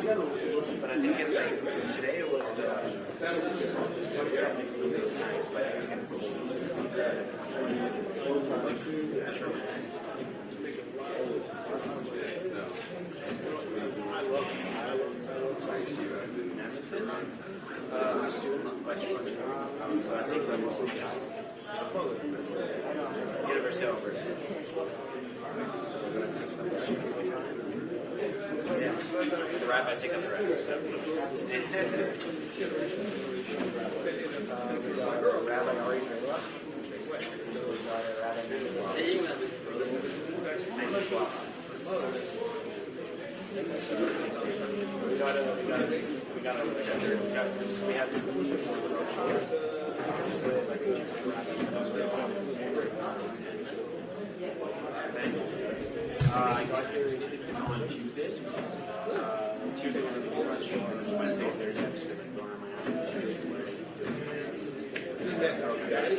But I think it's like, today it was, nice, but I think University of Alberta. Yeah, the rabbis take up the rest. Rabbi already I got here on Tuesday. Tuesday was the lunch. Wednesday, Thursday, I'm just going on my own.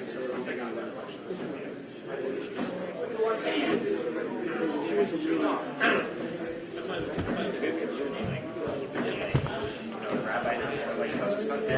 So something on that. The rabbi knows like there's something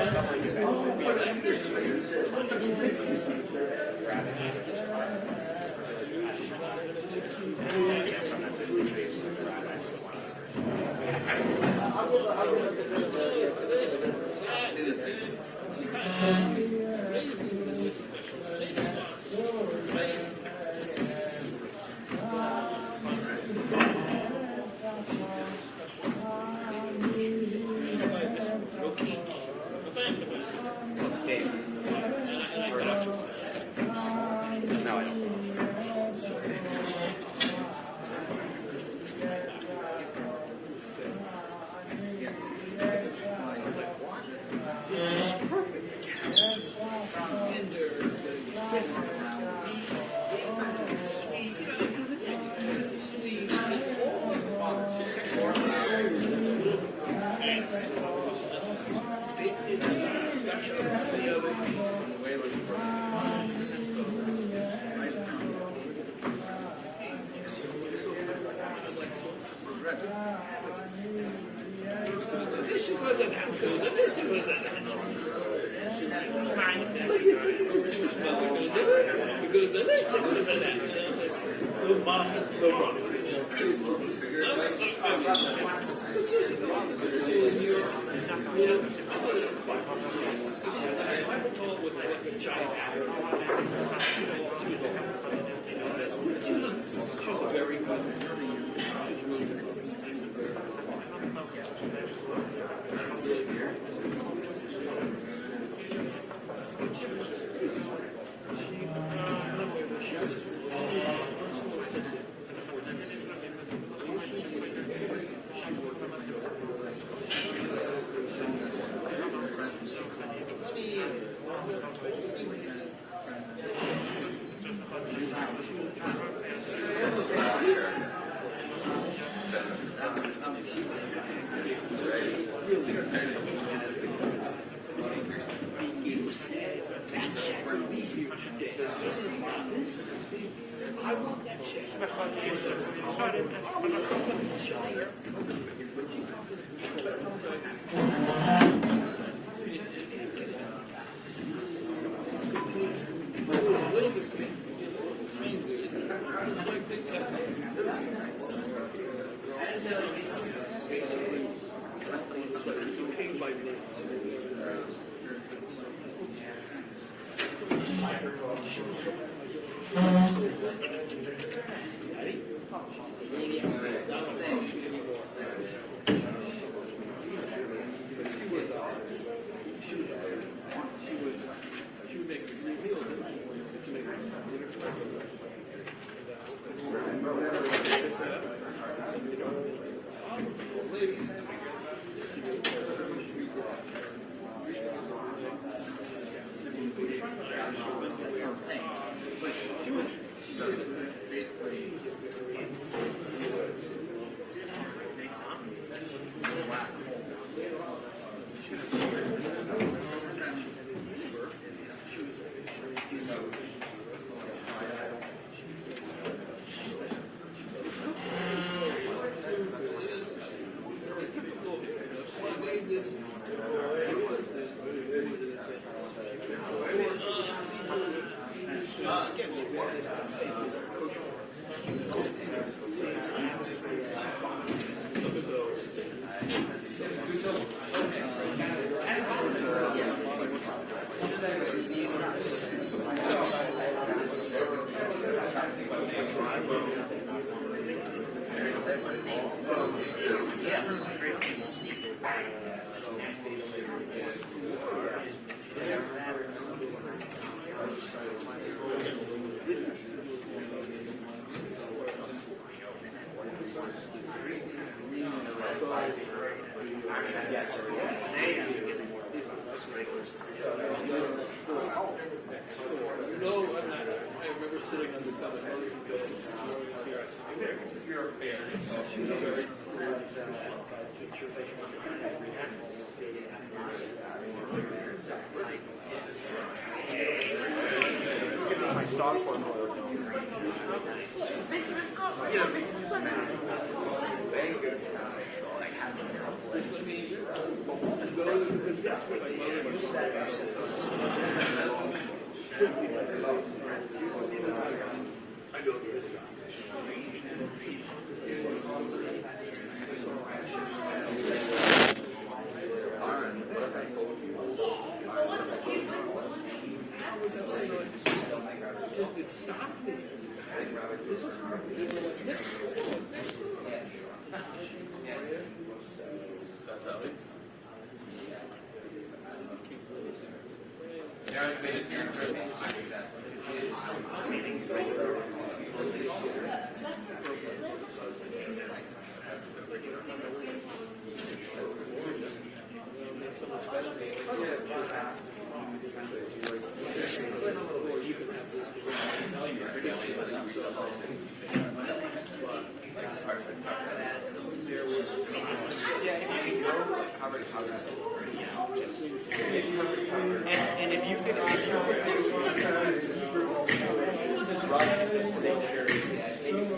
And if you could make sure maybe some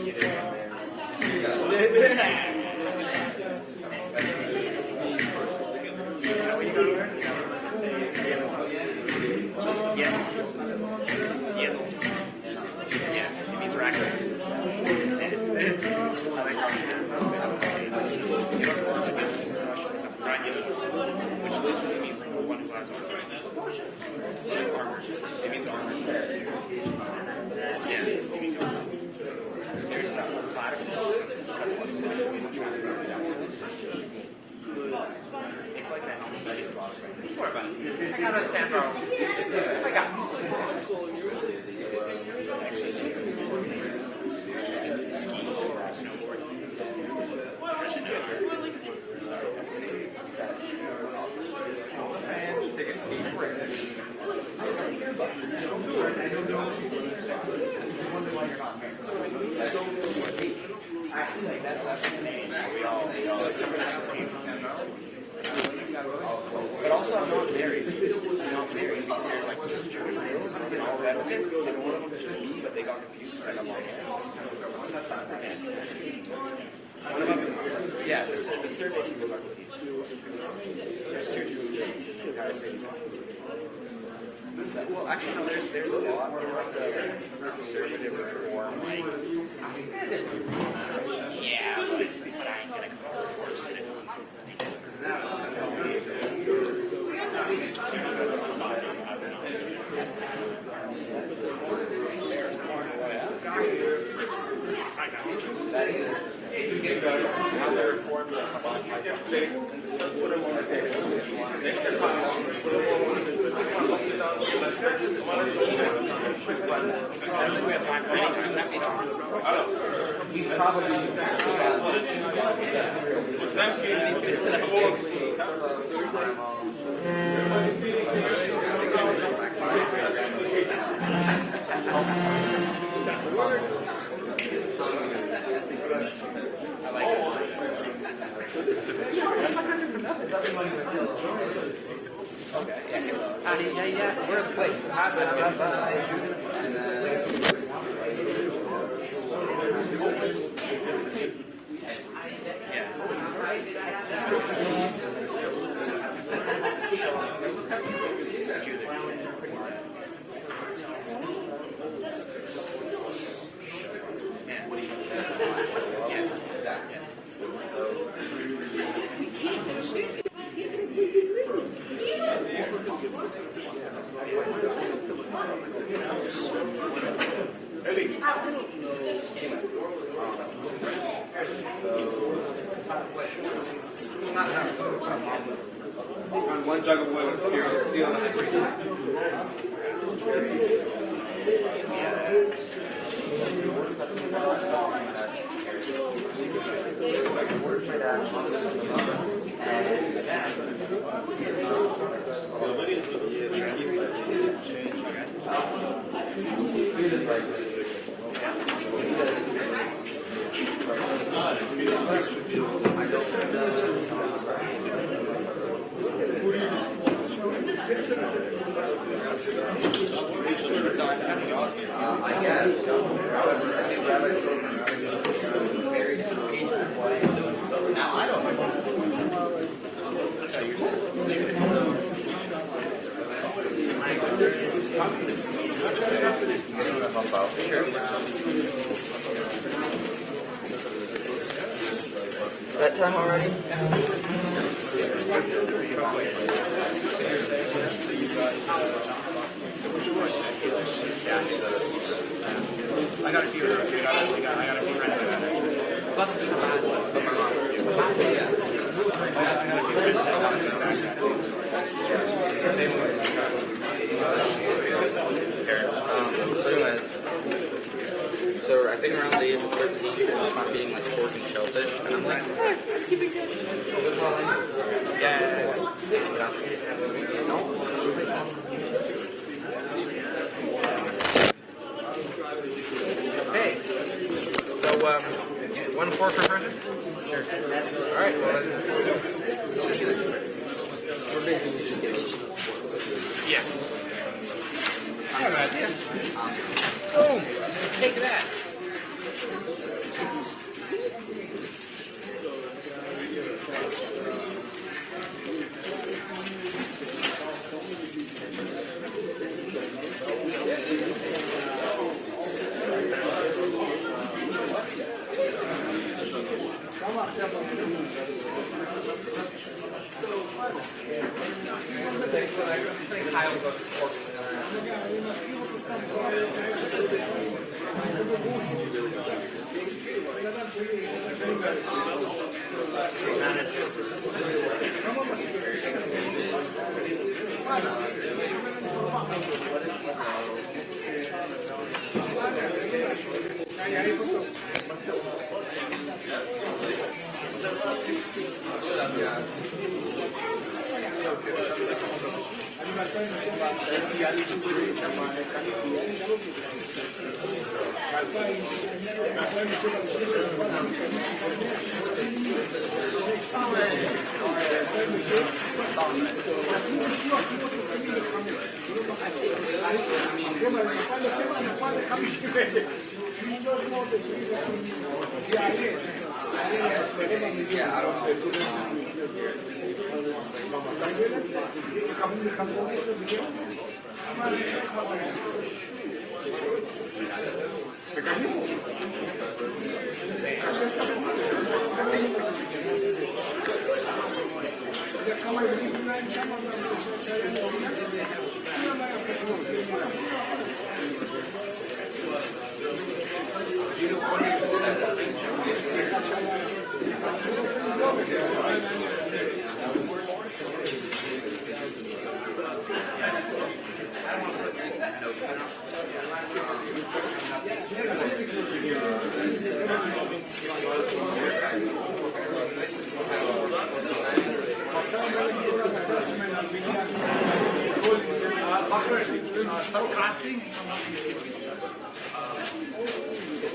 get it on there. It means racket. Which literally means one class on armor. It means armor. Yeah. There's that whole platypus. It's like that. I just thought of it. Don't worry about it. I got a Sandro. I got But also, I'm not married. I'm not married because there's like Jewish males and all that. And one of them should be, but they got confused because I got long hair. Yeah, the survey can go back with you. There's two guys saying. Well, actually, no, there's a lot more of the conservative reform, like, yeah, but I ain't gonna come over for it. Yeah, we're in place. On one jug of oil, seal on That time already? I got a few. I got a few friends. So I think around the age of 13, I stopped eating like pork and shellfish, and I'm like, let's keep it good. Yeah. Hey. So, 1 pork per person? Sure. All right. Well, we're basically just getting. Yes. Boom! Take that!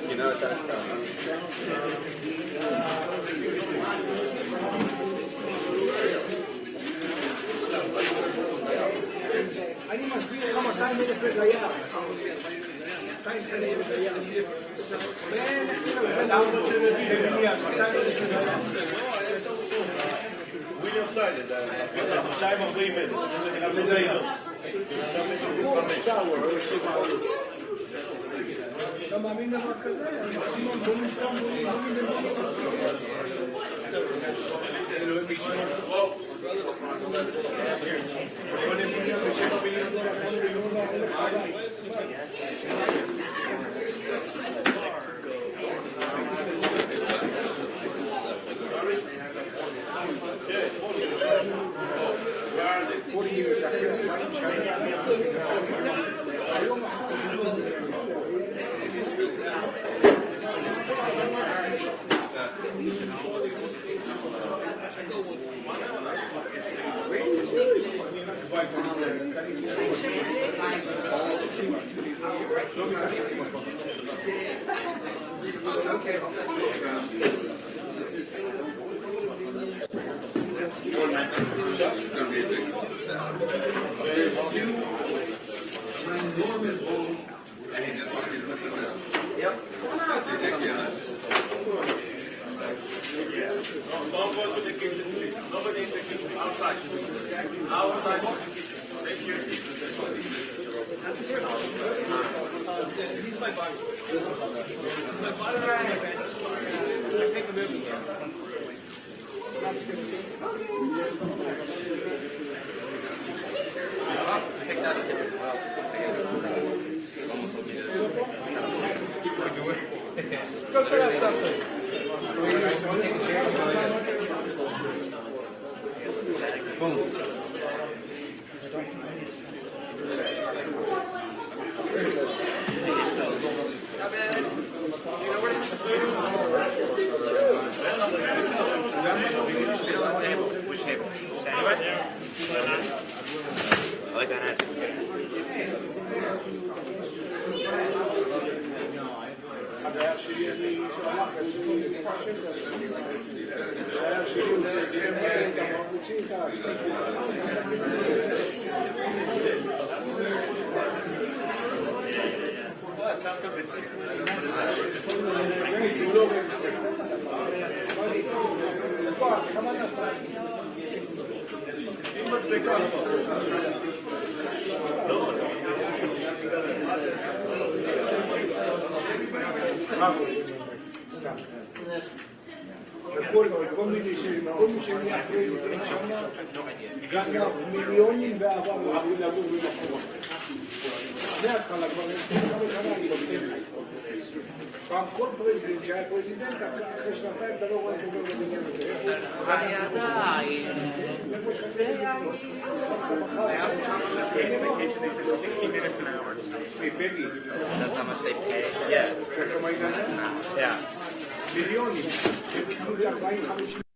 You know what that's William started the time of women 40 years after There's two ginormous bowls, and he just wants you to put them down. Yep. That's ridiculous. Don't go to the kitchen, please. Nobody in the kitchen. Outside. Outside. Take your seat. He's my body. My body. I take a movie. Pick that up. Go for that stuff. Boom. Which table? Anyway? I like that answer. כל מי שמאחרי גם מיליונים בעבר עברו לגור במקומות. מההתחלה כבר 25 שנה אני נותן. פעם כל פרזידנט שהיה פרזידנט, אחרי שנתיים אתה לא רואה את זה בבניין הזה. I asked how much that's paid for vacation. They said 60 minutes an hour. That's how much they pay? Yeah. Yeah. מיליונים. הם קיבלו ל-40-50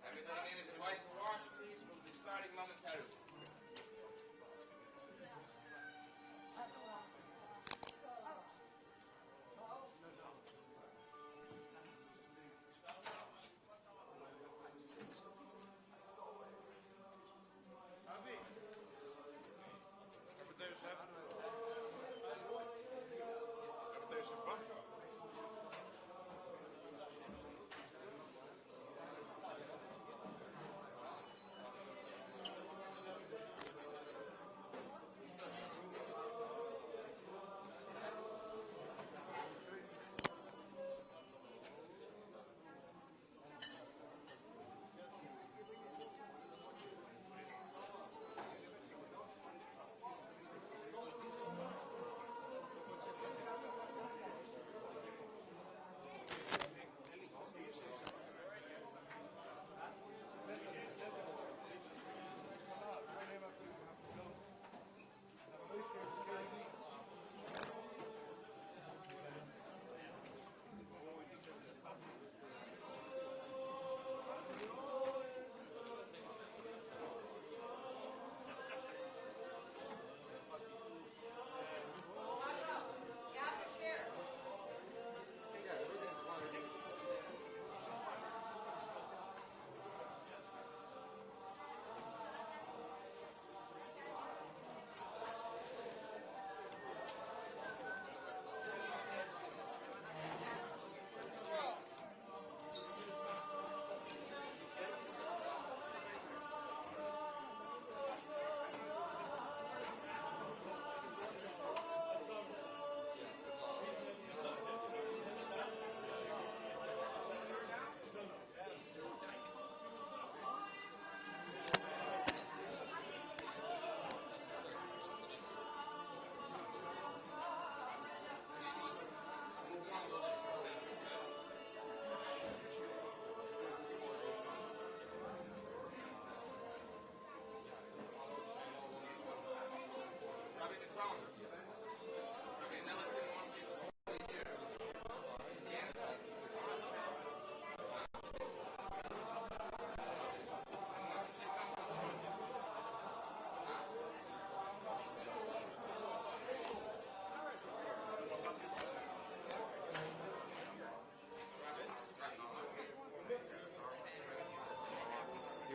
Everybody in is invited to wash, please. We'll be starting momentarily. Rabbi, everything is happening. Everything is happening.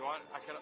You want? I can.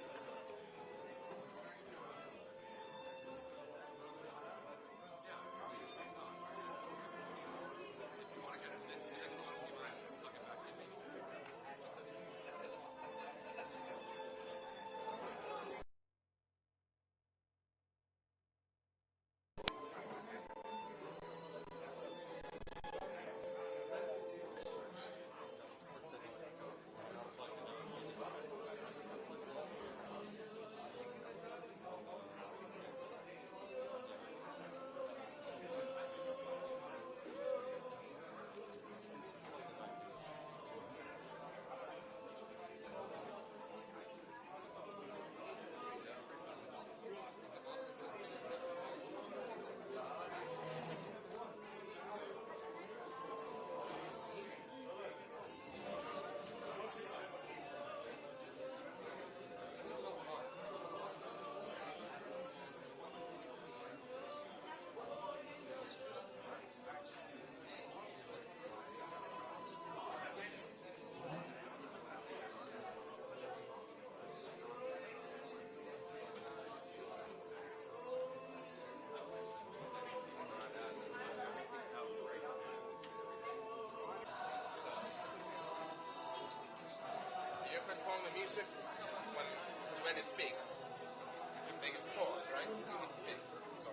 controlling the music when he's ready to speak. You can make it pause, right? You need to speak. So.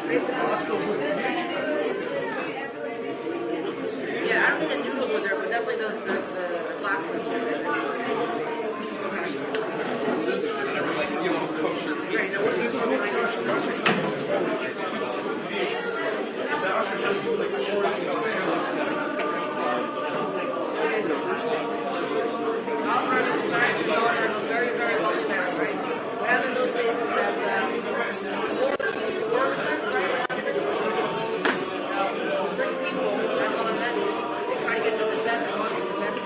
Yeah, I don't think the noodles were there, but definitely the blocks and shit. Right, now what's this one? Very, very well prepared, right? What happened in those days is that certain people, that's all I meant, they try to get the best one, the best,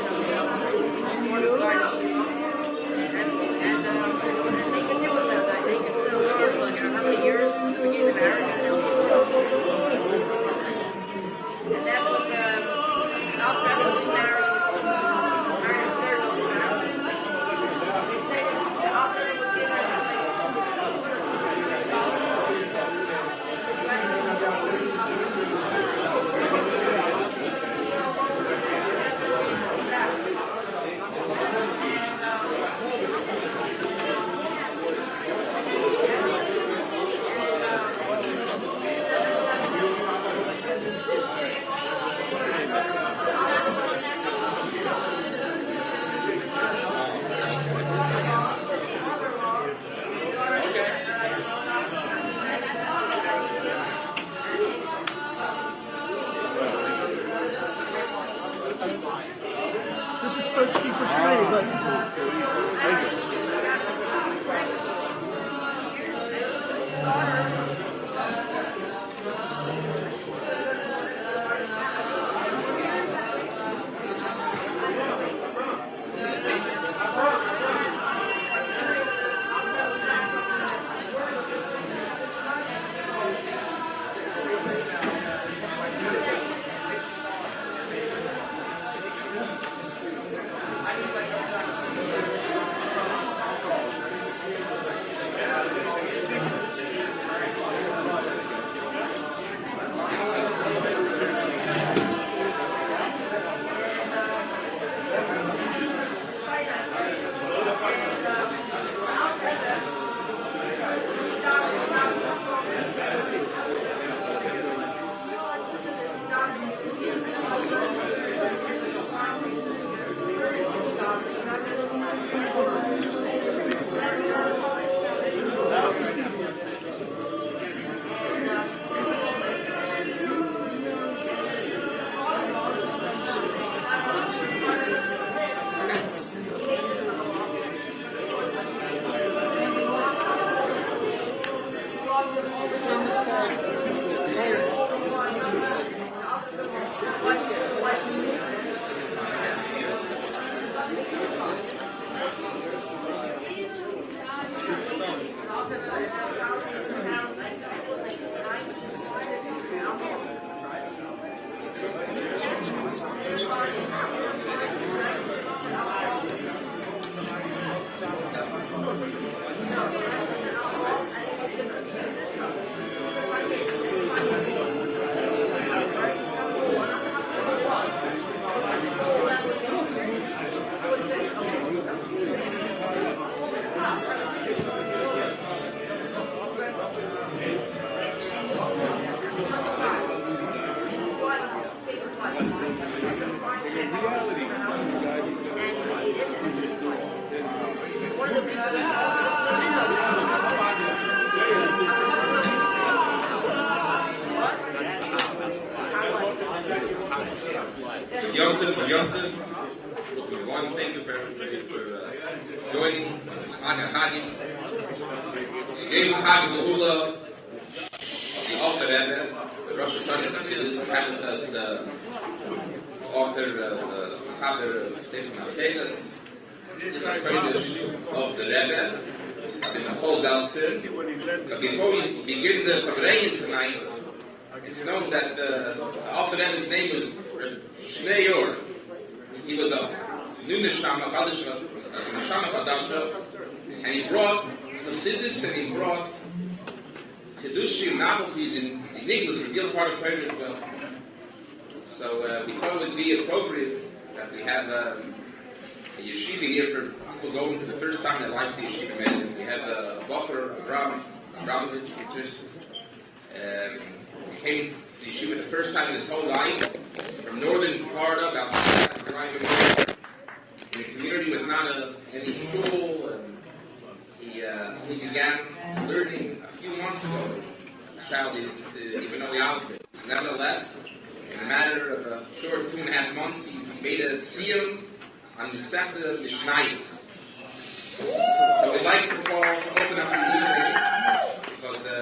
garnish. And they can deal with that. They can still work like, how many years since the beginning of marriage, and they'll still and that's what I'll definitely marry a third of the marriage. They say the author was given This is supposed to be for free, but YUD-TES, one thing for joining on the Chagim. Game Chagim Ula, the author Rabbi, the Rosh Hashanah Chassidus, had as author Chaber Sefer Miraculous. This is the Kodesh of the Rabbi, in Michoel Zeligson. But before we begin the Farbrengen tonight, it's known that the author Rabbi's name was Yeshivah Ohr. He was a new Neshama Chadasha, and he brought Chassidus and he brought Kedushim novelties in English, revealed part of Torah as well. So we thought it would be appropriate that we have a yeshiva here for people going for the first time in their life to the yeshiva. We have a buffer, Rabbi, He came to Yeshivah the first time in his whole life from northern Florida, about 6 hours drive in a community with not any shul, and he began learning a few months ago. The child didn't even know the alphabet. Nevertheless, in a matter of a short 2.5 months, he made a siyum on the Sefta Mishnayos. So we'd like to open up the evening, because the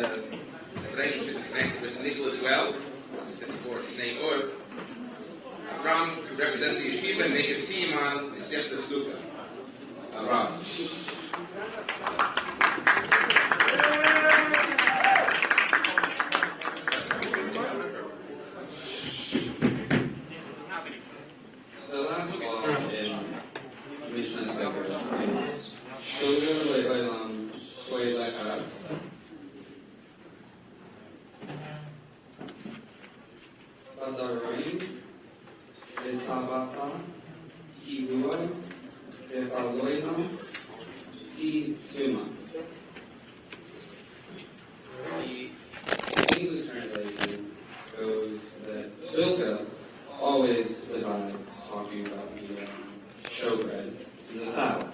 Rabbi should connect with Nicholas well. We said before, his name Ohr. Rabbi to represent the yeshiva and make a siyum on the Sefta Sukkah. Rabbi. The last law in Mishnah Sefer is Shogar le'olam shvei le'aras. Badarim le'tabata hivua le'taloina si suma. The English translation goes that Bilka always divides talking about the showbread in the salad.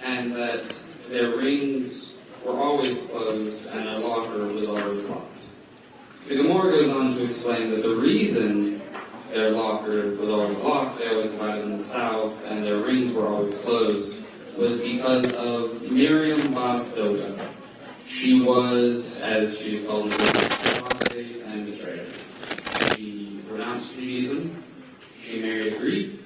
And that their rings were always closed and their locker was always locked. The Gemara goes on to explain that the reason their locker was always locked, they always divided in the south, and their rings were always closed, was because of Miriam Bas Doga. She was, as she is called, apostate and betrayer. She renounced Judaism, she married a Greek,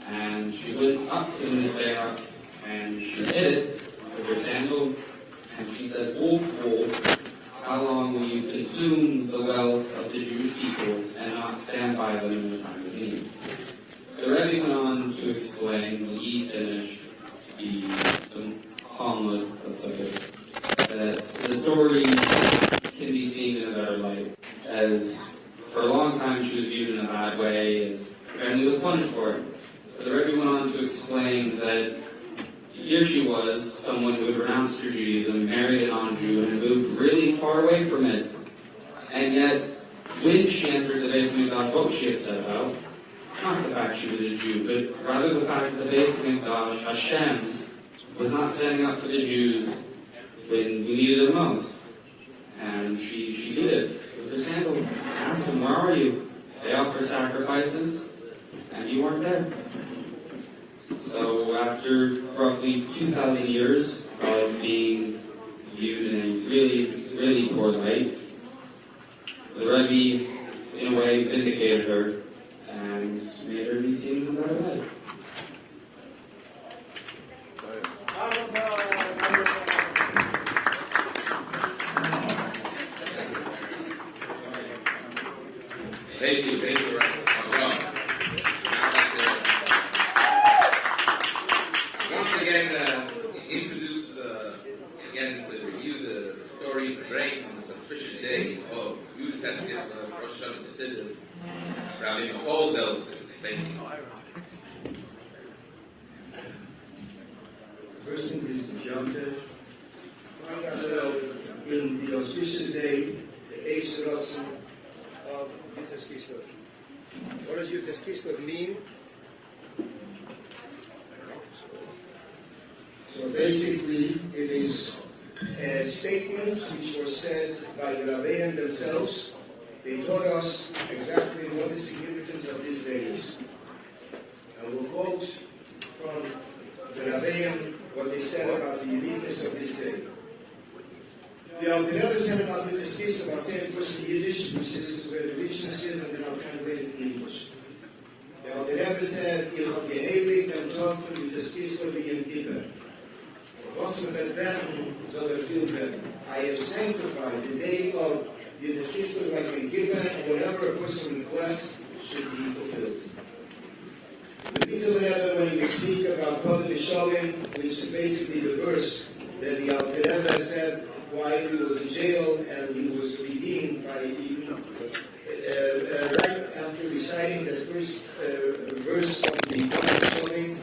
and she went up to the Mizbeach, and she hit it with her sandal, and she said, "Wolf, wolf, how long will you consume the wealth of the Jewish people and not stand by them in the time of need?" The Rabbi went on to explain, when he finished the Talmud of Sukkot, that the story can be seen in a better light, as for a long time she was viewed in a bad way, as her family was punished for it. But the Rabbi went on to explain that here she was, someone who had renounced her Judaism, married a non-Jew, and moved really far away from it. And yet, when she entered the Beis Mikdash, what was she upset about? Not the fact she was a Jew, but rather the fact that the Beis Mikdash, Hashem, was not standing up for the Jews when we needed it most. And she did it with her sandal. Asked them, "Where are you?" They offer sacrifices, and you weren't there. So after roughly 2,000 years of being viewed in a really, really poor light, the Rabbi, in a way, vindicated her and made her be seen in a better light. Thank you, Rabbi. Well, I'd like to once again introduce, again, to review the story of Farbrengen on the suspicious day of YUD-TES Kislev Farbrengen, Rabbi Michoel Zeligson. Thank you. First thing is YUD-TES. Find ourselves in the auspicious day, the 8th Zeligson of YUD-TES Kislev. What does YUD-TES Kislev mean? So basically, it is statements which were said by the Rabbi themselves. They taught us exactly what the significance of this day is. And we'll quote from the Rabbi what they said about the uniqueness of this day. The Alter Rebbe said about YUD-TES Kislev, I'll say it first in Yiddish, which is where the richness is, and then I'll translate it in English. The Alter Rebbe said, Ich hab geheiligt den Tag von YUD-TES Kislev wie Yom Kippur. Was met them soll feel better. I have sanctified the day of YUD-TES Kislev like Yom Kippur, and whatever a person requests should be fulfilled. The Michoel Rebbe, when you speak about Kodem Mishalim, which is basically the verse that the Alter Rebbe said while he was in jail and he was redeemed by right after reciting the first verse of the Kodem Mishalim,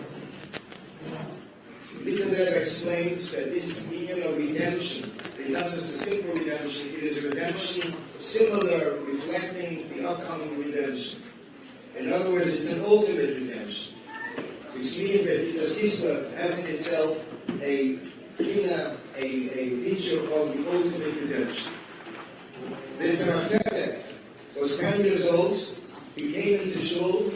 Michoel Rebbe explains that this union of redemption is a redemption similar, reflecting the upcoming redemption. In other words, it's an ultimate redemption, which means that YUD-TES Kislev has in itself a feature of the ultimate redemption. Then Tzemach was 10 years old. He came into shul.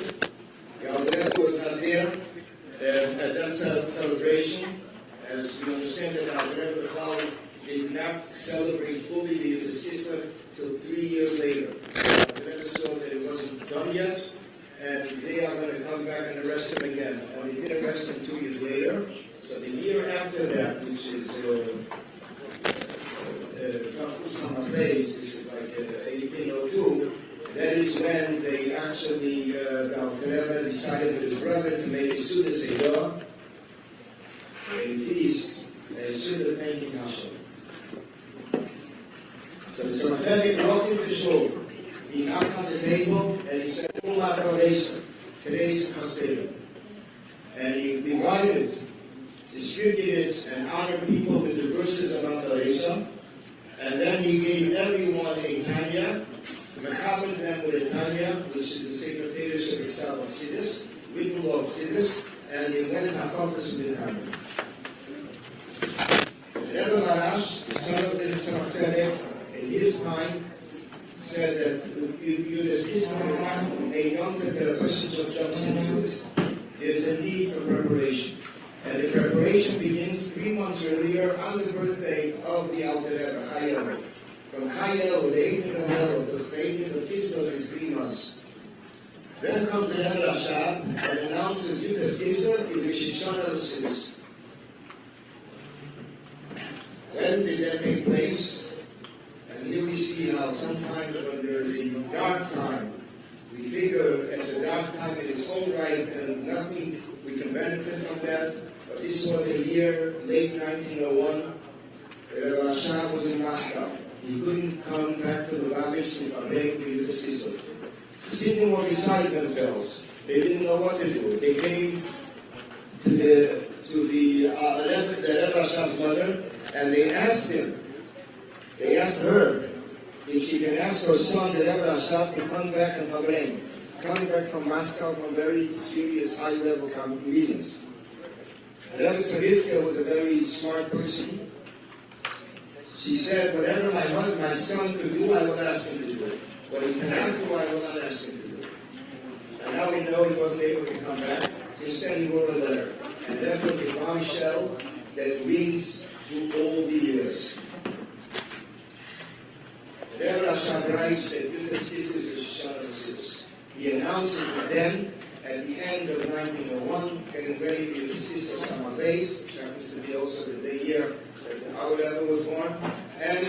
The Alter Rebbe was not there at that celebration. As we understand that the Alter Rebbe did not celebrate fully the YUD-TES Kislev till 3 years later. The Alter Rebbe saw that it wasn't done yet, and they are going to come back and arrest him again. And they did arrest him 2 years later. So the year after that, which is this is like 1802, that is when they actually, the Alter Rebbe decided with his brother to make a Suda Seidah, a feast, a Suda painting Hashem. So the Tzemach walked into shul. He knocked on the table and he said, today's Chassidut. And he divided, distributed, and honored people with the verses about Torah. And then he gave everyone a Tanya, mechaber them with a Tanya, which is the sacred dictatorship itself of Sidis, written law of Sidis, and they went hakafas with the Tanya. Rebbe Marash, the son of the Tzemach, in his time, said that YUD-TES Kislev is not a yom tov that a person just jumps into it. There is a need for preparation. And the preparation begins 3 months earlier on the birthday of the Alter Rebbe, Chayel. From Chayel, the 18th of Elul, to the 18th of Kislev is 3 months. Then comes the Rebbe Rashab and announces YUD-TES Kislev is the Shoshana of Sidus. When did that take place? And here we see how sometimes when there is a dark time, we figure it's a dark time in its own right and nothing we can benefit from that. But this was a year, late 1901, Rabbi Rashab was in Moscow. He couldn't come back to the Babish to Farbrengen for YUD-TES Kislev. The Siddim were beside themselves. They didn't know what to do. They came to the Rebbe Rashab's mother and they asked her, if she can ask her son, the Rebbe Rashab, to come back and Farbrengen, coming back from Moscow from very serious, high-level meetings. Rebbe Sarifka was a very smart person. She said, whatever my son could do, I will ask him to do it. What he cannot do, I will not ask him to do it. And now we know he wasn't able to come back. Instead, he wrote a letter. And that was a bombshell that rings through all the years. Rebbe Rashab writes that YUD-TES Kislev is Shoshana of Sidus. He announces it then, at the end of 1901, getting ready for YUD-TES Kislev Samach Beis, which happens to be also the year that our Rebbe was born, and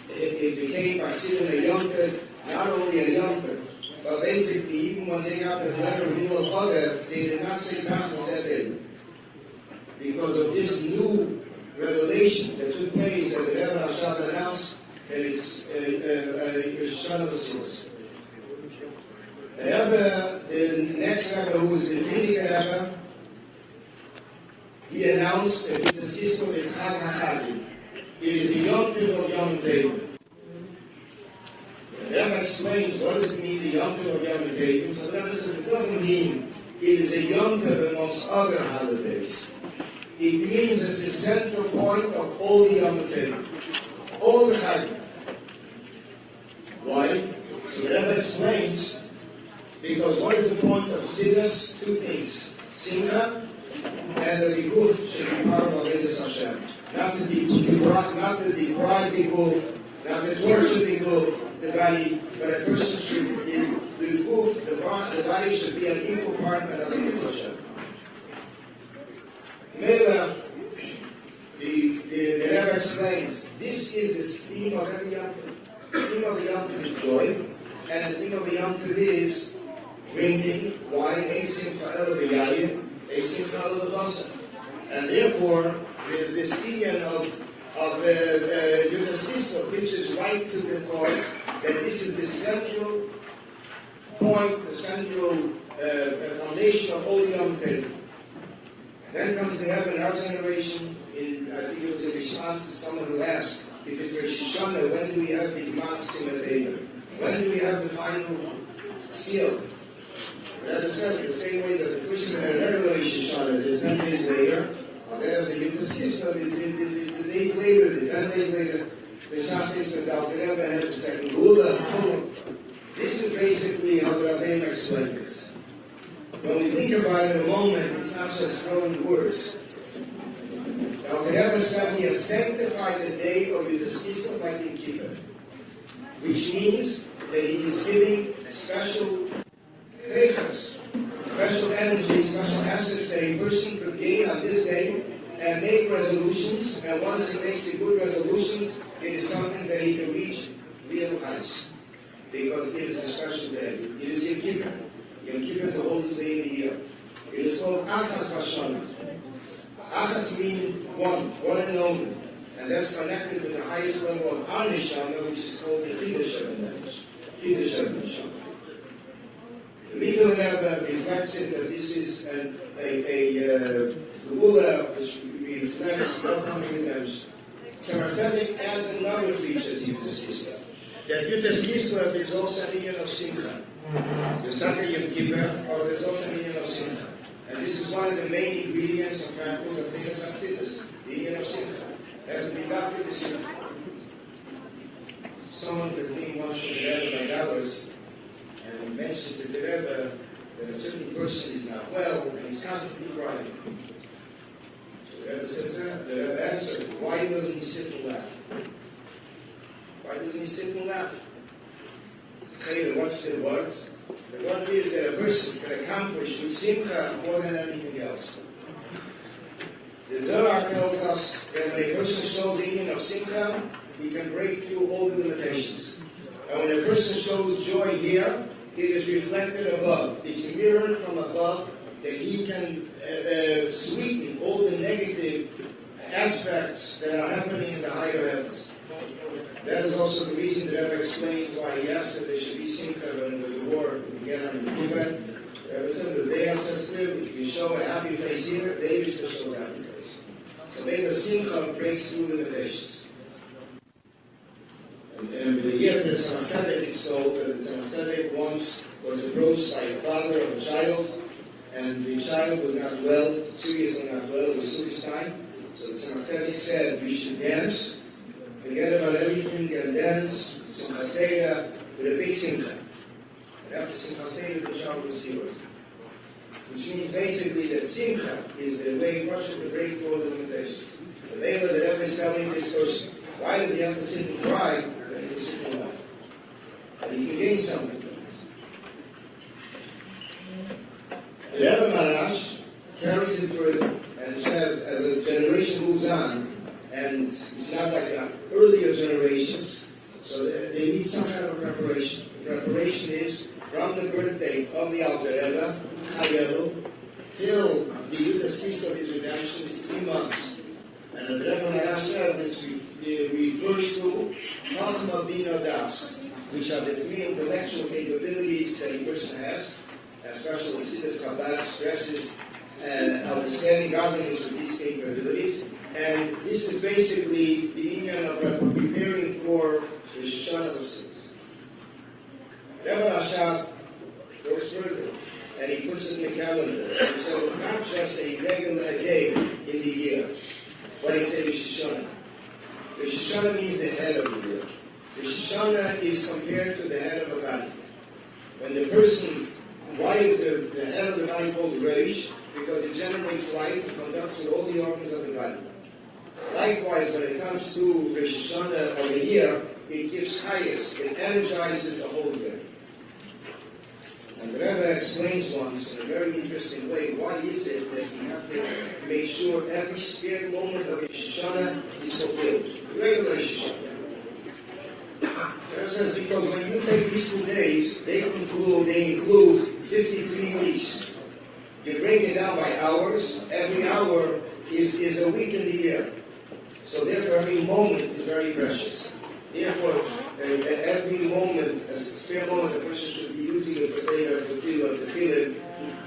it became by Sidon a Yom Tov, not only a Yom Tov, but basically even when they got the letter of Michoel Chodev, they did not say Tachon that day, because of this new revelation that took place that the Rebbe Rashab announced that it's Shoshana of Sidus. The Rebbe, the next Rebbe, who was the Frierdiker Rebbe, he announced that YUD-TES Kislev is Chag HaChagim. It is the Yom Tov of Yom Tov. The Rebbe explains what does it mean, the Yom Tov of Yom Tov. So the Rebbe says it doesn't mean it is a Yom Tov amongst other holidays. It means it's the central point of all the Yom Tov, all the Chagim. Why? So the Rebbe explains, because what is the point of Sidus? 2 things. Simcha, and the Guf should be part of Avodas Hashem. Not to deprive the Guf, not to torture the Guf, the body, but a person should, the Guf, the body should be an equal partner of Avodas Hashem. Mela, the Rebbe explains, this is the theme of every Yom Tov. The theme of the Yom Tov is joy, and the theme of the Yom Tov is drinking wine, a simcha el b'yayin, a simcha el b'basar. And therefore, there's this union of YUD-TES Kislev, which is right to the cause, that this is the central point, the central foundation of all Yom Tov. Then comes the Rebbe in our generation, in I think it was in response to someone who asked, if it's Rosh Hashanah, when do we have the Gemara? When do we have the final seal? That is said, the same way that the first and regular Rosh Hashanah is 10 days later, there's the YUD-TES KISLEV is the days later, the 10 days later, the Shastis and the Alter Rebbe had the second Gula. This is basically how the Rabbi explained it. When we think about it a moment, it's not just throwing words. The Alter Rebbe said he has sanctified the day of YUD-TES KISLEV like in Kippur, which means that he is giving special favors, special energy, special assets that a person could gain on this day and make resolutions, and once he makes the good resolutions, it is something that he can reach real heights, because it is a special day. It is Yom Kippur. Yom Kippur is the oldest day in the year. It is called Achas Bashana. Achas means one and only, and that's connected with the highest level of our neshama, which is called the Chiddush of Neshama. The Michoel Rebbe reflects it that this is a Gula which reflects welcoming redemption. Tzemach adds another feature to YUD-TES KISLEV. That YUD-TES KISLEV is also an union of Simcha. There's not a Yom Kippur, or there's also an union of Simcha. And this is one of the main ingredients and factors of Tegas HaTzidus, the union of Simcha. Has to be after the Simcha. Someone could think one should be read by others, and mentioned to the Rebbe that a certain person is not well and he's constantly crying. So the Rebbe says that. The Rebbe answered, why doesn't he sit and laugh? Why doesn't he sit and laugh? Okay, what's the word? The word is that a person can accomplish with Simcha more than anything else. The Zohar tells us that when a person shows the union of Simcha, he can break through all the limitations. And when a person shows joy here, it is reflected above. It's mirrored from above that he can sweeten all the negative aspects that are happening in the higher heavens. That is also the reason the Rebbe explains why he asked that there should be Simcha when there was a war began on the Kippur. The says the Zayah says clearly, if you show a happy face here, David still shows a happy face. So maybe the Simcha breaks through limitations. And with the YUD-TES KISLEV, it's told that the Tzemach Tzedek once was approached by a father of a child, and the child was not well, seriously not well, it was Sukkot time. So the Tzemach Tzedek said, we should dance, forget about everything, and dance, Simchas Torah, with a big Simcha. And after Simchas Torah, the child was cured. Which means basically that Simcha is the way Russia to break through all the limitations. The Layla, the Rebbe is telling this person, why does he have to sit and cry? And you can gain something. The Rebbe Marash carries it further and says, as the generation moves on, and it's not like the earlier generations, so they need some kind of preparation. The preparation is from the birthday of the Alter Rebbe, Chayelu, till the YUD-TES KISLEV his redemption is 3 months. And the Rebbe Marash says this refers to Chachma Bina Das, which are the 3 intellectual capabilities that a person has, especially Chassidus Chabad stresses understanding godliness with these capabilities. And this is basically the union of preparing for Rosh Hashanah of students. Rebbe Rashab goes further, and he puts it in the calendar. So it's not just a regular day in the year, but it's a Rosh Hashanah. Rosh Hashanah means the head of the year. Rosh Hashanah is compared to the head of a body. When the person, why is the head of the body called Reish? Because it generates life and conducts with all the organs of the body. Likewise, when it comes to Rosh Hashanah of a year, it gives chayes, it energizes the whole year. And the Rebbe explains once in a very interesting way, why is it that you have to make sure every spare moment of Rosh Hashanah is fulfilled? Regular Rosh Hashanah. The Rebbe says, because when you take these 2 days, they include 53 weeks. You break it down by hours. Every hour is a week in the year. So therefore, every moment is very precious. Therefore, at every moment, as a spare moment, the person should be using it for Torah, for Tefillah,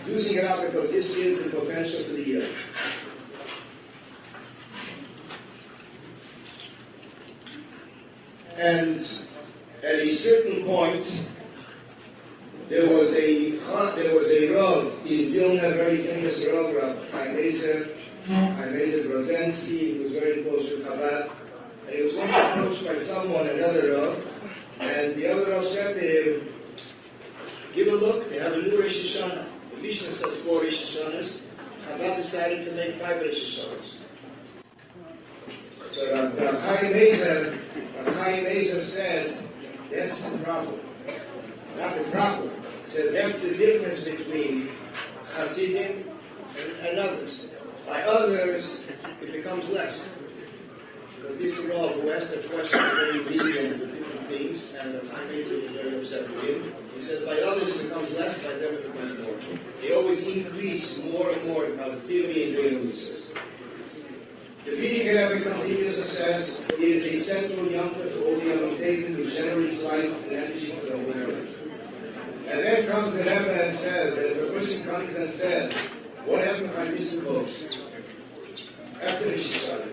using it out because this is the potential for the year. And at a certain point, there was a Rav in Vilna, very famous Rav, Rabbi Brzezinski. He was very close to Chabad. And he was once approached by someone, another Rav, and the other Rav said to him, give a look, they have a new Rosh Hashanah. The Mishnah says 4 Rosh Hashanahs. Chabad decided to make 5 Rosh Hashanahs. So Rabbi Chaim Ezer said, that's the problem. Not the problem. He said, that's the difference between Hasidim and others. By others, it becomes less. Because this is Rav who asked a question very lenient with different things, and Chaim Ezer was very upset with him. He said, by others it becomes less, by them it becomes more. They always increase more and more in positivity and deliverances. The feeding Rebbe continues and says, it is a central yontif for all the Yom Tevim who generates life and energy for the whole world. And then comes the Rebbe and says, that if a person comes and says, what happened if I miss the boat? After the Shishana.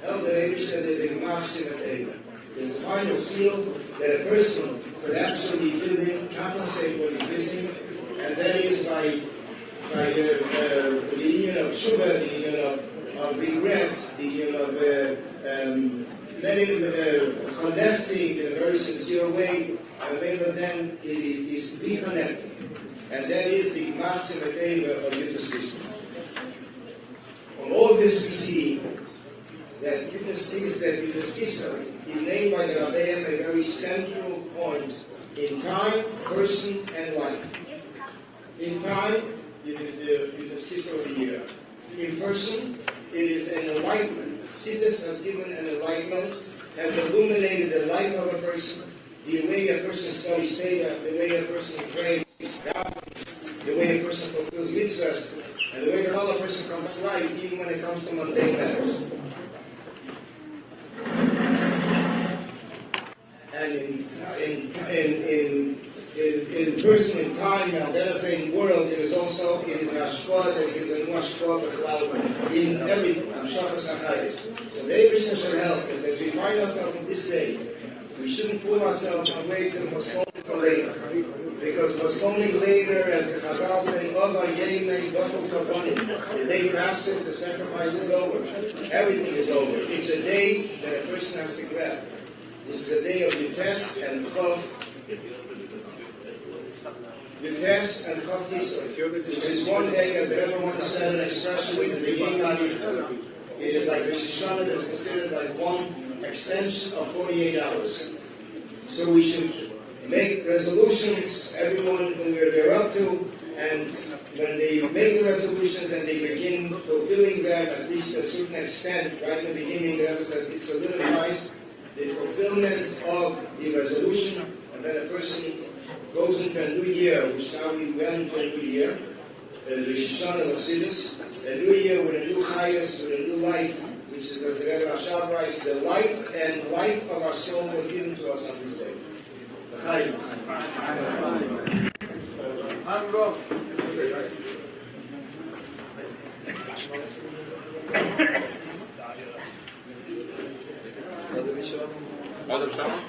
Hell, the Rebbe said there's a maximum table. There's a final seal that a person could absolutely fill in, compensate what he's missing, and that is by the union of Shuvah, the union of regret, the union of connecting in a very sincere way, and then it is reconnecting. And that is the maximum table of YUD-TES KISLEV. From all this we see that YUD-TES KISLEV is named by the Rabbi a very central point in time, person, and life. In time, it is the YUD-TES KISLEV of the year. In person, it is an enlightenment. Sidus has given an enlightenment, has illuminated the life of a person, the way a person studies Torah, the way a person prays God, the way a person fulfills mitzvahs, and the way the whole person comes to life, even when it comes to mundane matters. And in person, in time, now that is in world, it is also, it is hashpah, that it is a hashpah, in everything, hashpahs achayis. So the Eibishter should help, and as we find ourselves in this day, we shouldn't fool ourselves and wait till postponing for later. Because postponing later, as the Chazal say, the day passes, the sacrifice is over. Everything is over. It's a day that a person has to grab. This is the day of YUD-TES and Chav. YUD-TES and Chav Kislev. It is one day, as everyone said, an expression, it is a Yom. It is like Rosh Hashanah that is considered like one extension of 48 hours. So we should make resolutions, everyone who they're up to, and when they make the resolutions and they begin fulfilling them, at least to a certain extent, right in the beginning, there was it solidifies the fulfillment of the resolution, and then a person goes into a new year, which now we went into a new year, the Rosh Hashanah of Sidus, a new year with a new chayas, with a new life, which is, as the Rebbe Rashab writes, the light and life of our soul was given to us on this day. The chayim. Other song?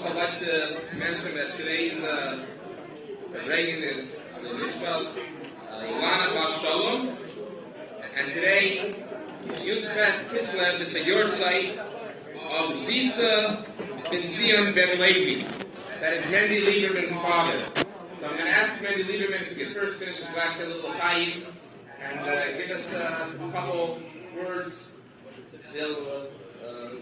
also like to mention that today's Farbrengen is Yeshivah's Ilana Bas Shalom, and today YUD-TES KISLEV is the yahrzeit of Zisa ben Zion ben Levi. That is Mendy Lieberman's father. So I'm going to ask Mendy Lieberman if he could first finish his last little chayim and give us a couple words. They'll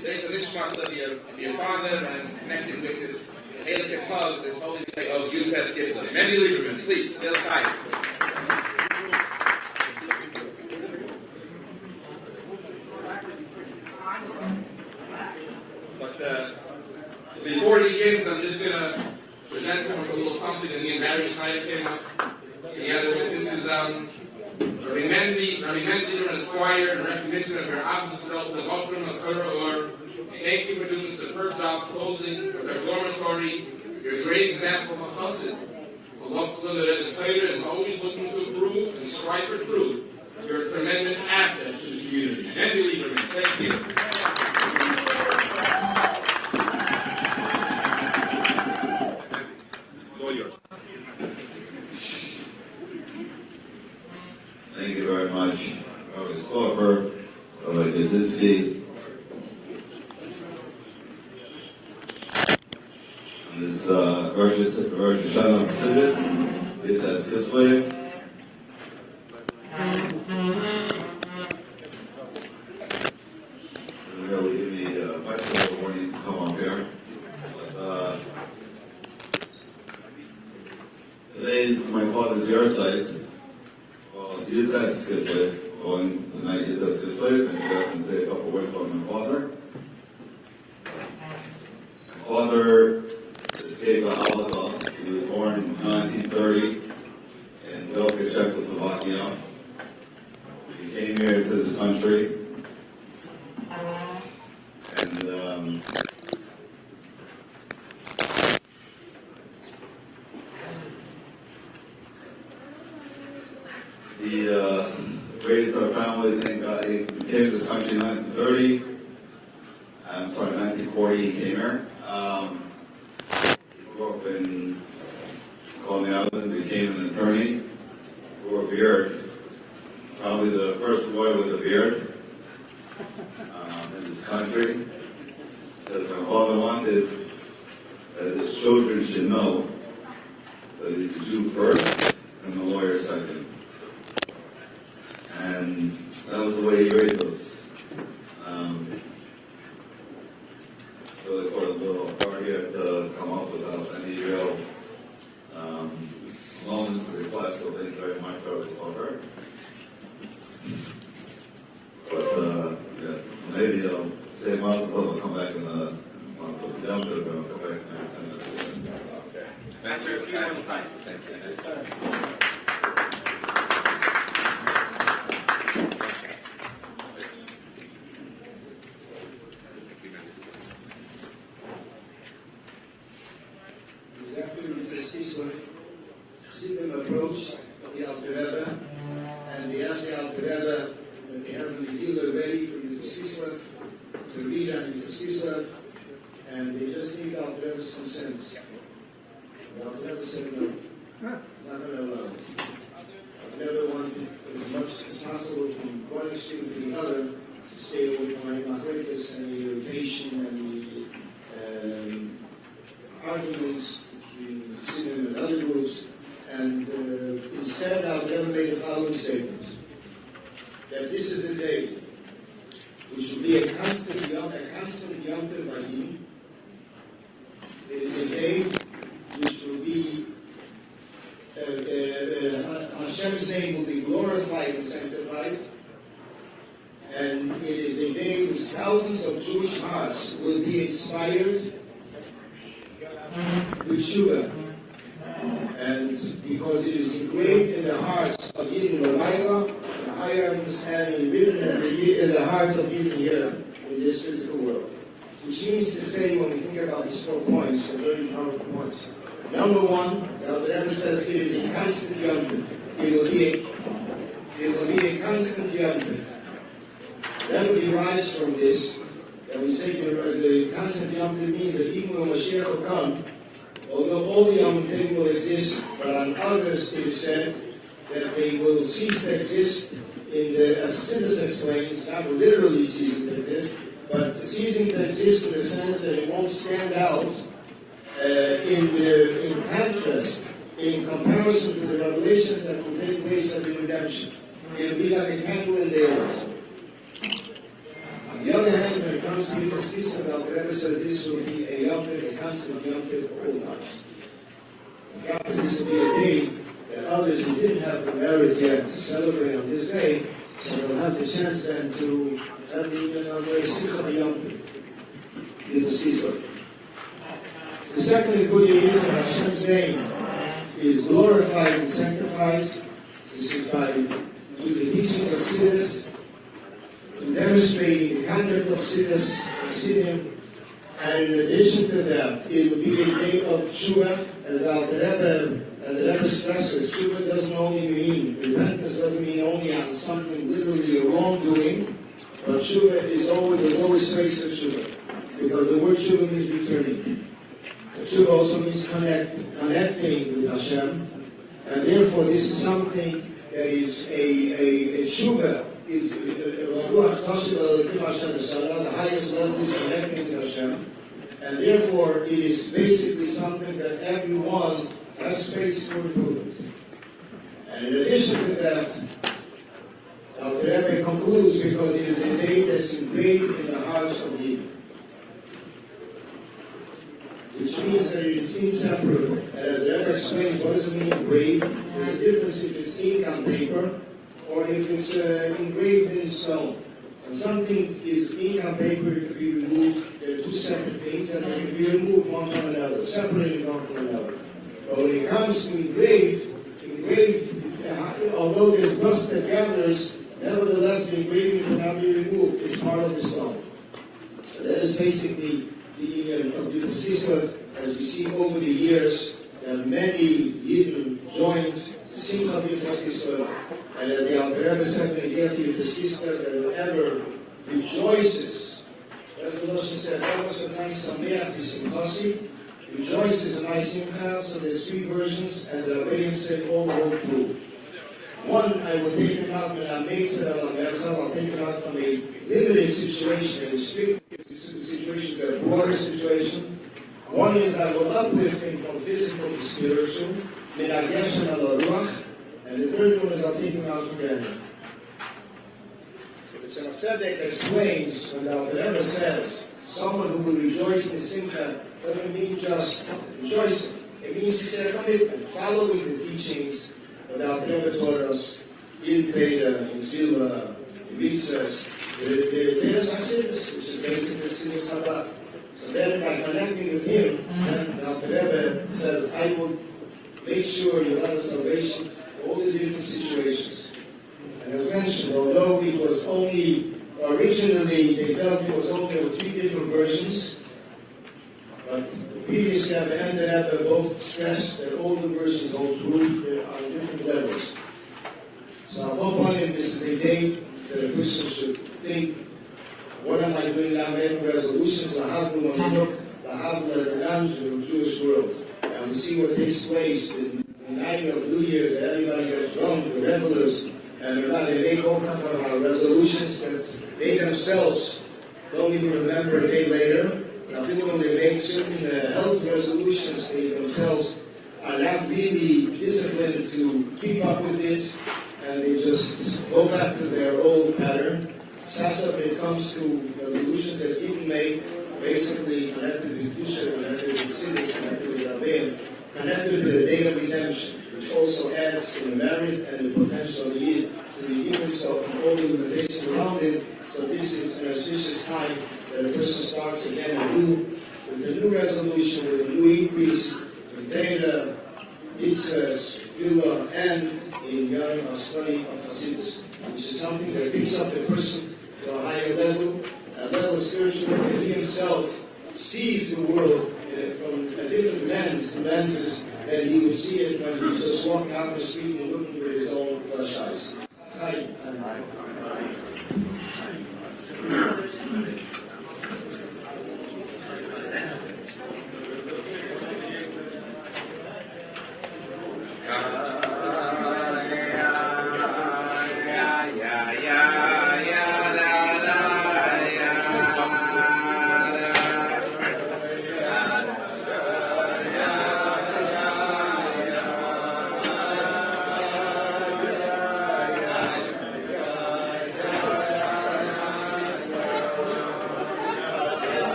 take the nishmas of your father and connect it with this Halakha hug, this holy day of YUD-TES KISLEV. Mandy Lieberman, please, still tight. But before he begins, I'm just going to present him with a little something that me and Barry Schneider came up together with. This is Rabbi Mendy, Esquire, in recognition of your offices of Yeshivah Torah Ohr. Thank you for doing a superb job closing with our dormitory. You're a great example of a chassid who loves to live at his Torah and is always looking to improve and strive for truth. You're a tremendous asset to the community. Mandy Lieberman, thank you. All yours. Thank you very much, Rabbi Sloffer, Rabbi Kaczynski. This Rosh Hashanah Chassidus, YUD-TES KISLEV. Doesn't really give me much of a warning to come up here. But, today's my father's yard site. YUD-TES KISLEV, going tonight YUD-TES KISLEV, and you guys can say a couple words about my father. My father escaped the Holocaust. He was born in 1930 in Velka, Czechoslovakia. He came here to this country, and he raised our family. Thank God. He came to this country in 1930. I'm sorry, 1940 he came here. He grew up in Coney Island, became an attorney, grew a beard. Probably the first boy with a beard in this country. Because my father wanted that his children should know that he's the Jew first and the lawyer second. And that was the way he raised us. Really for a little hard here to come up without any real moment to reflect, so thank you very much, Rabbi Sloffer. But yeah, maybe I'll say Mazel will come back in the Mazel down there, but I'll come back in Okay. Thank you. Thank you. After YUD-TES KISLEV, Chassidim approached the Alter Rebbe, and they asked the Alter Rebbe that they have the dealer ready for YUD-TES KISLEV to read on YUD-TES KISLEV, and they just need the Alter Rebbe's consent. The Alter Rebbe said no, not going to allow it. The Alter Rebbe wanted as much as possible from one extreme to the other to stay away from any machlekas and the irritation and the arguments between Chassidim and other groups, and instead I'll never make the following statement, that this is the day which will be a constant Yom Tov Vayim. It is a day which will be, Hashem's name will be glorified and sanctified, and it is a day which thousands of Jewish hearts will be inspired with Yeshivah, and because it is engraved in the hearts of Yidden Lamayla, the higher understanding, written in the hearts of Yidden here in this physical world. Which means to say, when we think about these 4 points, they're very powerful points. Number one, the Alter Rebbe says it is a constant Yom Tov. It will be a constant Yom Tov. That derives from this. And we say the constant Yom Tov means that even when Mashiach will come, although all the Yom Tov will exist, but on others it is said that they will cease to exist in the, as Chassidus explains, not literally ceasing to exist, but ceasing to exist in the sense that it won't stand out in contrast, in comparison to the revelations that will take place at the redemption. It will be like a candle in daylight. On the other hand, when it comes comes to this season, the Rebbe says this will be a Yom Tov, a constant Yom Tov for all times. In fact, this will be a day that others who didn't have the merit yet to celebrate on this day, so they'll have the chance then to have even a very simple Yom Tov, in this season. The second good is that Hashem's name is glorified and sanctified. This is by through the teachings of Chassidus, to demonstrating the conduct of Chassidim, and in addition to that, it will be a day of Tshuva, as the Rebbe stresses. Tshuva doesn't only mean, repentance doesn't mean only on something literally a wrongdoing, but Tshuva is there's always space for Tshuva, because the word Tshuva means returning. Tshuva also means connecting with Hashem, and therefore this is something that is a Tshuva, is the highest level is connecting with Hashem, and therefore it is basically something that everyone has space for improvement. And in addition to that, the Rebbe concludes, because it is a day that's engraved in the hearts of Yidden, which means that it is inseparable. And as the Rebbe explains, what does it mean engraved? There's a difference if it's ink on paper or if it's engraved in stone. When something is ink on paper, it can be removed. They're two separate things, and they can be removed one from another, separated one from another. But when it comes to engraved, although there's dust that gathers, nevertheless the engraving cannot be removed. It's part of the stone. So that is basically the union of YUD-TES KISLEV. As we see over the years, that many Yidden joined the Simcha of YUD-TES KISLEV, and as the Alter Rebbe said, when you get to YUD-TES KISLEV, that whoever rejoices, as the Lashon said, rejoices in my Simcha. So there's three versions, and the Rabbi said all hold true. One, I will take him out, I'll take him out from a limited situation, a restricted situation to a broader situation. One is I will uplift him from physical to spiritual, and the third one is I'll take him out from Gehenna. So the Tzemach Tzedek explains, when the Alter Rebbe says, someone who will rejoice in Simcha doesn't mean just rejoicing. It means he said a commitment, following the teachings of the Alter Rebbe taught us in Teda, in Yeshivah, in Mitzvahs, the Tedas Hasidus, which is basically Hasidus Chabad. So then by connecting with him, then the Alter Rebbe says, I will make sure you have a salvation for all the different situations. And as mentioned, although it was only, originally they felt it was only there were three different versions, but the previous Rebbe and the Rebbe both stressed that all the versions hold true on different levels. So I hope on it, this is a day that a person should think, what am I doing now? Making resolutions, the Havnu on the book, the Havnu in the Jewish world. And we see what takes place in the night of New Year, that everybody gets drunk, the revelers, and they make all kinds of resolutions that they themselves don't even remember a day later. Now, people, when they make certain health resolutions, they themselves are not really disciplined to keep up with it, and they just go back to their old pattern. Sasa, when it comes to resolutions that people make, basically connected with Kedusha, connected with Chassidus, connected with Rabbi, connected with the day of redemption, which also adds to the merit and the potential of the Yid to redeem himself from all the limitations around him. So this is an auspicious time that a person starts again anew with a new resolution, with a new increase in Teda, Mitzvahs, Gila, and in our study of Hasidus, which is something that picks up a person to a higher level, a level of spiritual where he himself sees the world from a different lenses than he would see it when he's just walking out the street and looking with his own flesh eyes.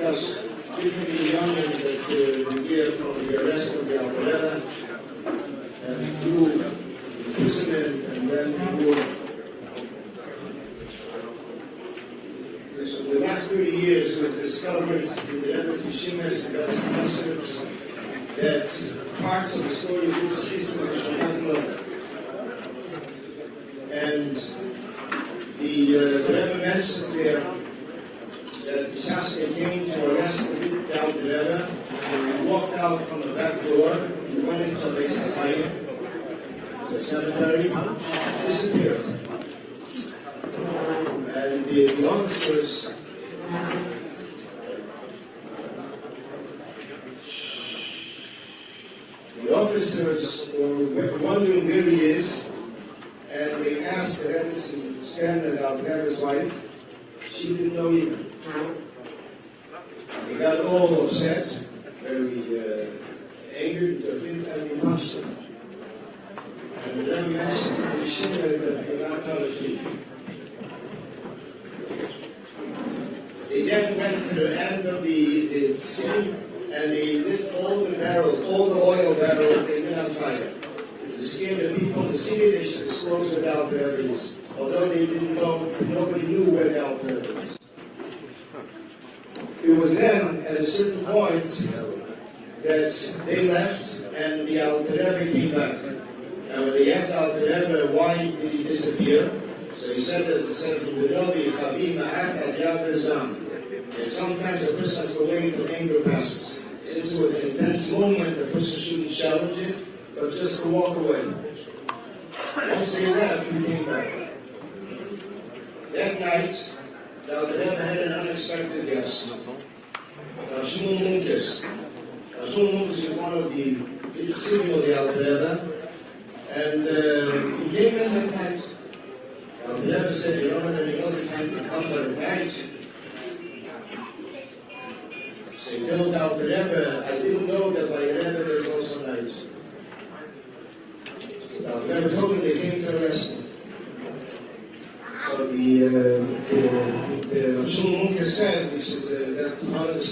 discuss differently young and the year from the arrest of the Alvareda and through imprisonment and then war. So the last 30 years it was discovered in the embassy Shimes and Rebbe's consulate that parts of the story of YUD-TES Kislev were not known. And the Rebbe mentions there that Pisaska came to arrest the Alvareda and walked out from the back door and went into the cemetery, disappeared. And the officers were wondering where he is, and they asked the Rebbe to stand at Alvareda's wife. She didn't know either. They got all upset, very angered, and punched him. And the Rebbe mentions in the Yeshivah that they not tell the truth. They then went to the end of the city and they lit all the barrels, all the oil barrels, they lit on fire. To scare the people in the city, they should disclose where the Altareba is. Although they didn't know, nobody knew where the Altareba was. It was then, at a certain point, that they left and the Altareba came back. And when they asked Altareba why did he disappear, so he said, as it says in the Rabbi, and sometimes a person has to wait until anger passes. Since it was an intense moment, the person shouldn't challenge it, but just to walk away. Once they left, he came back. That night, the Altareba had an unexpected guest. Shmuel Munkus. Shmuel Munkus is one of the senior of the Altareba, and he came in that night. The Altareba said, you don't have any other time to come but at night. So he tells the Altareba, I didn't know that by Rebbe there's also night. So the Altareba told him they came to arrest him. So the Shmuel Munkus said, which is that part of the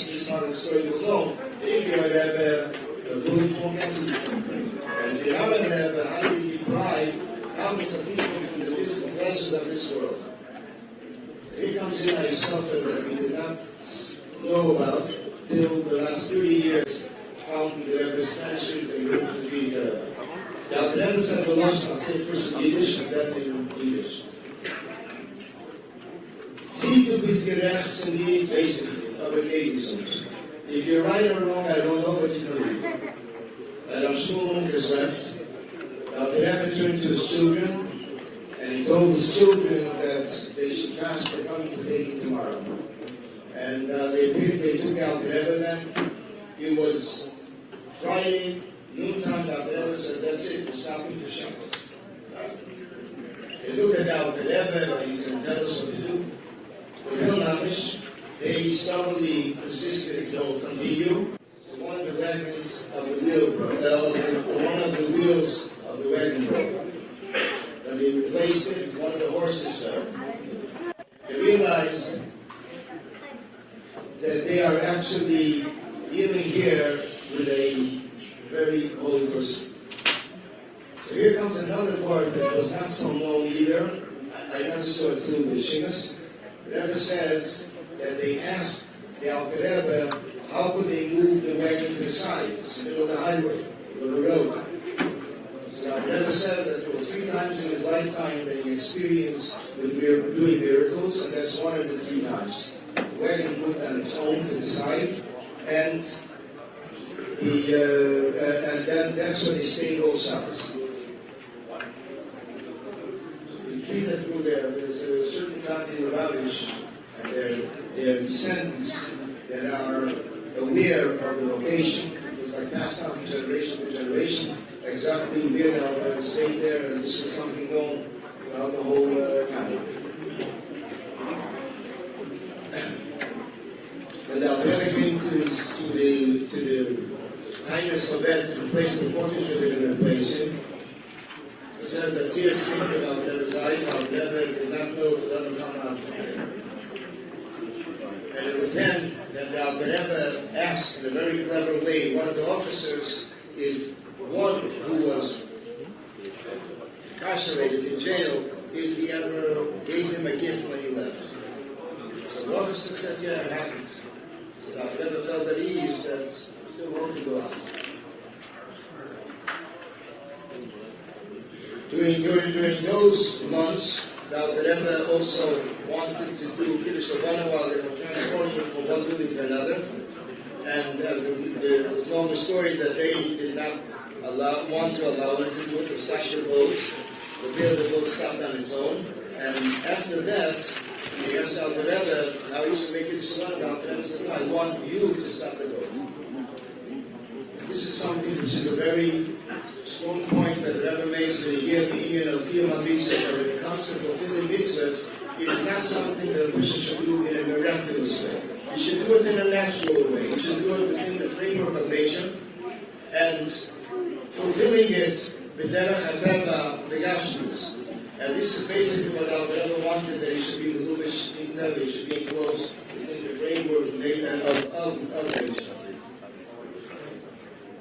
story goes on, if you're a Rebbe, the bullet won't get you. And if you're not a Rebbe, how do you deprive thousands of people from the physical pleasures of this world? Here comes in a suffering that we did not know about till the last 30 years from the Rebbe's statute and group to treat the Altareba said the Lashon, I'll say first in Yiddish and then in English. See to be gerecht and be basically, if you're right or wrong, I don't know what you believe. And Shmuel Munkus left. The Rebbe turned to his children, and he told his children that they should fast, they're coming to take him tomorrow. And they took out the Rebbe then. It was Friday, noontime, the Rebbe said, that's it, we're stopping for Shabbos. They looked at the Rebbe, and he's going to tell us what to do. They stubbornly persisted to continue. So one of the wagons of the wheel broke. One of the wheels of the wagon broke. When they replaced it, one of the horses fell. They realized that they are actually dealing here with a very holy person. So here comes another part that was not so known either. I never saw it through the Yeshivas. The Rebbe says that they asked the Altareba how could they move the wagon to the side. It's in the middle of the highway, or the road. So the Altareba said that there were 3 times in his lifetime that he experienced with doing miracles, and that's one of the 3 times. The wagon moved on its own to the side, and then that's when they stayed all Shabbos. That grew there. There's a certain family of Rabbi and their descendants that are aware of the location. It's like passed on from generation to generation, exactly where the Altareba stayed there, and this was something known throughout the whole family. When the Altareba came to the kindness of that, to the place the fortress where they were going to place him, it says that tears came to Altareba's eyes. Altareba did not know if it ever come out from there. And it was then that the Alter Rebbe asked in a very clever way one of the officers if one who was incarcerated in jail, if he ever gave him a gift when he left. So the officer said, yeah, it happened. So the Alter Rebbe felt at ease that still want to go out. During those months, the Alter Rebbe also wanted to do Kiddush Levana while they were transporting from one building to another. And there was a long story that they did not want to allow him to do it. They stopped the boat. The boat stopped on its own. And after that, he asked the Alter Rebbe how he should make Kiddush Levana. The Alter Rebbe said, no, I want you to stop the boat. This is something which is a very strong point that the Rebbe makes when you hear the union of Kiyum HaMitzvah, when it comes to fulfilling mitzvahs, it is not something that a person should do in a miraculous way. You should do it in a natural way. You should do it within the framework of nature, and fulfilling it b'derech hateva v'gashmius. And this is basically what Alter Rebbe wanted, that he should be melubish in teva, he should be enclosed within the framework of nature.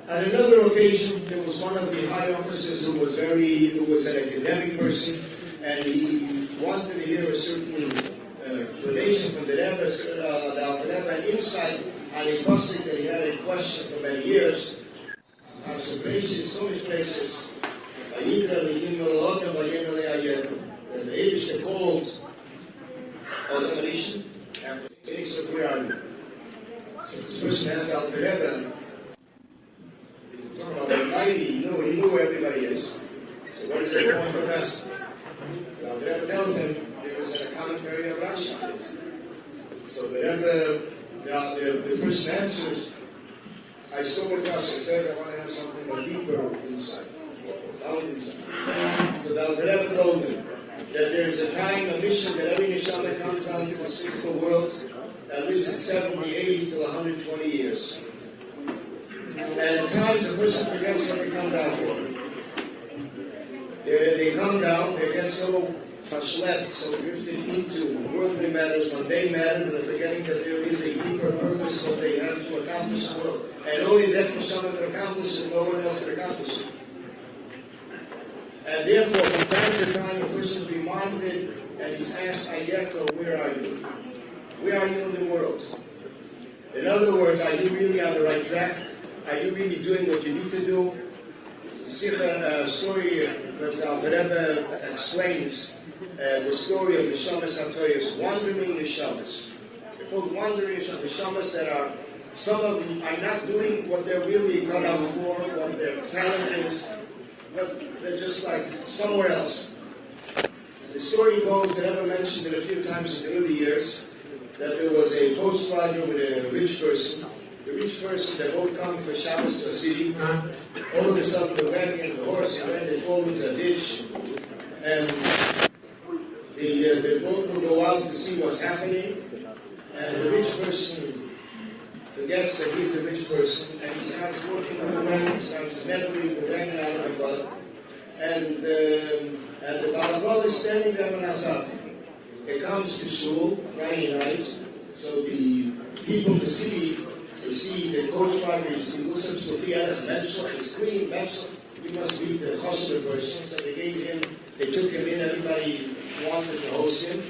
On another occasion, there was one of the high officers who was an academic person, and he wanted to hear a certain explanation from the Rebbe, and inside on a pasuk that he had a question for many years. On some places, so many places, that the Eibush called Adam Rishon, and he said, where are you? So this person asked Alter Rebbe, he knew where everybody is. So what is the point of us? The Alter Rebbe tells him it was in a commentary of Rashi on it. So the Rebbe, the person answers, I saw what Rashi said, I want to have something more deeper inside, more profound inside. So the Alter Rebbe told him that there is a time, a mission that every neshama comes down to this physical world that lives in 70, 80 to 120 years. And at times a person forgets what they come down for. They come down, they get so verschlepped, so drifted into worldly matters, mundane matters, and they're forgetting that there is a deeper purpose what they have to accomplish in the world. And only that Neshama can accomplish it, no one else can accomplish it. And therefore, from time to time, a person is reminded and he's asked, Ayeko, where are you? Where are you in the world? In other words, are you really on the right track? Are you really doing what you need to do? The story that Alter Rebbe explains the story of the Yeshivah Torah, wandering Neshamas. They're called wandering Neshamas that are, some of them are not doing what they're really cut out for, what their talent is, but they're just like somewhere else. The story goes, the Rebbe mentioned it a few times in the early years, that there was a post rider with a rich person. The rich person, they're both coming for Shabbos to a city. All of a sudden, the wagon and the horse, they fall into a ditch. And they both will go out to see what's happening. And the rich person forgets that he's the rich person. And he starts working on the wagon, he starts meddling the wagon out of the mud. And the Balabal is standing there on outside. It comes to shul Friday night. So the people in the city, they see the coach driver, he looks up Sophia Menschel, he's clean, Menschel, he must be the hostler person. So they took him in, everybody wanted to host him.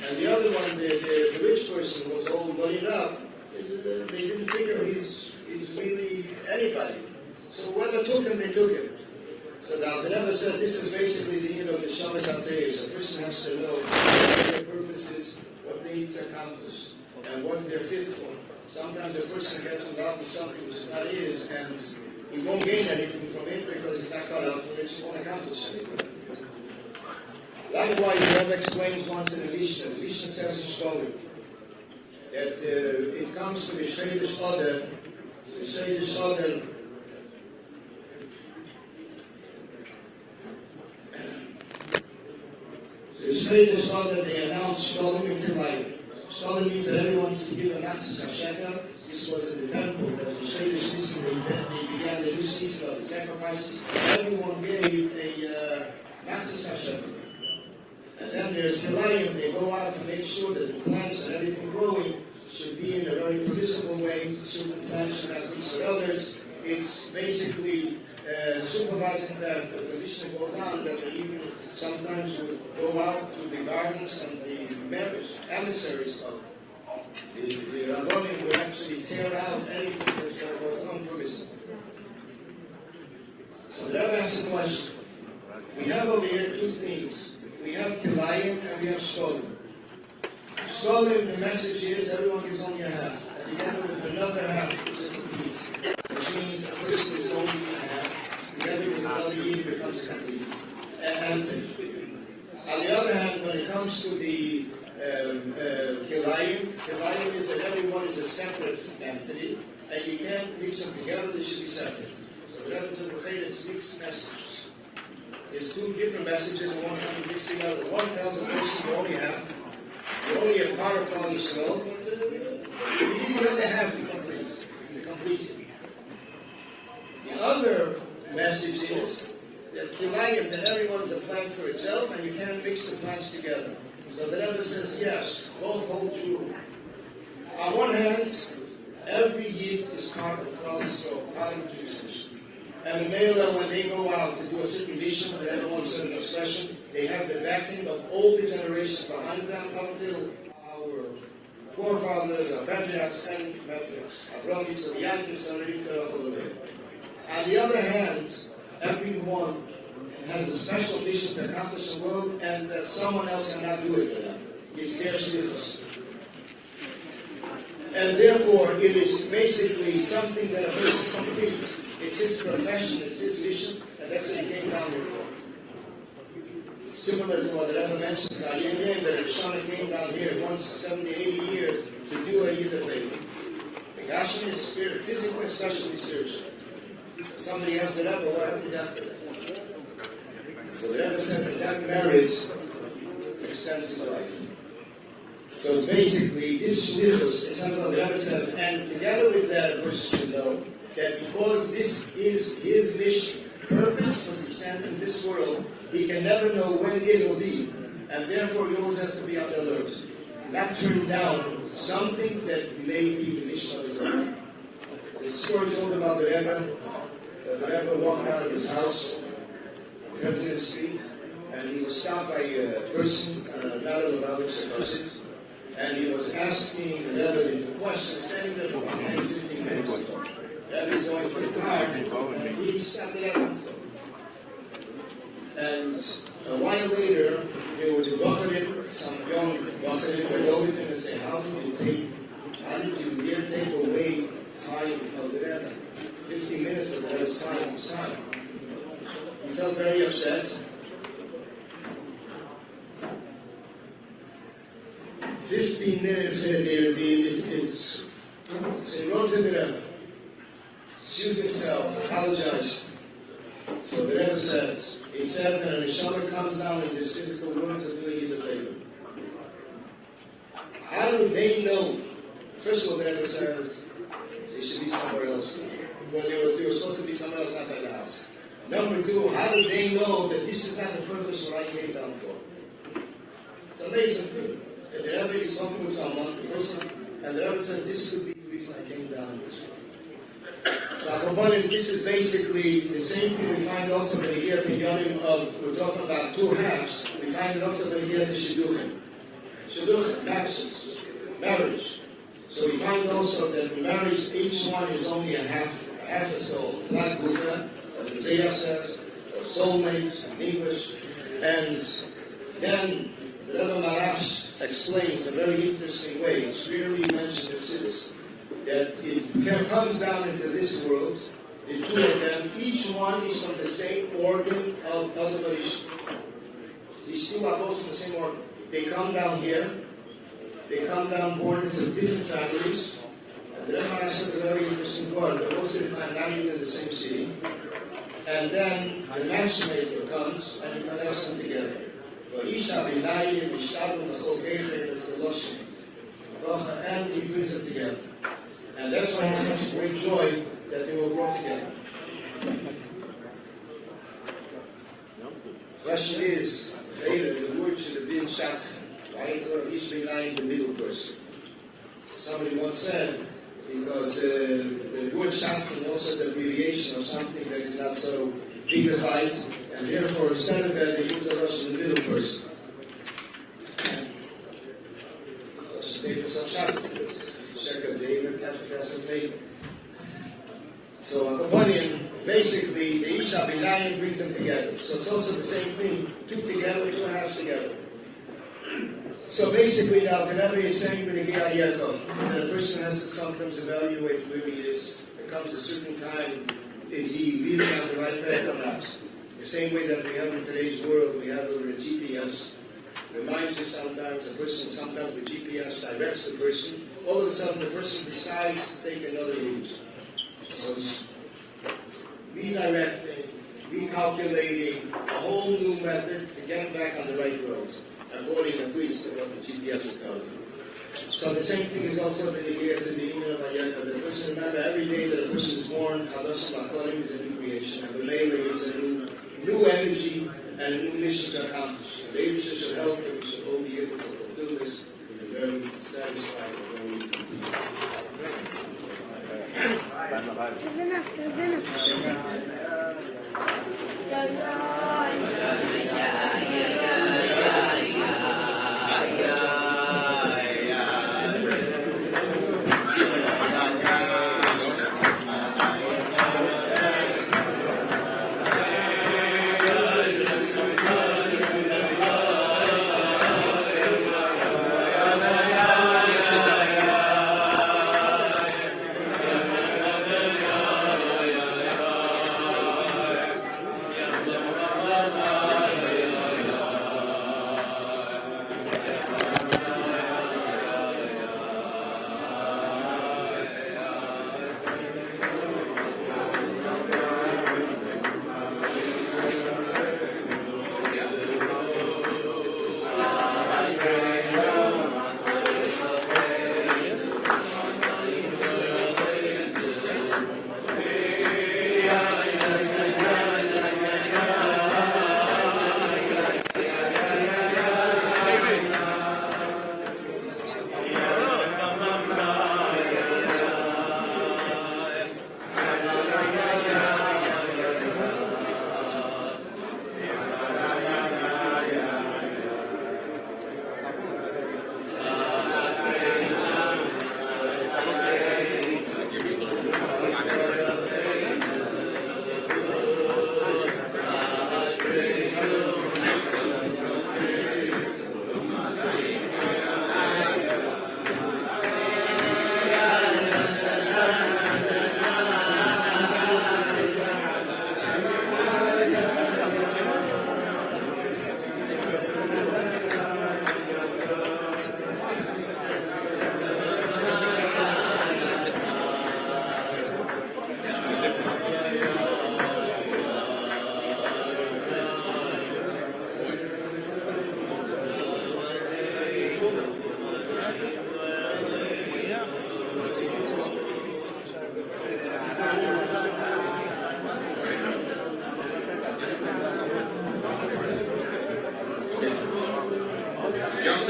And the other one, the rich person, was all moneyed up. They didn't figure he's really anybody. So whoever took him, they took him. So the Alter Rebbe said this is basically the Yeshivah Torah. A person has to know what their purpose is, what they need to accomplish, and what they're fit for. Sometimes a person gets involved with something which is not his, and he won't gain anything from it because he's not cut out for it, he won't accomplish anything. Likewise, the Rebbe explains once in the Mishnah. The Mishnah says in Shkolim that it comes to the Yeshivah Torah. The Yeshivah Torah, the Yeshivah Torah, they announced Shkolim in Kilayim. Shkolim means that everyone needs to give an access of shekel. This was in the temple that the Yeshivah they began the new season of the sacrifices. Everyone gave a access of shekel. And then there's Kilayim, they go out to make sure that the plants and everything growing should be in a very permissible way. Certain plants should have roots for others. It's basically supervising that, as the Mishnah goes on, that they even sometimes would go out through the gardens and the members, emissaries of the Rabbanim would actually tear out anything that was unpermissible. So that asks the question. We have over here two things. We have Kilayim and we have Shkolim. Shkolim, the message is everyone gives only a half. And together with another half is a complete. Which means a person is only a half. Together with another Yid becomes a complete. And on the other hand, when it comes to the Kilayim is that everyone is a separate entity, and you can't mix them together, they should be separate. So the Rebbe says the Chayt, it's mixed messages. There's two different messages, and one can be mixed together. One tells a person you only have, you're only a part of Klal Yisrael, but you only have to complete it. The other message is that Kilayim, that everyone is a plant for itself, and you can't mix the plants together. So the Rebbe says, yes, both hold true. On one hand, every Yid is part of Klal Yisrael, part of the Jewish nation. And the Mela, when they go out to do a certain mission, and everyone says an expression, they have the backing of all the generations behind them until our forefathers, our patriarchs and matriarchs, our Rabbi, so Yankim, and Rivka. On the other hand, everyone has a special mission to accomplish the world, and that someone else cannot do it for them. It's their shlichus. And therefore, it is basically something that a person is complete. It's his profession, it's his mission, and that's what he came down here for. Similar to what the Rebbe mentioned, that Yeshivah came down here once 70, 80 years to do a Yid a favor. The Gashmi is spirit, physical, especially spiritual. Somebody asked the Rebbe, what happens after that? So the Rebbe says that marriage extends his life. So basically, this shlichus, it's something the Rebbe says, and together with that, a person should know that because this is his mission, purpose for descent in this world, he can never know when it will be, and therefore he always has to be on the alert. Not turn down something that may be the mission of his life. There's a story told about the Rebbe, that the Rebbe walked out of his house, he was in the street, and he was stopped by a person, not a Lubavitch person, and he was asking the Rebbe different questions, standing there for 10, 15 minutes. The Rebbe was going to the car, and he stopped the Rebbe. And a while later, there were the Bacharim, some young Bacharim, went over to him and said, how did you dare take away time of the Rebbe? 15 minutes of the Rebbe's time was time. He felt very upset. 15 minutes there, the kids. So he wrote to the Rebbe, excused himself, apologized. So the Rebbe says, it says that a Yeshivah comes down in this physical world to do you the favor. How do they know? First of all, the Rebbe says, they should be somewhere else. Well, they were supposed to be somewhere else, not by the house. Number two, how do they know that this is not the purpose what I came down for? It's an amazing thing. And the Rebbe is talking with someone, a person, and the Rebbe said, this could be the reason I came down here. So this is basically the same thing we find also in the year of, we're talking about two halves, we find it also in the year of Shidduchim. Shidduchim, marriage. So we find also that in marriage, each one is only a half a soul. Not Gufa, as the Zayah says, or soulmates in English. And then the Rebbe Marash explains a very interesting way. It's really mentioned in Siddur, that it comes down into this world, the two of them, each one is from the same organ of the Marish. These two are both from the same organ. They come down here, they come down born into different families, and the Rebbe says a very interesting word, but most of the time not even in the same city. And then the matchmaker comes and he connects them together. And he brings them together. And that's why it's such a great joy that they were brought together. Question is, the word should have been Shatchan. Why is there each benign the middle person? somebody once said, because the word something also is an abbreviation of something that is not so dignified, and therefore instead of that they use the Russian in the middle person. So a companion, basically, the Isha B'nayim brings them together. So it's also the same thing, two together, two and a half together. So basically, the Al-Kanabi is saying that a person has to sometimes evaluate where he is. There comes a certain time, is he really on the right path or not? The same way that we have in today's world, we have a GPS. Reminds you sometimes the GPS directs the person. All of a sudden the person decides to take another route. So it's redirecting, recalculating, a whole new method to get back on the right road, according at least to what the GPS is telling you. So the same thing is also the idea to the Union of Ayaka. The person, remember, every day that a person is born, Chados Makorim is a new creation, and the Leila is a new energy and a new mission to accomplish. The Abishah should help and we should all be able to fulfill this in a very satisfying way.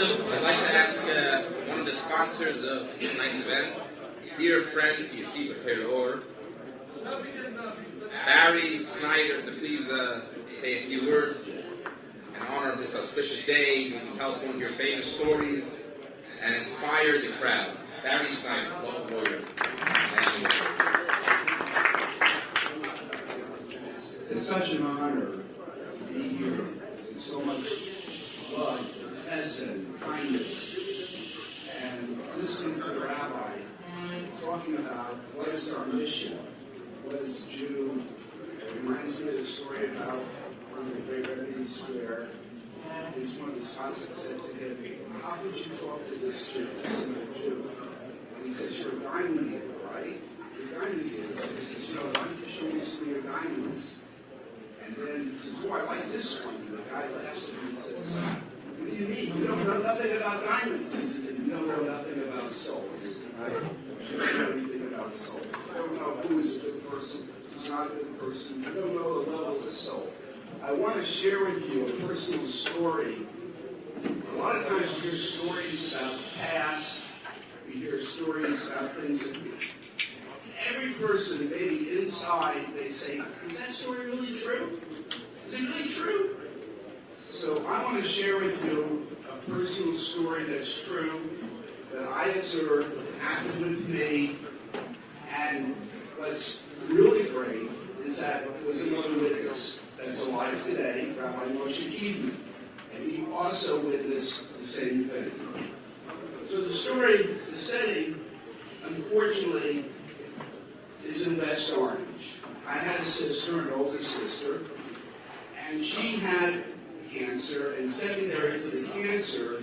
I'd like to ask one of the sponsors of tonight's event, dear friend Yeshivah Torah Ohr, Barry Snyder, to please say a few words in honor of this auspicious day. Maybe tell us one of your famous stories and inspire the crowd. Barry Snyder, local lawyer. It's such an honor to be here. There's so much love, and kindness, and listening to the Rabbi talking about what is our mission, what is a Jew. It reminds me of the story about one of the great rabbis where one of the sponsors said to him, how could you talk to this Jew, this simple Jew? And he says, you're a diamond dealer, right? You're a diamond dealer. He says, why don't you show me some of your diamonds? And then he says, oh, I like this one. And the guy laughs at him and says, what do you mean? You don't know nothing about diamonds. He says, you don't know nothing about souls. Right? You don't know anything about souls. You don't know who is a good person, who's not a good person. You don't know the level of the soul. I want to share with you a personal story. A lot of times we hear stories about the past. We We hear stories about things that every person, maybe inside, they say, is that story really true? Is it really true? So I want to share with you a personal story that's true, that I observed, that happened with me, and what's really great is that there was another witness that's alive today, Rabbi Moshe Kiedman, and he also witnessed the same thing. So the story, the setting, unfortunately, is in West Orange. I had a sister, an older sister, and she had cancer, and secondary to the cancer,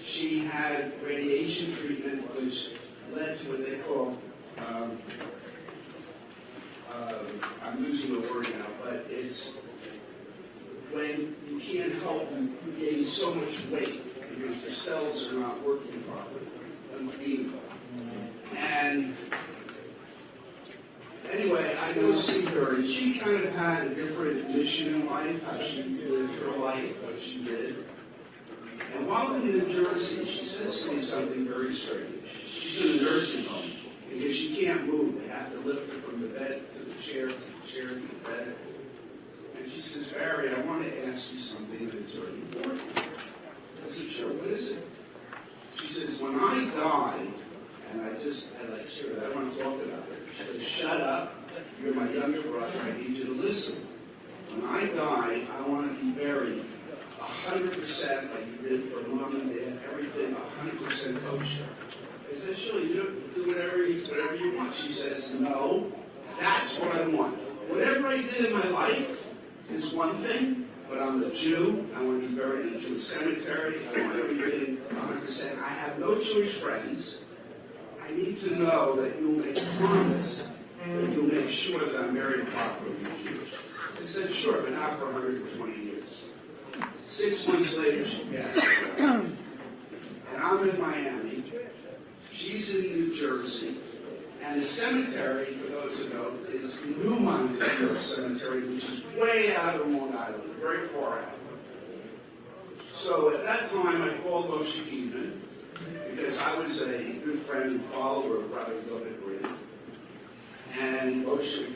she had radiation treatment, which led to what they call, I'm losing the word now, but it's when you can't help, you gain so much weight because your cells are not working properly. And anyway, I go see her, and she kind of had a different mission in life, how she lived her life, what she did. And while in New Jersey, she says to me something very strange. She's in a nursing home because she can't move. They have to lift her from the bed to the chair to the bed. And she says, Barry, I want to ask you something that's very important. I said, sure, what is it? She says, when I die, and I like, sure, I don't want to talk about it. She said, shut up. You're my younger brother. I need you to listen. When I die, I want to be buried 100% like you did for mom and dad, everything 100% kosher. I said, sure, you do whatever you want. She says, no, that's what I want. Whatever I did in my life is one thing, but I'm a Jew. I want to be buried in a Jewish cemetery. I want everything 100%. I have no Jewish friends. I need to know that you'll make a promise, that you'll make sure that I'm buried properly Jewish. I said, sure, but not for 120 years. 6 months later, she passed away. And I'm in Miami. She's in New Jersey. And the cemetery, for those who know, is New Montevideo Cemetery, which is way out of Long Island, very far out. So at that time, I called Moshe Kiedman, because I was a good friend and follower of Rabbi Green. And Moshe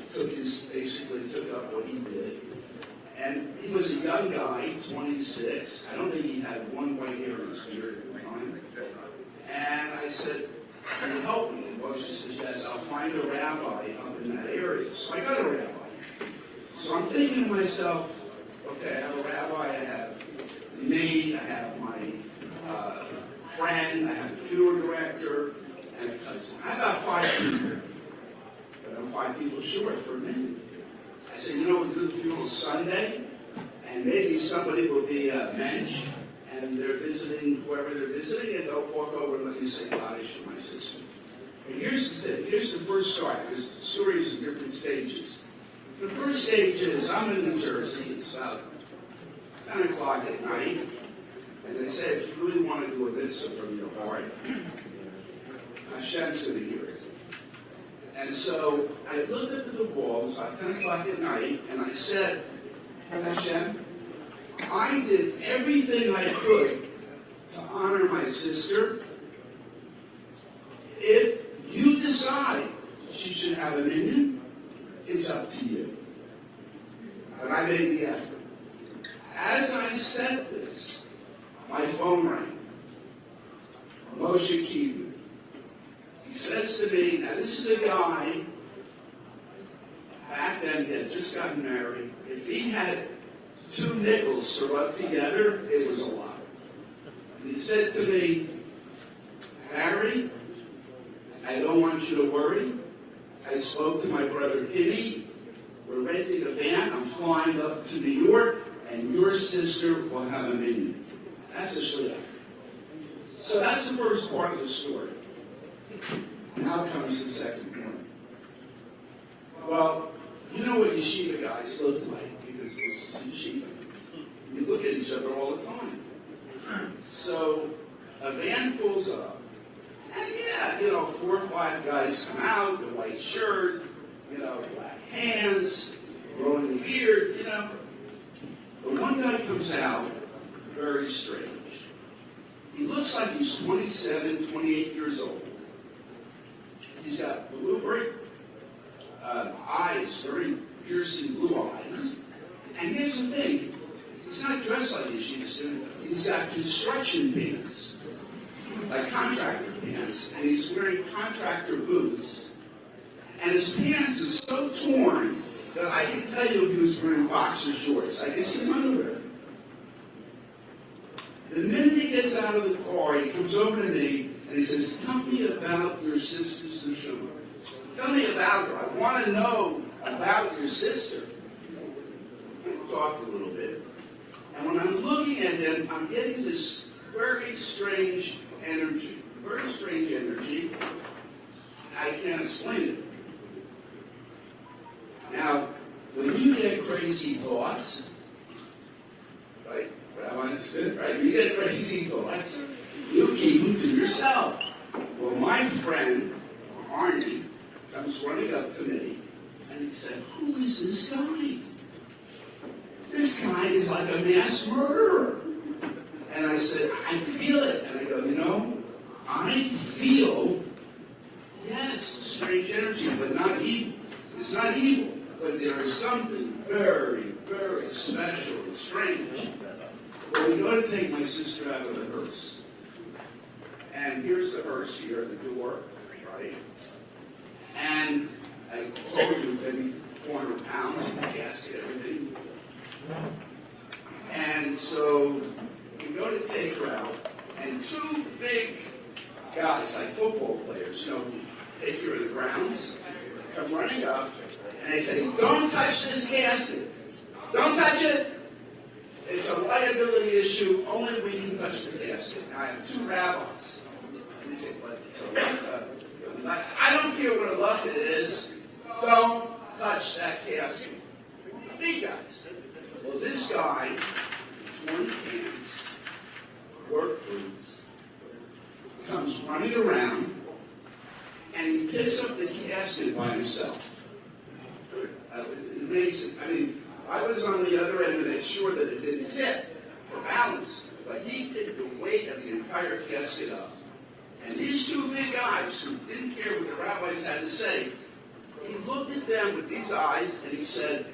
basically took up what he did. And he was a young guy, 26. I don't think he had one white hair in his beard at the time. And I said, can you help me? And Moshe says, yes, I'll find a rabbi up in that area. So I got a rabbi. So I'm thinking to myself, okay, I have a rabbi, I have me, I have my friend, I have the funeral director, and a cousin. I have about 5 people. But I'm 5 people short for a minute. I said, you know, we'll do the funeral Sunday, and maybe somebody will be a mensch, and they're visiting whoever they're visiting, and they'll walk over and let me say Kaddish for my sister. And here's the thing. Here's the first start, because the story is in different stages. The first stage is, I'm in New Jersey. It's about 10 o'clock at night. As I said, if you really want to do a mitzvah from your heart, Hashem's going to hear it. And so I looked up at the wall, it was about 10 o'clock at night, and I said, Hashem, I did everything I could to honor my sister. If you decide she should have a minion, it's up to you. But I made the effort. As I said this, my phone rang. Moshe Kiedman. He says to me, now this is a guy, back then he had just gotten married. If he had 2 nickels to rub together, it was a lot. He said to me, Harry, I don't want you to worry. I spoke to my brother Hitty. We're renting a van. I'm flying up to New York, and your sister will have a minion. That's a shliach. So that's the first part of the story. Now comes the second part. Well, you know what yeshiva guys look like, because this is yeshiva. You look at each other all the time. So a van pulls up, and yeah, 4 or 5 guys come out, the white shirt, black hands, growing the beard, But one guy comes out, very strange. He looks like he's 27, 28 years old. He's got blue brick eyes, very piercing blue eyes. And here's the thing, he's not dressed like a yeshiva student. He's got construction pants, like contractor pants, and he's wearing contractor boots. And his pants are so torn that I can tell you if he was wearing boxer shorts. I can see him underwear. The minute he gets out of the car, he comes over to me and he says, "Tell me about your sister's Yeshivah. Tell me about her. I want to know about your sister." We talked a little bit. And when I'm looking at him, I'm getting this very strange energy. Very strange energy. I can't explain it. Now, when you get crazy thoughts, right? Rabbi said, right? You get crazy thoughts, you keep them to yourself. Well, my friend, Arnie, comes running up to me, and he said, "Who is this guy? This guy is like a mass murderer." And I said, "I feel it." And I go, I feel, yes, strange energy, but not evil. It's not evil, but there is something very, very special and strange. Well, we go to take my sister out of the hearse. And here's the hearse here at the door, right? And I told you maybe 400 pounds in the casket, everything. And so we go to take her out, and two big guys, like football players, who take care of the grounds, come running up, and they say, "Don't touch this casket. Don't touch it. It's a liability issue. Only we can touch the casket." Now, I have two rabbis. And they say, "But it's a luck." I don't care what a luck it is. Don't touch that casket. The big guys. Well, this guy, torn pants, work boots, comes running around, and he picks up the casket by himself. Amazing. I mean, I was on the other end to make sure that it didn't tip for balance, but he picked the weight of the entire casket up. And these two big guys who didn't care what the rabbis had to say, he looked at them with these eyes and he said,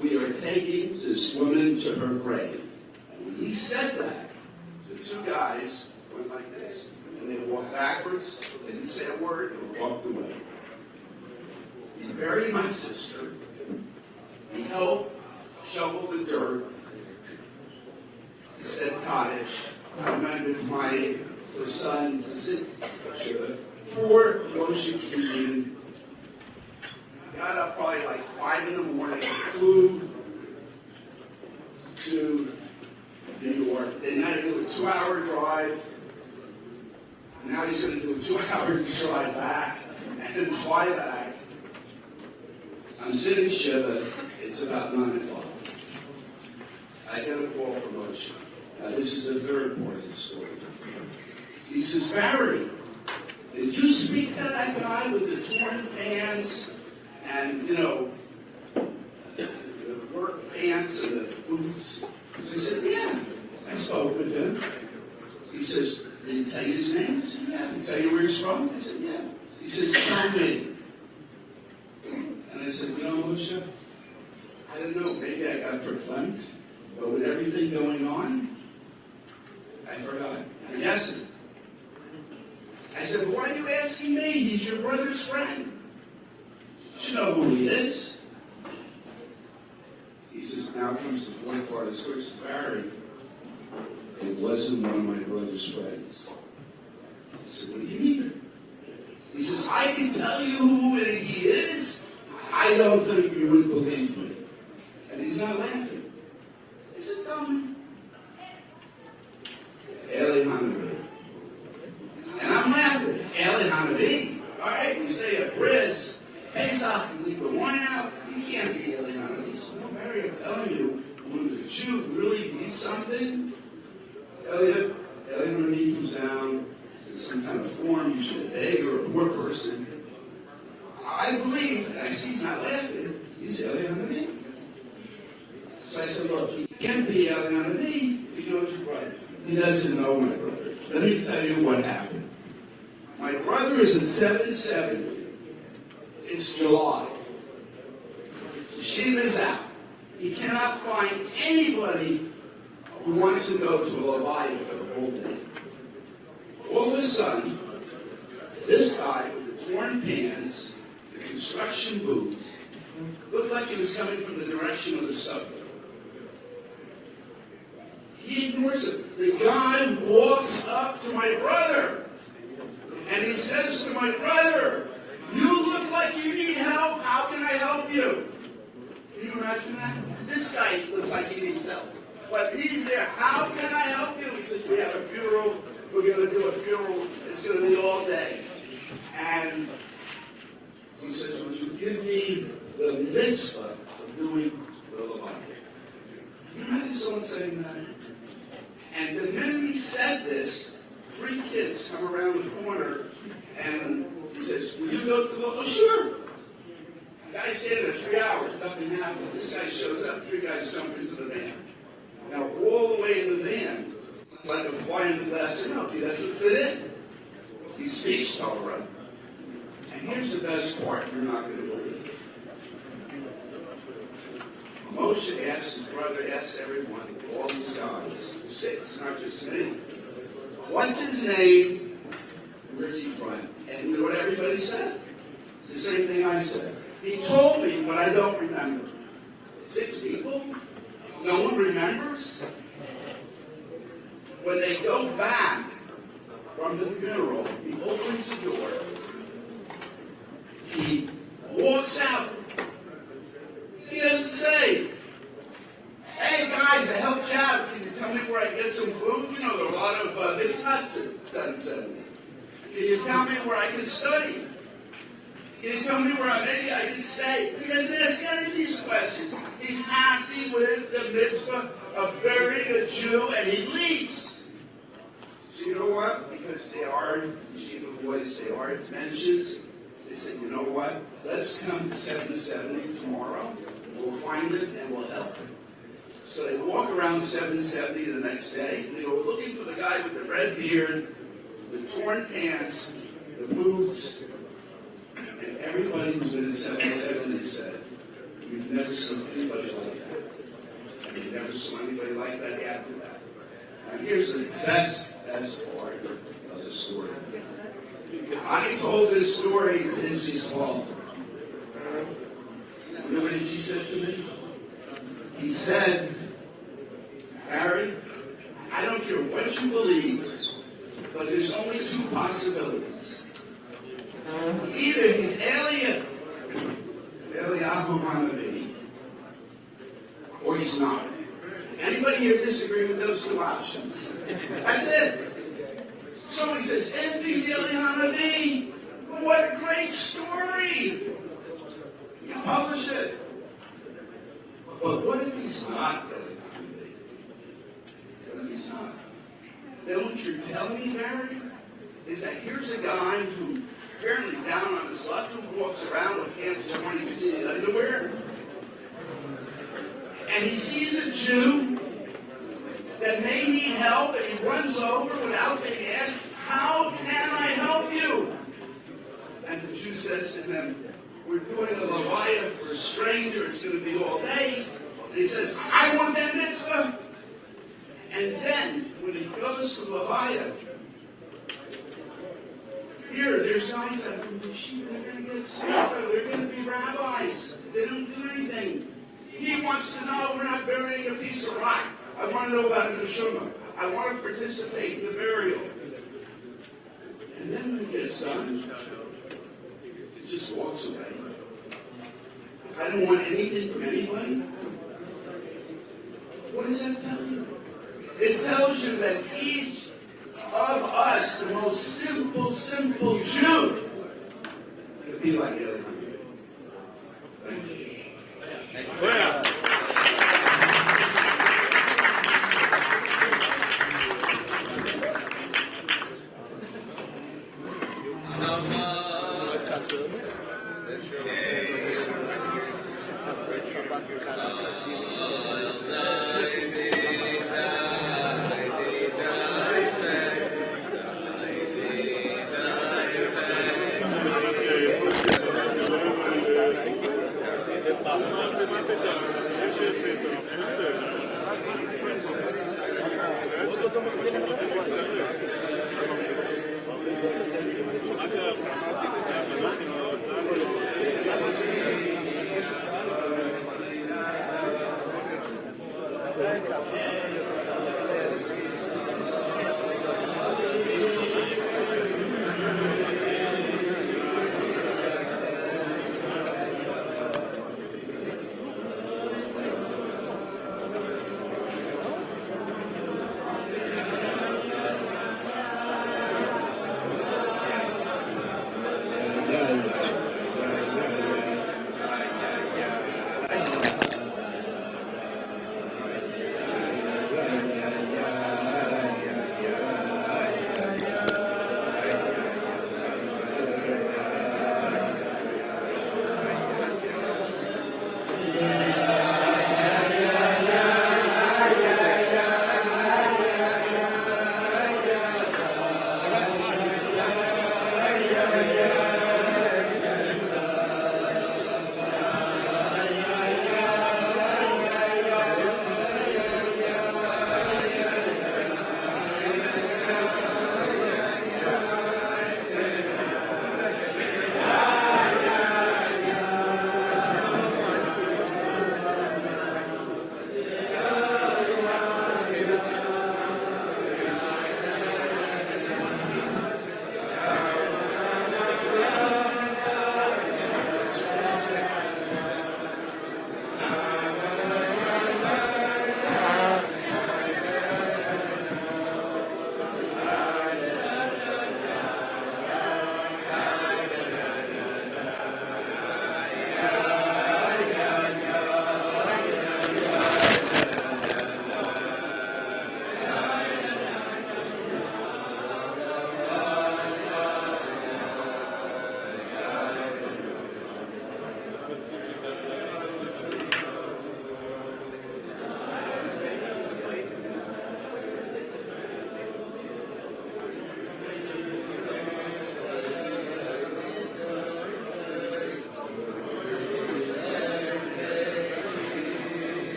"We are taking this woman to her grave." And when he said that, the two guys went like this. And they walked backwards, they didn't say a word, they walked away. He buried my sister. He helped shovel the dirt. He said cottage. I went with my son to sit for Moshe Communion. Got up probably like 5 in the morning, flew to New York. Then had to do a 2-hour drive. Now he's going to do a 2-hour drive back and then fly back. I'm sitting Shiva. It's about 9 o'clock. I get a call from Moshe. Now this is the third part of the story. He says, "Barry, did you speak to that guy with the torn pants and, the work pants and the boots?" So I said, "Yeah, I spoke with him." He says, "Did he tell you his name?" I said, "Yeah." "Did he tell you where he's from?" I said, "Yeah." He says, "Tell me." And I said, Moshe, I don't know, maybe I got verklempt, but with everything going on, I forgot. I guessed it. I said, "Why are you asking me? He's your brother's friend. You should know who he is." He says, "Now comes the point part of the story." He says, "Barry, it wasn't one of my brother's friends." I said, "What do you mean?" He says, "I can tell you who he is. I don't think you would believe me." And he's not laughing. He said, "Tell me." Eli Hanavi. And I'm laughing. Eli Hanavi. All right, we say a bris, Pesach, and we go one out. He can't be Eli Hanavi. So, no, Mary, I'm telling you, when the Jew really needs something, Eli Hanavi comes down in some kind of form, usually a beggar or a poor person. I believe, and I see he's not laughing, he's Eli Hanavi. So I said, "Look, he can't be Eli Hanavi if he knows your brother. He doesn't know my brother. Let me tell you what happened. My brother is in 770. It's July. Yeshiva is out. He cannot find anybody who wants to go to a Levaya for the whole day. All of a sudden, this guy with the torn pants, the construction boots, looked like he was coming from the direction of the subway. He ignores it. The guy walks up to my brother, and he says to my brother, "You look like you need help. How can I help you?" Can you imagine that? This guy looks like he needs help. But he's there. "How can I help you?" He said, "We have a funeral. We're going to do a funeral. It's going to be all day." And he says, "Would you give me the mitzvah of doing the Levaya?" Can you imagine someone saying that? And the minute he said this, 3 kids come around the corner, and he says, "Will you go to the..." "Oh, sure." The guy's standing there 3 hours, nothing happens. This guy shows up, 3 guys jump into the van. Now, all the way in the van, it's like a fly in the glass of milk. He doesn't fit in. He speaks Torah. And here's the best part you're not going to believe. Moshe asked his brother, asked everyone, all these guys, 6, not just me, "What's his name? Where's he from?" And you know what everybody said? It's the same thing I said. He told me, but I don't remember. 6 people? No one remembers? When they go back from the funeral, he opens the door. He walks out. He doesn't say, "Hey guys, I helped you out. Can you tell me where I can get some food?" You know, there are a lot of mixed nuts at 770. "Can you tell me where I can study? Can you tell me where maybe I can stay?" He doesn't ask any of these questions. He's happy with the mitzvah of burying a Jew, and he leaves. So you know what? Because they are yeshiva boys, they are mensches. They said, "You know what? Let's come to 770 tomorrow. We'll find him and we'll help him." So they walk around 770 the next day. And they were looking for the guy with the red beard, the torn pants, the boots, and everybody who's been in 770 said, "We've never seen anybody like that. And we never saw anybody like that after that." And here's the best part of the story. I told this story to Izzy's hall. You know what Izzy said to me? He said, "Harry, I don't care what you believe, but there's only 2 possibilities. Either he's Eliyahu Hanavi, or he's not. Anybody here disagree with those 2 options? That's it." Somebody says, "If he's Yeshivah Hanavi, what a great story. You publish it." But what if he's not Yeshivah Hanavi? What if he's not? Then what you're telling me, Barry, is that here's a guy who apparently down on his luck, who walks around with pants on, you can see his underwear, and he sees a Jew that may need help, and he runs over without being asked, "How can I help you?" And the Jew says to him, "We're doing a Levaya for a stranger. It's going to be all day." And he says, "I want that mitzvah." And then, when he goes to Levaya, there's guys that from Yeshiva, they're going to get tzedakah, they're going to be rabbis. They don't do anything. He wants to know, we're not burying a piece of rock. I want to know about the neshama. I want to participate in the burial. And then when he gets done, he just walks away. I don't want anything from anybody. What does that tell you? It tells you that each of us, the most simple Jew, could be like the other. Thank you.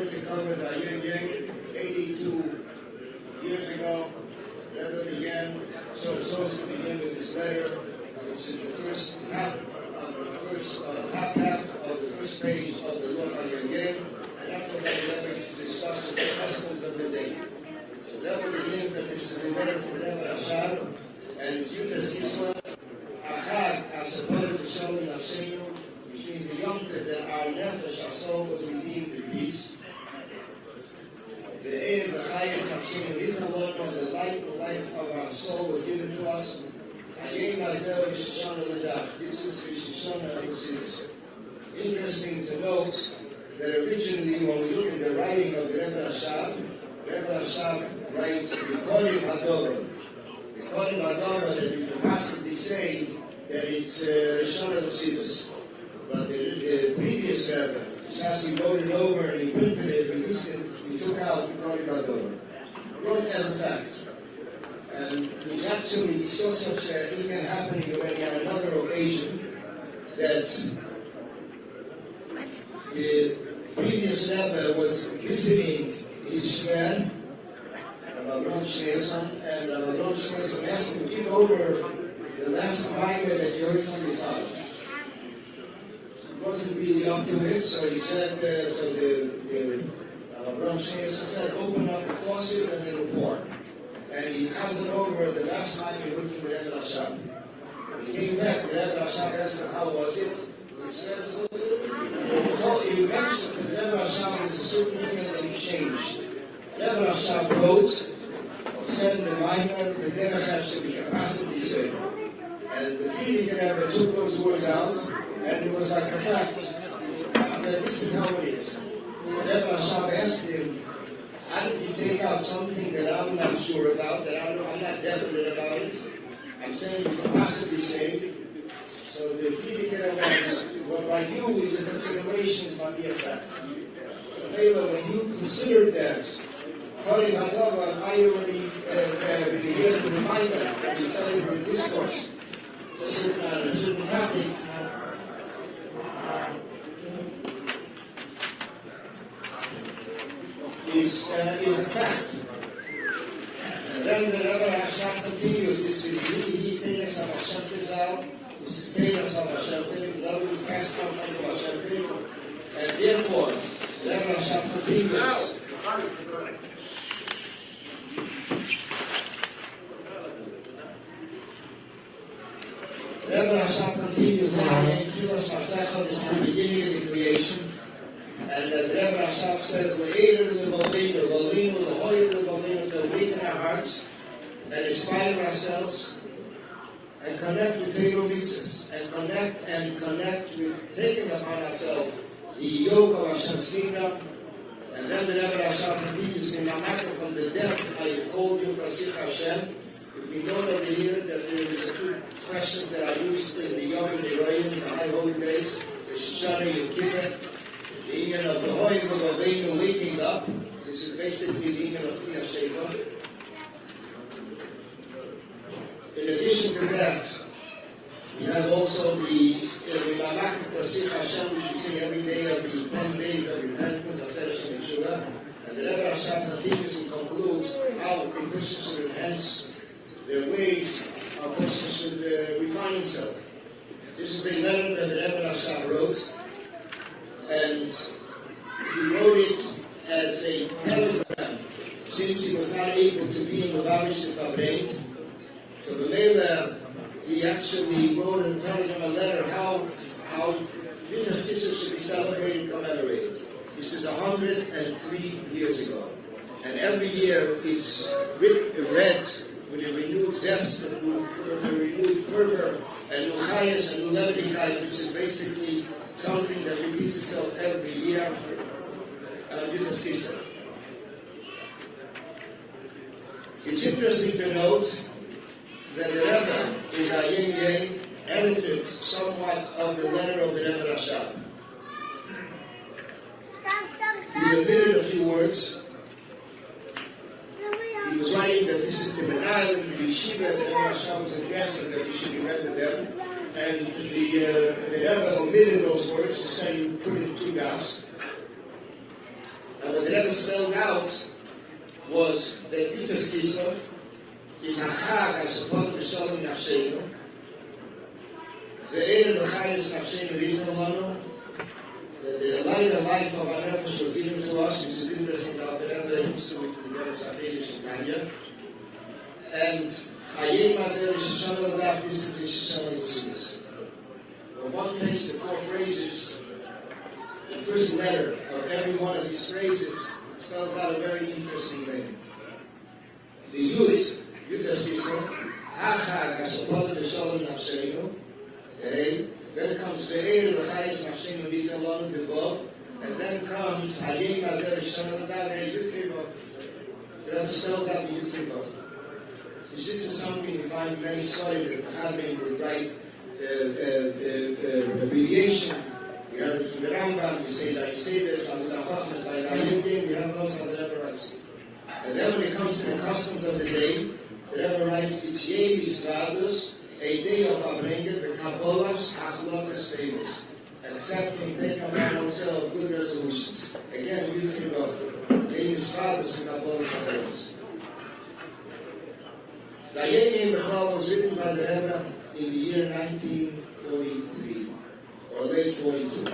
honor to cover the YUD-TES 82 years ago. Rebbe began, so it's supposed to begin with this letter, which is the first half of the first page of the Lord YUD-TES, and after that, Rebbe discusses the customs of the day. So Rebbe begins that this is a letter from Rebbe Ashab, and YUD-TES KISLEV Farbrengen, which means the YUD-TES that our nefesh, our soul, was redeemed in peace. The life of our soul was given to us. This is Yeshivah Torah Ohr. Interesting to note that originally, when we look at the writing of the Rebbe Ashab writes, Recording Hadorah, that we can possibly say that it's Yeshivah Torah. But the previous Rebbe, Shasi wrote it over and he printed it, released it, he took out Recording Hadorah. Wrote it as a fact. And he saw such an event happening already on another occasion that the previous Rebbe was visiting his friend, Rabbi, and Rabbi asked him to give over the last Bible that you heard from your father. He wasn't really up to it, so he said, Rabbi said, open up the faucet and it'll pour. And he handed over the last night he heard from the Rebbe Ashab. When he came back, the Rebbe Ashab asked him, how was it? He said, he mentioned that the Rebbe Ashab is a certain thing that he changed. The Rebbe Ashab wrote, said in the minor, the Rebbe has to be capacity saved. And the Friedrich Rebbe took those words out, and it was like a fact. That this is how it is. The Rebbe Ashab asked him, how did you take out something that I'm not sure about, that I'm not definite about it? I'm saying you can possibly say. So the Friedrich Rebbe, what by you is a consideration, is not be a fact. So Mela, when you consider that, Kari Hadava, I already began to remind them when we started the discourse, on a certain topic. Is a fact. And then the Rebbe Ashab continues this with he takes some Hashem out, this takes some Hashem, now we cast out from Hashem, and therefore the Rebbe Ashab continues. Rebbe Ashab continues on in Kilas Masecha, this is the beginning of the creation. And the Rebbe Ashab says, to awaken our hearts and inspire ourselves and connect with Torah mitzvahs and connect with taking upon ourselves the yoke of Hashem's kingdom. And then the Rebbe Ashab continues in Miraculous from the depth, I have called you Kasich Hashem. If we know over here that there is a few questions that are used in the Yom Teroim, the High Holy Days, the Shoshana Yom Kippur, the Inyan of the Hoyim of Avinu waking up. This is basically the Inyan of Yeshivah. In addition to that, we have also the Miraculous Hashem, which we say every day of the 10 days of repentance, Aseret and Yeshua. And the Rebbe Ashab continues and concludes how a person should enhance their ways, how a person should refine himself. This is the letter that the Rebbe Ashab wrote. And he wrote it as a telegram, since he was not able to be in the YUD-TES Farbrengen. So the Mela, he actually wrote and telegram a letter how YUD-TES KISLEV should be celebrated and commemorated. This is 103 years ago. And every year it's read with a renewed zest and a renewed fervor and new chayas and new leviticai, which is basically something that repeats itself every year. YUD-TES KISLEV. It's interesting to note that the Rebbe in YUD-TES edited somewhat of the letter of the Rebbe Ashab. He omitted a few words. He was writing that this is the Michoel and the Yeshivah, that the Rebbe Ashab was suggesting that he should be read to them. And the Rebbe omitted those words and said he put it in two dots. And what the Rebbe spelled out was that YUD-TES KISLEV is a chag as a part of Shalom Nafsheinu. The Erev Chayes Nafsheinu Ritamano, the light of life of our nefesh was given to us, which is interesting that the Rebbe used to with the Sakelish and Tanya. And Hayim Azer Shoshana Ladach, this is the Shoshana Yeshivah. When one takes the four phrases, the first letter of every one of these phrases spells out a very interesting name. The YUD-TES KISLEV, Hachag HaShabbat V'Shalom Nafsheinu. Okay, then comes the Eir L'Chayes Nafsheinu V'Yitalonu D'Vov, and then comes Hayim Azer Shana L'Dav and Yud-Kei-Vov. It spells out the Yud-Kei-Vov. This is something we find in many stories that Muhammad would write abbreviation. We have it from the Rambam, we say that he said this, and we have also the Rebbe writes. And then when it comes to the customs of the day, the Rebbe writes, it's Yeh Yisradus, a day of Farbrengen, the Kabbalah's Achlokas Tables, accepting, taking upon ourselves good resolutions. Again, we think of Yeh Yisradus and Kabbalah's Tables. The Michoel was written by the Rebbe in the year 1943, or late 42.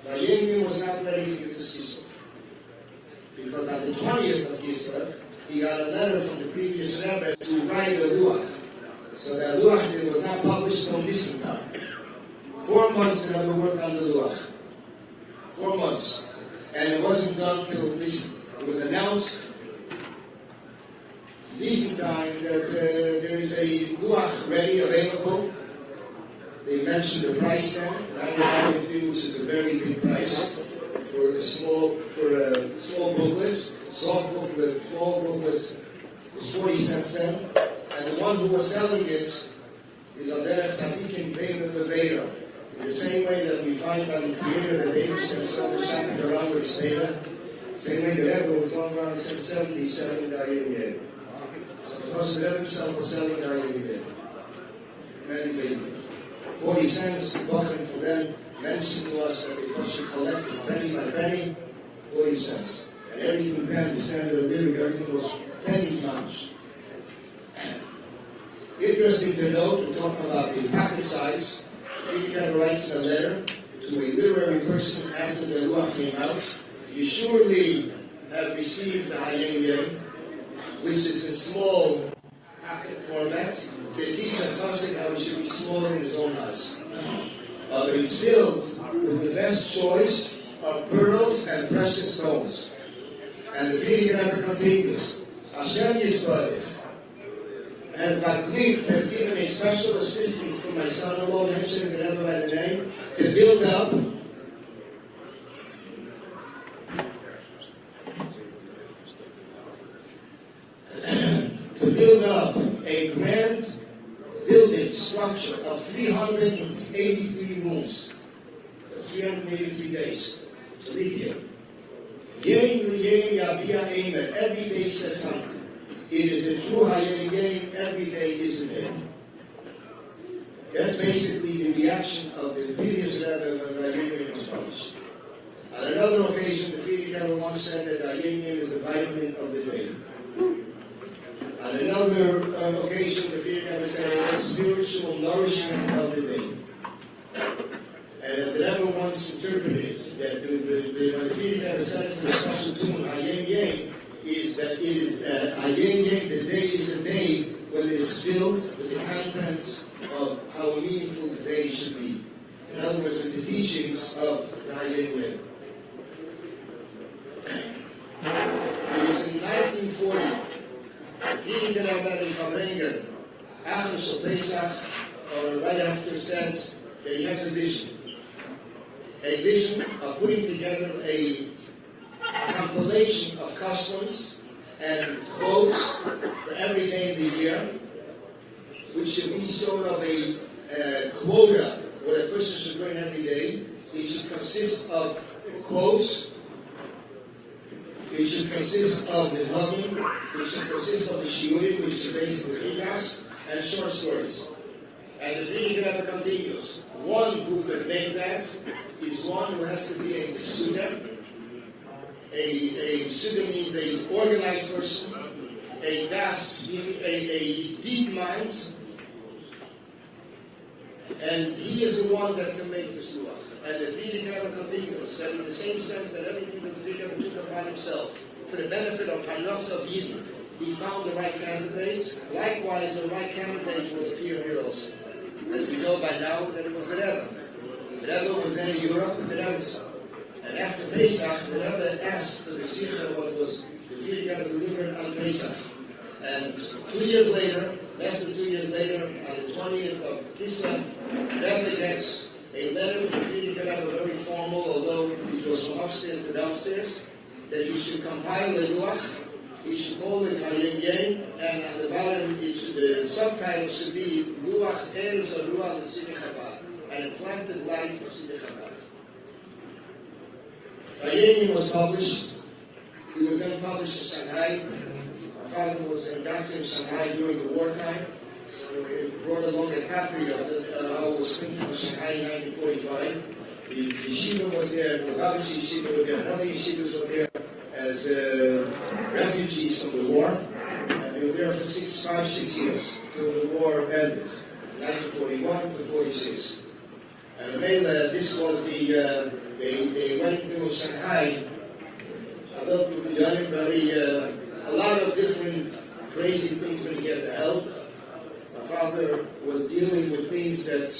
Rabbi was not ready for YUD-TES KISLEV, because on the 20th of Kislev, he got a letter from the previous Rebbe to write a Ruach. So the Ruach was not published until this time. 4 months the Rebbe worked on the Ruach. 4 months. And it wasn't done till this. It was announced this time that there is a Ruach ready, available. They mentioned the price then, $9.93, which is a very big price for a small booklet, soft booklet, small booklet, was 40 cents then. And the one who was selling it is Aderech Tzadikim David Lebeira. In the same way that we find by the Creator that David himself was shopping around with his Torah, same way the Rebbe was going around in 770 selling the Ayin Yeh. So because the Rebbe himself was selling the Ayin Yeh. Many people. 40 cents, the Bachman for them mentioned to us that they should collect penny by penny, 40 cents. And everything then, the standard of living, everything was pennies much. Interesting to note, we're talking about the packet size. Friedrich writes in a letter to a literary person after the Ruach came out, you surely have received the Hayim Yeh, which is in small packet format. They teach a chassid how he should be smaller in his own eyes. But it's filled with the best choice of pearls and precious stones. And the Friedrich Rebbe continues, Hashem Yisbarach has given a special assistance to my son-in-law, mentioning the Rebbe by the name, to build up a grand building structure of 383 rooms. That's 383 days. To leave here. Every day says something. It is a true Hayim Yeh, every day is a day. That's basically the reaction of the previous Rebbe when the Hayim Yeh was published. On another occasion, the Friedrich Rebbe once said that Hayim Yeh is the vitamin of the day. On another occasion, the Friedrich Rebbe said it's a spiritual nourishment of the day. And the Rebbe once interpreted that when the Friedrich Rebbe said it to the special tune, Hayim Yeh, is that it is Hayim Yeh, the day is a day when it is filled with the contents of how meaningful the day should be. In other words, with the teachings of the Hayim Yeh. It was in 1940. Friedrich Rebbe Farbrengen, after Pesach, or right after, said that he has a vision of putting together a compilation of customs and quotes for every day of the year, which should be sort of a quota what a person should learn every day. It should consist of quotes. It should consist of the hugging. It should consist of the shiurim, which is basically chigas, and short stories. And the Friedrich Rebbe continues. One who could make that is one who has to be a student, A Siddur means an organized person, a vast, a deep mind, and he is the one that can make this luach. And it really cannot continue. That in the same sense that everything that the Friedrich took upon himself for the benefit of Parnassah of Yidden, he found the right candidate. Likewise, the right candidate will appear here also. As we know by now that it was the Rebbe. The Rebbe was then in Europe with the Rebbe. And after Pesach, the Rebbe asked for the Sikha what was the Friedrich delivered on Pesach. And 2 years later, less than 2 years later, on the 20th of Kislev, the Rebbe gets a letter from Friedrich Rebbe, very formal, although it was from upstairs to downstairs, that he should compile the luach, he should call it Hayim Yen, and on the bottom, the subtitle should be Luach Eres or Ruach Tzidei Chabad, an implanted light for Tzidei Chabad. Hayim was published. He was then published in Shanghai. My father was a doctor in Shanghai during the wartime. So he brought along a copy of how it was printed in Shanghai in 1945. The Yeshiva was there, the Rabbi Yeshiva was there, and other Yeshivas were there as refugees from the war. And they were there for 6 years till the war ended, 1941 to 46. And this was they went through Shanghai, a lot of different crazy things when you get to health. My father was dealing with things that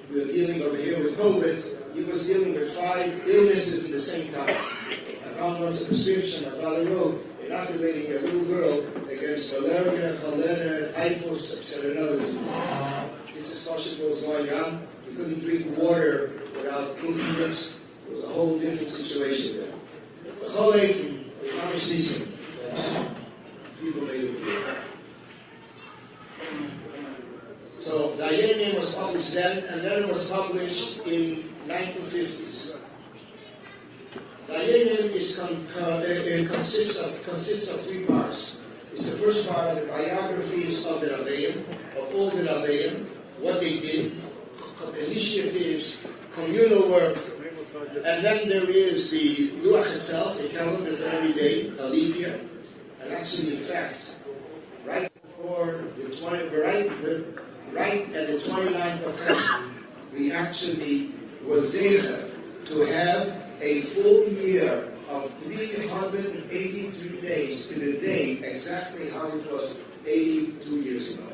we were dealing over here with COVID. He was dealing with 5 illnesses at the same time. I found once a prescription my father wrote, inoculating a little girl against malaria, cholera, typhus, etc. and other diseases. This is possible was going on. We couldn't drink water without cooking it. It was a whole different situation there. The Cholei from the Zeligson, people made it feel. So the Hayim was published then, and then it was published in 1950s. The Hayim consists of 3 parts. It's the first part of the biographies of the Rabbeim, of all the Rabbeim, what they did, initiatives, communal work, and then there is the Luach itself, a calendar for every day, a leap year, and actually, in fact, right before right at the 29th of Cheshvan, we actually were zeicher to have a full year of 383 days to the day, exactly how it was 82 years ago.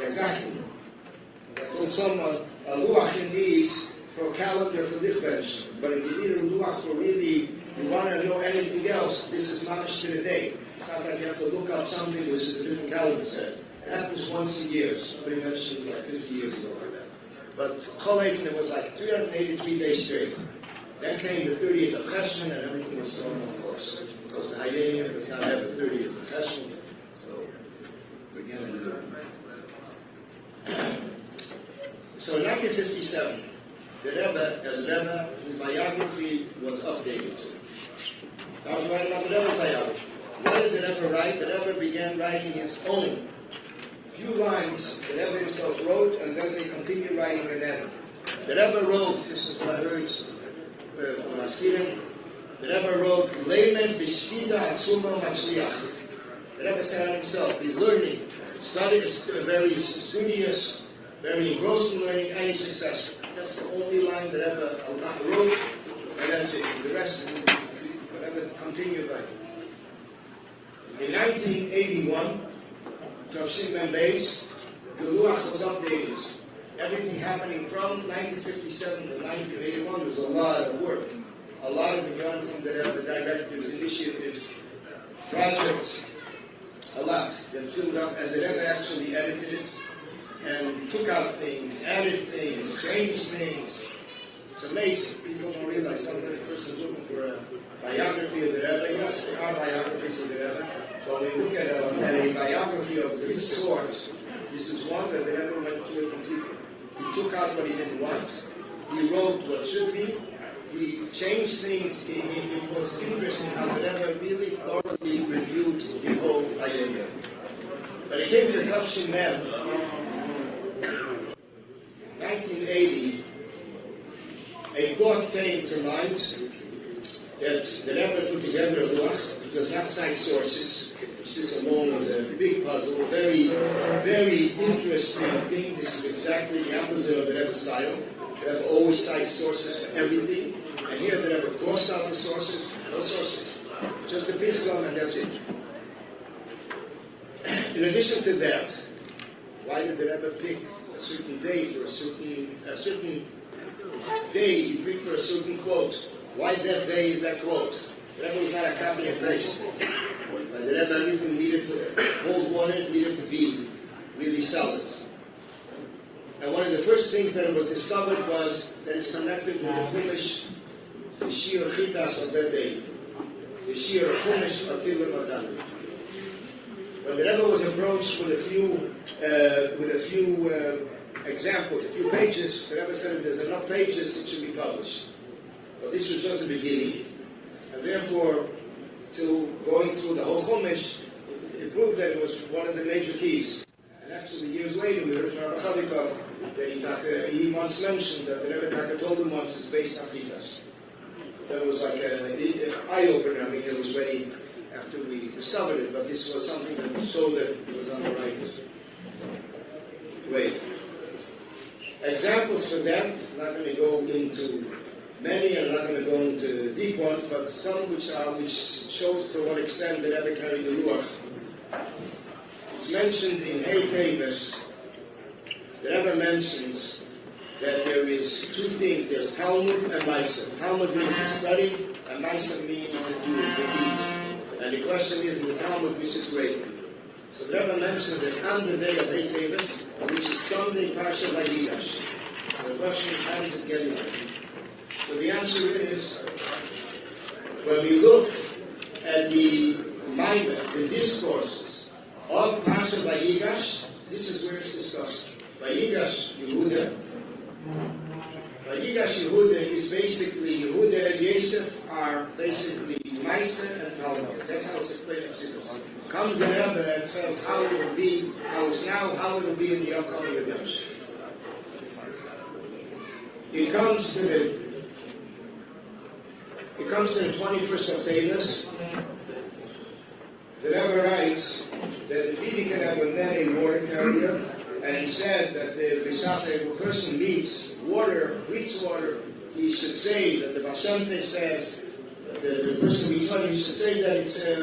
Exactly. I told someone, a luach indeed for a calendar for Lichbench, but if you need a luach for really, you want to know anything else, this is mamish to the day. It's not like you have to look up something which is a different calendar set. It happens once a year. Somebody mentioned like 50 years ago like that. But Cholei, it was like 383 days straight. Then came the 30th of Cheshvan, and everything was thrown off course. Because the Hayim does not have the 30th of Cheshvan. So, began to learn. So in 1957, the Rebbe, as Rebbe, his biography was updated. I was writing about the Rebbe's biography. What did the Rebbe write? The Rebbe began writing his own few lines. The Rebbe himself wrote, and then they continued writing again. The Rebbe wrote, this is what I heard from Maskirim, the Rebbe wrote, Leimed b'shtida hatzuma matzliach. The Rebbe said on himself, he's learning, very studious, very engrossed in learning, and he's successful. That's the only line that Rebbe wrote, and that's it. The rest, the Rebbe continued writing. In 1981, Tavshin Ben Beis, the Luach was updated. Everything happening from 1957 to 1981 was a lot of work. A lot of it done from the directives, initiatives, projects, a lot that filled up, and the Rebbe actually edited it and took out things, added things, changed things. It's amazing. People don't realize sometimes a person's looking for a biography of the Rebbe. Yes, there are biographies of the Rebbe. But when we look at a biography of this sort, this is one that the Rebbe went through completely. He took out what he didn't want. He wrote what should be. He changed things. It was interesting how the Rebbe really thoroughly reviewed the whole idea. But it came to Tavshin Mem, 1980. A thought came to mind, that the Rebbe put together a luach. It does not cite sources, which this alone is a big puzzle, very, very interesting thing. This is exactly the opposite of the Rebbe style. The Rebbe always cites sources for everything, and here the Rebbe crossed out the sources, no sources. Just a Pisgah and that's it. In addition to that, why did the Rebbe pick a certain day for a certain day? He picked for a certain quote. Why that day is that quote? The Rebbe was not a copy and paste. But the Rebbe everything needed to hold water, needed to be really solid. And one of the first things that was discovered was that it's connected with the Chumash, the Shir Chitas of that day. The Shir Chumash Atil Matanu. When the Rebbe was approached with a few examples, a few pages, the Rebbe said if there's enough pages, it should be published. But this was just the beginning. And therefore, to going through the whole Chumash, it proved that it was one of the major keys. And actually, years later, we heard from Rabbi that he once mentioned that the Rebbe told him once it's based on Chitas. That was like an eye-opener. I mean, it was ready after we discovered it, but this was something that showed that it was on the right way. Examples for that, I'm not going to go into many, I'm not going to go into deep ones, but some which shows to what extent the Rebbe carried the Ruach. It's mentioned in Hey Tevis, the Rebbe mentions that there is two things, there's Talmud and Maisa. Talmud means to study, and Maisa means to eat. And the question is, in the Talmud, which is great? So the Rebbe mentioned that on the day of Hey Tevis, which is Sunday, Parsha Vayigash. So the question is, how does it get in there? So the answer is, when we look at the Maimah, the discourses of Parsha Vayigash, this is where it's discussed. Vayigash Yehuda. Vayigash Yehuda is basically, Yehuda and Yosef are basically Maisa and Talmud. That's how it's explained in Siddur. Comes the Rebbe and says how it will be, how it's now, how it will be in the upcoming redemption. It comes to the 21st of Tavis. The Rebbe writes that if he can have met a water carrier, and he said that if a person meets water, he should say that the Bashante says, the person meets water, he should say that it's a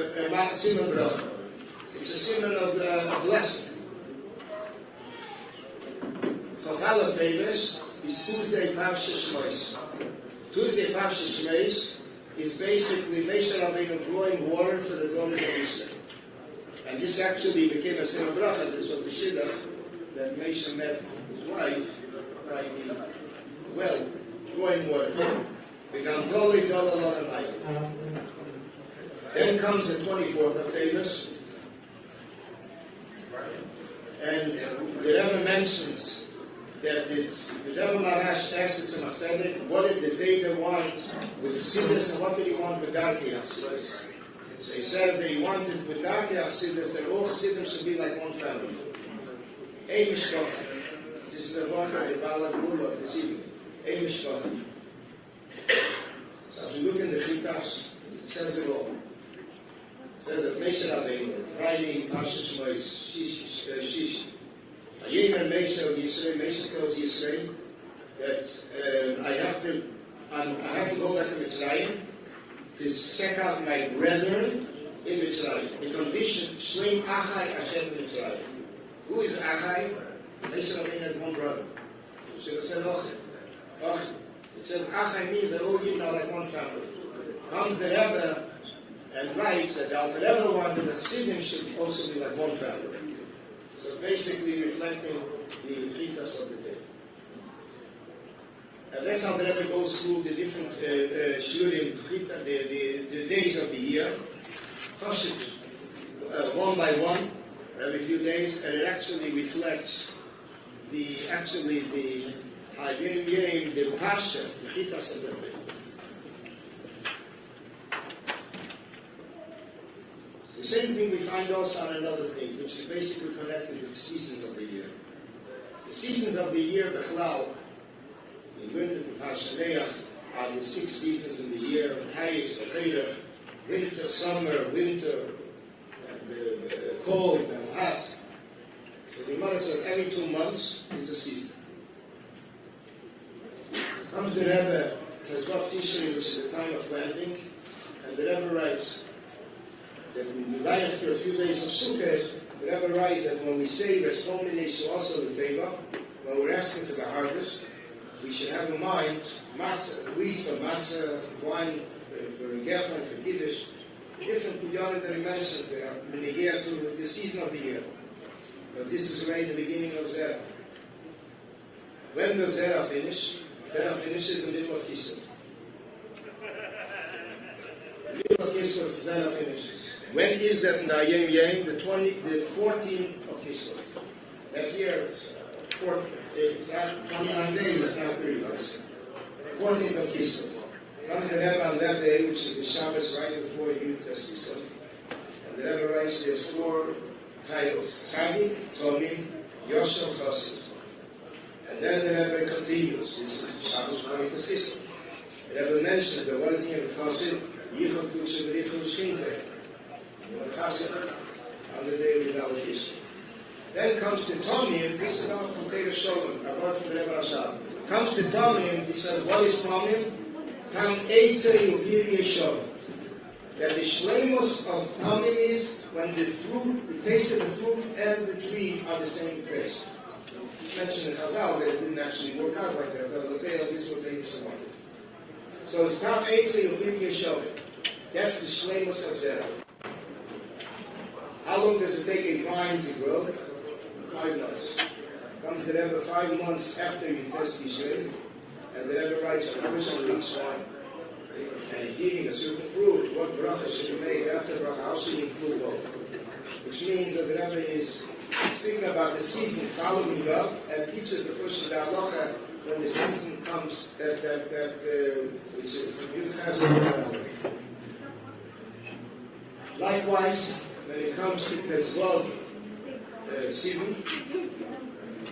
simon bracha. It's a simon of a blessing. Chaval of Tavis is Tuesday Parsha Shmois. Tuesday Parsha Shmois is basically Moshe Rabbeinu drawing water for the daughters of Israel. And this actually became a simon bracha. This was the shidduch that Moshe met his wife by the well, drawing water. Then comes the 24th of Tavis, and the Rebbe mentions that the Rebbe Marash asked the Tzemach Tzedek, what did the Zayda want with Chassidus and what did he want with Darkei Chassidus? So he said that he wanted with Darkei Chassidus that all Chassidim should be like one family. Ein Mishpacha. This is the one of the Bala Gula of this evening. Ein Mishpacha. So if you look in the Chitas, it says it all. It says that Moshe Rabbeinu, Friday, Parsha Shmois, Shish. Ayemer Moshe of Yisrael, Moshe tells Yisrael that I have to go back to Mitzrayim to check out my brethren in Mitzrayim. The condition, Shleim Achai Hashem Mitzrayim. Who is Achai? Moshe Rabbeinu had one brother. So it said Ochim. It says Achai means that all Yidden are like one family. Comes the Rebbe and writes that the Alter Rebbe wanted that Chassidim should also be like one family. So basically reflecting the Chitas of the day. And that's how the Rebbe goes through the different Shurim, the days of the year. One by one, every few days, and it actually reflects the Pasha, the Chitas of the day. The same thing we find also on another thing, which is basically connected to the seasons of the year. The seasons of the year, Bechlal, we learned it in Parsha Neach, are the 6 seasons in the year, Kais, winter, summer, winter, and cold and hot. So the Gemara said every 2 months is a season. Comes the Rebbe, Tezvav Tishri, which is the time of planting, and the Rebbe writes that right after a few days of Sukkot, the Rebbe writes that when we say Vespomination also the Teva, when we're asking for the harvest, we should have in mind matzah, wheat for matzah, wine for geffen, for kiddush, different piyot that he mentions there, in the year to the season of the year. Because this is right in the beginning of Zerah. When does Zerah finish? Zerah finishes in the middle of Kislev. The middle of Kislev, Zerah finishes. When is that in the Ayem Yem? The 14th of Kislev. That year, it's not 29 days, it's not 30 days. 14th of Kislev. Comes the Rebbe on that day, which is the Shabbos right before YUD-TES KISLEV. And the Rebbe writes there's 4 titles: Tzadik, Tomim, Yosher, Chassid. And then the Rebbe continues. This is Shabbos going to KISLEV. The Rebbe mentions that one thing of Chassid, Yichot Kusha B'Richot Shchinte. Chassid on the day of the allocation. Then comes the Tomim. This is not from Teir Sholem, apart from the Rebbe Rashab. Comes the Tomim. He says, what is Tomim? Tam Eitzer Yubir Yeshov. That the shleimus of Tamim is when the fruit, the taste of the fruit and the tree are the same taste. He mentioned in Chazal that it didn't actually work out like that, but this is what they used to want. So it's Tam Eitzer Yubir Yeshov. That's the shleimus of Zerah. How long does it take a vine to grow? 5 months. Comes the Rebbe 5 months after you test Yisrael. And the Rebbe writes, a person drinks wine, and he's eating a certain fruit. What bracha should be made after bracha? How should he include both? Which means that the Rebbe is speaking about the season, following up, and teaches the person the halacha when the season comes, which is the YUD-TES. Likewise, when it comes to Tesvav Sivin,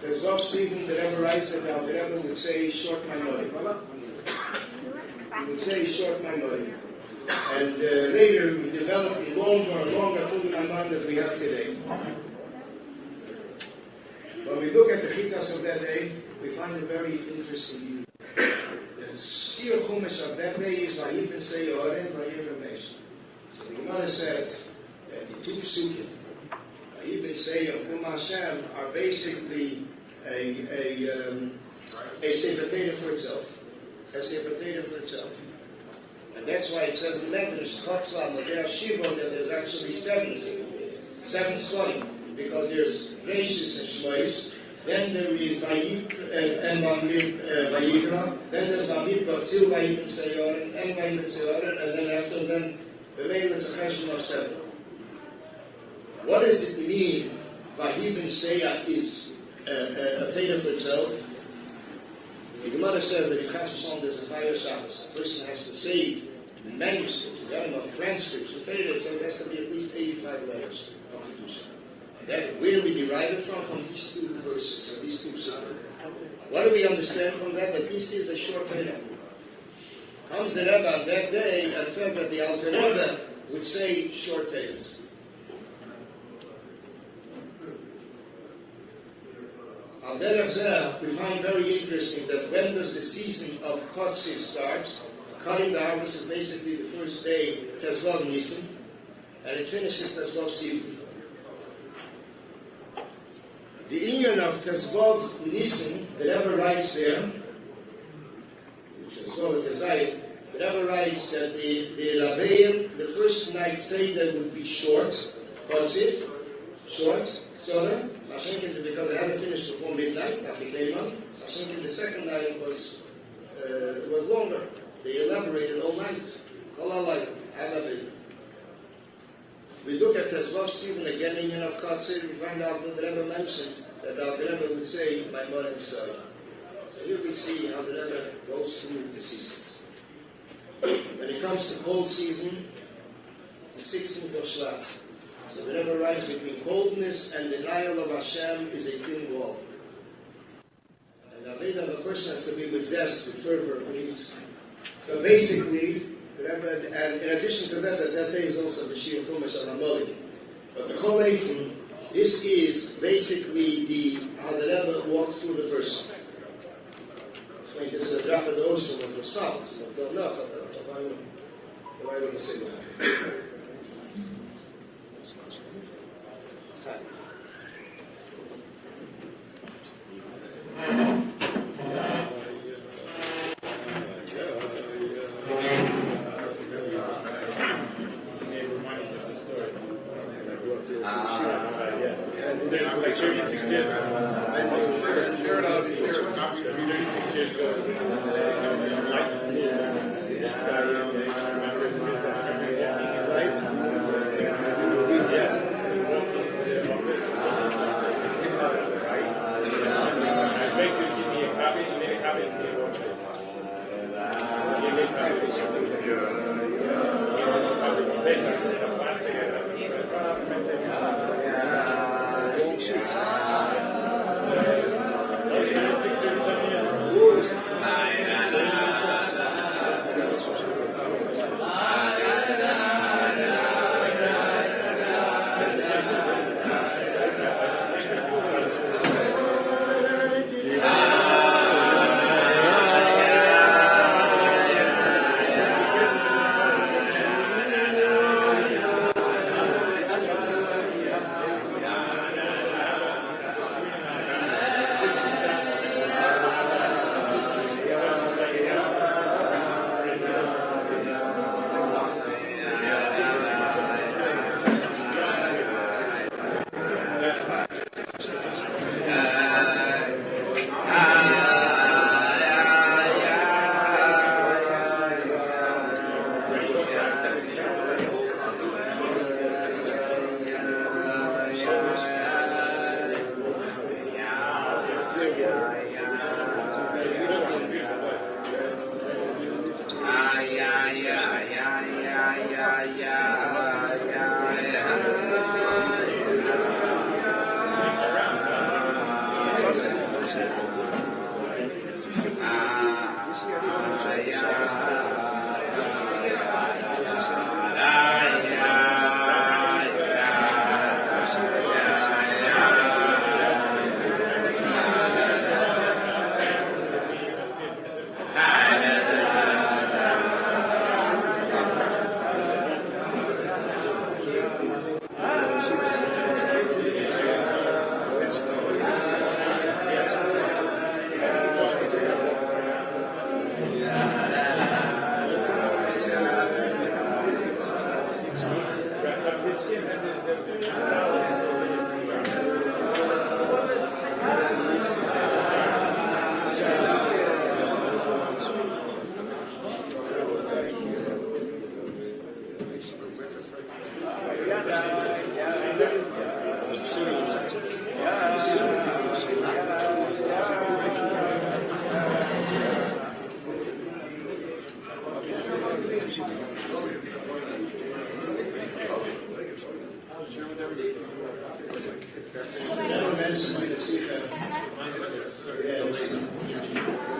Tesvav Sivin, the Rebbe writes that the Rebbe would say, short my money. He would say, short my money. And later we developed a longer and longer Tugun that we have today. When we look at the Chitas of that day, we find it very interesting. The Sir Chumash of that day is Vayibin Seyor and Vayibin Mesh. So the Gemara says that the 2 psukim, Vayibin Seyor and Kum Hashem, are basically a Sefer Torah for itself. A Sefer Torah for itself. And that's why it says in Medrash, Chotzla, Modeh Shiva, that there's actually 7 Svarim. Because there's Reishis and Shlois, then there is and Vayikra, then there's Vayikra till Vayibin Seyor and Vayibin Seyor, and then after then, the Veil is a question of 7. What does it mean, Vayibin Seyor is a Torah for itself? The Gemara says that if there's a fire Shabbos, a person has to save the manuscripts, the enough transcripts. The Torah says there has to be at least 85 letters of Kedusha. And that, where do we derive it from? From these 2 verses, these 2 psukim. What do we understand from that? That this is a short Torah. Comes the Rebbe on that day and said that the Alter Rebbe would say short Torahs. On that we find very interesting that when does the season of Kotzir start? Cutting the harvest is basically the first day, Tesvav Nisan, and it finishes Tesvav Sivan. The inyan of Tesvav Nisan, the Rebbe writes there, which is well at the Rebbe writes that the Rabbeim, the first night Seder would be short, Kotzir, short, Tzorah, because they hadn't finished before midnight, after Keiman. I think the second night was longer. They elaborated all night. We look at Tesvav Sivan again in of Kotzir, we find out that the Rebbe mentions that the Rebbe would say, my mother is sorry. So here we see how the Rebbe goes through the seasons. When it comes to cold season, the 16th of Shvat. So the Rebbe writes, between coldness and denial of Hashem is a thin wall. And the Aveda of a person has to be with zest, with fervor, with heat. So basically, And in addition to that, that day is also the Shir Chumash on Amalek. But the Chol Eifim, this is basically how the Rebbe walks through the person. I mean, this is a drop in the ocean of the salt. Not enough. Why would I say that?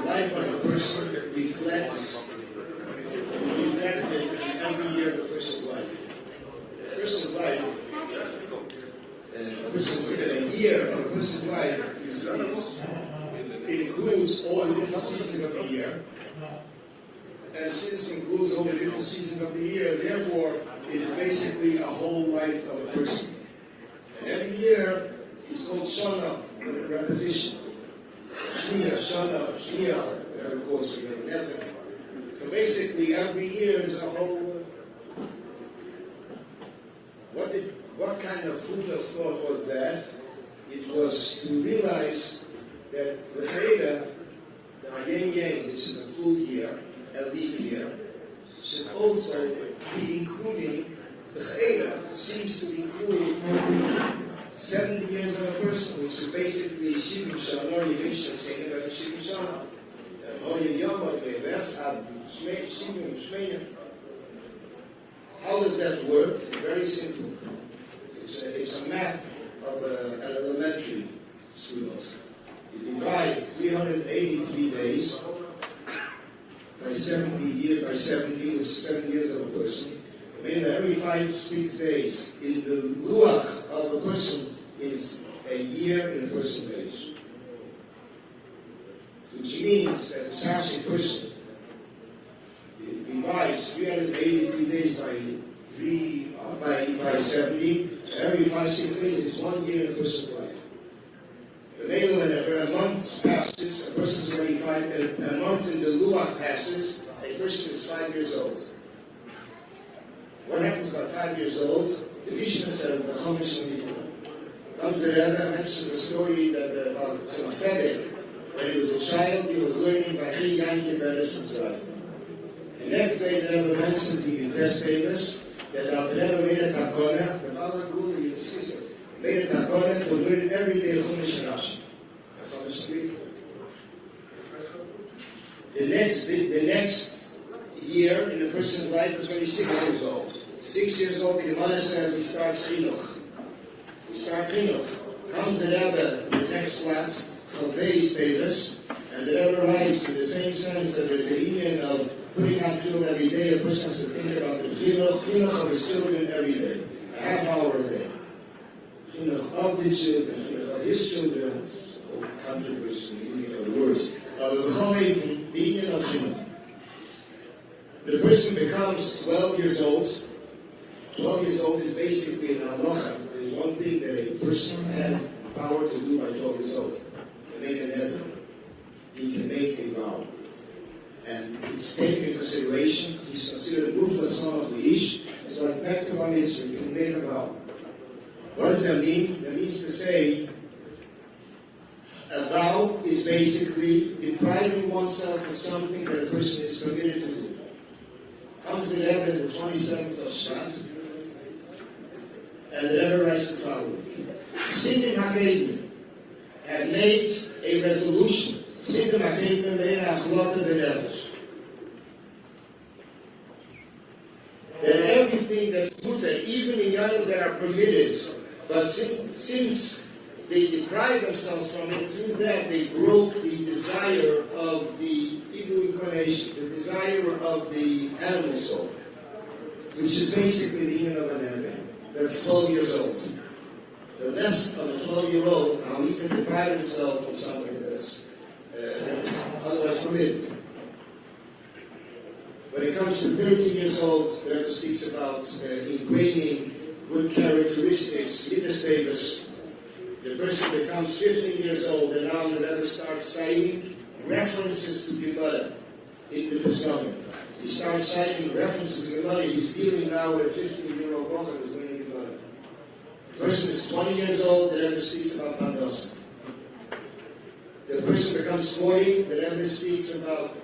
Life of a person reflects every year of a person's life. A person's life, a year of a person's life it includes all the different seasons of the year. And since it includes all the different seasons of the year, therefore, it is basically a whole life of a person. And every year, it's called Shana, repetition. Shnia, Shana, Shnia, of course, so basically, every year is a whole. What kind of food of thought was that? It was to realize that the Cheda, the Yin Yang, which is a full year, a leap year, should also be including the Cheda, seems to include 70 years of a person, which is basically Shivim Shana, Yevishim, saying about Shivim Shana. How does that work? Very simple. It's a math of an elementary student. You divide 383 days by 70 years, by 70, which is 7 years of a person, meaning that every 5-6 days in the luach of a person is a year in a person's age. Which means that the Sashi person divides 383 days by 70, so every 5-6 days is 1 year in a person's life. The middle, whenever a month passes, a person's already a month in the luach passes, a person is 5 years old. What happens about 5 years old? The Mishnah says, the Chomish comes to the Rebbe, mentions the story that about Tzemach Tzedek. When he was a child, he was learning by Hi Yankin Beres Mitzrayim. The next day, the Rebbe mentions the YUD-TES Kisleve that the Rebbe made a takona, the Malach Rule, the Yeshivah, made a takona to learn every day Chumash and Rashi. The next year in a person's life is when he's 6 years old. 6 years old, the Gemara says he starts chinuch. Comes the Rebbe in the next slot, Chalbeis Pevis, and the Rebbe writes in the same sense that there's a union of putting on tefillin every day. A person has to think about the chinuch of his children every day, a half hour a day. Chinuch of the children, chinuch of his children, controversy, meaning of the words. The union of chinuch. The person becomes 12 years old. 12 years old is basically an halacha. There is one thing that a person has power to do by 12 years old. To make an eder. He can make a vow. And it's taken into consideration. He's considered the son of the Ish. It's like back to one Israel. You can make a vow. What does that mean? That means to say, a vow is basically depriving oneself of something that a person is permitted to do. Comes the Rebbe in the 27th of Shvat, and the Rebbe writes the following. Siddim HaKedmin had made a resolution. Siddim HaKedmin made a achlota b'nefesh. That everything that's mutter, even in Yom that are permitted, but since they deprived themselves from it, through that they broke the desire of the evil inclination, the desire of the animal soul, which is basically the union of an animal. That's 12 years old. The less of a 12-year-old, now he can deprive himself from something that's otherwise permitted. When it comes to 13 years old, the Rebbe speaks about ingraining good characteristics, YUD-TES. The person becomes 15 years old, and now the Rebbe starts citing references to Gemara in the Pesachim. He starts citing references to Gemara. He's dealing now with a 15-year-old boy who's learning Gemara. The person is 20 years old, the Rebbe speaks about Pandosa. The person becomes 40, the Rebbe speaks about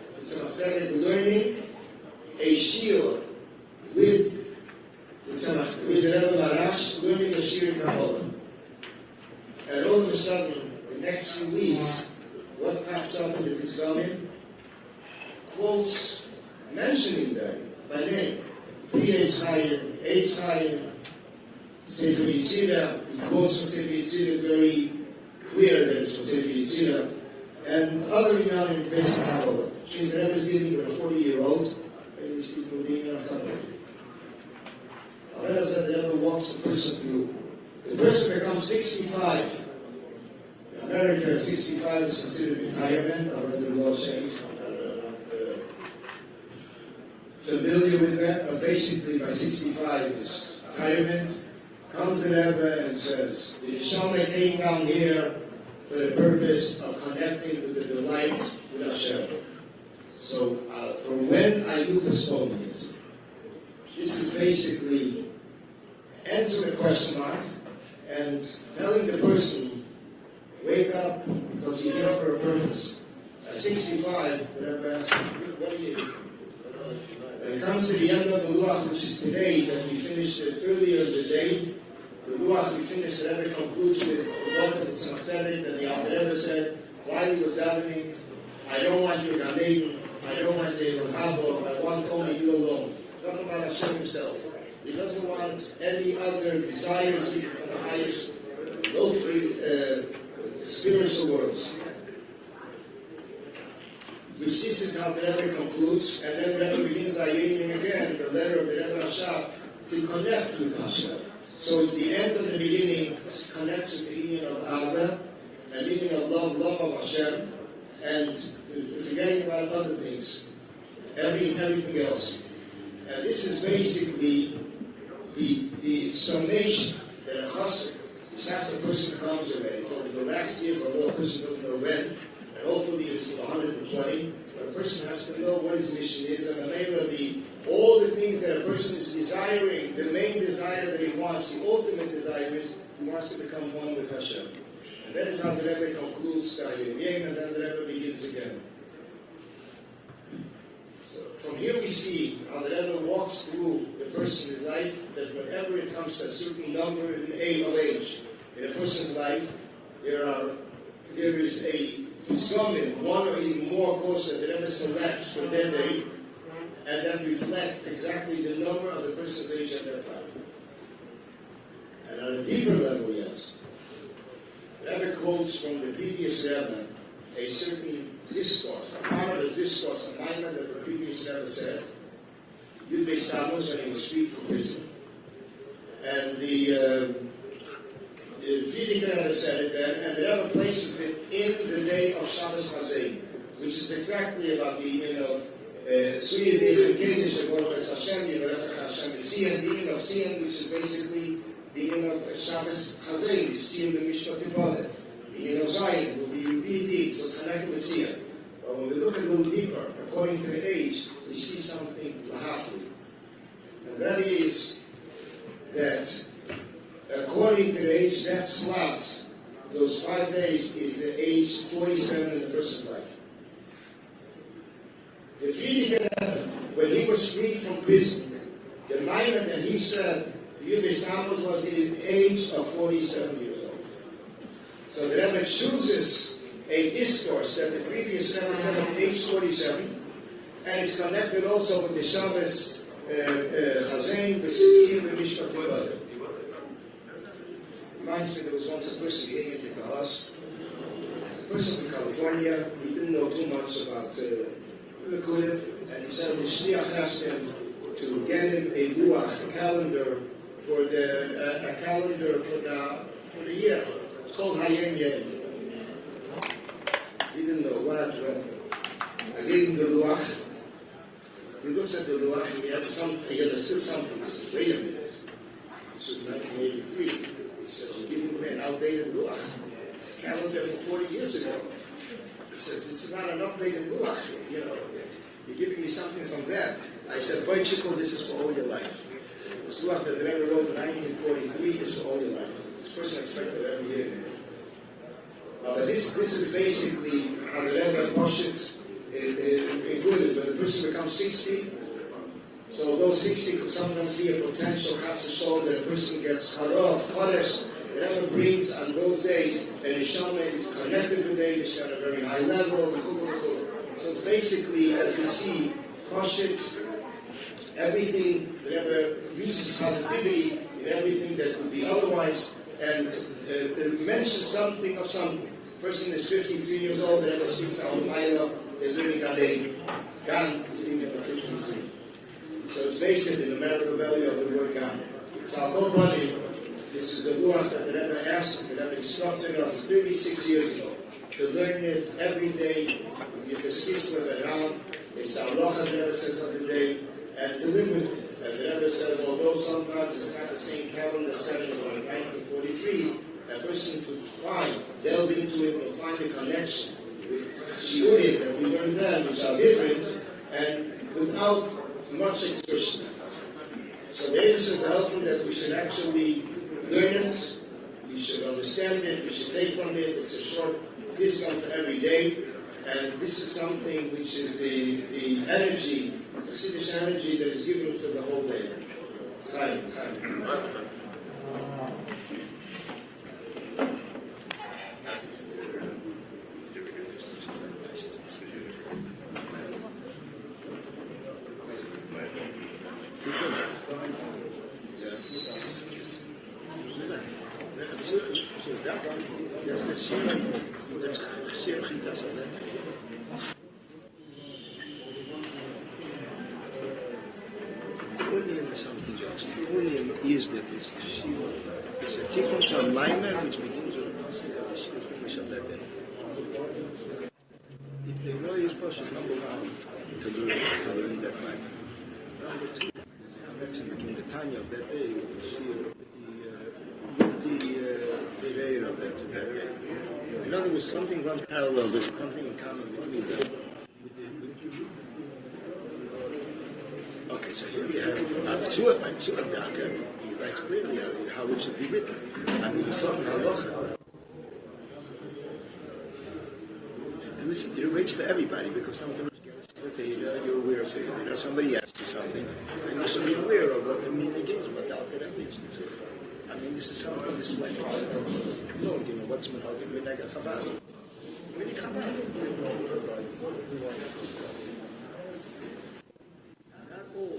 learning a shiur with the Rebbe Marash, learning a shiur in Kabbalah. And all of a sudden, the next few weeks, what pops up in the Pesachim? Quotes mentioning them by name. Eitz Chaim, Sefer Yetzirah. He quotes from Sefer Yetzirah. It's very clear that it's from Sefer Yetzirah. And other renowned in Pesach Kabbalah. Which means that I was dealing with a 40-year-old, and he's speaking with the Imam Kabbalah. Allah said that never walks the person through. The person becomes 65. In America, 65 is considered retirement, unless the law changed. I'm not familiar with that, but basically by 65 is retirement. Comes the Rebbe and says, the Yeshama came down here for the purpose of connecting with the delight with Hashem. So, for when are you postponing it? This is basically answering a question mark and telling the person, wake up because you're here for a purpose. At 65, the Rebbe asks, what are you here for? When it comes to the end of the Luach, which is today, that we finished it earlier in the day, the Luach we finished, the Rebbe concludes with the book of the Tzemach Tzedek, and the Alter Rebbe said, while he was davening, I don't want your Gamein, I don't want your Habo, I want only you alone. Talking about Hashem himself. He doesn't want any other desires even from the highest, low-free spiritual worlds. Which this is how the Rebbe concludes, and then the Rebbe begins Ayenim again, the letter of the Rebbe Rashab, to connect with Hashem. So it's the end of the beginning, connects with the union of Abba, and union of love of Hashem, and forgetting about other things, everything else. And this is basically the summation that a chassid, which has a person comes already, over the last year, although a person doesn't know when, and hopefully it's 120, but a person has to know what his mission is, and all the things that a person is desiring, the main desire that he wants, the ultimate desire is, he wants to become one with Hashem. And that is how the Rebbe concludes the Ayenim, and then the Rebbe begins again. So from here we see how the Rebbe walks through the person's life, that whenever it comes to a certain number of age in a person's life, there is a zomin, one or even more courses that the Rebbe selects for that day, and then reflect exactly the number of the person's age at that time. And on a deeper level yet, Rebbe quotes from the previous Rebbe a certain discourse, a part of the discourse, a minor that the previous Rebbe said, YUD-TES when he was freed from prison. And the Friedrich Rebbe said it then, and the Rebbe places it in the day of Shabbos Hazein, which is exactly about the evening of Suya Dei Kedesh, the word of Hashem, Yivarech Hashem, the evening of Sion, which is basically the evening of Shabbos Hazein, the Sion the Mishpat Ibadah. The evening of Zion will be deep, so it's connected with Sion. But when we look a little deeper, according to the age, we see something lahafli. And that is that according to the age, that slot, those 5 days, is the age 47 in the person's life. The Friedrich, when he was freed from prison, the minor that he said, YUD-TES was in the age of 47 years old. So the Rebbe chooses a discourse that the previous Rebbe said at age 47, and it's connected also with the Shabbos Chazain, which is here in Mishpat Ibadah. Reminds me, there was once a person came into the house, a person from California, he didn't know too much about Miraculous, and he said his shliach asked him to get him a luach, a calendar for the year. It's called Hayem Yem. He didn't know what. I gave him the luach. He looks at the luach and he had still something. He says, wait a minute. This was 1983. He said, I'm giving him an outdated luach. It's a calendar from 40 years ago. He says, this is not an updated luach. You know, you're giving me something from that. I said, boy, Chico, this is for all your life. This luach that the Rebbe wrote in 1943 is for all your life. This person expected every year. But this is basically how the Rebbe Moshe included. When the person becomes 60, so although 60 could sometimes be a potential chas v'sholom that a person gets charof, chodesh, the Rebbe brings on those days, and the neshama is connected with the Eibush at a very high level. So it's basically, as we see, Moshe, everything, the Rebbe uses positivity in everything that could be otherwise, and mentions something of something. The person is 53 years old, the Rebbe speaks out of Milo, is living Galei. Gan is in the 53. So it's based in the numerical value of the word Gan. So I'll go running. This is the luach that the Rebbe asked, the Rebbe instructed us 36 years ago to learn it every day. YUD-TES Kislev around. It's the halacha the Rebbe says of the day, and to live with it. And the Rebbe says, although sometimes it's not the same calendar setting of 1943, a person could delve into it, will find a connection with shiurim that we learned then, which are different, and without much expression. So the Eibush is helpful that we should actually learn it, we should understand it, we should take from it. It's a short discount for every day, and this is something which is the energy, the Siddish energy that is given for the whole day. Chaim, Chaim. Tikkun is that it's a Tikkun to a Maimer which begins with the concept of the Shir finish of that day. It really is possible, number one, to learn that Maimer. Number two, there's a connection between the Tanya of that day with the Shir, the Tereir of that day. In other words, something runs parallel, there's something in common between them. Okay, so here we have Tzur Daka. He writes clearly how it should be written. I mean, he's talking halacha. And listen, it relates to everybody because sometimes you're aware of something. Somebody asks you something, and you should be aware of what the meaning is, what the Alter Rebbe used to say. I mean, this is something this is like, what's Minhagim Minhag Chabad? Really Chabad.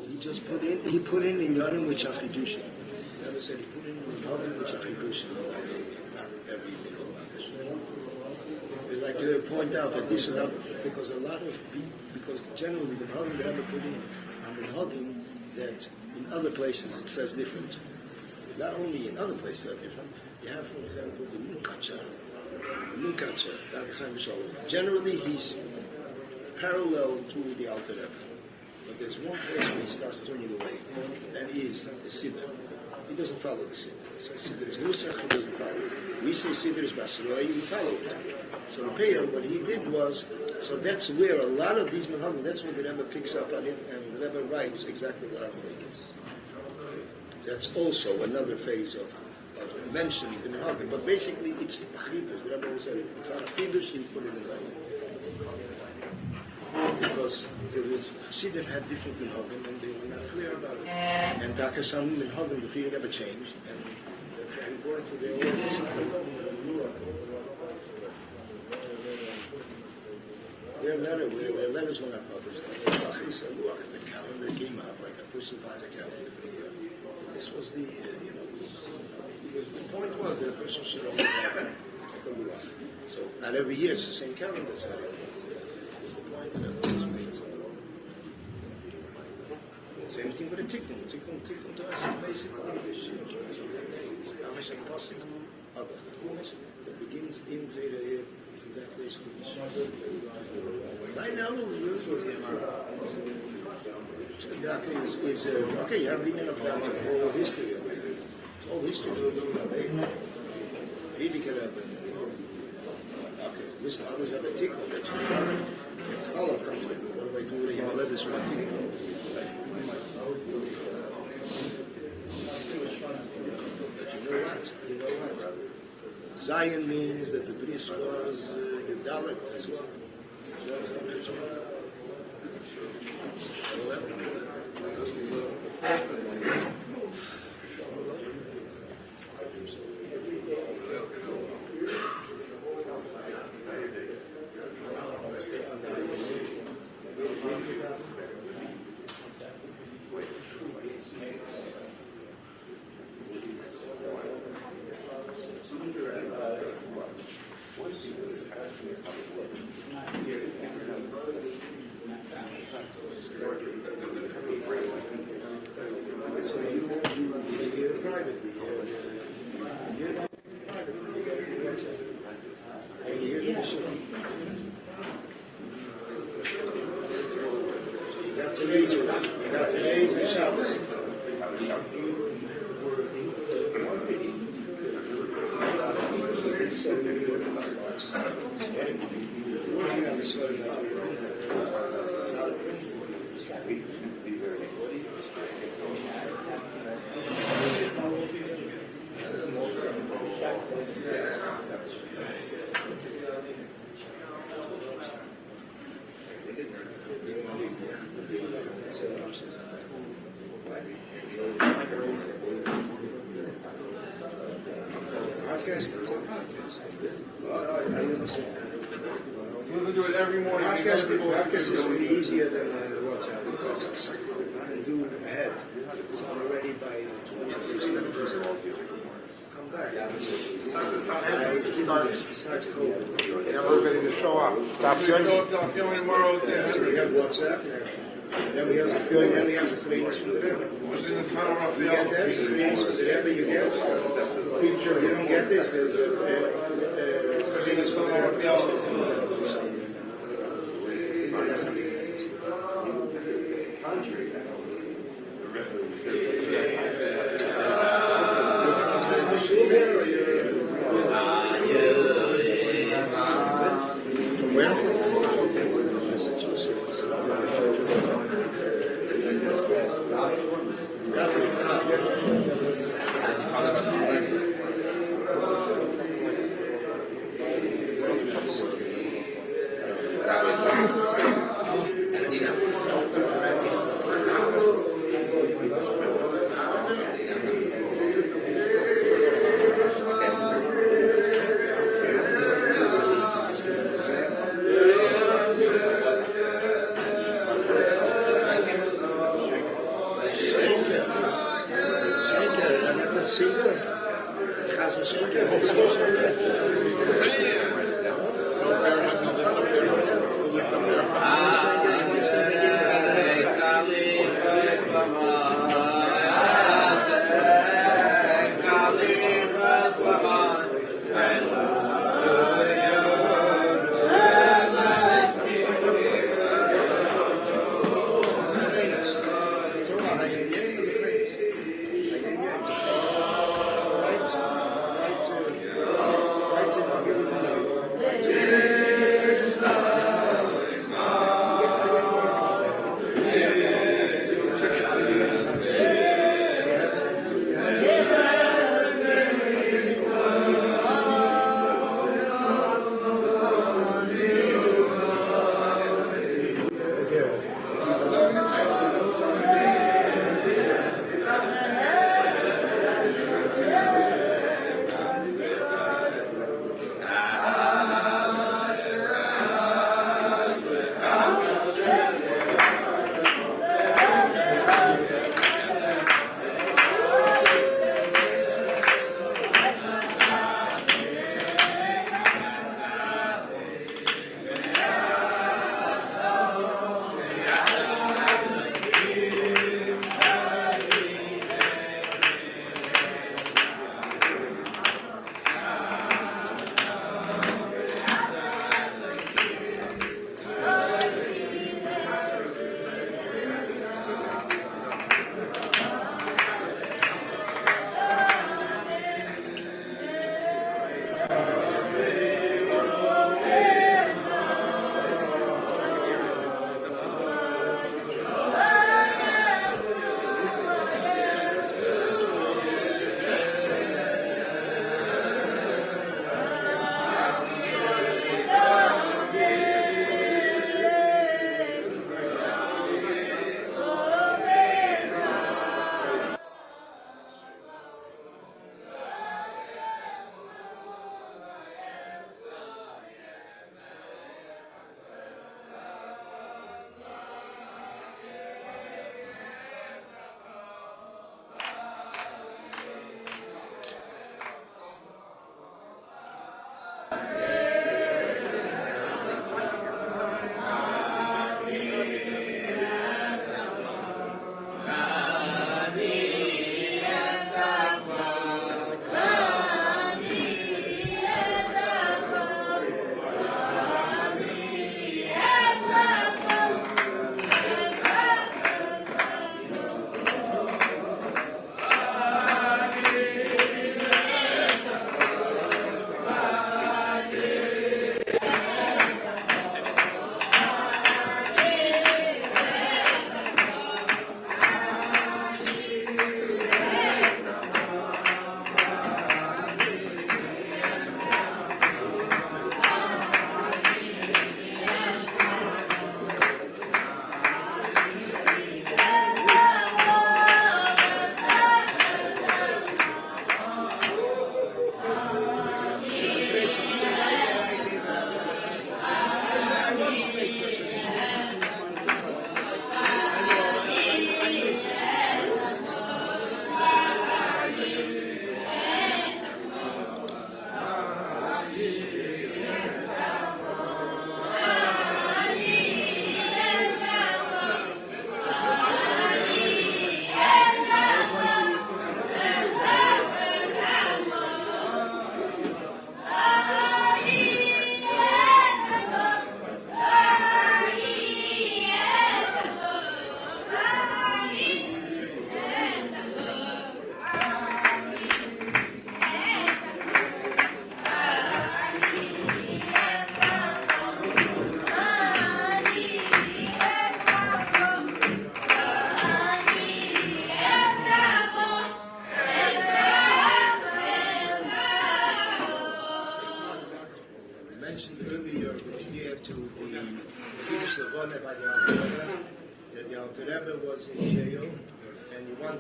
He just put in Yarim which are Chidushim. He never said he put in Yarim which are Chidushim. Not every minhag. We'd like to point out that this is how, because generally the minhagim that ever put in are minhagim that in other places it says different. Not only in other places are different. You have, for example, the Munkacha, generally he's parallel to the Alter Rebbe. But there's one place where he starts turning away, and is the Siddur. He doesn't follow the Siddur. So Siddur is Nusach, he doesn't follow it. We say Siddur is Basroi, we follow it. So the Peah, what he did was, so that's where a lot of these Menhagim, that's where the Rebbe picks up on it, and the Rebbe writes exactly what our belief is. That's also another phase of mentioning the Menhagim. But basically, it's a Chidush. The Rebbe always said, it's not a Chidush, you put it in writing. Because there was Siddur had different minhagim and they were not clear about it. And Taka some minhagim the field never changed, and they brought to their own. Their letters were not published. The calendar came out like a person buys a calendar for a year. So this was the the point was that a person should always have like a luach. So not every year it's the same calendar. So same thing with a tikkun. Tikkun to us is basically the shir. Amish and Pasik of the Chumash that begins in that place. I know is okay. You have the meaning of that whole history of it. Whole history of it. Really can happen. Okay, listen. Others have a tikkun that you color comes from. What do I do with him? I let this one tikkun. But you know what? Zion means that the bris was the Dalit as well as the Christian. Today's and Shabbos. Working on the sweater now. It's out of print for you. We'll do it every morning. Podcast is really easier than WhatsApp because you can do ahead. It's already by 21st. Come back. I did this besides COVID. Everybody to show up. Stop filming tomorrow. So we have WhatsApp. Then we have the cleaners from the river. What's in the tunnel up We get that. Rebbe, you get? You don't get this? Everything is from our From where? Massachusetts.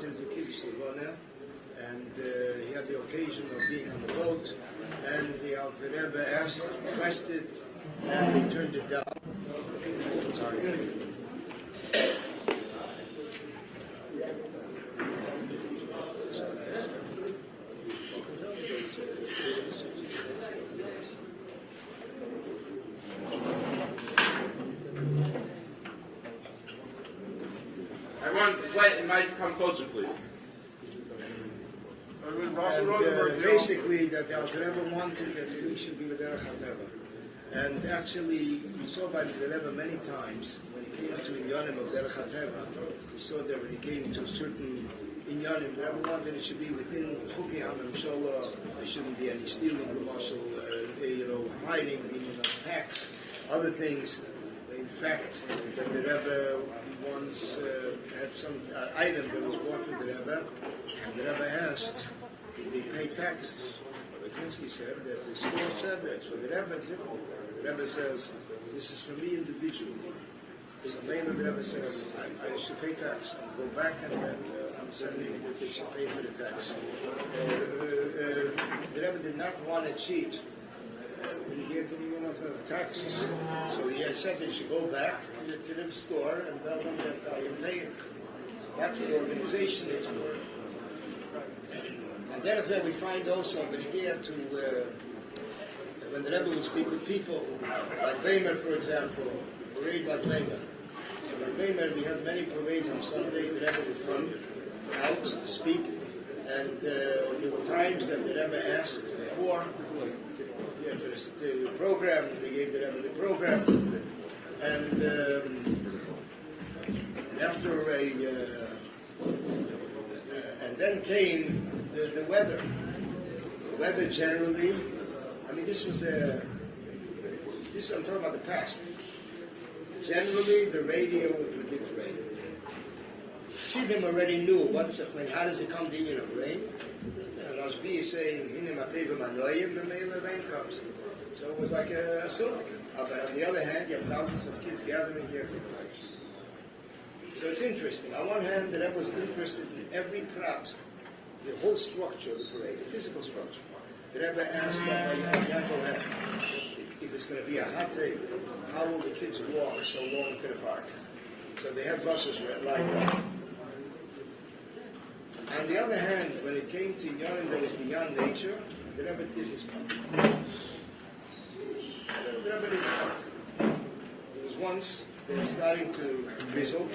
wanted to keep Silvana, and he had the occasion of being on the boat, and the Alter Rebbe requested, and they turned it down. Sorry. Everyone, you might come closer, please. And basically, that the Alter Rebbe wanted that we should be with Derech HaTeva. And actually, we saw by the Rebbe many times, when he came to Inyanim of Derech HaTeva, we saw that when he came to certain Inyanim, the Rebbe wanted it should be within Chukei HaMemshala, there shouldn't be any stealing the muscle, hiding, tax, other things. In fact, the Rebbe once had some item that was bought for the Rebbe, and the Rebbe asked, did they pay taxes? Rakinsky said that the store said that, so the Rebbe says, this is for me individually. So later the Rebbe says, I should pay tax. I'll go back and I'm sending that they should pay for the tax. The Rebbe did not want to cheat. When he gave them taxes. So he had said they should go back to the store and tell them that I am paying. That's what the organization is for. And that is that we find also that he had to, when the Rebbe would speak with people, like Weimer, for example, parade like Weimer. So like Weimer, we had many parades on Sunday. The Rebbe would come out to speak, and there were times that the Rebbe asked before, the program, they gave the Rebbe the program, and after and then came the weather. The weather generally, I mean, this I'm talking about the past. Generally, the radio would predict rain. Sidim already knew how does it come to rain. Rabbi is saying, the rain comes. So it was like a song. But on the other hand, you have thousands of kids gathering here for Christ. So it's interesting. On one hand, the Rebbe was interested in every prat, the whole structure of the parade, the physical structure. The Rebbe asked Yaakov, if it's going to be a hot day, how will the kids walk so long to the park? So they have buses lined up. On the other hand, when it came to Yonim that was beyond nature, the Rebbe did his part. The Rebbe did his part. There was once, they were starting to drizzle,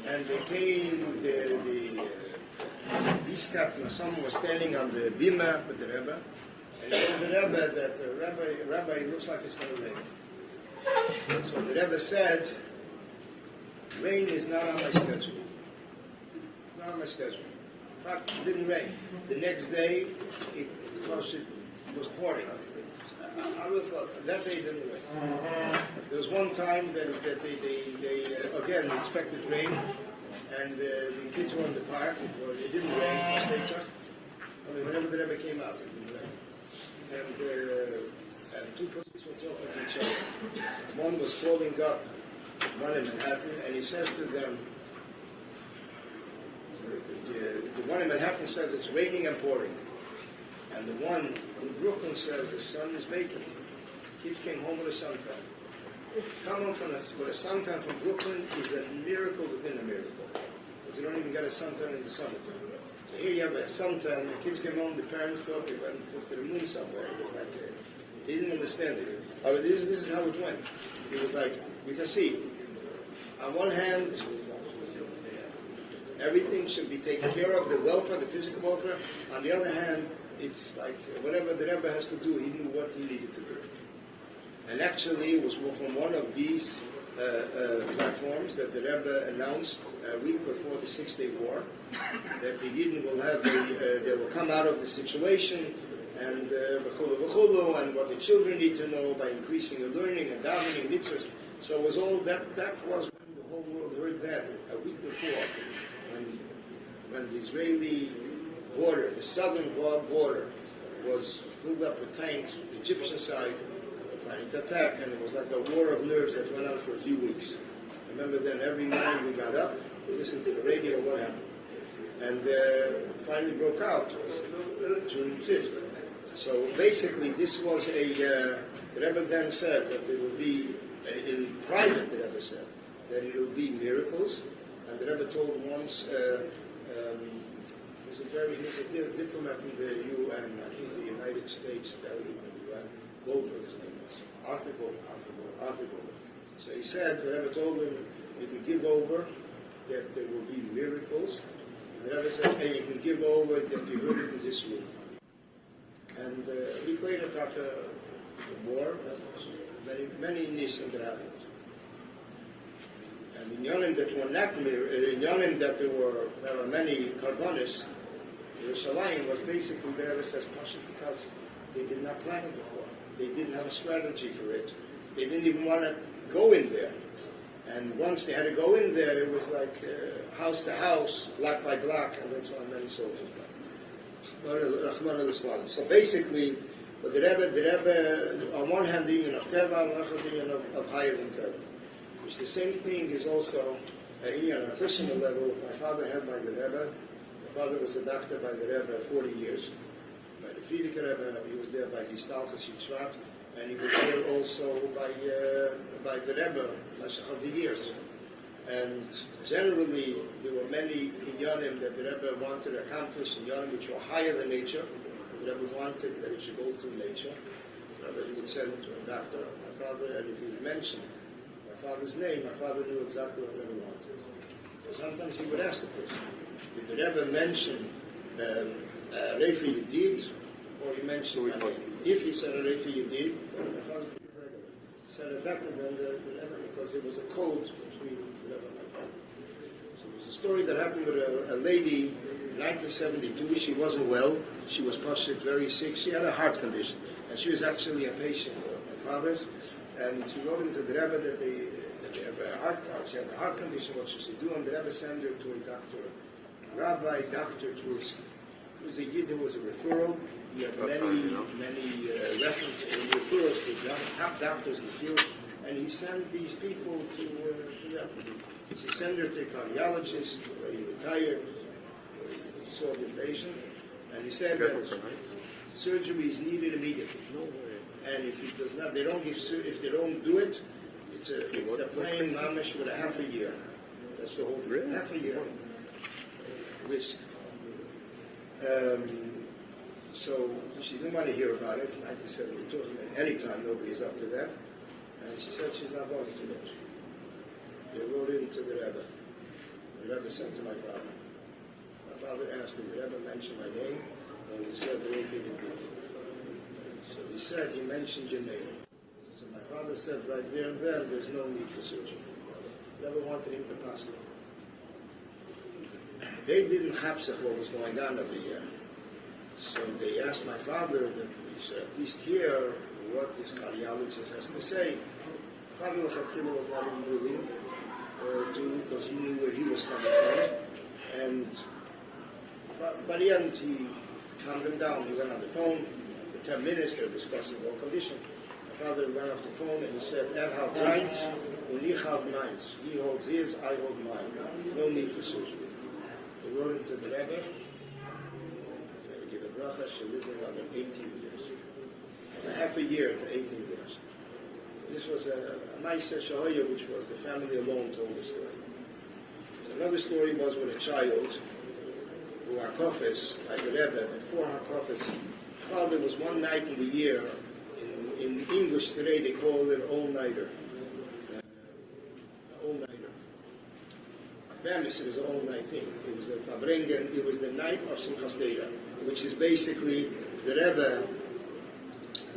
and they came, these captains, someone was standing on the bima with the Rebbe, and he told the Rebbe that, Rabbi, it looks like it's going to rain. So the Rebbe said, rain is not on my schedule. On my schedule. In fact, it didn't rain. The next day, it was pouring. I would have thought that day it didn't rain. There was one time that they again expected rain, and the kids were in the park. It didn't rain for state stuff. I mean, whenever the Rebbe came out, it didn't rain. And two police were talking to each other. One was calling up one in Manhattan, and he says to them, the one in Manhattan says it's raining and pouring. And the one in Brooklyn says the sun is baking. Kids came home with a suntan. Come home with a suntan from Brooklyn is a miracle within a miracle. Because you don't even get a suntan in the summertime. So here you have a suntan, the kids came home, the parents thought they went to the moon somewhere. It was like, they didn't understand it. But this is how it went. It was like, you can see, on one hand, everything should be taken care of, the welfare, the physical welfare. On the other hand, it's like whatever the Rebbe has to do, he knew what he needed to do. And actually, it was from one of these platforms that the Rebbe announced a week before the 6-Day War that the Yidden will have they will come out of the situation and and what the children need to know by increasing the learning and davening mitzvahs. So it was all that was when the whole world heard that a week before. When the Israeli border, the southern border, was filled up with tanks, the Egyptian side planning to attack, and it was like a war of nerves that went on for a few weeks. I remember then every morning we got up, we listened to the radio, what happened? and finally broke out June 5th. So basically, this was the Rebbe then said that there will be, in private, the Rebbe said, that it will be miracles. And the Rebbe told once, he's a diplomat in the UN, I think the United States, Goldberg, his name is, Arthur Goldberg. So he said, the Rebbe told him, you can give over that there will be miracles. And the Rebbe said, hey, you can give over that you heard it in this room. And a week later, after the war, many nisim that happened. And in Yonim that were not in Yonim that there were many karbonis, Yerushalayim was basically the Rebbe says because they did not plan it before. They didn't have a strategy for it. They didn't even want to go in there. And once they had to go in there, it was like house to house, block by block, and that's why many soldiers died. So basically, the Rebbe, on one hand, the union of Teva, on the other hand, the union of higher than Teva. Which the same thing is also on a personal level. My father had by the Rebbe. My father was a doctor by the Rebbe 40 years. By the Frierdiker Rebbe, he was there by the Stalkes Yitzhak, and he was there also by the Rebbe, of the years. And generally, there were many inyanim that the Rebbe wanted to accomplish, inyanim which were higher than nature. The Rebbe wanted that it should go through nature. The Rebbe would send to a doctor, my father, and if he would mention my father's name, my father knew exactly what the Rebbe wanted. So sometimes he would ask the person, did the Rebbe mention Refi Yudid, or he mentioned my name? If he said Refi Yudid, my father would be regular. He said it better than the Rebbe, because there was a code between the Rebbe and my father. So there was a story that happened with a lady in 1972. She wasn't well. She was very sick. She had a heart condition. And she was actually a patient of my father's. And she wrote into the Rebbe that they have a heart, she has a heart condition, what should she do? And the Rebbe sent her to a doctor, a rabbi, doctor, who was a Yid, who was a referral. He had many referrals to top doctors in the field. And he sent these people to them. He sent her to a cardiologist, where he retired. He saw the patient. And he said that surgery is needed immediately. And if it does not, if they don't do it, it's a plain mamish with a half a year. That's the whole thing. Really? Half a year risk. So she didn't want to hear about it. It's 1972. Anytime nobody's up to that. And she said she's not going through it. They wrote it into the Rebbe. The Rebbe sent to my father. My father asked him, the Rebbe mentioned my name, and he said the Refi Yudid. So he said, he mentioned your name. So my father said, right there and then, there's no need for surgery. Never wanted him to pass it. They didn't chapsach what was going on every year. So they asked my father that we should at least hear what this cardiologist has to say. My father was not even willing to, because he knew where he was coming from. And by the end, he calmed him down. He went on the phone. 10 minutes, they were discussing all condition. My father went off the phone and he said, hat seins und ich halt meins. He holds his, I hold mine. No need for surgery. They wrote him to the Rebbe. They give a bracha, she lived another 18 years. Half a year to 18 years. This was a Maisa Shahoya, which was the family alone told the story. So another story was with a child who Hakofes, like the Rebbe, before Hakofes, there was one night in the year, in English today they call it all-nighter. All-nighter. Bamis, it was an all-night thing. It was a Farbrengen, it was the night of Simchas Torah, which is basically the Rebbe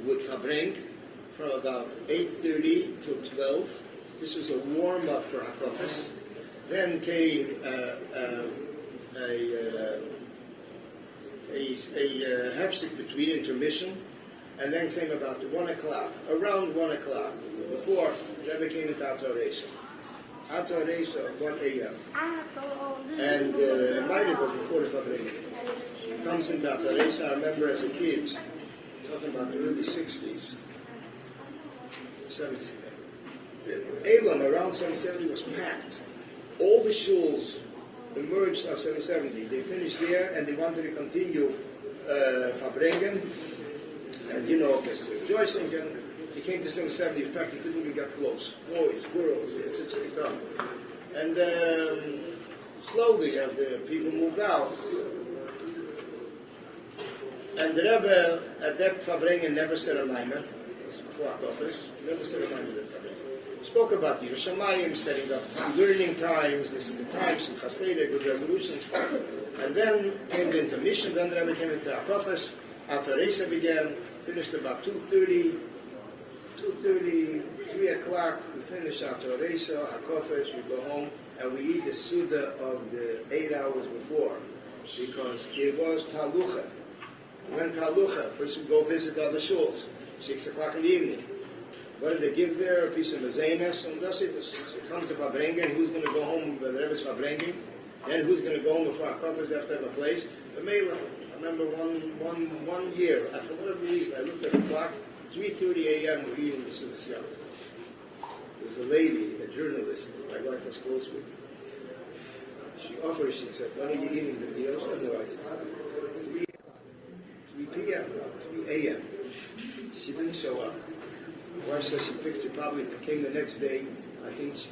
would Farbreng from about 8:30 till 12. This was a warm-up for Hakofes. Then came a hefsek between intermission, and then came about 1 o'clock, around 1 o'clock, before the Rebbe came into Atar Reisa. Atar Reisa at 1 a.m. And it might have been before the Farbrengen. He comes into Atar Reisa. I remember as a kid, talking about the early 60s, 70s, Elam around 770 was packed. All the shuls emerged of 770. They finished there and they wanted to continue Farbrengen. And you know, there's rejoicing. And they came to 770, in fact, they couldn't get close. Boys, girls, it's done. And slowly, the people moved out. And the Rebbe at that Farbrengen never said a mimer. Before our office, never said a mimer at Farbrengen. Spoke about Yerushalayim, setting up learning times, this is the times, and Chasteda, good resolutions. And then came the intermission, then the Rebbe came into our office. After Reisa began, finished about 2:30, 3 o'clock, we finish after Reisa, our office, we go home, and we eat the Suda of the 8 hours before, because it was Talucha. When Talucha, first we go visit other shuls, 6 o'clock in the evening. What did they give there? A piece of mazenas, and that's it. So come to Farbrengen, who's going to go home with the Rebbe's Farbrengen? Then who's going to go home before our covers? They have to have a place. The Mela, I remember one year, for whatever reason, I looked at the clock, 3:30 a.m. we're eating the Sudas Yom. There was a lady, a journalist, my wife was close with. She offered, she said, when are you eating the meal? I had no idea. 3 p.m., 3 a.m. She didn't show up. My wife says she probably came the next day. I think she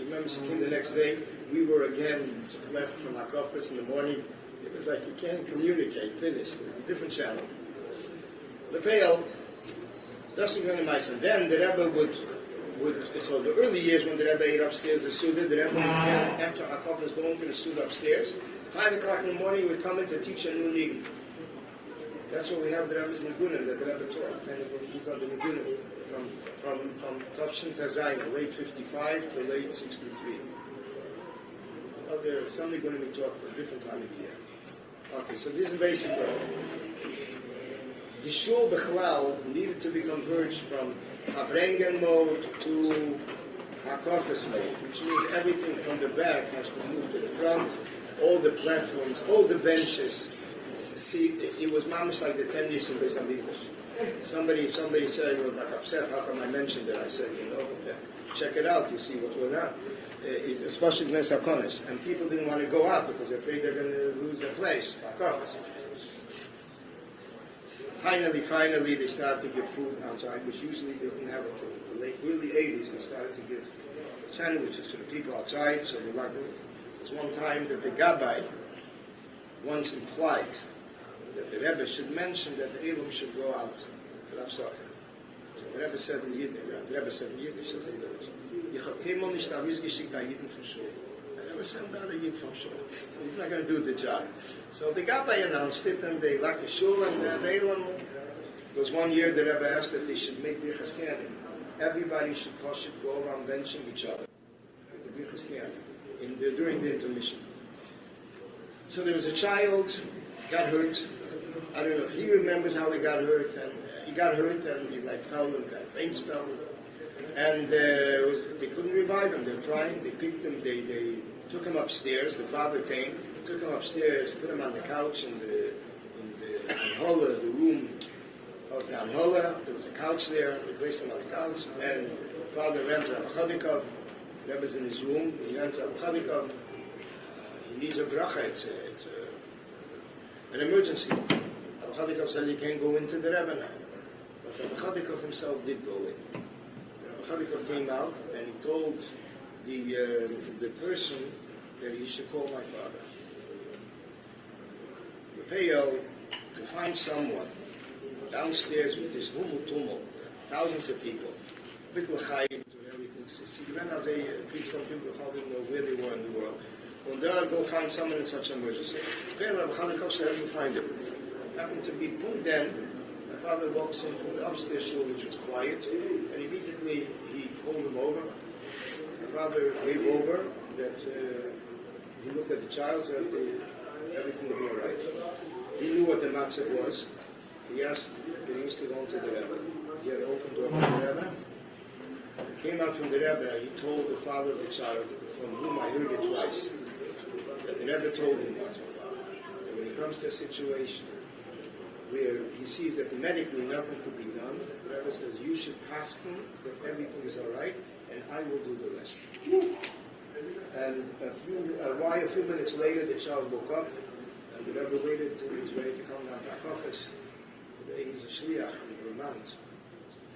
remembers she came the next day. We were again left from our office in the morning. It was like you can't communicate, finished. It was a different channel. The Pale, doesn't go to mice. And then the Rebbe would, so the early years when the Rebbe ate upstairs the Suda, the Rebbe would, after our office, go into the Suda upstairs. 5 o'clock in the morning, he would come in to teach a new league. That's what we have the Rebbe's Nigunim, that the Rebbe taught. He's on the Nigunim from Tafshin Tazayin, late 55 to late 63. Well, there's something going to be taught at a different time of year. Okay, so this is basic. The shul bechlal needed to be converged from Farbrengen mode to Hakofis mode, which means everything from the back has to move to the front, all the platforms, all the benches. See, it was mamish like the 10 years in Beis Hamikdash. Somebody said, was like upset, how come I mentioned it? I said, check it out, you see what's going on. Especially Beis HaKonis. And people didn't want to go out because they're afraid they're going to lose their place, Hakofis. Finally, they started to give food outside, which usually they didn't have until the late early 80s. They started to give sandwiches to the people outside, so they liked it. There was one time that the Rabbi once implied that the Rebbe should mention that the Elam should go out for Avsaka. So the Rebbe said in Yiddish, I never sent out a Yid from Shul. He's not going to do the job. So the Rabbi announced it, and they liked the Shul, and the Elam. There was one year the Rebbe asked that they should make Birchas Kehanim. Everybody should go around benching each other. The Birchas Kehanim during the intermission. So there was a child, got hurt. I don't know if he remembers how he got hurt. And he got hurt and he fell and got a faint spell. And they couldn't revive him. They were trying. They picked him. They took him upstairs. The father came, took him upstairs, put him on the couch in the Anhola, the room of the Anhola. There was a couch there. They placed him on the couch. And the father ran to Rabbi Chodikov. The Rebbe's in his room. He ran to Rabbi Chodikov. He needs a bracha. It's an emergency. Rabbi Chodikov said he can't go into the Rebbe now. But Rabbi Chodikov himself did go in. Rabbi Chodikov came out and he told the person that he should call my father. Michoel, to find someone downstairs with this tumult, thousands of people, big l'chaim to everything. He ran out there, some people didn't know where they were in the world. Well, there I'll go find someone in such an emergency. Rabbi Chodikov said, "Help me find him." Happened to be then. My father walks in from the upstairs shul, which was quiet, and immediately he called him over. My father gave over that he looked at the child, said everything will be all right. He knew what the matzah was. He asked that he used to go into the Rebbe. He had an open door from the Rebbe. He came out from the Rebbe. He told the father of the child, from whom I heard it twice, that the Rebbe told him once, my father, that when he comes to a situation where he sees that medically nothing could be done, the Rebbe says, you should ask him that everything is all right, and I will do the rest. And a few minutes later, the child woke up, and the Rebbe waited till he was ready to come down to our office. Today he's a shliach in Vermont,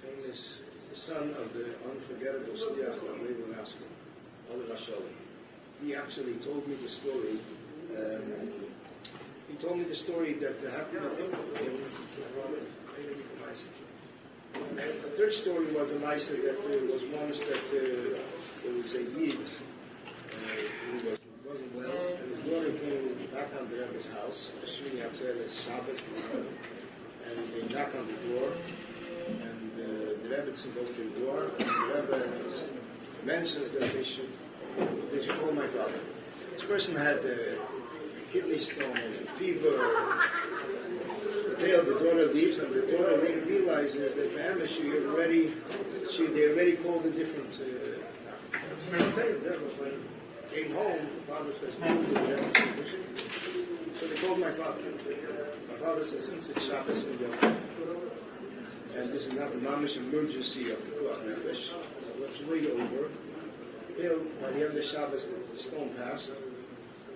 famous, the son of the unforgettable shliach Rabbi Oliver Sholem. He actually told me the story. He told me the story that happened. The third story was a mice that was once that there was a Yid who wasn't well, and his daughter came back on the Rebbe's house, Shmini Atzel, Shabbos, and they knock on the door, and the Rebbe goes to the door, and the Rebbe mentions that they should call my father. This person had a kidney stone and fever. The day of the daughter leaves, and the daughter later realizes that they already called a different. Came home, the father says, so they called my father. My father says, since it's Shabbos and this is not a mamish emergency of the Kuach Nefesh, it's way over. By the end of Shabbos, the stone passed,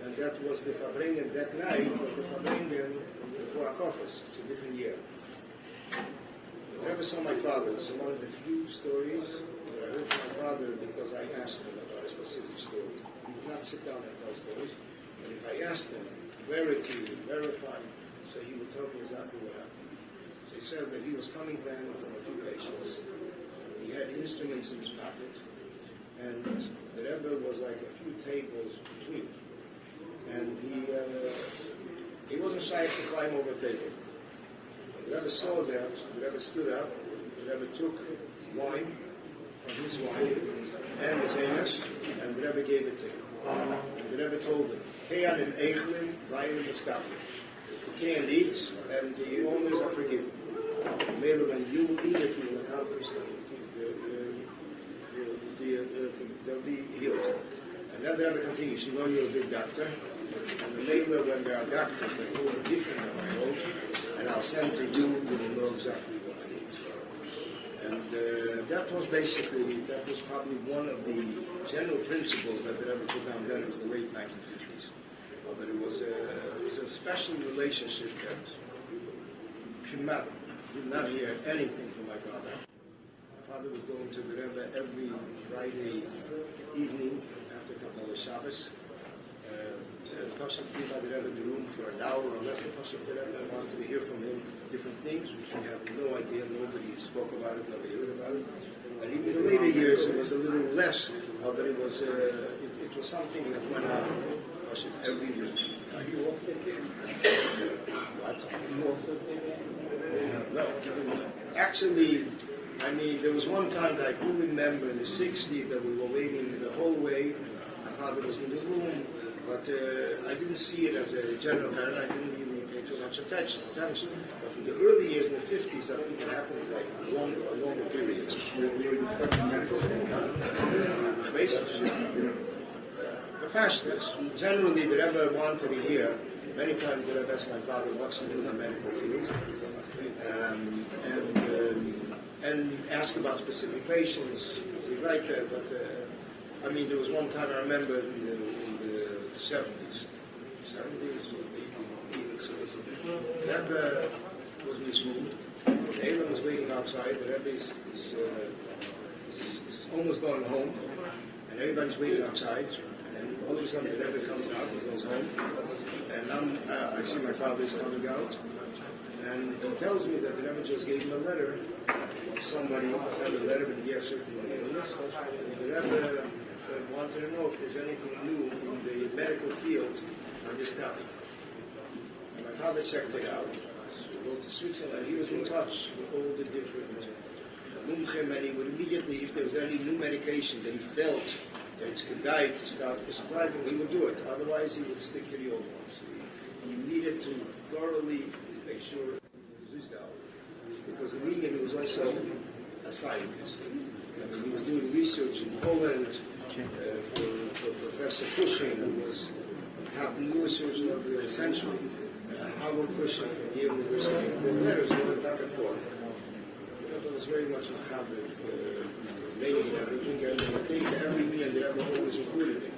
and that was the Farbrengen. That night was the Farbrengen before our coffers. It's a different year. I never saw my father. It's one of the few stories that I heard from my father because I asked him about a specific story. He would not sit down and tell stories, but if I asked him, verify, so he would tell me exactly what happened. So he said that he was coming then from a few patients. He had instruments in his pocket, and the Rebbe was like a few tables between. And he wasn't shy to climb over a table. The Rebbe saw that, the Rebbe stood up, the Rebbe took wine from his wine and his anus, and the Rebbe gave it to him. And the Rebbe told him, Kean and Eichlin, Wein and Eskapel. Kean eats, and the owners are forgiven. Maybe when you eat it, you will accomplish they'll be healed. And then the Rebbe continues, you know you're a big doctor, and the later when there are doctors, they hold a different than I hold, and I'll send to you, you will know exactly what I need. And that was probably one of the general principles that the Rebbe put down then. It was the late 1950s. But it was a special relationship that Kimat did not hear anything from my father. My father would go into the Rebbe every Friday evening after Kabbalah Shabbos. Pasuk came by the Rebbe in the room for an hour or less. Pasuk the Rebbe wanted to hear from him different things, which we have no idea. Nobody spoke about it, nobody heard about it. And even in the later years, it was a little less, but it was something that went on. Pasuk every year. What? No. Actually, I mean, there was one time that I do remember in the 60s that we were waiting in the hallway. My father was in the room, but I didn't see it as a general pattern. I didn't really pay too much attention. But in the early years, in the 50s, I think it happened like longer periods. We were discussing medical. The pastors, generally, the Rebbe wanted to hear. Many times the Rebbe asked my father what's to do in the medical field. And ask about specific patients. We like that, but I mean, there was one time I remember in the 70s, the Rebbe was in his room. The Elam was waiting outside. The Rebbe is almost going home, and everybody's waiting outside. And all of a sudden, the Rebbe comes out, he goes home, and I see my father is coming out. And he tells me that the Rebbe just gave him a letter. Somebody sent a letter, but he had certain illness. And the Rebbe wanted to know if there's anything new in the medical field on this topic. And my father checked it out. We go to Switzerland. He was in touch with all the different mumchim, and he would immediately, if there was any new medication that he felt that it's kedai to start prescribing, he would do it. Otherwise, he would stick to the old ones. He needed to thoroughly make sure because in England he was also a scientist. I mean, he was doing research in Poland for Professor Cushing, who was the top neurosurgeon of the century. Howell Cushing from Yale University. There's letters going back and forth. It was very much a habit, making everything, and I think every meal the Rebbe always included it.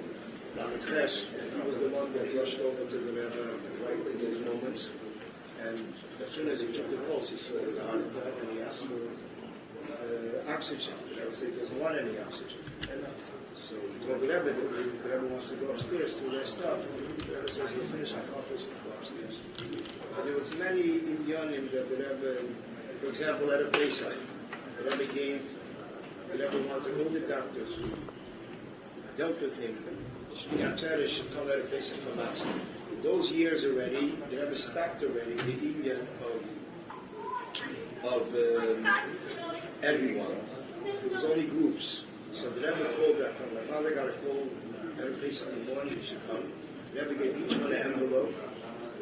Dr. Kress was the one that rushed over to the Rebbe right in those moments. And as soon as he took the pulse, he saw it was a heart attack, and he asked for oxygen. The Rebbe said he doesn't want any oxygen. So he told the Rebbe that the Rebbe wants to go upstairs to rest up. The Rebbe says he'll finish the conference and go upstairs. But there was many Indionim that the Rebbe, for example, at a Pesach, the Rebbe gave, the Rebbe wanted all the doctors who dealt with him, Shmiyat should come at a Pesach for Matzah. In those years already, the Rebbe stopped already the Indian of everyone. It was only groups. So the Rebbe called that time. My father got a call every place in the morning, he should come. The Rebbe gave each one an envelope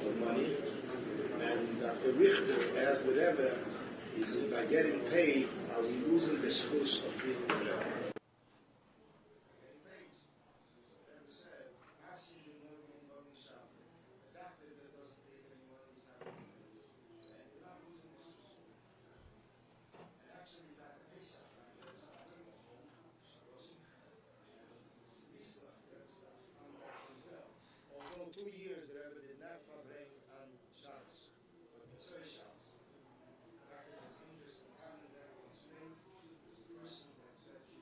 of money. And Dr. Richter asked the Rebbe, is by getting paid, are we losing the schus of treating the Rebbe? Although 2 years the Rebbe did not Farbrengen on Shabbos, but Mitzvah Shabbos. Dr. was interested in coming there on Spain. The person that said he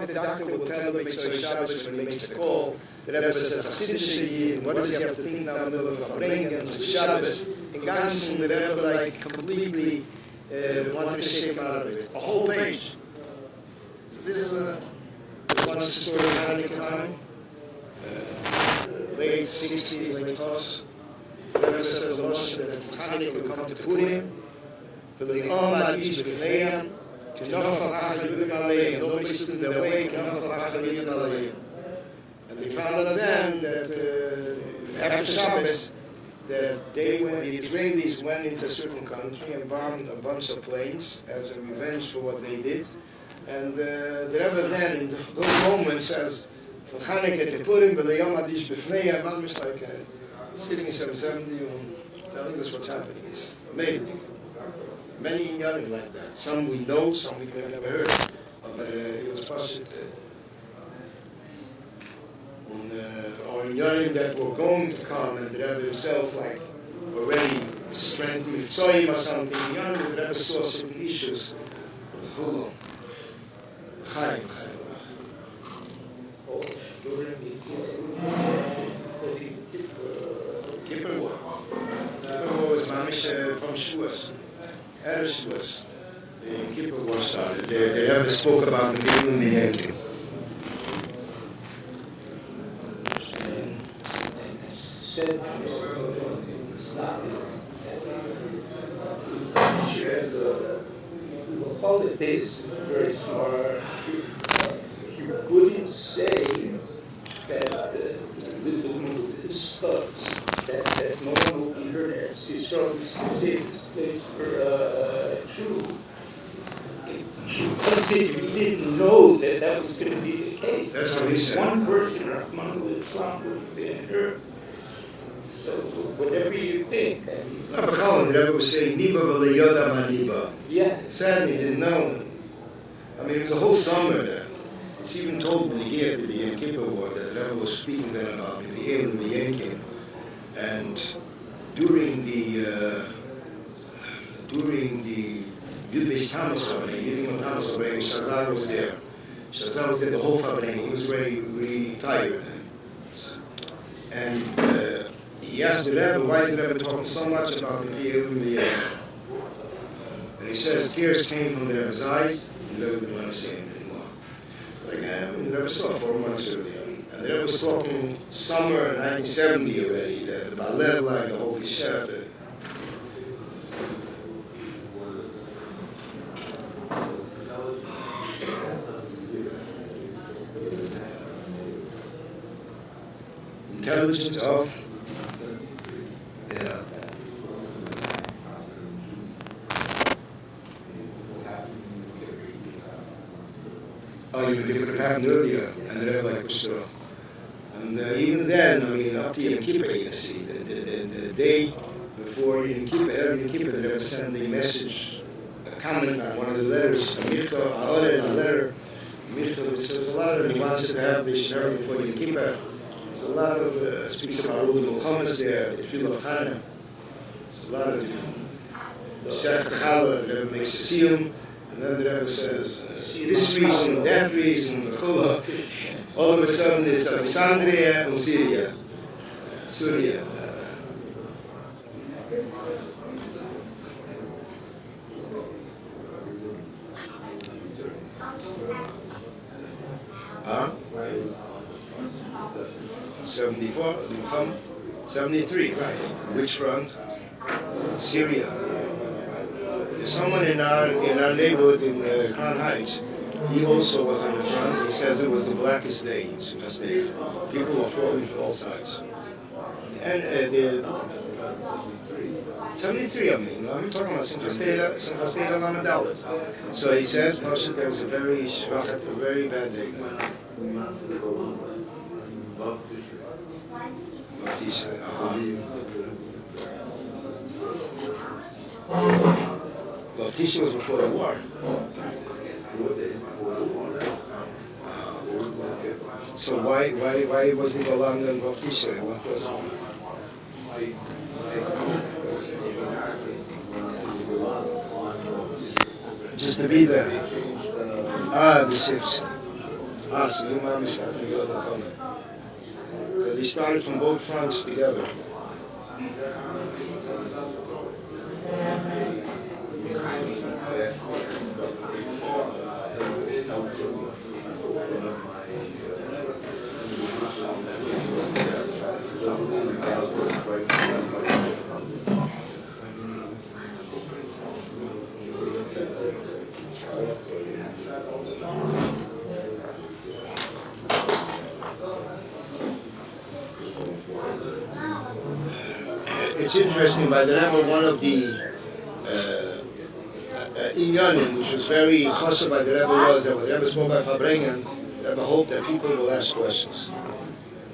the doctor will tell him, makes Shabbos when he makes the call, the Rebbe says, Chassidische, what does he have to think now in the middle of Farbrengen, Shabbos, in Ganzen, the Rebbe like completely wanted to shake him out of it. A whole page. So this is once a story of Hanukkah time. Late 60s, late Tos. The Rebbe says the Moshe that Hanukkah would come to Purim, for the Omad Ish B'fneim, to Nochal Achad Yudin Aleim. Nobody stood in their way, Nochal Achad Yudin Aleim. And they found out then that after Shabbos, that they went, the Israelis went into a certain country and bombed a bunch of planes as a revenge for what they did. And the Rebbe then, in those moments, says, from Hanukkah to Purim, but the Yom Hadish B'fneim, I'm just like sitting in 770 and telling us what's happening. It's amazing. Many young like that. Some we know, some we've never heard. But it was possible. Or young that were going to come, and the Rebbe himself, like, already to strengthen Michoel or something. Young, the Rebbe saw certain issues. Hold on. Chaim. Kippur War. Kippur War was mamish from Shavuos. Shavuos. The Kippur War started. The Rebbe spoke about the beginning of the Yankim. Said the holidays very smart. He wouldn't say that the stuff that no one will be hurt at. So to take this place for a Jew. If you didn't know that was going to be the case. That's what he said. One person, Rahman with Islam, would have been hurt. So whatever you think. Rabbi Michoel, the Rebbe was saying, Niba v'leyoda ma niba. Yeah. Sadly, he didn't know. I mean, it was a whole summer there. He even told me here to the Yom Kippur War that the Rebbe was speaking there about Michoel and the Yankim. And during the YUD-TES Farbrengen, Shazar was there. Shazar was there the whole Farbrengen. He was very tired. And he asked the Rebbe, why is the Rebbe talking so much about the Michoel and the Yankim? And he says, tears came from the Rebbe's eyes, and the Rebbe didn't want to say anything more. Like, the Rebbe saw 4 months earlier. And the Rebbe was talking summer 1970 already, that about level like the Holy Shepherd. Intelligence of, yeah. Oh, you could have happened earlier, and they're like, so. And even then, I mean, up to Yom Kippur, you can see, the day before Yom Kippur, early Yom Kippur, they were sending a message, a comment on one of the letters, a letter, Michoel, says a lot of he wants to have this sharing before Yom Kippur. There's a lot of, speaks about all the Milchomas there, the Field of Chana. There's a lot of Sech Chala, the Rebbe makes a siyum, and then the Rebbe says, this reason, that reason, all of a sudden it's Alexandria and Syria. Syria. Huh? 74, 73, right. Which front? Syria. There's someone in our neighborhood in Crown Heights. He also was on the front. He says it was the blackest day. People were falling from all sides. And the 73, I mean, I'm talking about Simchas on the dollar. So he says, Moshe, there was a very shvachet, a very bad day. YUD-TES was before the war. So why wasn't he allowed in YUD-TES? What was just to be there? The shifts. So you mom is not because they started from both fronts together. It's interesting, by the Rebbe, one of the inyanim, which was very chassid by the Rebbe, was that when the Rebbe spoke by Farbrengen, the Rebbe hoped that people will ask questions.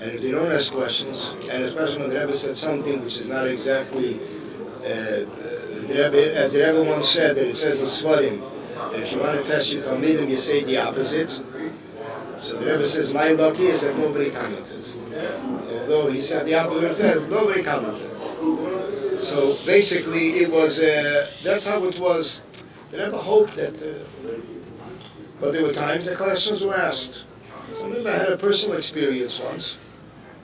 And if they don't ask questions, and especially when the Rebbe said something which is not exactly, the Rebbe, as the Rebbe once said, that it says in Svarim, that if you want to test your Talmidim, you say the opposite. So the Rebbe says, my luck is that nobody commented. Although he said the opposite, it says nobody commented. So basically, it was, that's how it was. The Rebbe hoped that, but there were times that questions were asked. I remember I had a personal experience once.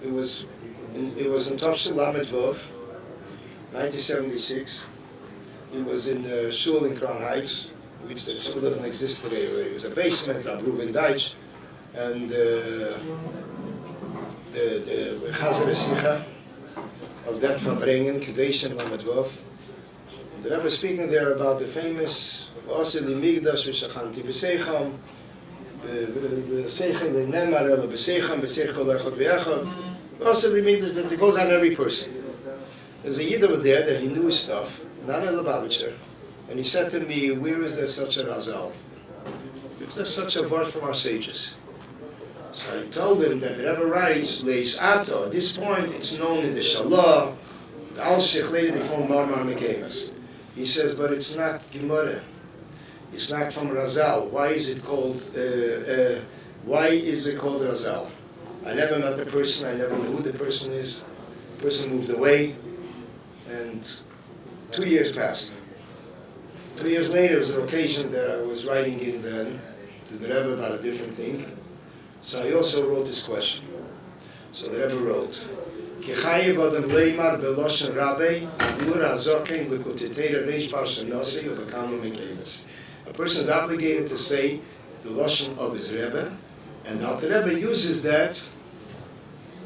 It was in Tafsir Lamed Vov, 1976. It was in the shul in Crown Heights, which the shul doesn't exist today. It was a basement, Rabbi in Deutsch, and the Chazer Sicha of that Farbrengen, Kedeshim Lamed Vov. The Rebbe was speaking there about the famous Osir Limigdash V'Shachanti B'Seicham, B'Seicham L'Nemar Elo B'Seicham B'Seicham L'Echad V'Echad. Osir Limigdash, that it goes on every person. There's a Yid over there that he knew his stuff, not a Lubavitcher, and he said to me, where is there such a Razal? There's such a word from our sages. So I told him that the Rebbe writes, Leis Ato. At this point, it's known in the Shalah, the Al-Sheikh later they form Marmar Mekemas. He says, but it's not Gemara. It's not from Razal. Why is it called Razal? I never met the person. I never knew who the person is. The person moved away, and 2 years passed. 2 years later, it was an occasion that I was writing in then to the Rebbe about a different thing. So I also wrote this question. So the Rebbe wrote, a person is obligated to say the Lashon of his Rebbe, and the Alter Rebbe uses that.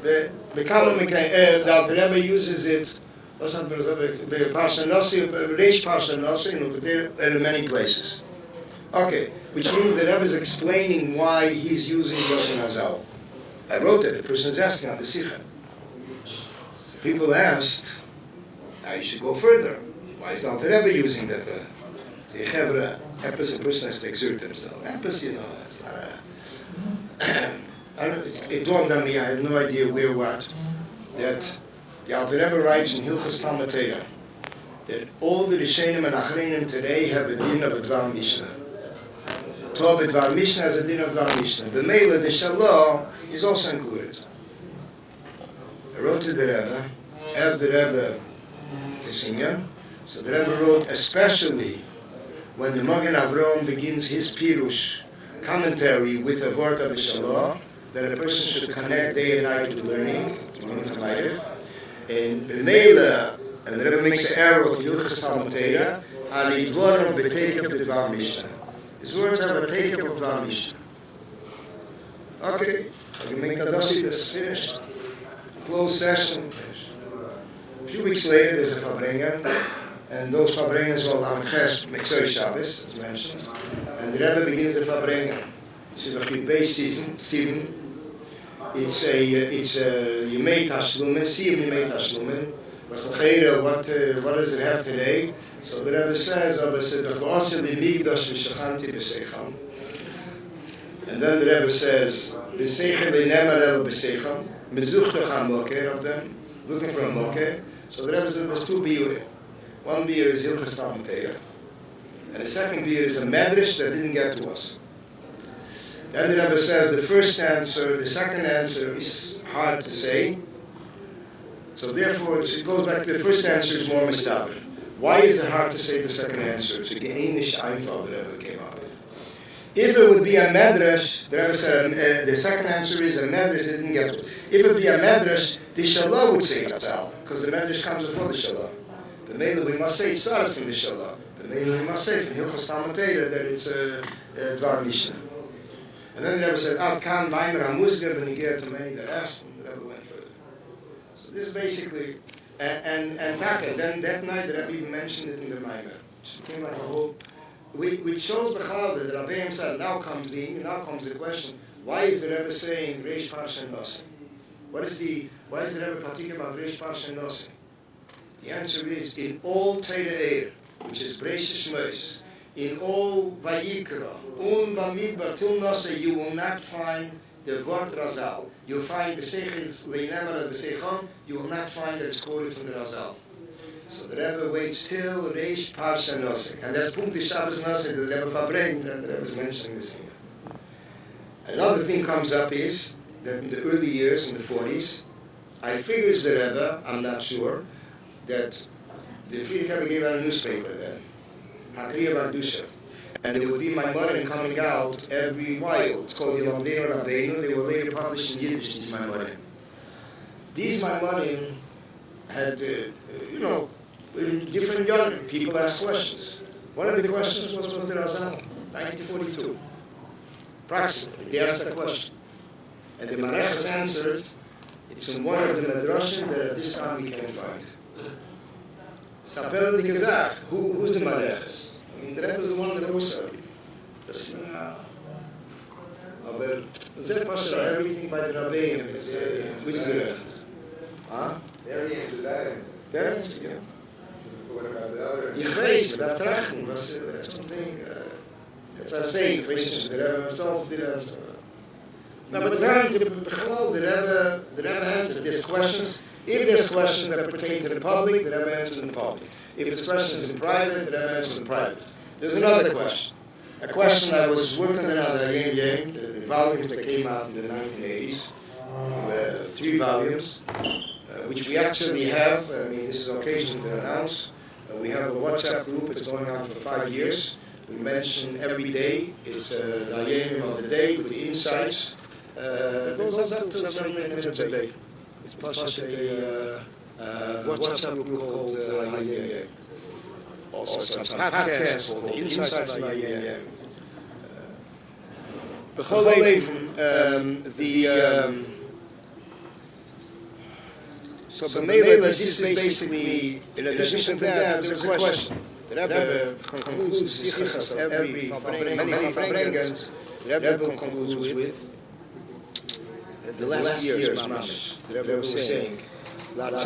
The Alter Rebbe uses it in many places. Okay, which means the Rebbe is explaining why he's using Lashon Hazal. I wrote that, the person is asking on the Sikha. So people asked, now you should go further. Why is the Alter Rebbe using that? The Chevra, a person has to exert himself. It's not it dawned on me, I had no idea where what, that the Alter Rebbe writes in Hilchos Talmud Torah that all the Rishonim and Achreinim today have a din of a Dvar Mishnah. Tov Dvar Mishnah has a din of Dvar Mishnah. The Mela, the Shalah, is also included. I wrote to the Rebbe, asked the Rebbe to sing him. So the Rebbe wrote, especially when the Magen Avraham begins his Pirush commentary with a word of the Shalah, that a person should connect day and night to learning, and the Mela, and the Rebbe makes an error of Hilchos Talmud Torah, Ali Dvorim B'Teikev D'Dvar Mishnah. His words have a Teikev of Dvar Mishnah. Okay, I can make Tadasi, this is finished. Closed session. A few weeks later, there's a Farbrengen, and those Farbrengens are on Ches, Michoel Shabbos, as mentioned. And the Rebbe begins the Farbrengen. This is a base season, 7. It's a Yemei Tashlumen, 7 Yemei Tashlumen. What does it have today? So the Rebbe says, and then the Rebbe says, of them, looking for a mokeh. So the Rebbe says there's 2 biur. One biur is Hilchos Talmud Torah, and the second biur is a medrash that didn't get to us. Then the Rebbe says the first answer, the second answer is hard to say. So therefore, it goes back to the first answer is more mistaber. Why is it hard to say the second answer? It's a geinish Einfall that Rebbe came up with. If it would be a medrash, the second answer is a medrash didn't get it. If it would be a medrash, the shalah would say Chazal, because the medrash comes before the shalah. But maybe we must say it started from the shalah. But maybe we must say from Hilchos Talmud Torah that it's a Dvar Mishnah. And then the Rebbe said, Ad kan meimer hamuzger, and he gave to me the rest, and the Rebbe went further. So this is basically, and then that night the Rebbe even mentioned it in the meimer. It became like a whole. We chose the Chalder, the Rabbi said, now comes the question, why is the Rebbe saying Reish Parsha Nosei? Why is the Rebbe particular about Reish Parsha Nosei? The answer is, in all Torah Ohr, which is Breishis Shmos, in all Vayikra, Bamidbar, till Nosei, you will not find the word Razal. You'll find Besechis, Leinemar, Besechon, you will not find that it's quoted from the Razal. So the Rebbe waits till Reish Parsha Nosei. And that's Punkt Shabbos Nosei, the Rebbe Farbrengen, that the Rebbe is mentioning this here. Another thing comes up is that in the early years, in the 40s, I figures the Rebbe, I'm not sure, that the Friedrich Rebbe gave out a newspaper then, Hakriya Vardusha. And there would be my Maimonim coming out every while. It's called Yomdei Rabbeinu. They were later published in Yiddish, these Maimonim. These Maimonim had, different young people asked questions. One of the questions was the Razal, 1942. Approximately, they asked that question. And the Marechas answered, it's in one of the Medrashim that at this time we can't find. Sapel the Kazakh, who's the Marechas? I mean, the Rebbe was the one that was sorry. But Zed Pasha, everything by the Rabbi, which is the Rebbe? Huh? Very into that. Very into, yeah. Ich weiß, dat trachten, that's something, that's what I'm saying, the Rebbe himself did answer. Now, but the Rebbe answered, there's questions. If there's questions that pertain to the public, the Rebbe answers in public. If there's questions in private, the Rebbe answers in private. There's another question. A question I was working on the volumes that came out in the 1980s, 3 volumes, which we actually have. I mean, this is an occasion to announce. We have a WhatsApp group. It's going on for 5 years. We mention every day. It's the Ayemim of the day with the insights. It goes up to 7 minutes a day. It's plus a WhatsApp group called Ayemim. Also some podcasts called the Insights of Ayemim. So Mela, this is basically, in addition to that, there's a question. The Rebbe concludes the sichas of many Farbrengens, the Rebbe concludes with the last years, Mamash. The Rebbe was saying, that's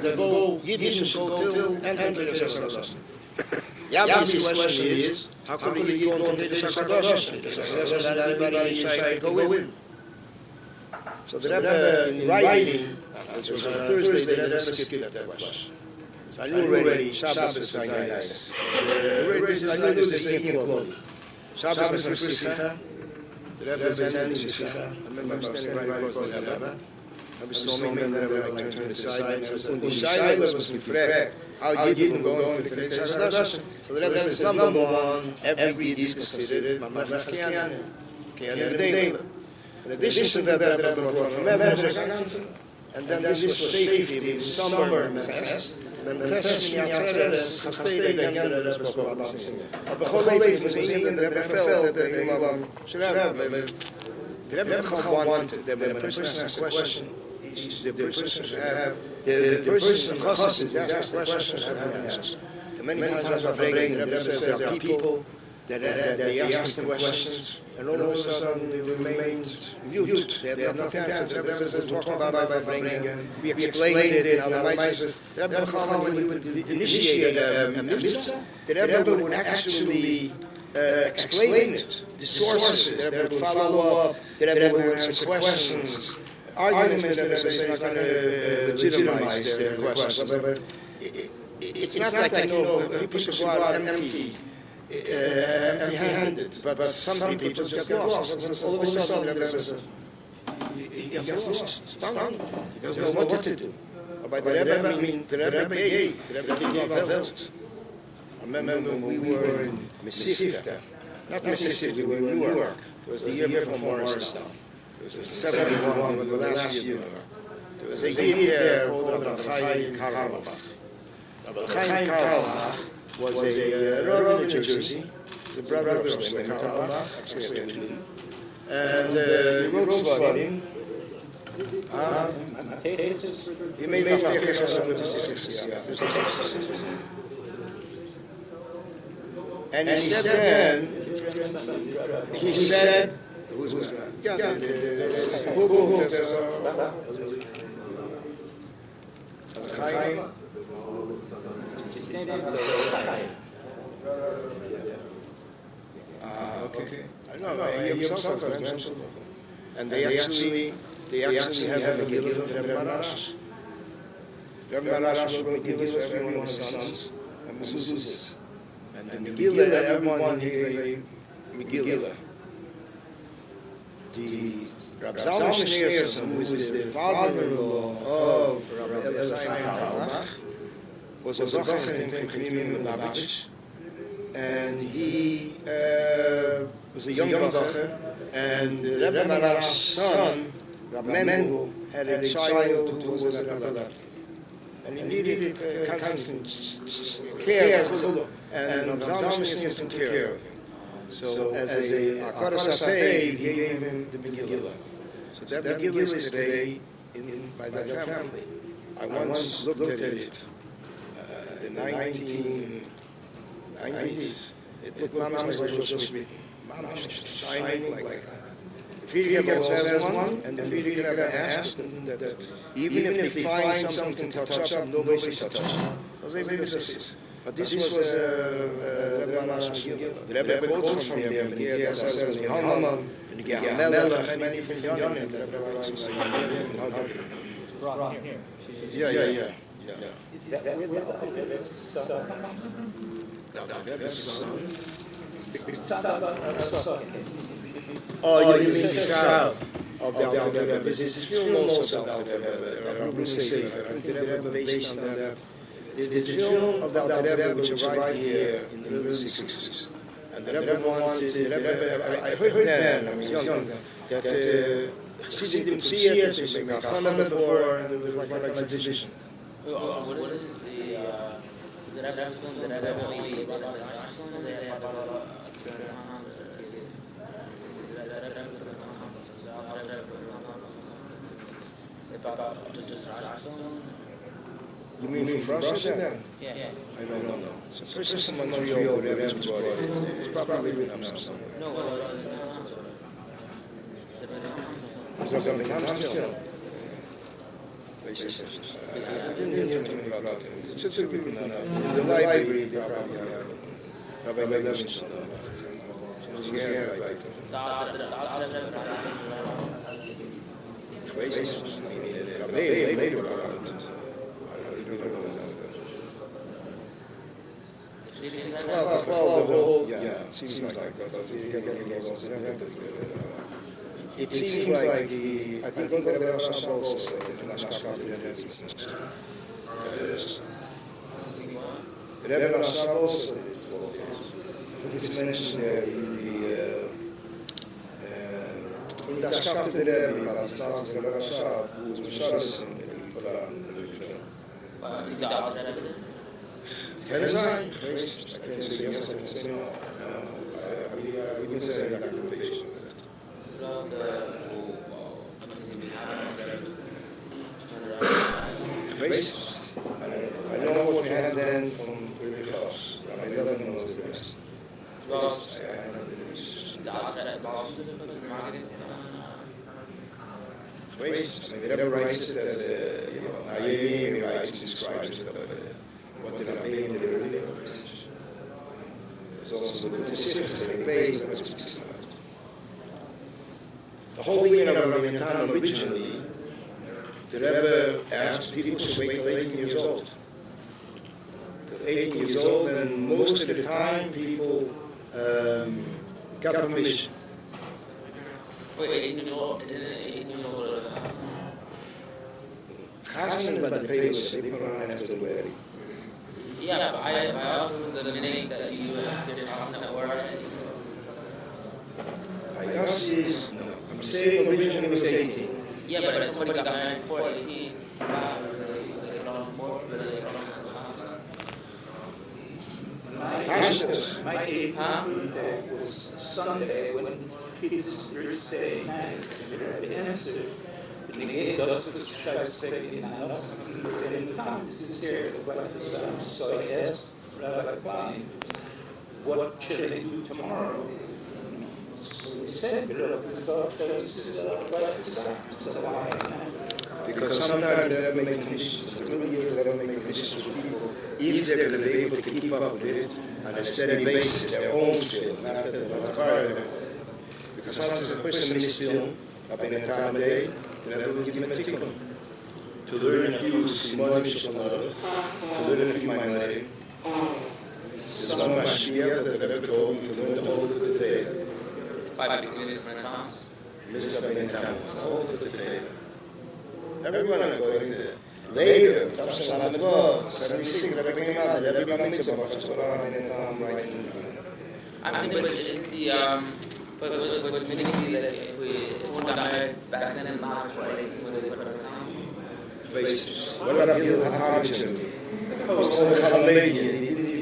the goal, Yiddish go till and enter the Shakadosh. The obvious question is, how could we go into the Shakadosh? Because everybody inside go in. So the Rebbe, in writing, which was on Thursday, the Rebbe skipped that question. So I knew already, Shabbos is very nice. I knew this is equal clothing. Shabbos is Sicha. The Rebbe is ending the Sicha. I remember standing right across the Rebbe. I was so many men that I like turned aside and said, und die Scheile was gefragt, how you didn't go into the Shakadosh. So the Rebbe says, number one, every Yid is considered Mamlechas Kiyanim. Kiyanim B'Deila. In addition to that, the Rebbe brought from Medrash, and then this was saved in summer Medrash. Men testen in Yatzeres, Chastei again, the Rebbe spoke about this. But the whole life was even the Rebbe felt that the Rebbe wanted that when a person asks a question, the person should have, the person who asks the question should have an answer. Many times I bring the Rebbe says there are people that they ask them questions, and all of a sudden they remain mute. They have nothing to answer. The Rebbe says, talk about Farbrengen. We explained it, and the Rebbe says, the Rebbe when he would initiate a mitzvah, the Rebbe would actually explain it, the sources, the Rebbe would follow up, the Rebbe would answer questions, arguments that are going to legitimize their questions. But it's not like, people should go out empty-handed, but some people just get lost. All of a sudden, the Rebbe says, he doesn't know what to do. By the Rebbe, I mean, the Rebbe gave Welts. remember when we were in Mississippi, not Mississippi, we were in Newark. It was the year from Morristown. It was 71, the last year. There was a year there called Rabbi Karlbach. Rabbi Karlbach was a Rabbi in New Jersey, the brother of Rabbi Karlbach, actually a twin. And he wrote Svarim. He made and he said then, who okay. I know, he himself has mentioned. And they actually have a Megillah of Rebbe Marash. Rebbe Marash wrote Megillah for every one of his sons and mezuzahs. And the Megillah, everyone gave a Megillah. The Rabbi Zalman Schneerson, who is the father-in-law of Rabbi Chaim Karlbach, was a Zocher in Tekrimim and Labish. And he was a young Zocher. And Rebbe Marash's son, Rabbi Mendel, had a child who was an Adalat. And he needed constant care, and Rabbi Zalman Schneerson took care of him. So as a Akaras Safed, he gave him the Megillah. So that Megillah is today by that family. I once looked at it in the 1990s. It looked almost like it was just written. Shining like that. The Friedrich Rebbe has one, and the Friedrich Rebbe asked that even if they find something to touch up, nobody should touch it. So they made this. But this was Rebbe Marash's Megillah. The Rebbe quotes from there, and the Rebbe says in Haman, and the Gehamelech, and many from Yonim, that Rebbe Marash's Megillah. Yeah. Is that where the Rebbe's Oh, you mean the Sav of the Alter Rebbe. This is film also of the Alter Rebbe. I think the Rebbe based on that. There's the film of the Alter Rebbe which arrived here in the early 60s. And the Rebbe wanted, I heard then, I was young, that Chassidim didn't see it, they made a Chana before, and it was like an exhibition. What is the Rebbe film, the Rebbe only about the they have about You mean from Russia then? Yeah. I don't know. So first in Montreal, the Rebbe brought it. It's probably written up somewhere. No, Is that going to come still? I didn't hear too many about it. It's just written in the library, they probably have Rabbi Zeligson. Yeah, right. Later about it. Seems like that. It seems like I think the Rebbe Rashab also said it, and that's not the Rebbe Rashab also said it. I think it's mentioned there in the Ashkaf to the Rebbe, about the stars of the Rebbe Rashab, who was Mishadis in the Quran. Can I say? I can't say yes, I can say no. We can say that documentation. I know what we had then from previous house. I never knows the rest. I know the rest. The Rebbe writes it as Ayemi writes and describes it. What did I pay in the early days? There's also the base that was the whole year of Ramadan originally, the Rebbe asked people to wait till 18 years old. Till 18 years old, and most of the time people got permission. Wait, 18 years old? Isn't it 18 years old? Chassan, but the papers, they put on after the wedding. Yeah, but I also was admitting that you didn't have no or No, I'm saying originally it was 18. yeah, but if somebody got married before 18, My 18th birthday was Sunday when his birthday answered. The gate justice tried to say, now, in the town, this is here, so I asked Rabbi Klein, what should I do tomorrow? So he said, Because sometimes they don't make conditions, the really years they don't make conditions for people, if they're going to be able to keep up with it on a steady basis, their own film, not that that's part of it. Because sometimes a person missed film up in a time of day, then I will give him a tickle. To learn a few Simonics from love, to learn a few Maimonides. There's one Mashgiach that I've ever told me to learn the whole of the Torah. 5 different times. Missed up in town, the whole of the Torah. Everyone is going to later, 76, everybody came out, everybody makes about what's going on in town right now. I think but it's the but meaning that if we died back then in the house, right? What about Gil Harjun? What's called the lady?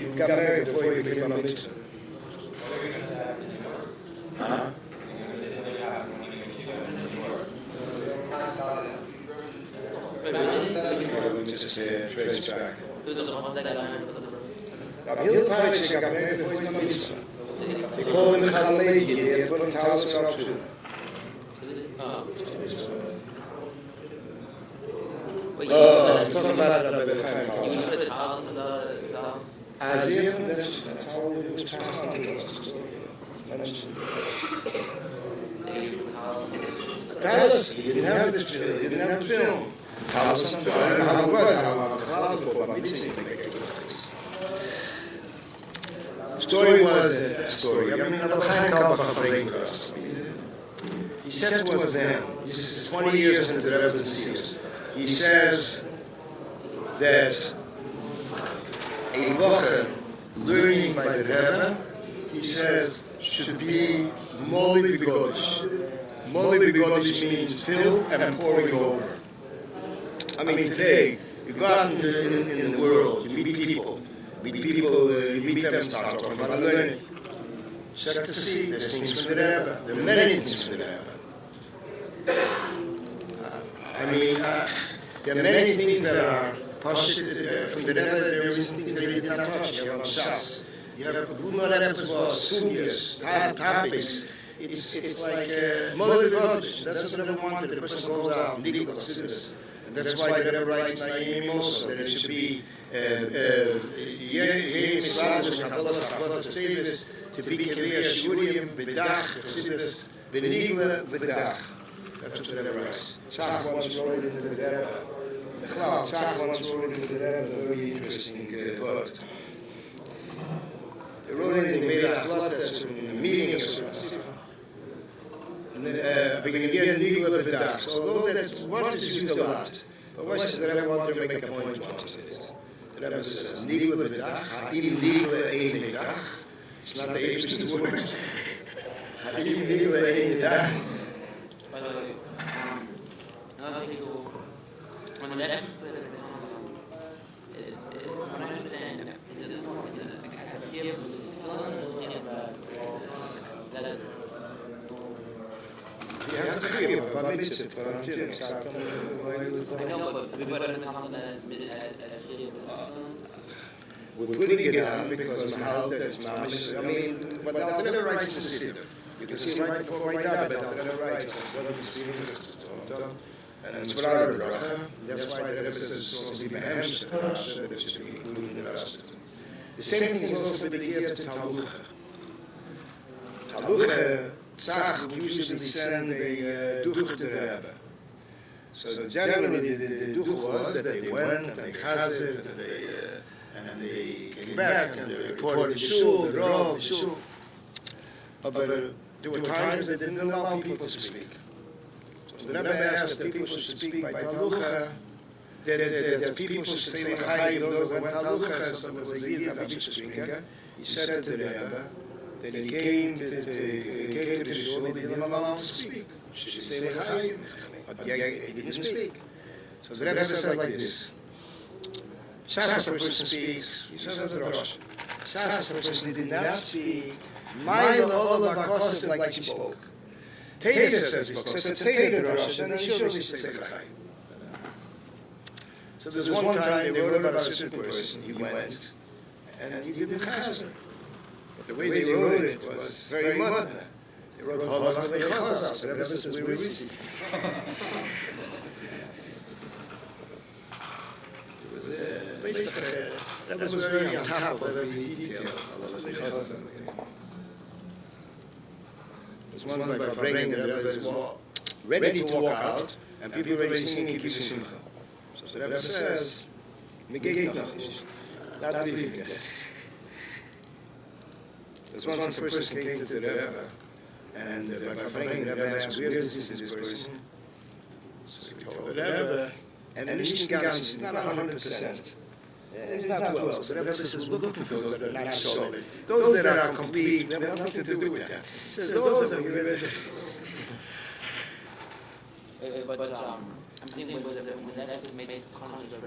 You got married before you became a mitzvah. Huh? Just trace back. Heel Harjun got married before you became a mitzvah. They call him the Chalegi, they put him 1,000 up to. Talk about Rabbi Chaim. You put the tiles in the house. Azir, that's how it was passed on to us. Palace, he didn't have this film, he didn't have film. Palace, I don't know how it was, how cloud for my mixing to make it nice. Story was that story. I mean, Rabbi Chaim Kalbach from Farbrengen. He said to us then, this is 20 years into the residency. He says that a bocher learning by the Rebbe, he says, should be Moli B'Godish. Moli B'Godish means fill and pouring over. I mean, today, you go out in the world, you meet people, you meet them, start talking about learning. Check to see, there's things from the Rebbe. There are many things from the Rebbe. There are many things that are from the Rebbe, there are things that they did not touch. You have Shas, you have Guna Rebbe's was, Sugyas, topics. It's like Mother Goddess. That's what the Rebbe wanted. The person goes out, Nicholas, and that's why the Rebbe writes Naim also, that it should be to be Kivir Shurim, B'dach, Chassidus, B'nigla, B'dach. That's what the Rebbe writes. Tzach once wrote into the Rebbe. Tzach once wrote into the Rebbe a very interesting quote. They wrote in, they made a YUD-TES in a meeting of Surah. Beginning again, Nigla B'dach. So although that word is used a lot, but why should the Rebbe want to make a point about it? The Rebbe says, Nigla B'dach, Ha'im Nigla Ein Nidach. It's not the Eibishter's words. Ha'im Nigla Ein Nidach. By the way, another thing when the next split is, from what I understand, is it a gift, which is still in the million, that He has to give, but it's it, but I'm kidding. I know, but we put it in the house as a gift. We're putting it on because Michoel, that's Mamish. I mean, but the Alter writes the Siddur. You can see right before I die, but the Alter writes, and it's what I read. That's why the Rebbe says it's supposed to be Behemsh, that it should be included in the rest. The same thing is also with here to Talucha. Talucha, Tzach would usually send a duch to the Rebbe. So generally the duch was that they went and they chazed and they came back and they reported the shul, the rov, the shul. But there were times they didn't allow people to speak. So the Rebbe asked that people should speak by Talucha that people should say L'chaim, those that went Haluchas, there was a Yid, a Mitzvah speaker, he said it to the Rebbe, that he came to the shul, he didn't allow him to speak. Should you say L'chaim? But he didn't speak. So the Rebbe said like this. Shas a person speaks, he says the Rosh. Shas a person did not speak, Ma'ila Ola Bakosim like he spoke. Teda says he spoke. So Teda the Rosh, and then he surely should say L'chaim. So there's one time they wrote about a certain person, he went, and he didn't chazan. But the way they wrote it was very modern. They wrote Halach Lechazah, so that says we were easy. That was very on top of every detail. There's one by Farbrengen that was ready to walk out, and people were already singing Kibbutz Simcha. So the Rebbe says, "Megeit noch nicht, not believing it." There's one person came to the Rebbe, and by Farbrengen the Rebbe asked, "Where is this person?" So he told the Rebbe, and the Mishnah is not 100%. It's not too well. So the Rebbe says, "We're looking for those that are not solid. Those that are complete, they have nothing to do with that." He says, "Those that we I'm thinking was that when that is made conscious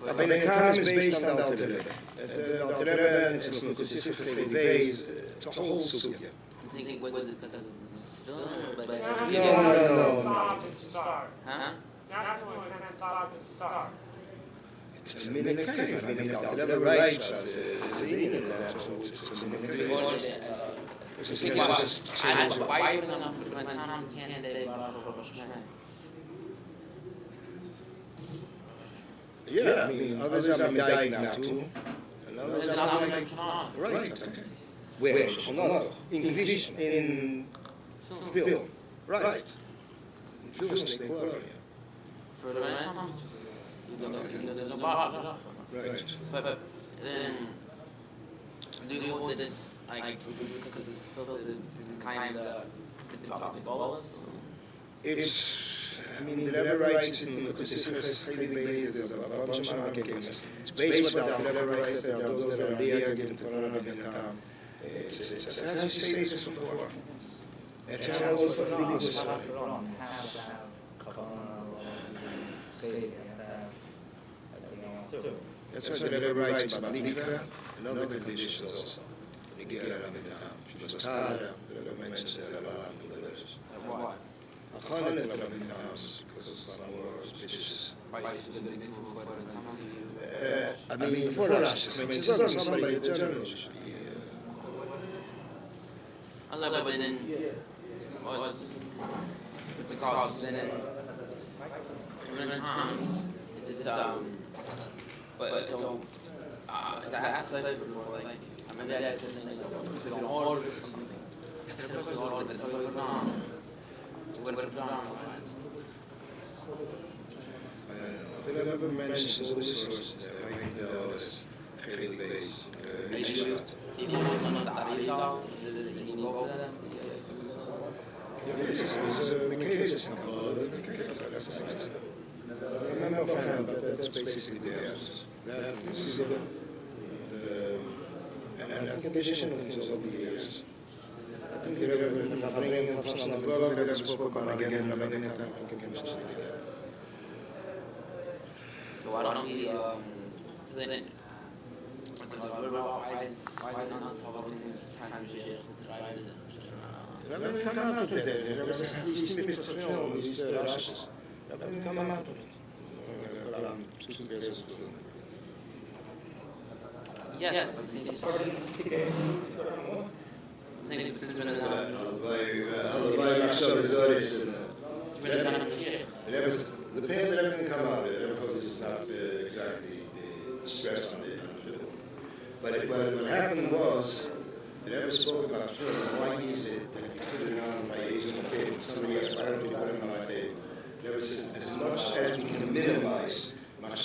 But the time is based on the Alter Rebbe. The Alter Rebbe is not specifically based, it's a whole sugya. I'm thinking was it because It's a minute cave. I mean, the Alter Rebbe writes the meaning of that, so it's a minute cave. Why are you enough for my time can't say Yeah, I mean, others are dying now too. And others are like, right, okay. Where? No, in English, in film. Right. In film, they call it. For the right time? There's no bottom. Right. But then, do you want this, like, because it's still the kind of the ball? It's, I mean, the Rebbe writes in the specific basis, there's a bunch of arguments. It's based on the Rebbe writes that those that are there get into Torah and Tam. It's as you say this before. It's almost a feeling this way. That's why the Rebbe writes about Mikra and other conditions also. The Gira and the Tam. She was Tara, the Rebbe mentions that a lot in the letters. Why? I mean, before Rashi, I mean, somebody in general should be. But then, what's it called? Then, times, it's but so, I asked like, I mean, that's something like, all of it or something. Did I ever mention all the sources that I know as Cheli Beis? Yeshivah. There's a Michoel called I remember offhand, but that's basically the answers. That, this is and I think additional things over the years. I think the Rebbe Farbrengen of Personal Blog, the Rebbe spoke about again, Rabbi Netta, I think it was just like that. So why don't we, so then, why not talk about these times to try to... The Rebbe come out with that. The Rebbe says, these mitzvahs film, these Rashes. The Rebbe come out with it. Yes, but since it's part of the pain that didn't come out, this is not exactly stressed on it. But what happened was, the Rebbe spoke about why is it that you put it on by Asian kids, somebody else, why don't you put it on my table? The Rebbe says, as much as we can minimize, it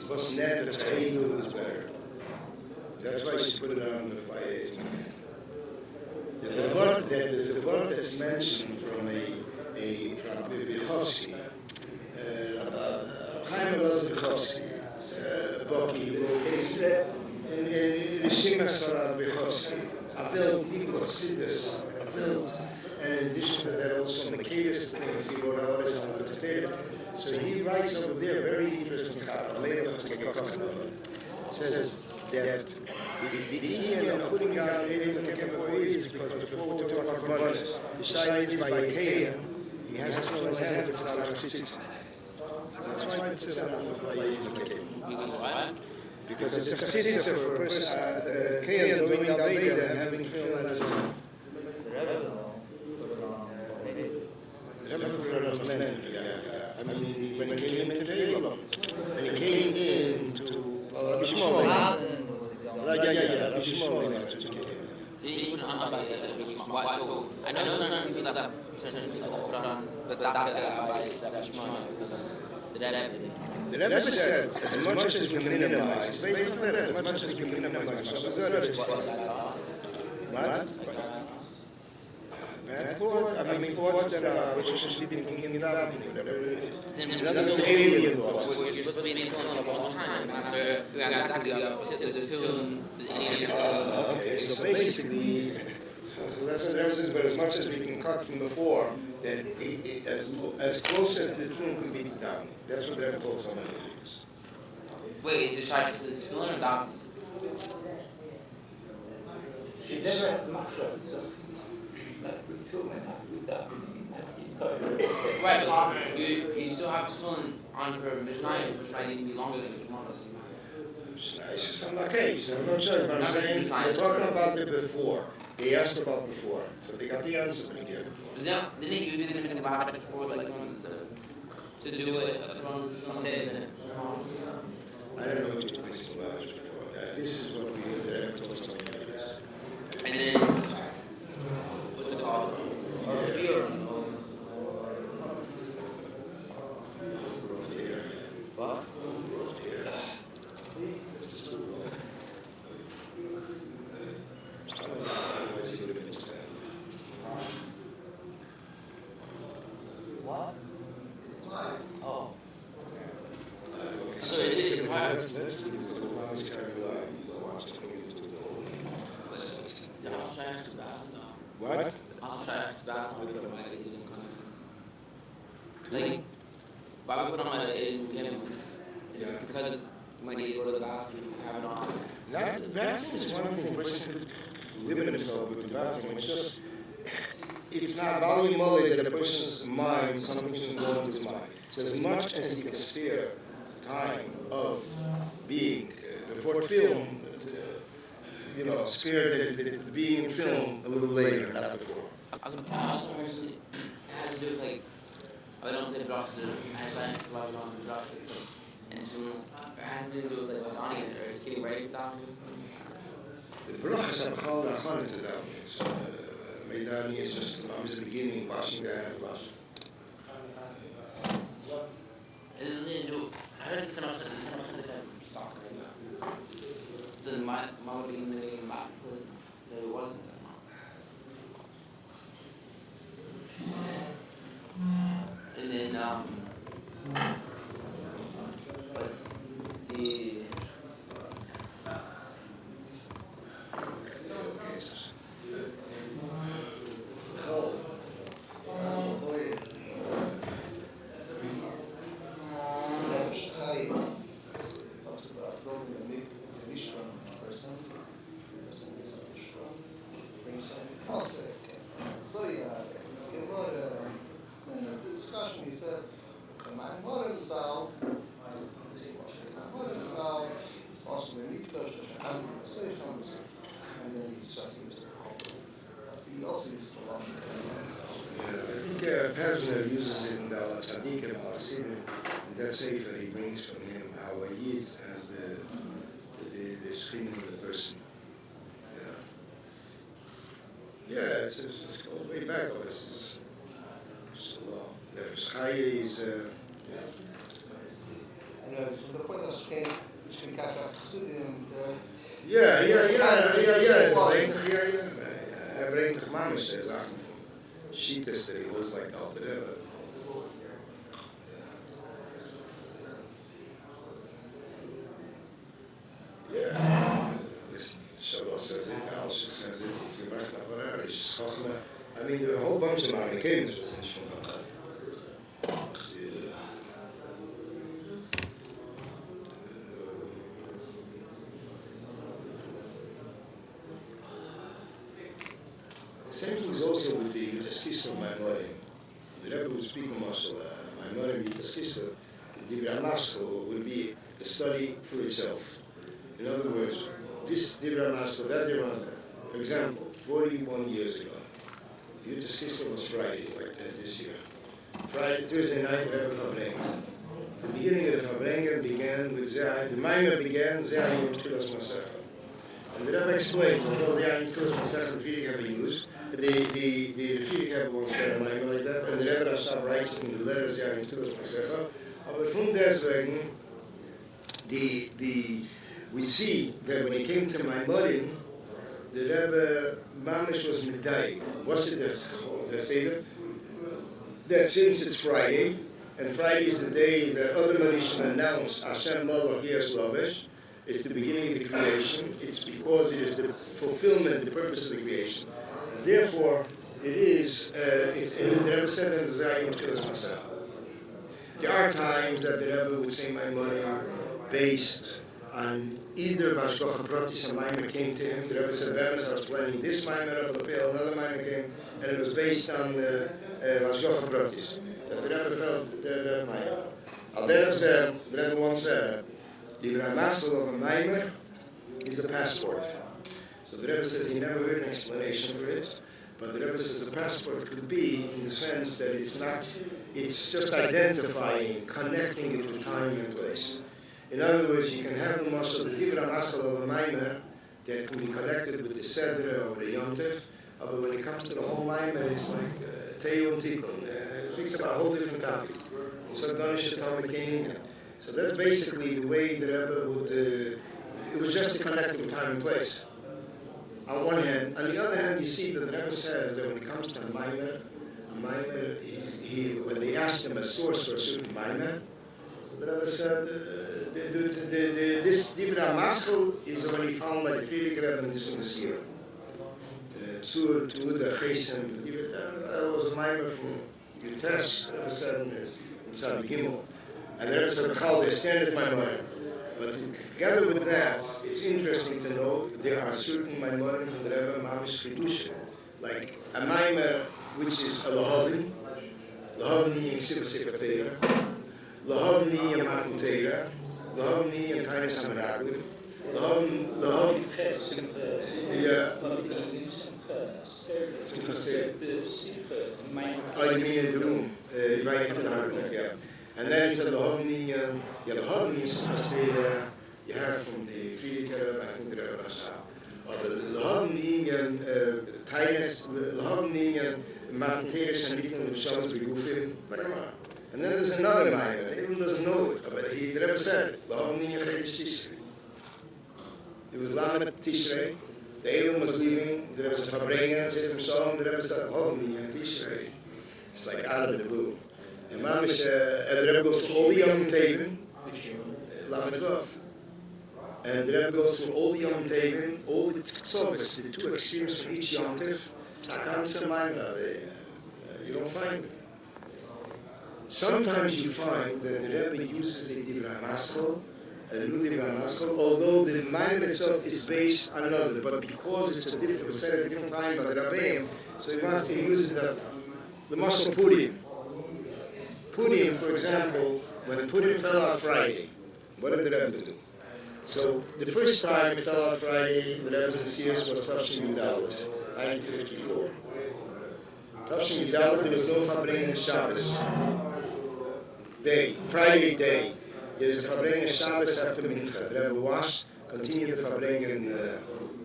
was net as Hebrew is better. That's why she put it on the fire. There's a word that's mentioned from a Rabbi Bichovsky, Chaim Bichovsky, Boki, in Yeshivah Torah Bichovsky, Avil Nikos Sidis, Avil, and in addition to that, also Michoel things he wrote out as on the tape. So he writes over there very interesting says that the Indian are putting out is because before we talk about bonus, the side is by Michoel, he has to know his hand, it's not a tzitzit. So that's why it says that on the Michoel. Because it's a tzitzit for a person, Michoel doing Aveda and having tefillin as well. The Rebbe lamented, I mean, when he came into the Elam, when he came into Rabbi Shmuel, Rabbi Shmuel, So I know certain people that put on the doctor by Rabbi Shmuel because the Rebbe said, as much as we can minimize, basically as much as we can minimize. What? Bad thoughts? I mean, thoughts that are which should be thinking about, whatever it is. Those alien thoughts. We're supposed to be in the whole time after we got to the tune. Okay, so basically, that's what there is, but as much as we can cut from before, then as close as the tune could be down. That's what they're told somebody is. Wait, is it shy to the tune or down? Right, but you still have to fill on for Mishnayos, which might even be longer than Mishnayos. Okay, so I'm not sure, but I'm saying, we're talking about the before. They asked about before, so they got the answer we give. Didn't they use it in the Bible before, like, to do it around the day? I don't know what you think about before. This is what we have told somebody like this. And then, what's it called? What? Oh. So it is hard. What? Like, why we put on my Asian beginning? Because when you go to the bathroom, you have it on. The bathroom is one thing, but you could live in himself with the bathroom. It's just, it's not valuing money that a person's mind, something should go into his mind. So as much as he can spare time of being before film, spare the being in film a little later, not before. I was it has to do with like, I don't say doctor, I science, why we don't do doctor. And so it has to do with like Donnie or getting ready for Donnie. The brachas are called achana to Donnie. Meidani is just the beginning, washing the hands, washing. I heard this much of the soccer. The mom being the back, there wasn't that much. And then, but the Pazner uses it in the Tzaddik and Al-Asim, and that sefer he brings from him how a Yid has the scheme of the person. Yeah, it's all the way back, but it's so long. The Verschaye is, yeah. Hij brengt de Gmamis, Zachen. Shitas that he holds like Alter Rebbe. Yeah. Shalom says it, Alsh says it, it's gemacht nach Arish, Schochma. I mean, there are a whole bunch of Americans with this one. The same thing is also with the YUD-TES KISLEV Farbrengen. The Rebbe would speak on my mother, YUD-TES KISLEV, the Michoel will be a study for itself. In other words, this Dibra Master, that Dibra Master, for example, 41 years ago, YUD-TES KISLEV was Friday, like that this year. Friday, Thursday night, Rebbe Farbrengen. The beginning of the Farbrengen began with the minor began Zeligson Tfilas Masecha. And the Rebbe explained, although the Tfilas Masecha, the Friedrich have been used, the Friedrich have one set of minor like that, and the Rebbe Rashab writes in the letters Zeligson Tfilas Masecha, aber von deswegen, we see that when he came to Maimorim, the Rebbe Mamish was Medai. What's it that Seder? That since it's Friday, and Friday is the day that other Marishim announced Hashem Malach Yesh Lavesh, it's the beginning of the creation. It's because it is the fulfillment, the purpose of the creation. And therefore, it is, the Rebbe said in the Zeligson Tfilas Masecha. There are times that the Rebbe would say Maimorim based on either Vashkocha Pratis, a minor came to him. The Rebbe said, I was planning this minor of the Pale, another minor came, and it was based on Vashkocha Pratis. That the Rebbe felt the minor. The Rebbe once said, the Ramasel of a minor is the passport. So the Rebbe says he never heard an explanation for it, but the Rebbe says the passport could be in the sense that it's just identifying, connecting it to time and place. In other words, you can have the muscle, the Dibra muscle of a minor that can be connected with the Seder or the Yontif, but when it comes to the whole minor, it's like Teyum Tikkun. It speaks about a whole different topic. So that's basically the way the Rebbe would, it was just to connect with time and place. On one hand. On the other hand, you see that the Rebbe says that when it comes to a minor, when they asked him a source for a certain minor, the Rebbe said, this Dibra Maschel is already found by the Friedrich Rebbe in this year. To the Chesem, that was a minor from YUD-TES, Rebbe said in Tzad Gimel. And the Rebbe said, Michoel, they stand at my mind. But together with that, it's interesting to note there are certain Maimorim from the Rebbe Mamish Chidushim, like a Maimer which is a Lahavni in Yeshivah Torah Ohr, Lahavni in Matan Torah, Lahavni in Tainis HaMiraculous, Lahavni oh, you mean in the room, right after the Harvard, yeah. And then he said, Lahavni is supposed to you heard from the Friedrich Rebbe, I think the Rebbe Rashab. The Lahavni and Tainis, Lahavni and Matan Torah Shanitim and Shabbos Begufim, and then there's another minor, everyone doesn't know it, but the Rebbe said it, Lahavni and Chedesh Tishrei. It was Lamed Tishrei, the Elam was leaving, there was a Farbrengen, says himself, the Rebbe said, Lahavni and Tishrei. It's like out of the blue. And Mamish, the Rebbe goes through all the Yom Tevin, Lamed Vav. And the Rebbe goes through all the Yom Tevin, all the Tzovas, the two extremes from each Yom Tev. You don't find it. Sometimes you find that the Rebbe uses the Dibra Maschel, a new Dibra Maschel, although the mind itself is based on another, but because it's a different time by the Rabbeim, so he uses the Maschel Purim. Purim, for example, when Purim fell out Friday, what did the Rebbe do? So the first time it fell out Friday, the Rebbe's Nesias was Tavshin Yudalit, 1954. Tavshin Yudalit, there was no Farbrengen Shabbos day, Friday day. There's a Farbrengen Shabbos after Mincha. The Rebbe washed, continued the Farbrengen.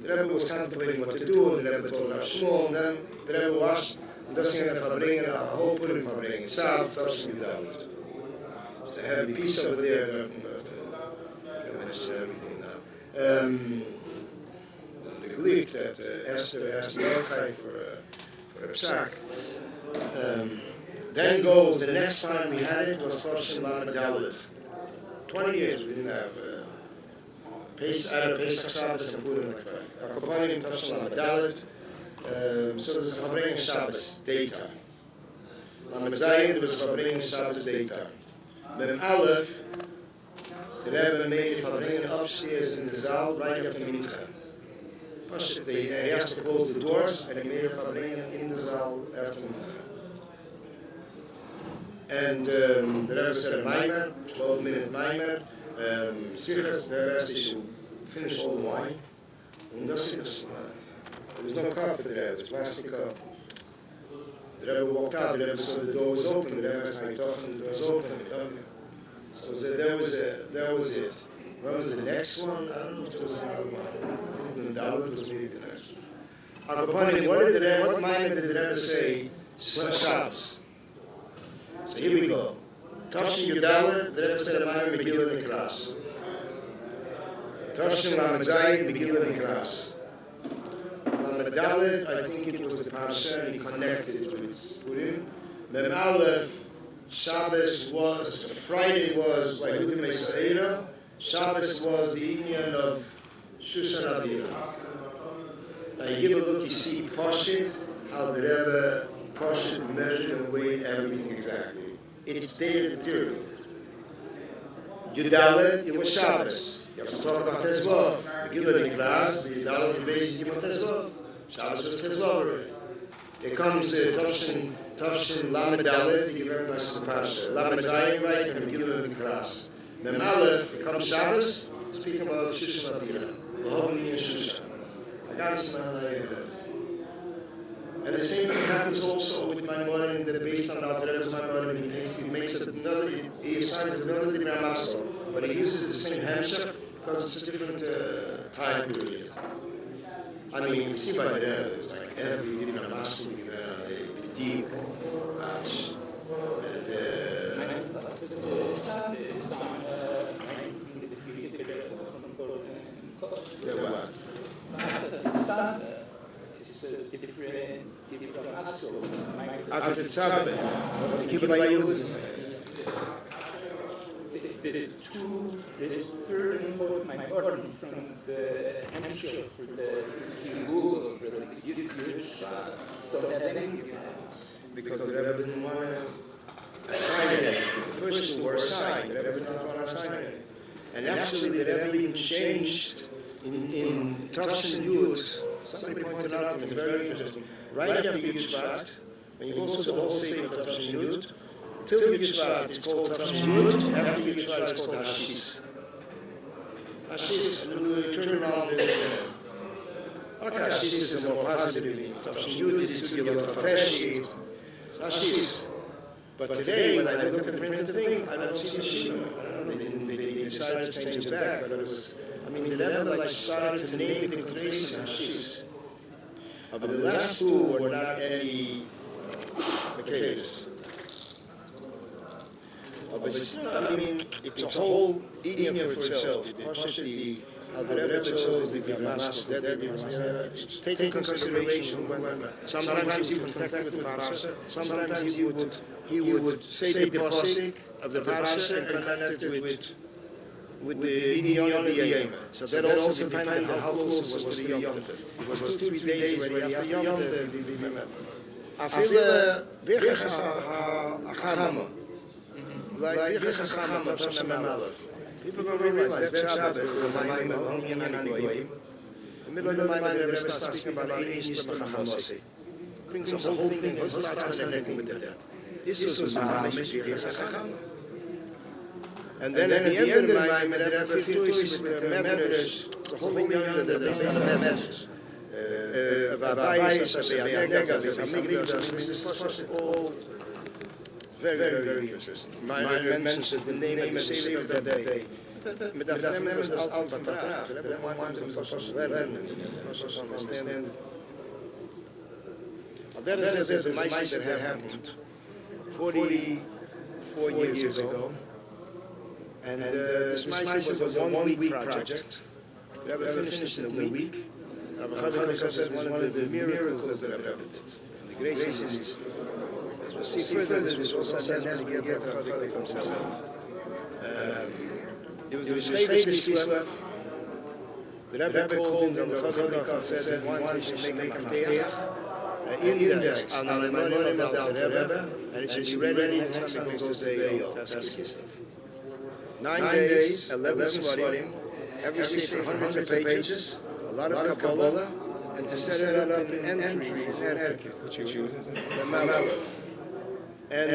The Rebbe was contemplating what to do, and the Rebbe told Rav Shmuel, and then the Rebbe washed, and that's going to Farbrengen, a whole Purim Farbrengen, Sav, Tavshin Yudalit. There's a heavy piece over there. Everything now. The Greek that Esther asked Mordechai for a psak, Then goes the next time we had it was Toshin Lamed Dalet. 20 years we didn't have Pesach Shabbos and Purim. Akapanim Toshin Lamed Dalet. So it was a Farbrengen Shabbos daytime. Lamed Zayin was a Farbrengen Shabbos daytime. Mem Aleph, the Rebbe made a Farbrengen upstairs in the Zaal right after Mincha. He asked to close the doors, and he made a Farbrengen in the Zaal after Mincha. And the Rebbe said a Maimer, 12-minute Maimer, Sichas, the Rebbe asked to finish all the wine. And that's it. There was no cup for the Rebbe, it was plastic cup. The Rebbe walked out, the Rebbe saw the door was open, the Rebbe asked, the door was open. So that was it. When was the next one? I don't know if there was another one. I think the Dalet was maybe the next one. What Maimer did the Rebbe say? Shabbos. So here we go. Toshin Yudalet, the Rebbe said a Maimer Michoel and Kras. Toshin Lamed Zayin, Michoel and Kras. Lamed Dalet, I think it was the Parsha, and he connected it with Purim. Mem Aleph, Shabbos was, Friday was like Hudim Esaira. Shabbos was the union of Shushan Avira. Now you give a look, you see Poshit, how the Rebbe Poshit measured and weighed everything exactly. It's dated material. Yudalet, it was Shabbos. You have to talk about Tezvov. Megillah Nikras, Yudalet, the base, you want Tezvov. Shabbos was Tezvov already. It comes Toshin Lamed Dalet, you give very much the Pasha. Lamed Zayin, right, and Megillah Nikras. Mem Aleph, it comes Shabbos, speaking about Shushan Abiyah. Lahoni and Shushan. I got some and the same thing happens also with my morning, that based on Al Rebbe's my morning, he makes another, he assigns another Dibra Maso, but he uses the same Hemshech because it's a different time period. I mean, you see by the Rebbe, it's like every Dibra Maso, you have a deep match. And what? After the Tzabeh, the Kibbutz YUD. The third and fourth, my pardon, from the Hemshech for the Gilgul of the Yeshivah don't have any difference. Because the Rebbe didn't want to assign it. First two were assigned, the Rebbe did not want to assign it. And actually the Rebbe even changed in Toshin Yud. Somebody pointed out to me, it's very interesting. Right after Yud-Shvat, when you go through the whole section of Toshin Yud, till Yud-Shvat it's called Toshin Yud, after Yud-Shvat it's called Hashis. Hashis, and we turn around and okay, Hashis is a more positive meaning. Toshin Yud is to be a lot of Hashis. But today, when I look at the printed thing, I don't see the Yeshivah. I don't know, they decided to change it back, but it was, I mean, the Rebbe like started to name the inclination Hashis. But the last two were not any Michoelis. But still, I mean, it's a whole idiom for itself. How the Rebbe chose the Master, take in consideration sometimes he would connect with the Parasha, sometimes he would say the Pasuk of the Parasha and connect it with the idiom of the Yom. So that also depended on how close it was to the Yom Tov. It was 2-3 days already after Yom Tov. Afil Birchas HaChama. Like Birchas HaChama, Toshin Aleph. People don't realize that Shabbos was a Maimer only in Anigoyim. In the middle of the Maimer, the Rebbe starts speaking about Eish B'Chachamasi. Brings up the whole thing, he starts connecting with that. This was Maimer, Birchas HaChama. And then at the end of the Maimer, the Rebbe finishes with the Medrash, the whole thing under the Medrash. Vabayis, Abeyanega, this is all very, very, very interesting. Maimer mentions the name of the Savior of that day. Met dat nemen we als bedrag. Dat hebben we ons leren. Understand it. That is a nice that happened 44 years ago. And this mice was a 1 week project. We have finished in a week. Rabbi says one of the miracles that Rabbi did. The graces see further, this was also then again himself. It was Yeshivah Kislev. The Rabbi called him, the said he wants to make a index on the memorial of the Rebbe, and it should be ready next time it goes to YUD-TES Kislev. 9 days, 11 svarim, every sefer hundreds of pages, a lot of Kabbalah, and to set it up in entry, in etiquette. Which you use? The Malach. And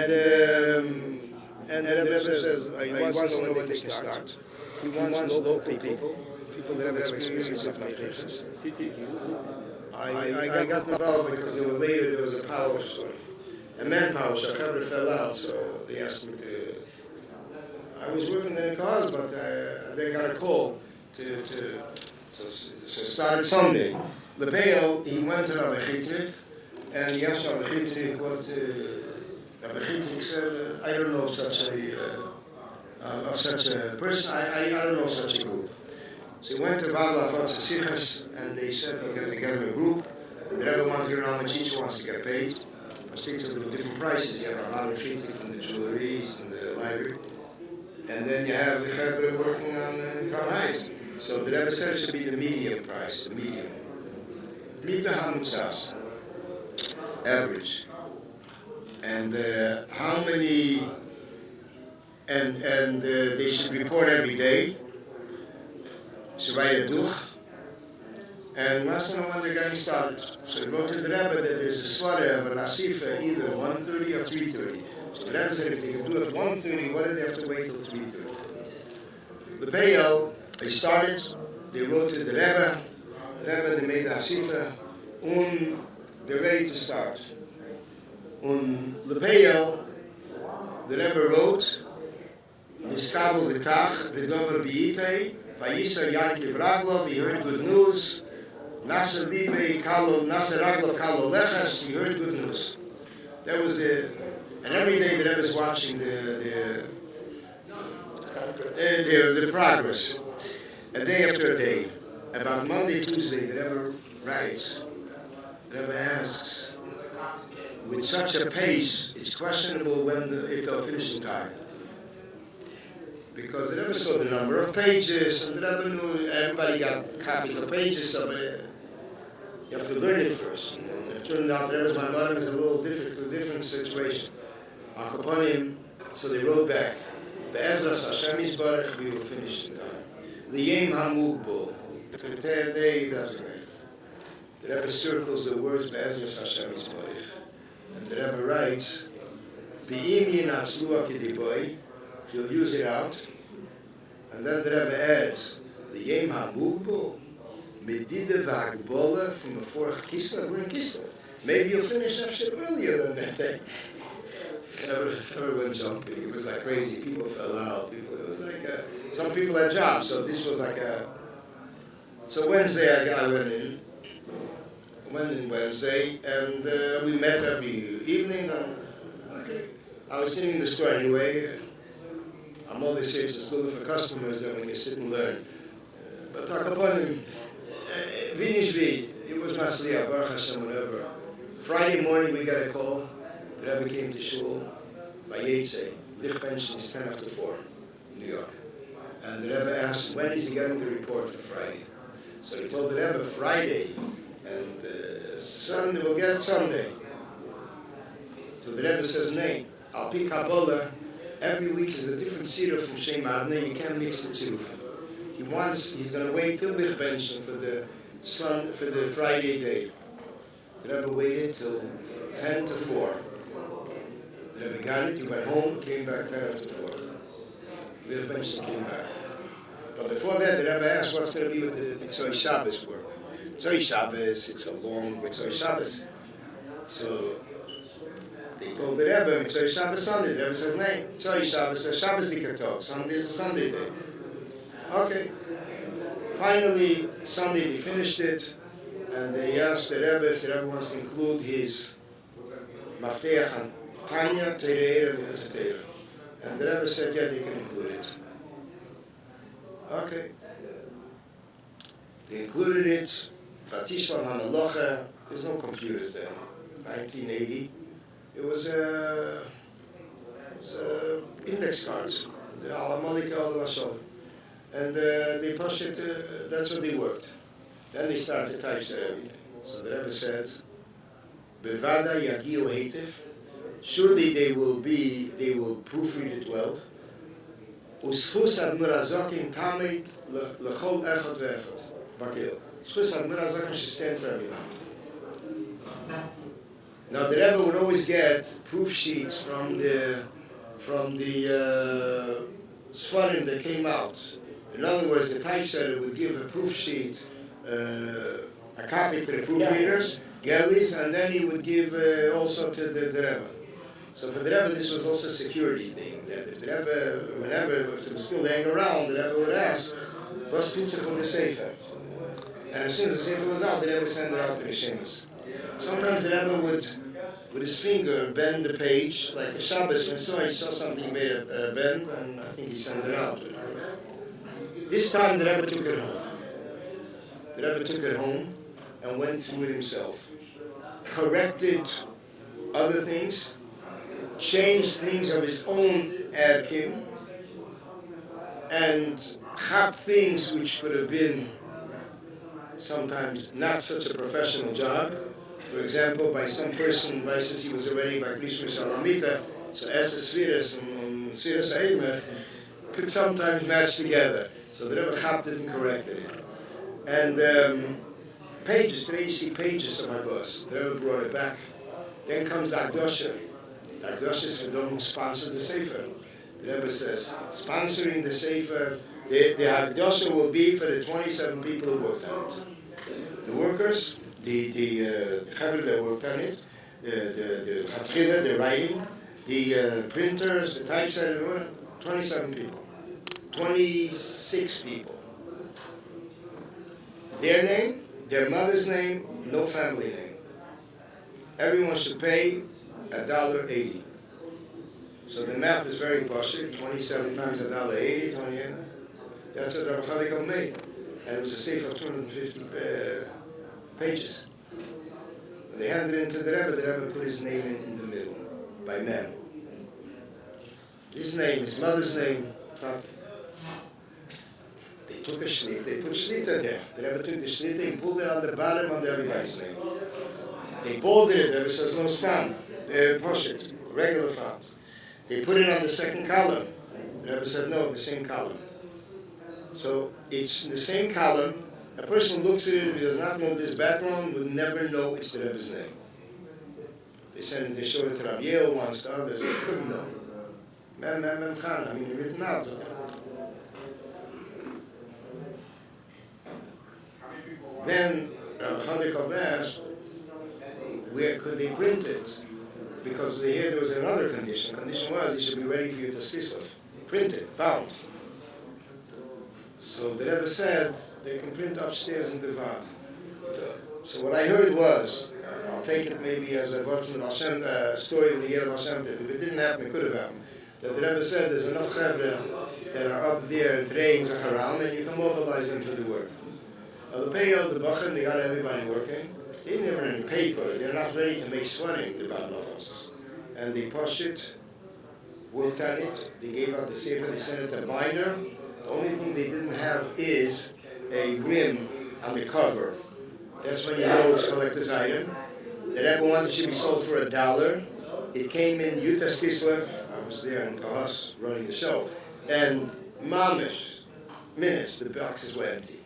the Rebbe says, he wants to know when they can start. He wants local people that have experience with stuff like this. I got involved because later there was a power story. A manpower story fell out, so they asked me to. I was working in a cause, but they got a call so started Sunday. The bail, he went to Rabbi and he asked Rabbi what Rabbi said, I don't know of such a person, I don't know such a group. So he went to Sichas, and they said we'll get together a group. The Rebbe wants to get around, each wants to get paid. States have different prices. You have a lot of from the jewelries and the library. And then you have the Rebbe working on Crown Heights. So the Rebbe said it should be the medium price, the medium. Mita Hamutzas, average. And how many, and they should report every day. Should write a duch. And last time when they're getting started, so he wrote to the Rebbe that there's a swara of an asifa either 1:30 or 3:30. So the Rebbe said if they can do it 1:30, why do they have to wait till 3:30? The Baal, they started, they wrote to the Rebbe, they made the asifa, they're ready to start. The Baal, the Rebbe wrote, Miskabel v'tach v'dover b'yitei, Vayisar Yankiv Raglo, we heard good news. Nasser Libe Kalo, Nasser Raglo Kalo Lechas, we heard good news. That was and every day the Rebbe is watching the progress. A day after a day. About Monday, Tuesday, the Rebbe writes, the Rebbe asks, with such a pace, it's questionable if they'll finish in time. Because the Rebbe saw the number of pages, and the Rebbe knew everybody got copies of pages, so you have to learn it first. And it turned out the Rebbe's my mother was a little different situation. So they wrote back, Be'ezras Hashem Yisbarach, we will finish in time. L'yem ha'mugbo, the entire day doesn't write. The Rebbe circles the words Be'ezras Hashem Yisbarach. And the Rebbe writes, Be'im yinatzlu ha'kediboy, you'll use it out. And then the Rebbe adds, the Yem HaMugbo, Medida V'Hagbola from the 4th Kislev, we're in Kislev. Maybe you'll finish actually earlier than that day. Everyone jumping. It was like crazy. People fell out. It was like some people had jobs, so this was like So Wednesday I went in Wednesday, and we met every evening. I was sitting in the store anyway. I'm always saying it's good for customers that when you sit and learn. But talk upon him, it was Masliach, Baruch Hashem, whatever. Friday morning we got a call. The Rebbe came to shul by Yetze. Lift pension is 10 after 4 in New York. And the Rebbe asked, when is he getting the report for Friday? So he told the Rebbe Friday, and Sunday, we'll get it Sunday. So the Rebbe says, nay, I'll pick Kabbalah. Every week is a different seeder from Shem Adnei. You can't mix the two. He's going to wait till the pension for the Friday day. The Rebbe waited till 10 to 4. The Rebbe got it, he went home, came back 10 after 4. The pension came back. But before that, the Rebbe asked what's going to be with the Michoel Shabbos work. Michoel Shabbos, it's a long Michoel Shabbos. So they told the Rebbe, Michoel Shabbos Sunday. The Rebbe said, no, Michoel Shabbos, Shabbos Dicker Talk. Sunday is a Sunday day. Okay. Finally, Sunday they finished it, and they asked the Rebbe if the Rebbe wants to include his Mafteach and Tanya, Tereir, and Tereir. And the Rebbe said, yeah, they can include it. Okay. They included it. Batishlam HaMalocha, there's no computers there. 1980. It was index cards. The Alamalika al-Masol. And they pushed it, that's what they worked. Then they started to typeset everything. So the Rebbe said, Bevada Yagiu Hatif, surely they will proofread it well. Uschus ad murazokim tamid lechol echad ve'echad. Bakil. Uschus ad murazokim should stand for everyone. Now the Rebbe would always get proof sheets from the Sfarim that came out. In other words, the typesetter would give a proof sheet, a copy to the proofreaders, galleys, and then he would give also to the Rebbe. So for the Rebbe, this was also a security thing. That if the Rebbe, whenever if it was still laying around, the Rebbe would ask, "What's the for the sefer?" And as soon as the sefer was out, the Rebbe sent it out to the Shemus. Sometimes the Rebbe would, with his finger, bend the page, like a Shabbos, when he saw something, he made a bend, and I think he sent it out. This time the Rebbe took it home. The Rebbe took it home and went through it himself. Corrected other things, changed things of his own erkim, and got things which could have been sometimes not such a professional job. For example, by some person, since he was already by Krishma Shalamita, so Esa Sviras and Sviras Aimer could sometimes match together. So the Rebbe chopped it and corrected it. And pages, 3 pages of my boss. The Rebbe brought it back. Then comes the Akdosha. The Akdosha is for those who sponsor the Sefer. The Rebbe says, sponsoring the Sefer, the Akdosha will be for the 27 people who worked on it. The workers, the Chavre that worked on it, the Chatchila, the writing, the printers, the typesetter, 27 people. 26 people. Their name, their mother's name, no family name. Everyone should pay $1.80. So the math is very possible. 27 times $1.80, 28. That's what Rabbi Chalikov made. And it was a sefer of 250 pages. They handed it into the Rebbe put his name in the middle, by men. His name, his mother's name, they took a shlita, they put shlita there. The Rebbe took the shlita and pulled it on the bottom of everybody's name. They bolded it, the Rebbe says no stam, push it, regular font. They put it on the second column. The Rebbe said no, the same column. So it's the same column. A person looks at it, if he does not know this background, would never know it's the Rebbe's name. They showed it to Rabbi once, to others, they couldn't know. Written out. Then Rabbi Chalikov asked, where could they print it? Because they heard there was another condition. The condition was, it should be ready for YUD-TES Kislev. Print it, bound. So the Rebbe said, they can print upstairs in the Vat. So what I heard was, I'll take it maybe as a story of the year of Hashem. If it didn't happen, it could have happened. That the Rebbe said, there's enough Chavre that are up there training Zacharam, and you can mobilize them for the work. Now the Peyel, the Bachan, they got everybody working. They didn't have any paper. They're not ready to make sweating the Badlofos. And they pushed it, worked on it. They gave out the Sefer, they sent it to a binder. The only thing they didn't have is a rim on the cover. That's when you know it's a collector's item. That everyone should be sold for $1. It came in YUD-TES Kislev. I was there in Kahas running the show. And mamish, minutes, the boxes were empty.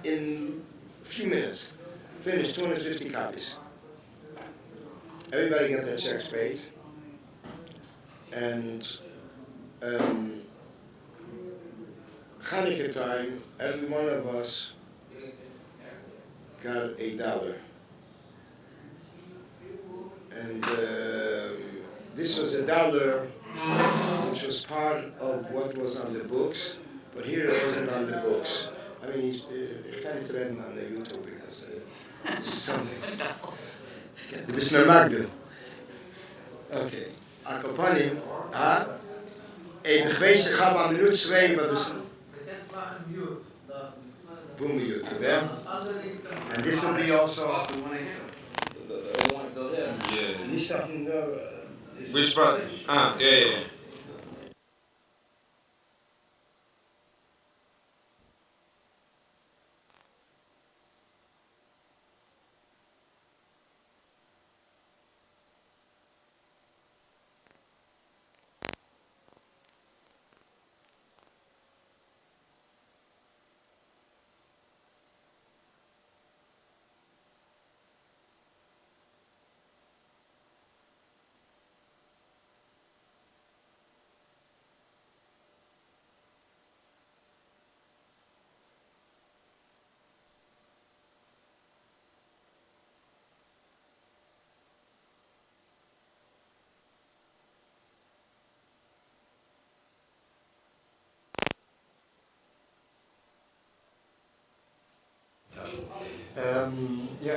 In a few minutes, finished 250 copies. Everybody got their checks paid. And Hanukkah time, every one of us got $1. And this was $1, which was part of what was on the books, but here it wasn't on the books. I mean, it's kind of trending on the YouTube because this is something. The Bismar Magdil. Okay. Akopanim, een geweest gaat aan minuut 2, maar dus. Boom mute, yeah? And this will be also the one I have. Yeah. He's talking Which part? Yeah.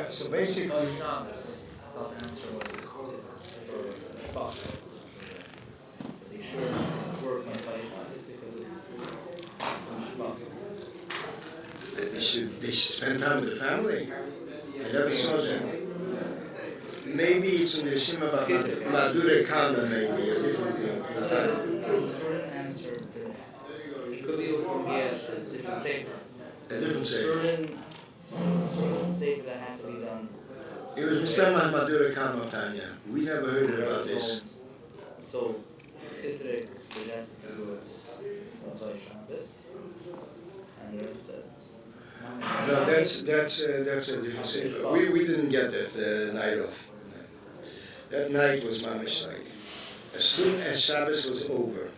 So basically, they should spend time with the family. I never saw that. Maybe it's in the Yeshivah Madure Kana, maybe a different thing. It could be from here, a different safer. A different safer. Certain safer that had to be done. It was Mr. Madure Kana, Tanya. We never heard about this. So, Kitrik suggested to do it Motzei Shabbos, and the rest said. No, that's a different safer. We didn't get that night off. That night was mamish like. As soon as Shabbos was over,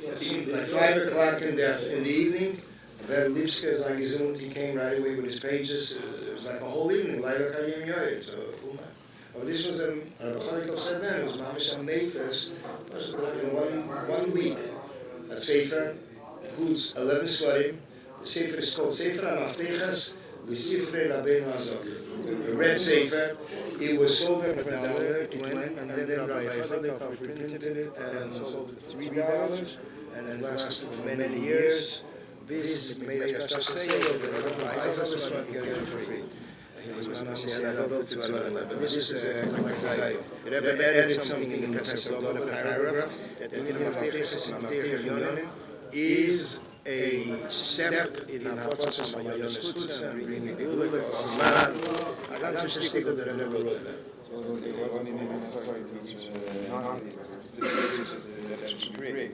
like 5 o'clock in the evening, Rabbi Lipska, like he came right away with his pages. It was like a whole evening, like a Kayim Yoyed. So, this was Rabbi said then, it was mamish on Nefes. It was like one week. A sefer includes 11 svarim. The sefer is called Sefer HaMafteches L'Sifrei Rabbeinu Hazok. The red sefer. It was sold at $1, it went, and then Rabbi Zeligson printed it and sold it for $3, and then lasted for many years. This made a special sale, but Rabbi Zeligson got it for free. But this is like I say, it added something in the paragraph that the Yonah is a step in Hafetzas Mayonis Chutzah and reading the Ulik or Siman. A ganze Stikel that I never wrote that. So it wasn't even necessary to teach just create.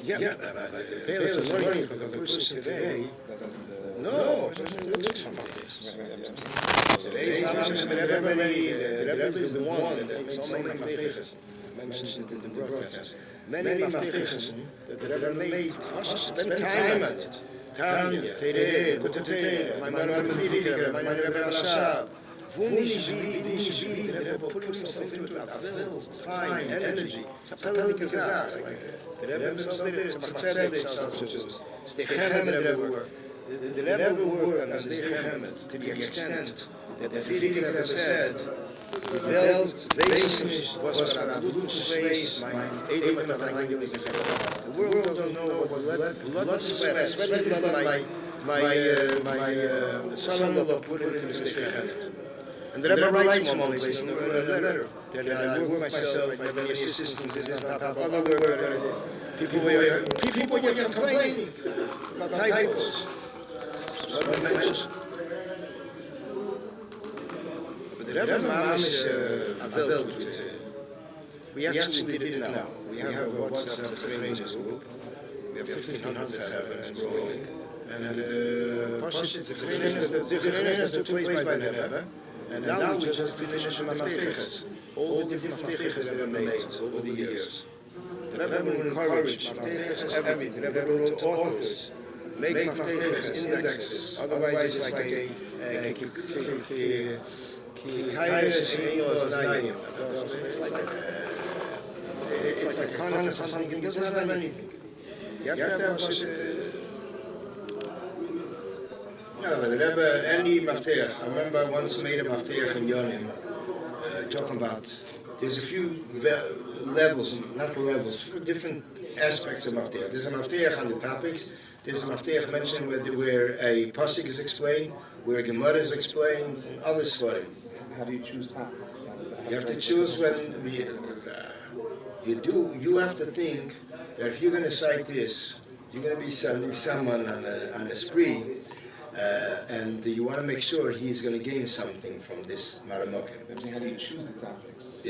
Yeah, but the parents are learning because the person today, no, it looks from this. Today's everybody, the Rebbe is the one that makes so many mafteches. Mentioned it in the broadcast. Many mafteches that the Rebbe made, spend time on it. Tanya, Teire, Kuteteire, my man Friedrich, my man Rebbe Rashab. Wunderlich, the Rebbe put himself into it, time, energy. Sapelike Gezach. The Rebbe himself did it, the Rebbe work. The Rebbe worked on this to the extent that the Friedrich said, the world don't know what blood sweat blood my son-in-law put into the Stichhemet. And the Rebbe writes one place in a letter that I work myself, I have many assistants, this is not other work that I did. People were complaining about typos. But the Rebbe Mamish we actually did it now. We have a WhatsApp trainers group. We have 1,500 and growing. And the trainers took place by the Rebbe. And now we just finished the Mafteches. All the different Mafteches that were made over the years. The Rebbe encouraged Mafteches everything. The Rebbe wrote authors. Make Mafteches, indexes. Otherwise it's like a it's like content or something. It doesn't have anything. You have to have no, but the Rebbe, any Maftech, I remember I once made a Maftech in Yonim, talking about, there's a few levels, not levels, different aspects of Maftech. There's a Maftech on the topics, there's a Maftech mentioned where a Pasuk is explained, where a Gemara is explained, and other stories. How do you choose topics? You have to choose when You have to think that if you're going to cite this, you're going to be sending someone on a spree, and you want to make sure he's going to gain something from this Maramokim. How do you choose the topics?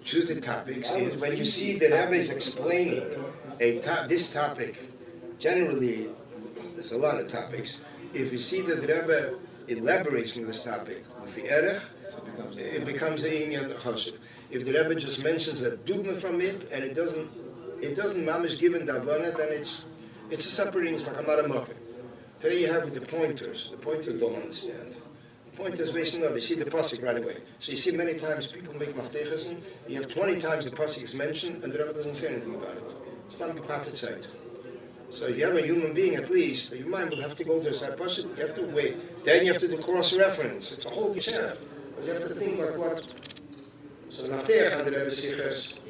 Choose the topics is when you see the Rabbi is explaining this topic. Generally, there's a lot of topics. If you see that the Rabbi elaborates on this topic, it becomes a inyan choshev. If the Rebbe just mentions a dogma from it and it doesn't mamish given davana, then it's a separate thing. It's like a maramokim. Today you have with the pointers. The pointers don't understand. The pointers basically they see the pasuk right away. So you see many times people make maftechas and you have 20 times the pasuk is mentioned and the Rebbe doesn't say anything about it. It's not a patet site. So if you have a human being at least, your mind will have to go to a side pasuk. You have to wait. Then you have to do cross-reference. It's a whole geschäft. Because you have to think like what. So the Maftech and the Rebbe Sichas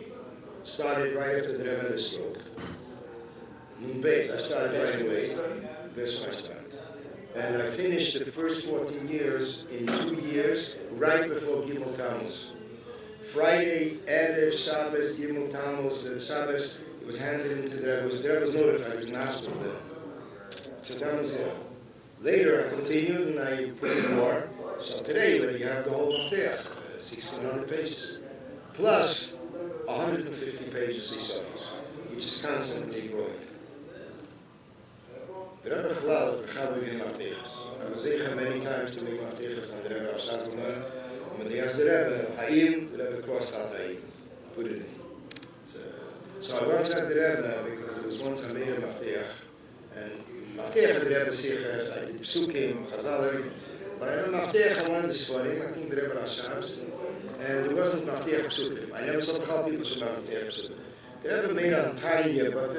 started right after the Rebbe spoke. I started right away. That's when I started. And I finished the first 14 years in 2 years, right before Gimel Tammuz. Friday, Erev, Shabbos, Gimel Tammuz, Shabbos, it was handed into the Rebbe. The Rebbe was notified, it was in hospital there. So that was it. Later I continued and I put in more. So today, when you have the whole Maftech, 1,600 pages, plus 150 pages Yeshivah, which is constantly growing. The Rebbe Chalal, Chalal Maftechas. I was there many times to make Maftechas on the Rebbe Ashatman. And when they asked the Rebbe, Ha'im, the Rebbe crossed out Ha'im, put it in. So I once had the Rebbe, because there was once I made a Maftech, and Maftech the Rebbe Sichas, I did Psukim, Chazal, but I had a Maftech, I wanted to study, I think the Rebbe Hashams, and there wasn't Maftech Psukim. I never saw how people should Maftech Psukim. The Rebbe made on tiny, but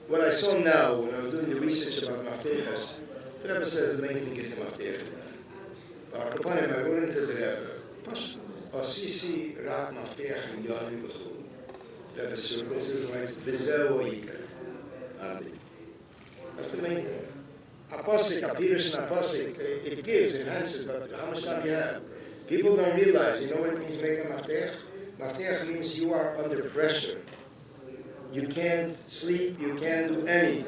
what I saw now, when I was doing the research about Maftechas, the Rebbe says the main thing is the Maftech. But upon him, I went into the Rebbe. Osisi Rat Maftech in Yonim B'chul. The Rebbe circles his right, V'zeu Yikar. That's the main thing. Apostle, Apirish and Apostle, it gives, it enhances, but how much time do you have? People don't realize, you know what it means to make a Maftech? Maftech means you are under pressure. You can't sleep, you can't do anything.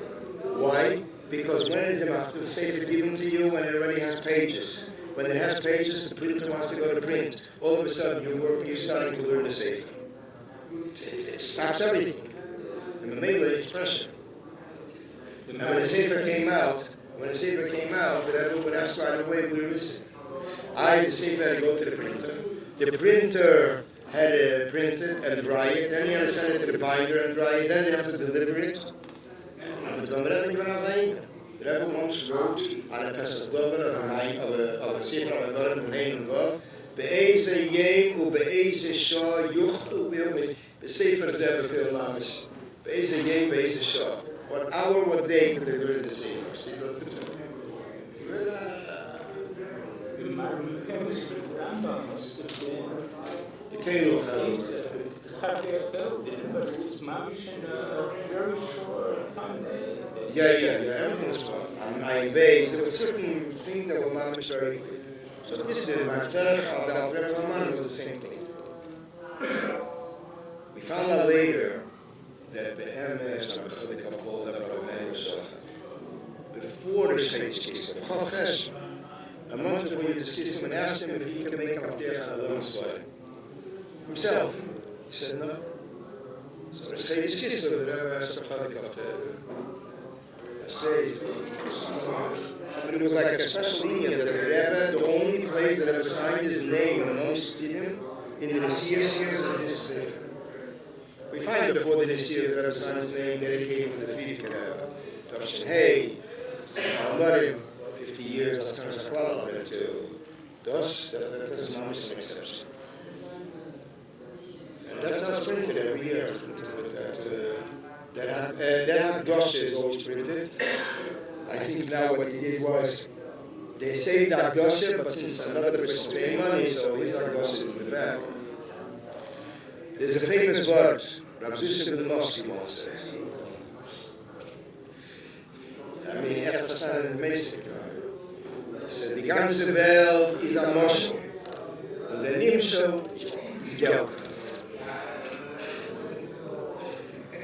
Why? Because when is the Maftech Sefer given to you when it already has pages? When it has pages, the printer wants to go to print. All of a sudden, you're starting to learn the Sefer. It stops everything. And the Mela is pressure. And when the Sefer came out, the Rebbe would ask right away, where is it? The Sefer had to go to the printer. The printer had to print it and dry it. Then he had to send it to the binder and dry it. Then they have to deliver it. The Rebbe once wrote on a Pesach Dover of a Sefer of a Dover name of Be'eze Yem u Be'eze Shah Yuchel B'Yom B'Sefer Zeh B'Fil Lamish Be'eze Yem Be'eze Shah. What hour, what day could they learn the Sefer? The Keilu Chalus. Yeah, everything was fun. I based, there were certain things that were mamish very. So this is my Maftech, Al Rebbe was the same thing. We found out later that the MS of the Kabbalah that were before the Zeligson case, a month before you discussed him and asked him if he could make a Maftech on a little story. Himself. He said no. So the Zeligson, the Rebbe asked but it was like a special Indian that the Rebbe, the only place that ever signed his name amongst him in the Nesias here was this Sefer. We find it before the Nesias that ever signed his name dedicated to the Frierdiker Rebbe. Touching, hey, I'm not in 50 years, that's kind of Saklala to that's not an exception. And that's how it's printed every year. That Gosha is always printed. I think now what he did was, they saved that Gosha, but since another person paid money, so his Gosha is in the back. There's a famous word, Rabbi Zeligson once said. I mean, Efterstand in the Messick. He said, die ganze Welt ist ein Moschel. Und der Nimschel ist Geld.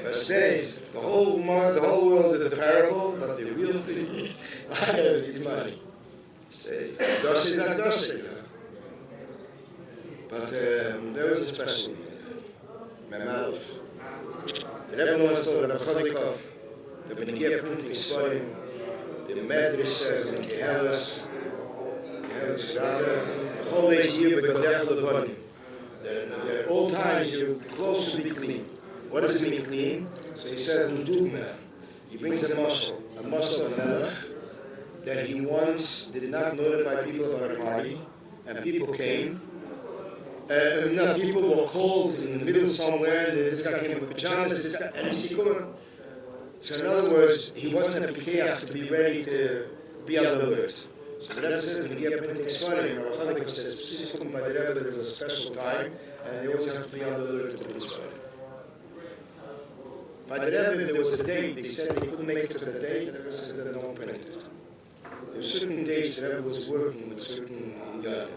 First days, the whole world is a parable, but the real thing is, is money. Das is not das, you know. But there was a special Memalef. The Rebbe once told Rabbi Chodikov, the Benegia printing story, the Medrash says in Kehelas, the whole year because they're the bunny. There are all times you're close to be clean. What does it mean clean? So he says in Dugma, he brings a muscle of Melech, that he once did not notify people about a party, and people came. People were called in the middle somewhere, this guy came with pajamas, and he couldn't. So in other words, he wasn't a pikeach to be ready to be on the alert. So the Rebbe says, when you get printing Sfarim, Rabbi Chodikov says, by the Rebbe, there's a special time, and they always have to be on the alert to print Sfarim. By the Rebbe, there was a date, they said they couldn't make it to the date, and the Rebbe said they don't print it. There were certain days the Rebbe was working with certain young.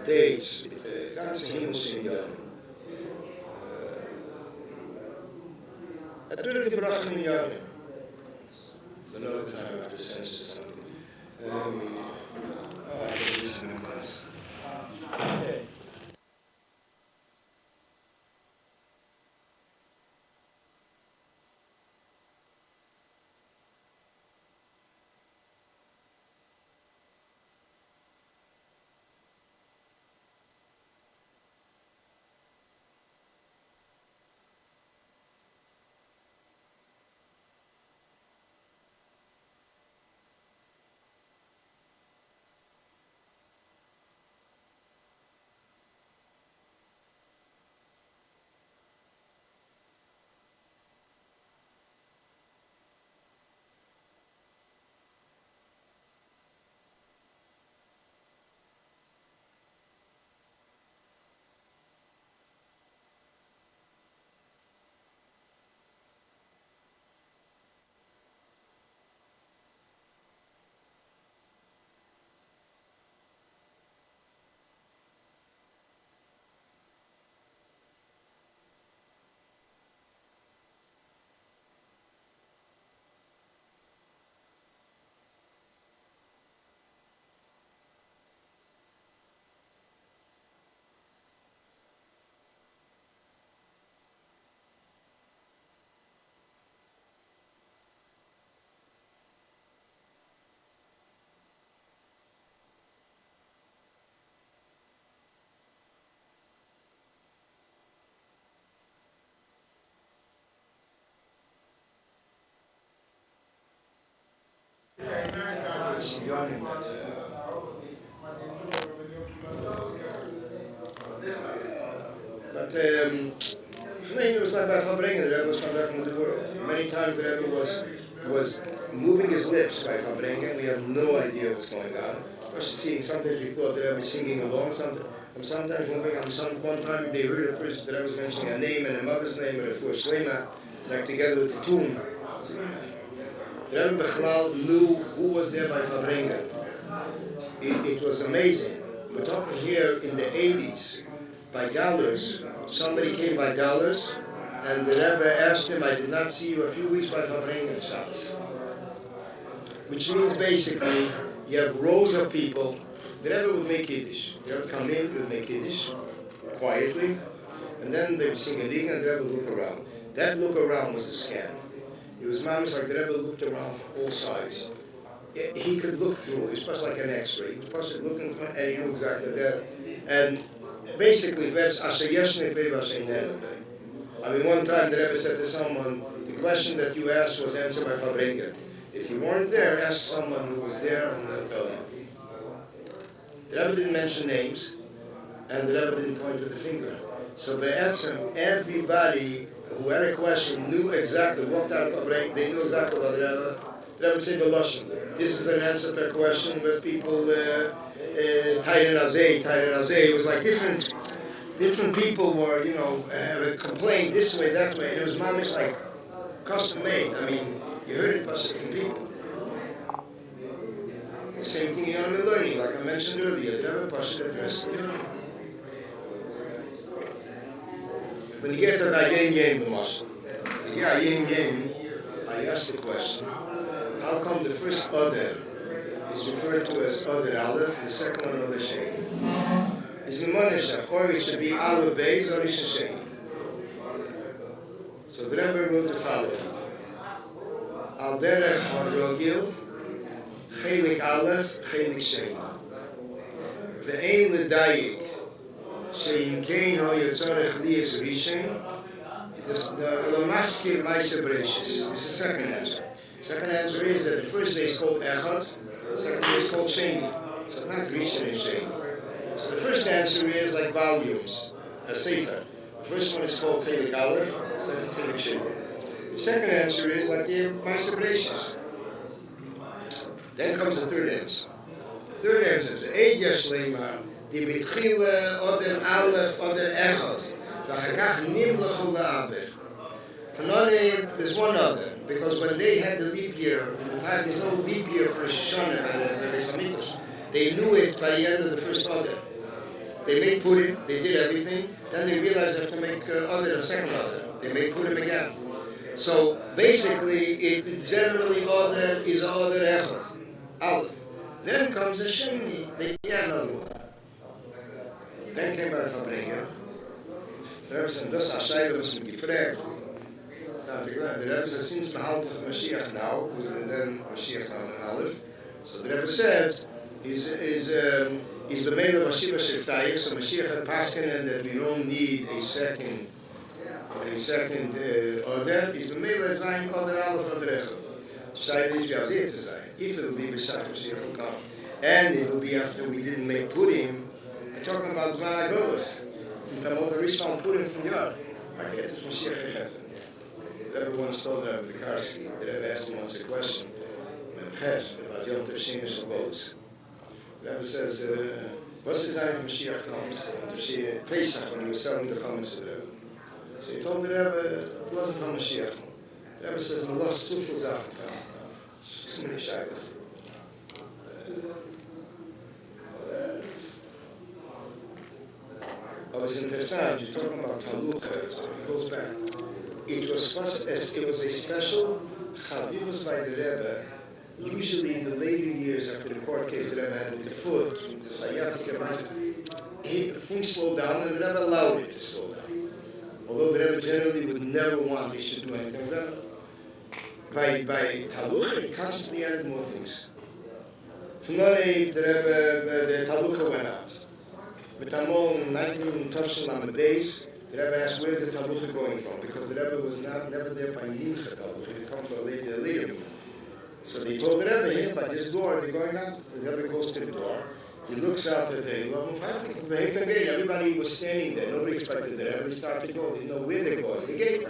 Dates, with ganze Himmels in Jahren. Durchgebracht in Jahren. Another time after census or something. Okay. But it was not by Farbrengen, the Rebbe was come back from the world. Many times the Rebbe was moving his lips by Farbrengen. We have no idea what's going on. Sometimes we thought the Rebbe was singing along. Sometimes one time they heard a person that I was mentioning a name and a mother's name and a first Shlema, like together with the tomb. The Rebbe Michoel knew who was there by Farbrengen. It was amazing. We're talking here in the 80s, by dollars. Somebody came by dollars, and the Rebbe asked him, I did not see you a few weeks by Farbrengen Shabbos. Which means basically, you have rows of people. The Rebbe would make Yiddish. They would come in, would make Yiddish, quietly, and then they would sing a lied, and the Rebbe would look around. That look around was the scan. It was moments like the Rebbe looked around from all sides. He could look through. It was just like an X-ray. He was just looking for, and he knew exactly there. And basically, I mean, one time the Rebbe said to someone, the question that you asked was answered by Farbrengen. If you weren't there, ask someone who was there and they'll tell you. The Rebbe didn't mention names, and the Rebbe didn't point with the finger. So by answering, everybody who had a question knew exactly, walked out of Farbrengen, they knew exactly what the Rebbe. The Rebbe would say, this is an answer to a question where people Tayin Azay. It was like different people were, complained this way, that way. It was mamish like custom made. I mean, you heard it by different people. The same thing you're learning, like I mentioned earlier. The other person addressed the other. When you get to the Ayin Yem, the Yeah, I asked the question, how come the first Oder is referred to as Oder Aleph, and the second one Oder Sheni? Is Mimonish, or it should be Aleph Beis or Rishon Sheni. So the Rebbe wrote the following. Al derech harogil, chelik Aleph, chelik Sheni. Ve'ein l'dayik, she'im kein ho yotzorech liyas Rishon. The Lamaskir Maisa Bereshis. This is the second answer. Second answer is that the first day is called Echad, the second day is called Sheni. So it's not Rishon and Sheni. So the first answer is like volumes, a Sefer. The first one is called Chelik Aleph, the second Chelik Sheni. The second answer is like the Maisa Bereshis. Then comes the third answer. The third answer is Eid Yashlema, Di Bitchile, Oder Aleph, Oder Echad. There's one other, because when they had the leap year, in the time there's no leap year for Shoshana, they knew it by the end of the first Other. They made Purim, they did everything, then they realized they have to make Other a second Other. They made Purim again. So basically, it generally Other is Other Echad, Aleph. Then comes the Sheni, they get another one. Then came out Farbrengen. Der Rebbe said, das ist ein was mich gefragt. Der Rebbe said, since we halt of Mashiach now, was then Mashiach on Aleph, so the Rebbe said, is the mail of Yeshivah Torah Ohr, so Mashiach had Paskin, that we don't need a second Oder, is the mail of Zayin Oder Aleph Oder Echad. Shayla is as it to say. If it will be B'Shach Mashiach will come, and it will be after we didn't make Purim, I'm talking about Zman HaGolus. Dan moet er iets van Purim van jaar. Maar het is Mashiach gegeven. Everyone told Rabbi Karski, the Rebbe asked him once a question. Met Ches, about YUD-TES Kislev Farbrengen. The Rebbe says, what's the time Mashiach comes? To see Pesach when he was selling the chametz to the Rebbe. So he told the Rebbe, it wasn't from Mashiach. The Rebbe says, we lost too viel Sachen. Too many shaylas. Oh, it's interesting, you're talking about Halucha, so it goes back. It was a special Chavivus by the Rebbe, usually in the later years after the court case the Rebbe had with the foot, the sciatica, things slowed down and the Rebbe allowed it to slow down. Although the Rebbe generally would never want they should do anything like that. By Halucha, he constantly added more things. Finally, the Halucha went out. With Tamon in 19 Tavshin on the base, the Rebbe asked, where is the Talucha going from? Because the Rebbe was never there by Mincha Talucha, it come from a later meeting. So they told the Rebbe, here by this door, they're going out. The Rebbe goes to the door, he looks out at the everybody was standing there, nobody expected the Rebbe, they started to go, they didn't know where they're going. The gate,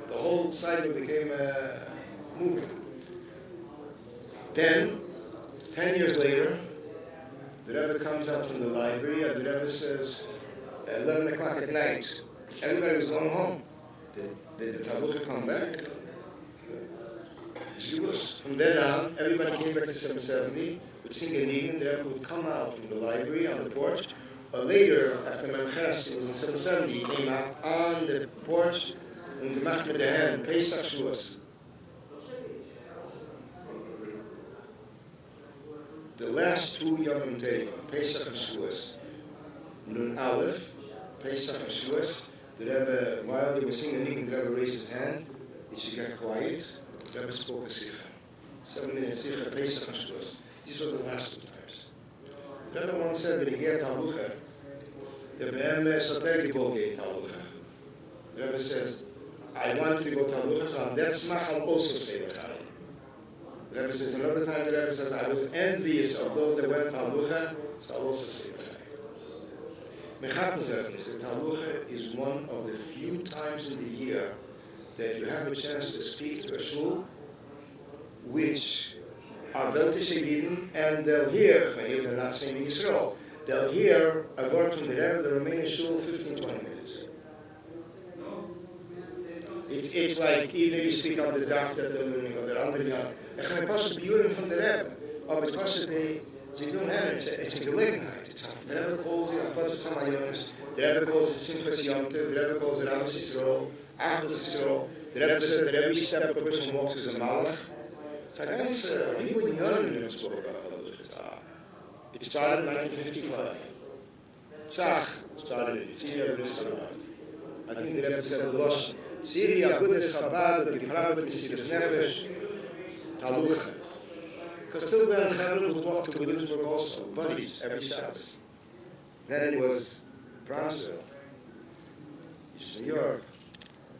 the whole side became moving. Then, 10 years later, the Rebbe comes out from the library and the Rebbe says, 11 o'clock at night, everybody was going home. Did the Talucha come back? She was. From then on, everybody came back to 770, would sing a Nigan, the Rebbe would come out from the library on the porch, or later, after Memches, it was in 770, he came out on the porch, and gemacht mit der Hand, Pesach Shavuos. The last two Yom Tov, Pesach and Shavuos, Nun Aleph, Pesach and Shavuos, the Rebbe, while they were singing the Nigan, the Rebbe raised his hand, he should get quiet, the Rebbe spoke a Sikha. 7 minutes Sikha, Pesach and Shavuos. These were the last two times. The Rebbe once said, when he gave Talucha, the Rebbe Soter Gibol gave Talucha. The Rebbe says, I want to go Talucha, so on that smach I'll also say L'chaim. The Rebbe says, another time the Rebbe says, I was envious of those that went Talucha, so I'll also say L'chaim. Michoel says, the Talucha is one of the few times in the year that you have a chance to speak to a shul, which are Weltishegiden, and they'll hear, maybe they're not saying Yisrael, they'll hear a word from the Rebbe, the remaining shul, 15-20 minutes. It's like either you speak on the daf that they're learning or the other guy. Ich kann passen Buren von der Rebbe, aber es passen sie don't have it. It's a Gelegenheit. The Rebbe calls it Afatzat HaMayonis, the Rebbe calls it Simchas Yom Tov, the Rebbe calls it Amos Yisrael, Achos Yisrael. The Rebbe said that every step a person walks is a malach. It's like, people in Yonim spoke about Halalucha. It started in 1955. Tzach started in Syria, I think the Rebbe said, Losh, Syria, Agudas, Chabad, the Gepravet, Mesiras Nefesh, Halalucha. Because till then, Chabad would walk to Williamsburg also, buddies, every Shabbos. Then it was Bronzeville, New York.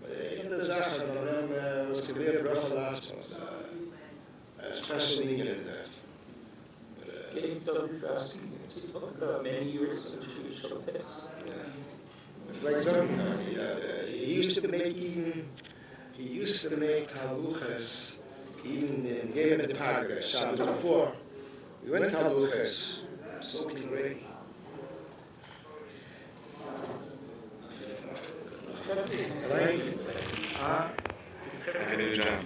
But in the Zachar, was to be a bracha last was a special meaning in that. Getting done fasting, it's about many years in Jewish YUD-TES. Yeah. It's like Zohar. He used to make haluchas even in Game of the Pagra, Shabbos before. We went to haluchas, soaking rain. Thank you. Good job.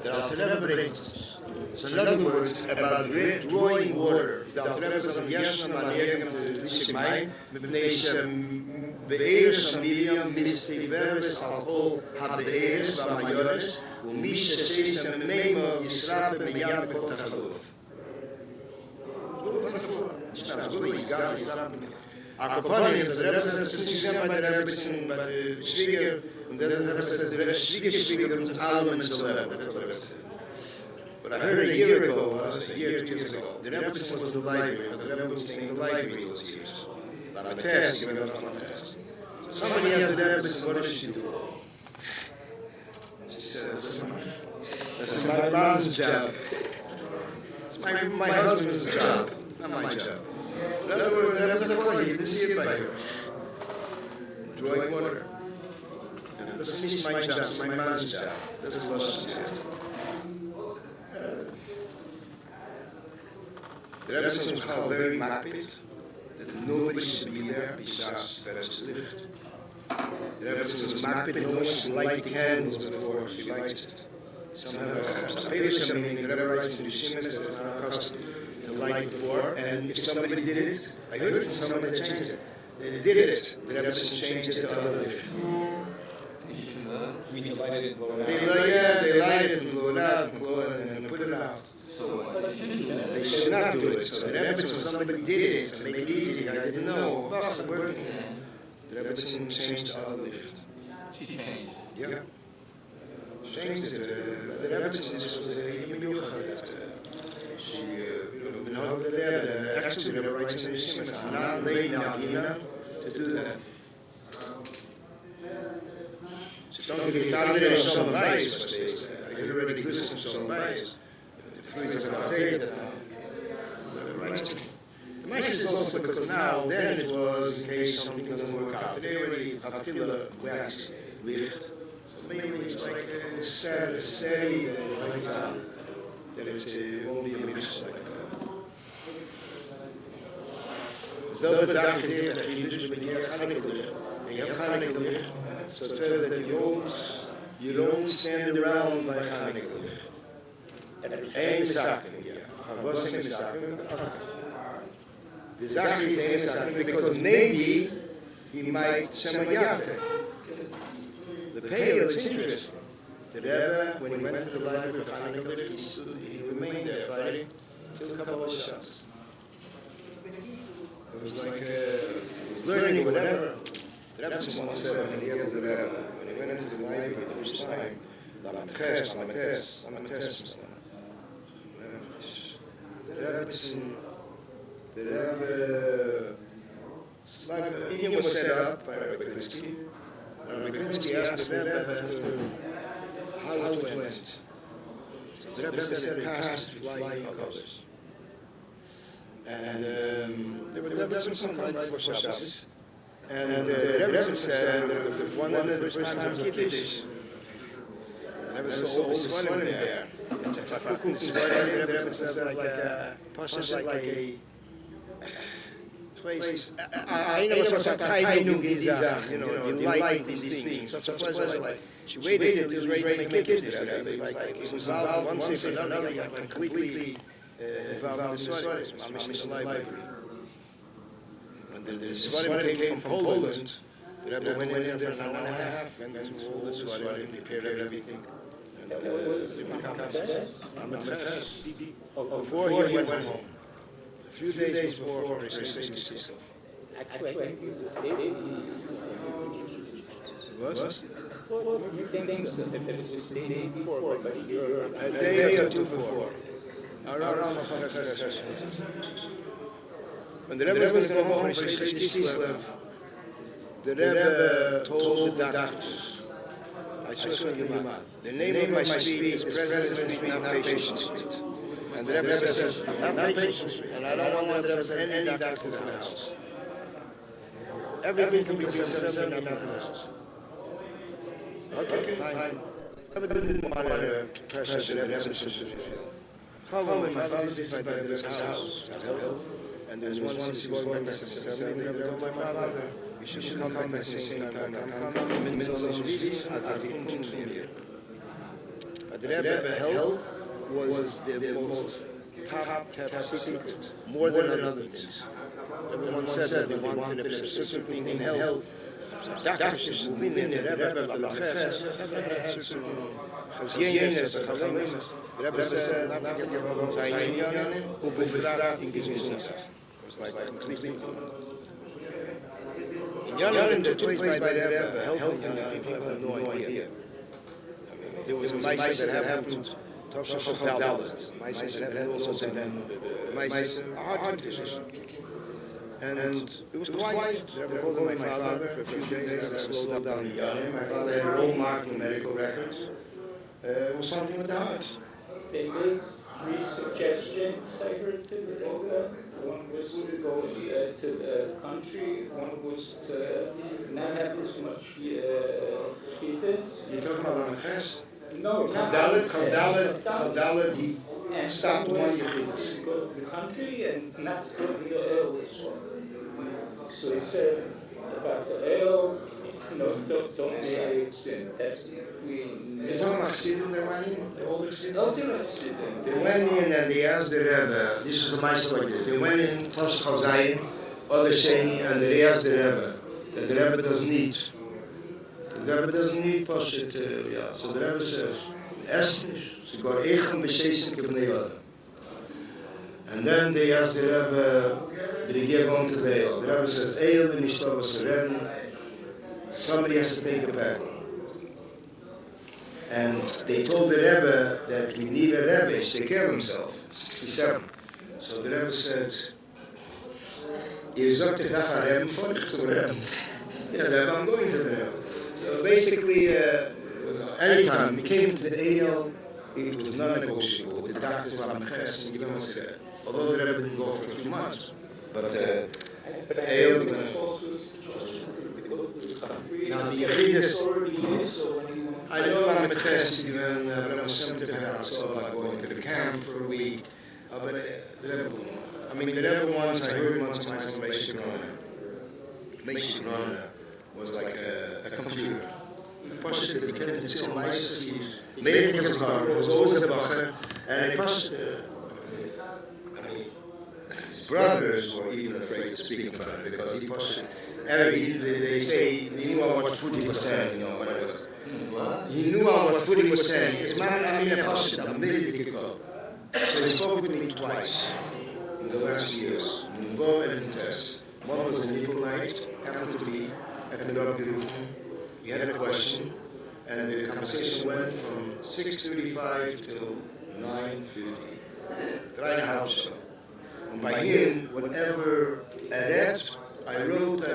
The Alter Rebbe brings. So in other words, about drawing water. The Alter Rebbe says, "Yes, man, here to this mine, mipnei be'eres Miriam mistiveres al kol habe'eres v'mayores, u'misha sheisem meimo yisrape meyad b'kot ha'chaluf." Akkompagnering, de Rebbe says, "It's gesehen bei der Rebbe, bei der Schwieger, und der Rebbe says, der Schwieger und allem in the Rebbe." That's what Rebbe said. But I heard a year ago, a year, 2 years ago, the Rebbe was the library, the Rebbe was in the library those years. Lamates, you know, Lamates. So somebody asked the Rebbe, what does she do? She said, "That's my mom's job. It's my husband's job. It's not my job." In other words, the Rebbe said, "Well, you didn't see it by her. Drawing water. This is my job, it's my mom's job. This is what she did." The Rebbe says, "Michoel very makpid, that nobody should be there besides Peretz Licht." The Rebbe says, "Makpid, no one should light candles before she lights it." Somehow, the Rebbe writes in the Yeshivah that it's not accustomed to light before, and if somebody did it, I heard from someone that changed it. They did it, the Rebbe says, change it to other licht. They light it and blow it out and put it out. They should not do it. So the Rebbe says, somebody did it to make it easy. I didn't know. The Rebbe changed to other licht. She changed. Yeah. Changed it. The Rebbe says this was a Michoel. She, actually, the Rebbe writes in the Yeshivah, it's not late now, to do that. So don't get tired of some bias, but they already do some bias. The Friedrich say that. The mice is also because now, then it was in case something doesn't work out. Today already have to wax lift. So maybe it's like steady, like that. That it's only a mix like that. Zelfde dag gezegd dat je dus met je Chanukah, and you have Chanukah, so it says that you don't stand around by Chanukah. Eén misakim, yeah. Was een misakim? The zak is een misakim because maybe he might shemayate. The pale is interesting. The Rebbe, when he went to the library of Chanukah, he remained there Friday till a couple of shots. It was like he was learning whatever. The Rebbe once said when he had the Rebbe, when he went into the library the first time, Lamates. The Rebbe, like a meeting was set up by Rabbi Krinsky. Rabbi Krinsky asked the Rebbe how it went. So the Rebbe said it passed flying colors. And there was some right before Shabbos. And the Rebbe said that one of the first times of Kiddush, the Rebbe saw all this one in there. It's a fucking the Rebbe said like a place. I know it's a kind of you light these things. So it's a pleasure like. She waited until he was ready to make Kiddush. It was like, it was involved one thing for another, completely involved in the Svarim, the library. When the Svarim came from Poland, the Rebbe went in there for an hour and a half, went through all the Svarim, prepared everything. Before he went home. A few days before he said Kislev. Actually, I think it was a state. Was? You think so? If it was a state before, but you're a day or two before. When the Rebbe was going to go home for Kislev, the Rebbe told the doctors, I swear to you, the name of my street is President Street, not Patient Street. And the Rebbe says, not Patient Street, and I don't want there to be any doctors in the house. Everything can be said in the house. Okay, fine. I didn't want to pressure the Rebbe. My father's inside his house, and there's one since he was born, and the other my father, We should come at the same time. Come in middle of reasons as we can from here. But the Rebbe health was the most top kept secret, more than other things. Everyone said that they wanted a certain thing in health. Doctors who been in the Rebbe of the Lachas, the Rebbe said, not to get wrong, who befragt in Gesundheit. It was like completely. In January, the place by the Rebbe, health and people have no idea. There was a mice that happened, mice that had also then mice, a heart disease. And it was quiet. I called my father for a few days. I slowed down in Ghana. My father had all marked in medical records. It was something with the heart. They made 3 suggestions, I heard, to the Rebbe. One was to go to the country. One was to not have as much kids. You're talking about on the fast? No, not Chavdalet, he stopped one year. to go to the country and not go to the oil as well. So he said about the oil, don't mix and that's between. You're talking about Chassidim, they went in, the older Chassidim? Older Chassidim. They went in and they asked the Rebbe, this is the mice like this, they went in, Tosh Chazayin, other saying, and they asked the Rebbe, that the Rebbe doesn't eat. The Rebbe doesn't need Pashit, yeah. So the Rebbe says, Estnish, so got Echem B'Sheisik B'nei Adam. And then they asked the Rebbe, did he get on to the Ale? The Rebbe says, Ale and Ishtovas Reden, somebody has to take it back. And they told the Rebbe that we need a Rebbe to take care of himself, 67. So the Rebbe said, you zogt it nach a Rebbe, folgt to Rebbe. Yeah, Rebbe, I'm going to the Rebbe. So basically, anytime we came to the AL, it was non-negotiable. The doctors were Lamches, and you don't want to say that. Although the Rebbe didn't go for a few months. But AL, now the Yechidus, I know Lamches, even when I was 70, I saw about going to the camp for a week. But the Rebbe, I mean, the Rebbe ones, I heard once from Meishu Corona was like a computer. Pastor, the kid in Sil Mice, he made it in his car, it was always a bacher, and he passed, his brothers were even afraid to speak in front of him because he passed they say he knew what food he was saying, when I was. He knew what food he was saying. His man, I passed it, so he spoke with me twice in the last years, in Vo and in Tess. One was an April night, happened to be at the Miraculous. He had a question, and the conversation went from 6:35 till 9:50. 3.5 so. And by him, whatever I read, I wrote, I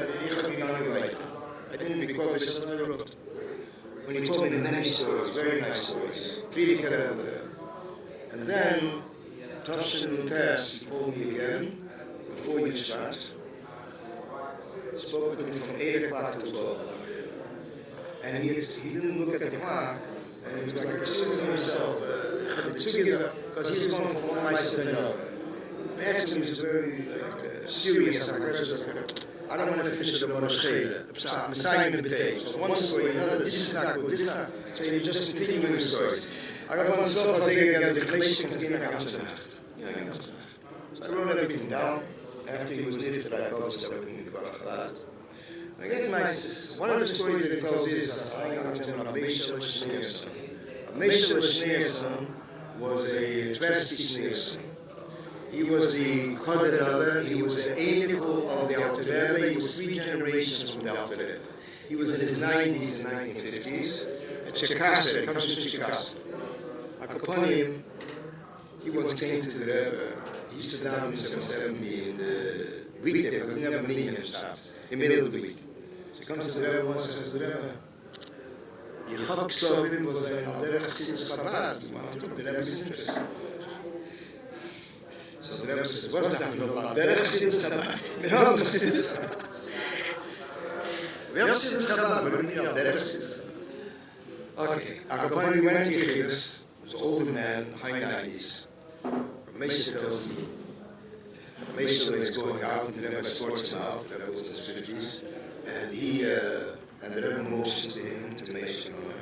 didn't record this, I wrote. When he told me many stories, very nice stories. And then, Tavshin and Tess, he called me again, before you start. Spoke with me from 8 o'clock to 12 o'clock. And he didn't look at the clock, and he was like excusing himself, because he was going from one mice to another. I asked him, he was very serious. I don't want to finish the Monoshcheda. I'm signing the tape. So one story, another, this is not good, this is not. So you just continue the story. I got one story, I said, the Gleishing is getting out tonight. So I wrote everything down. After he was lifted, I posted everything to God. Again, one of the stories that he tells is Rabbi Michoel was a Tversky Schneerson. He was the Koderer, he was the Einikel of the Alter Rebbe, he was 3 generations from the Alter Rebbe. He was in his 90s and 1950s at Cherkassy, it comes from Cherkassy. Akaponim, he once came to the Rebbe. He used to sit down in 770 in the weekday, because we never meet him in the middle of the week. So he comes to the Rebbe once and says, the Rebbe, your Chok Sovim was a Derech Chassidus Chabad. The Rebbe is interested. So the Rebbe says, what's that about? Derech Chassidus Chabad. We have Chassidus Chabad. We have Chassidus Chabad, but we need Derech Chassidus Chabad. Okay, Akabani went to Yechidus, was an older man, high 90s. Meisha tells me, Meisha is going out, and the Rebbe escorts him out, the Rebbe was in his 50s, and and the Rebbe motions to him to mention him.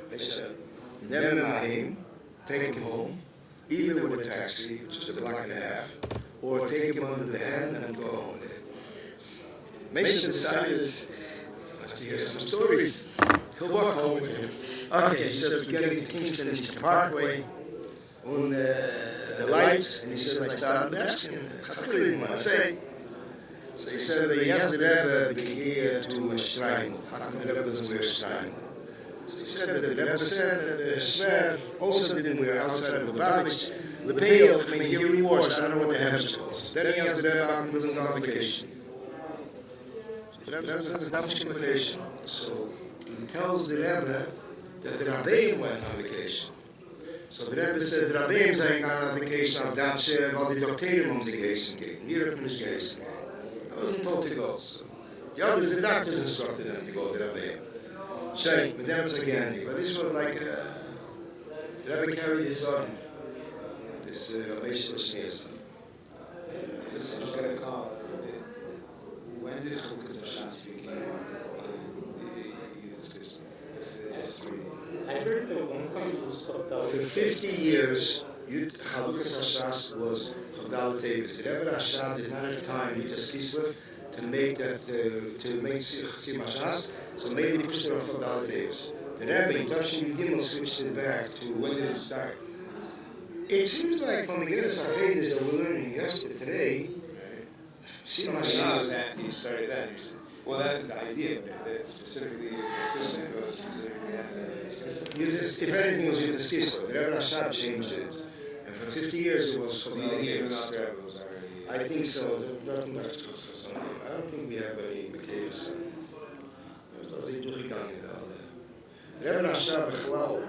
They said, never him, take him home, either with a taxi, which is a block and a half, or take him under the hand and go home with him. Mason decided to hear some stories. He'll walk home with him. Okay, he said, we're getting to Kingston, it's the Parkway, on the lights, and he said, I started asking him, what do you want to say? So he said that he has the Rebbe here to a shrine. How come the Rebbe doesn't wear a shrine? So he said that the Rebbe said that the Shver also didn't wear outside of the Lubavitch. The Pale, I mean, he rewards, I don't know what the hamster calls. Then he has the Rebbe doesn't go on vacation. So the Rebbe says it's not much vacation. So he tells the Rebbe that the Rabbi went on vacation. So the Rebbe said, the Rabbi zijn on vacation of dat ze wel die doktoren om vacation gehen. Hier op een vacation. I wasn't told to go. So the others, the doctors instructed them to go to the Rabbi. Shame, but then it's like handy. But this was like, the Rabbi carried his arm. This Michoel is. Just got a call. When did Chukas Hashanah begin? I heard that one time was For 50 years, Chalukas Hashas was Chavdal Tevis. The Rebbe Rashad did not have time, YUD-TES Kislev, to make that, to make Tzim Hashas, so maybe he pushed it on Chavdal Tevis. The Rebbe, in Tashim Gimel, switched it back to... When did it start? It seems like from the Giddas HaChedus that we're learning yesterday, today, Tzim Hashas... That he started that. Well, that's the idea, that specifically YUD-TES, if anything, it was YUD-TES Kislev. The Rebbe Rashad changed it. And for 50 years it was for the years. I think so. I don't think we have any caves. The Rebbe Rashad Michoel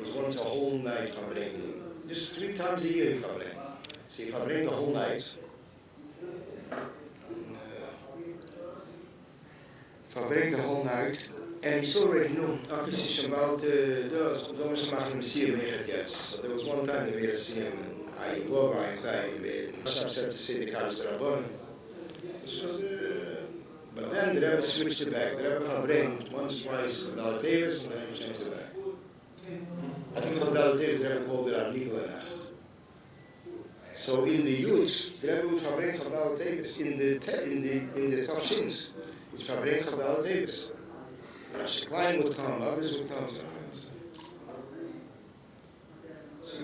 was once a whole night Farbrengen. Just 3 times a year he Farbrengen. So he Farbrengen the whole night. Farbrengen the whole night. And he's already known, obviously, about so there was one time we made a see him, and I wore my time, and I said to say the cars that are born. But then the Rebbe switched it back. The Rebbe Farbrengen once, twice, Chavdal Tevis, and then he changed it back. I think Chavdal Tevis, the Rebbe called it Arnigla Nacht. So in the youths, the Rebbe would Farbrengen Chavdal Tevis. In the Tafshins, it's Farbrengen Chavdal Tevis. Rashi Klein would come, others would come. So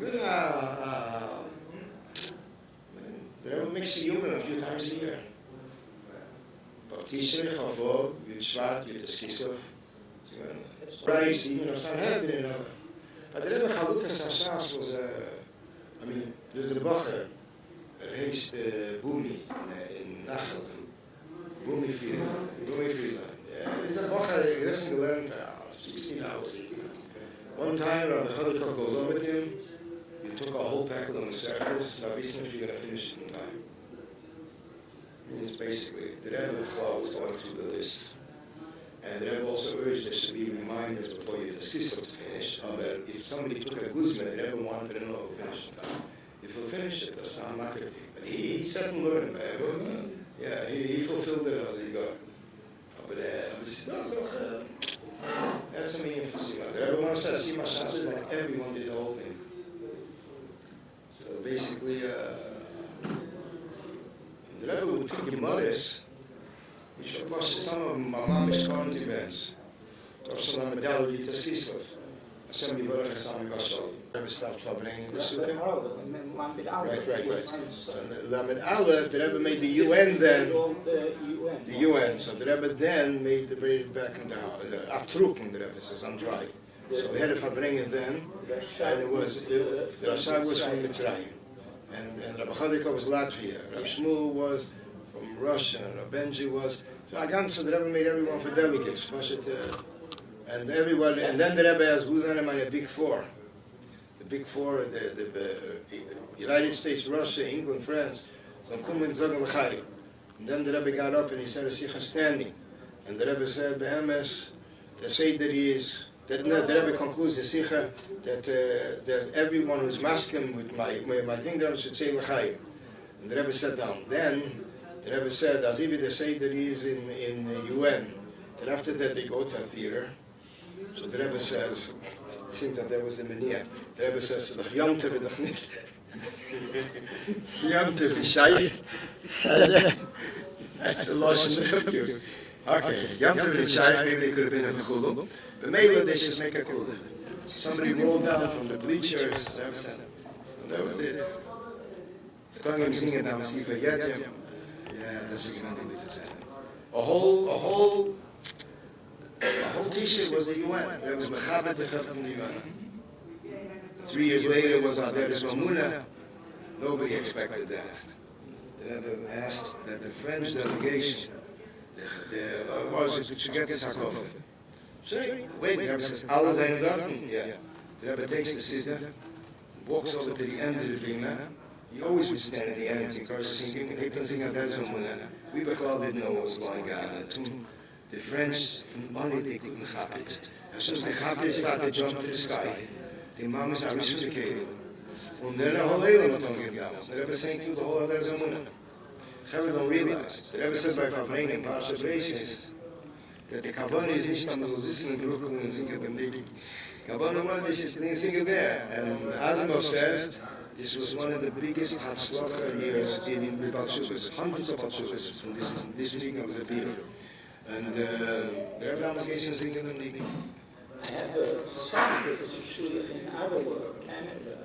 they will mix the human a few times a year. But Tishrei, Chavod, Yud-Shvat, YUD-TES Kislev. Rice, Sanhedrin. But the Rebbe Chalukas Hashas was, there's the Bacher, raised Bumi in Nachal, Bumi Friedland. He's a Bacher, he doesn't learn 16 hours. One time, Rabbi Chodakov goes over with him, you took a whole packet on the surface, now listen if you're going to finish it in time. It's basically, the Rebbe was going through the list. And the Rebbe also urged there should be reminders before YUD-TES Kislev to finish, that if somebody took a Guzman, the Rebbe wanted to know if he'll finish in time. If he'll finish it, that's not marketing. But he sat and learned, man. Yeah, he fulfilled it as he got. But that's a meaning for Sima. The Rebbe once said Sima Shas, like everyone did the whole thing. So basically, the Rebbe would pick Gemaras, which of course some of them are mamish current events. Torshana Medal YUD-TES Kislev. Hashem Yivarech Hashem Yivashal. Rebbe stopped Farbrengen the Sukkah. Right. So Lamed Aleph, the Rebbe made the UN then. The UN. So the Rebbe then made the braid back in the Aftrukung, the Rebbe says, on dry. So we had a Farbrengen then, and it was, the Rashad was from Mitzrayim. And Rabbi Chodakov was Latvia. Rabbi Shmuel was from Russia. Rabbi Benji was. So the Rebbe made everyone for delegates. And everyone, and then the Rebbe has who's on the Big Four. The Big Four, the United States, Russia, England, France. So Kumin Zogel Chai. And then the Rebbe got up and he said a Sikha standing. And the Rebbe said, Behemes, the Seder is, that the Rebbe concludes the Sikha that everyone who's masking with my thing, the Rebbe should say L'chaim. And the Rebbe sat down. Then the Rebbe said, as if the Seder is in the UN, Then after that, they go to a theater. So the Rebbe says, it seems that there was the mania. The Rebbe says, "The Yom Tov is nicht." Yom Tov is shy. That's the Lashon. Okay, Yom Tov is shy. Maybe they could have been a Michoel, but maybe they should make a cool. Somebody rolled down from the bleachers. The Rebbe said, that was it. Toen hem zingen dan was Yeshivah Torah Ohr. Yeah, that's exactly what it said. A whole T-shirt was the UN. There was Mechaber the from the UN. 3 years later it was Aderes Mamuna. Nobody expected that. The Rebbe asked that the French delegation, to get this sarcophagus. Wait, the Rebbe says, alle zijn dorten? Yeah. The Rebbe takes the sitter, walks over to the end of the bina. He always would stand at the end and starts singing. We Michoel didn't know what was going on. The French, money they couldn't have it. As soon as they have it, started to jump to the sky. The mamas are resuscitated. And then the whole Eilam don't give down. The Rebbe saying to the whole other Zamuna. Chavre don't realize. The Rebbe says by Farbrengen, Parashat Bereishis, that the Kabbana is nicht am Zeligson in Brooklyn and singing them big. Kabbana was just didn't sing it there. And Asimov says, this was one of the biggest Hatzlacha years in Balshuvas. Hundreds of Balshuvas from this meeting of the people. And there are allegations in the meeting. I have a son that's actually in Ottawa, Canada.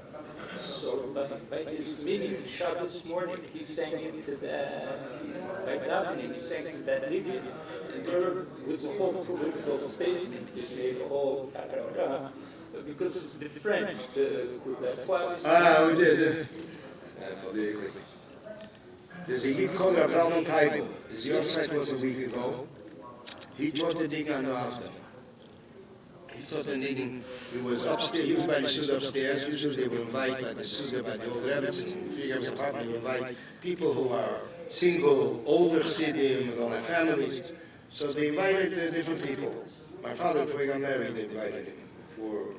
So by his meeting Shabbos morning, he sang into by davening, he sang to that meeting. And there was a whole political statement that made all Canada. Because it's the French, we did. There's a Yid called Rabbi Title. His Yortzeit was a week ago. He taught the Ding on the after. He taught the Ding. He was upstairs. He was by the Suda upstairs. Usually they would invite by the Suda, by the old Rebbes and figures apart. They would invite people who are single, older Chassidim, and all their families. So they invited different people. My father, before he got married, they invited him for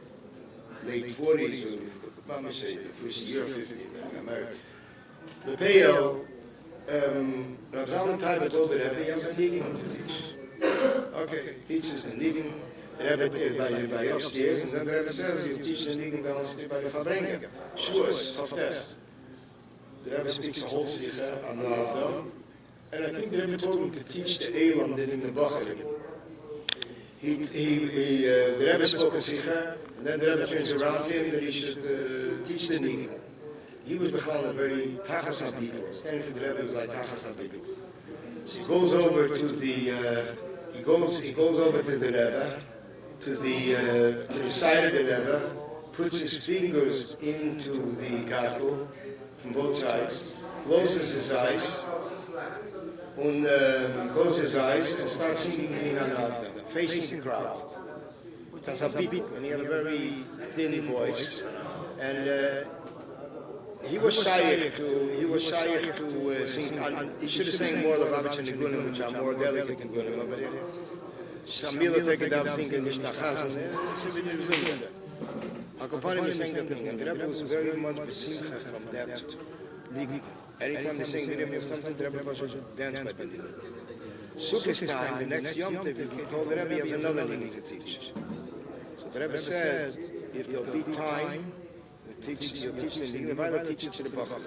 late 40s, or Mama say, the first year of 50, then I got married. The Peo, Rabbi Zalman told the Rebbe, he has a needing to teach. Okay, teaches the needing, the Rebbe by upstairs, and then the Rebbe says, you teach the needing downstairs by the Farbrengen. Shuas, of test. The Rebbe speaks a whole sikha on the Avda, and I think the Rebbe told him to teach the Eilam that in the Bacharim. The Rebbe spoke a sikha, and then the Rebbe turns around him that he should teach the needing. He was Michoel a very tachas habitl. Standing for the Rebbe was like tachas habitl. So he goes over to the he goes over to the Rebbe, to the side of the Rebbe, puts his fingers into the gadol from both sides, closes his eyes, and starts singing in Ananda, facing the crowd. That's a beat, and he had a very thin voice, and he was shy to sing. He should have sang more of Lubavitch and Nigunim, which are more delicate than Nigunim. But Shamila Tekadav singing Nishtachas, and Akopani was saying that thing, and the Rebbe was very much besimcha from that. Anytime they sang the Rebbe, sometimes the Rebbe was dance by the Rebbe. Sukkot time, the next Yom Tov, he told the Rebbe he has another thing to teach. So the Rebbe said, if there'll be time, you'll teach the Nigin, if I will teach it to the Bachar.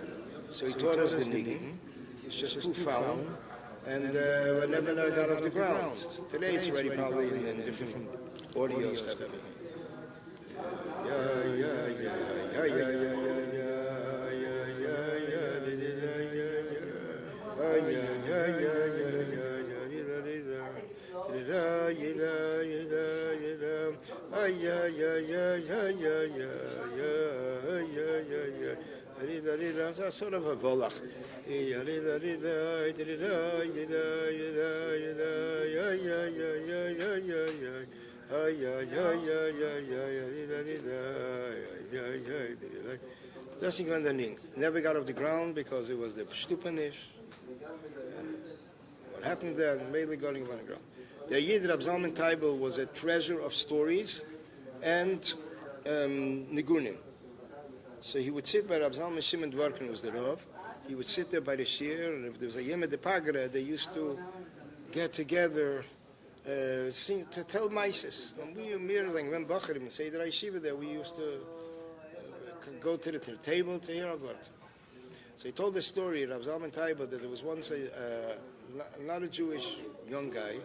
So he taught us the Nigin. It's just too foul, and never got off the ground. Today it's already probably in different audios. That's sort of a volach. That's underneath. Never got off the ground because it was the stupenish. What happened there? Mainly going on the ground. The Yid Rab Zalman Teibel was a treasure of stories and nigunim. So he would sit by Rab Zalman Shimon Dworkin was the Rav. He would sit there by the shir, and if there was a Yom de Pagra, they used to get together to tell mices. When we were mirroring, when Bacharim and say the Yeshivah there, we used to go to the table to hear about. So he told the story, Rav Zalman Taiba, that there was once not a Jewish young guy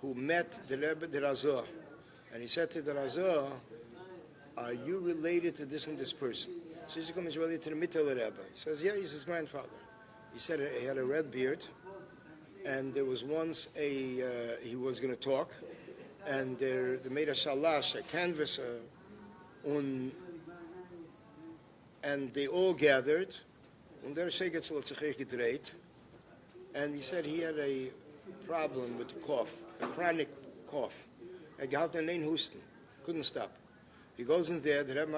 who met the Rebbe, the Razor, and he said to the Razor, "Are you related to this and this person?" So he said, "He's related to the Michoel Rebbe." He says, "Yeah, he's his grandfather." He said he had a red beard, and there was once he was going to talk, and they made a shalash, a canvas, and they all gathered, and he said he had a problem with the cough, a chronic cough. He had een hoesten, couldn't stop. He goes in there, the Rebbe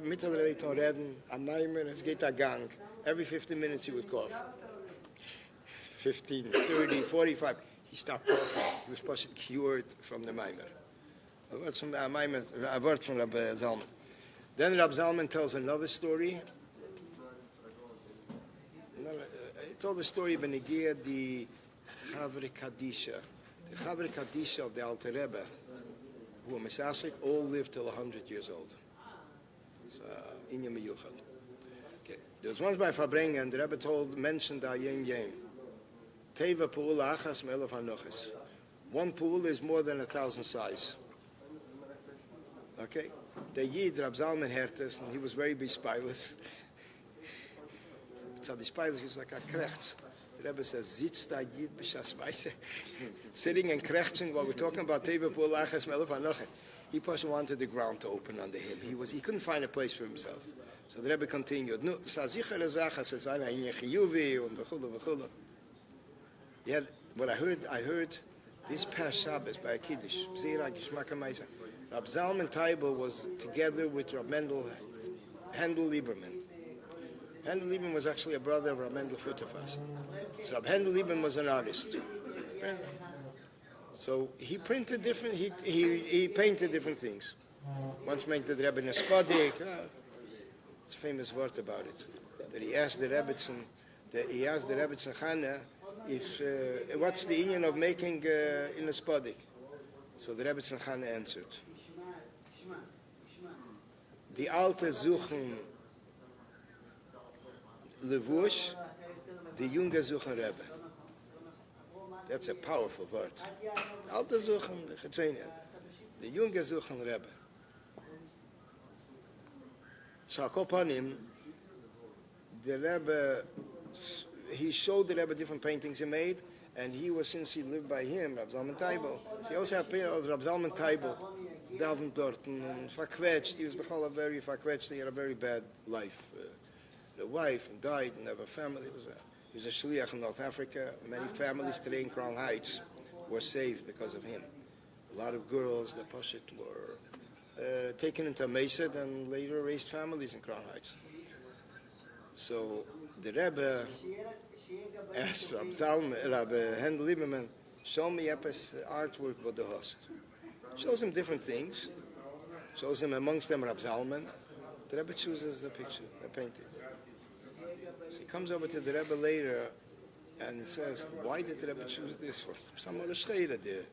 Michoel Rebbe reden, am Neimer, es geht a gang. Every 15 minutes he would cough. 15, 30, 45. He stopped coughing. He was possibly cured from the Maimer. A word from Rabbi Zalman. Then Rabbi Zalman tells another story. He told the story of Benegia, the Chavre Kadisha. The Chavre Kadisha of the Alter Rebbe, who were Mesasik, all lived till 100 years old. So, Inya Miyuchad. Okay. There was once by Farbrengen, and the Rebbe mentioned the Yin Yin. Teva pool achas me'elav hanoches. One pool is more than 1,000 size. Okay? The Yid, Rab Zalman Hertes, and he was very bespilus. So the spilus is like a krechts. The Rebbe says, sitzt da Yid b'shas weise. Sitting and krechting while we're talking about Teva pool achas me'elav hanoches. He person wanted the ground to open under him. He couldn't find a place for himself. So the Rebbe continued, no, sazicher ezachas es ein chiyuvi und v'chulu v'chulu. Yeah, what I heard this past Shabbos by a Kiddush, Zera Gishmaka Maisa. Rab Zalman Taiba was together with Rab Handel Lieberman. Handel Lieberman was actually a brother of Rab Mendel Futterfass. So Rab Handel Lieberman was an artist. So he printed different, he painted different things. Once painted the Rebbe Nespadik, it's a famous word about it. That he asked the Rebbetzin Chana, if what's the union of making in a spadik? So the Rebbe Tzachana answered, the alte suchen levush, the junge suchen Rebbe. That's a powerful word. The alte suchen the chetzenia, the junge suchen Rebbe. So upon him, the Rebbe, he showed the Rebbe different paintings he made, and he was, since he lived by him, Rab Zalman Taiba. So he also had a pair of Rab Zalman Taiba, Davin Dorten, and verkwetscht. He was very verkwetscht. He had a very bad life. The wife died and never family. He was a shliach in North Africa. Many families today in Crown Heights were saved because of him. A lot of girls, the Pashit, were taken into Mesed and later raised families in Crown Heights. So the Rebbe asked Rabbi Handel Lieberman, show me Eppes artwork what the host. Shows him different things. Shows him amongst them Rabbi Zalman. The Rebbe chooses the picture, the painting. So he comes over to the Rebbe later and he says, why did the Rebbe choose this? Was some other shleira there?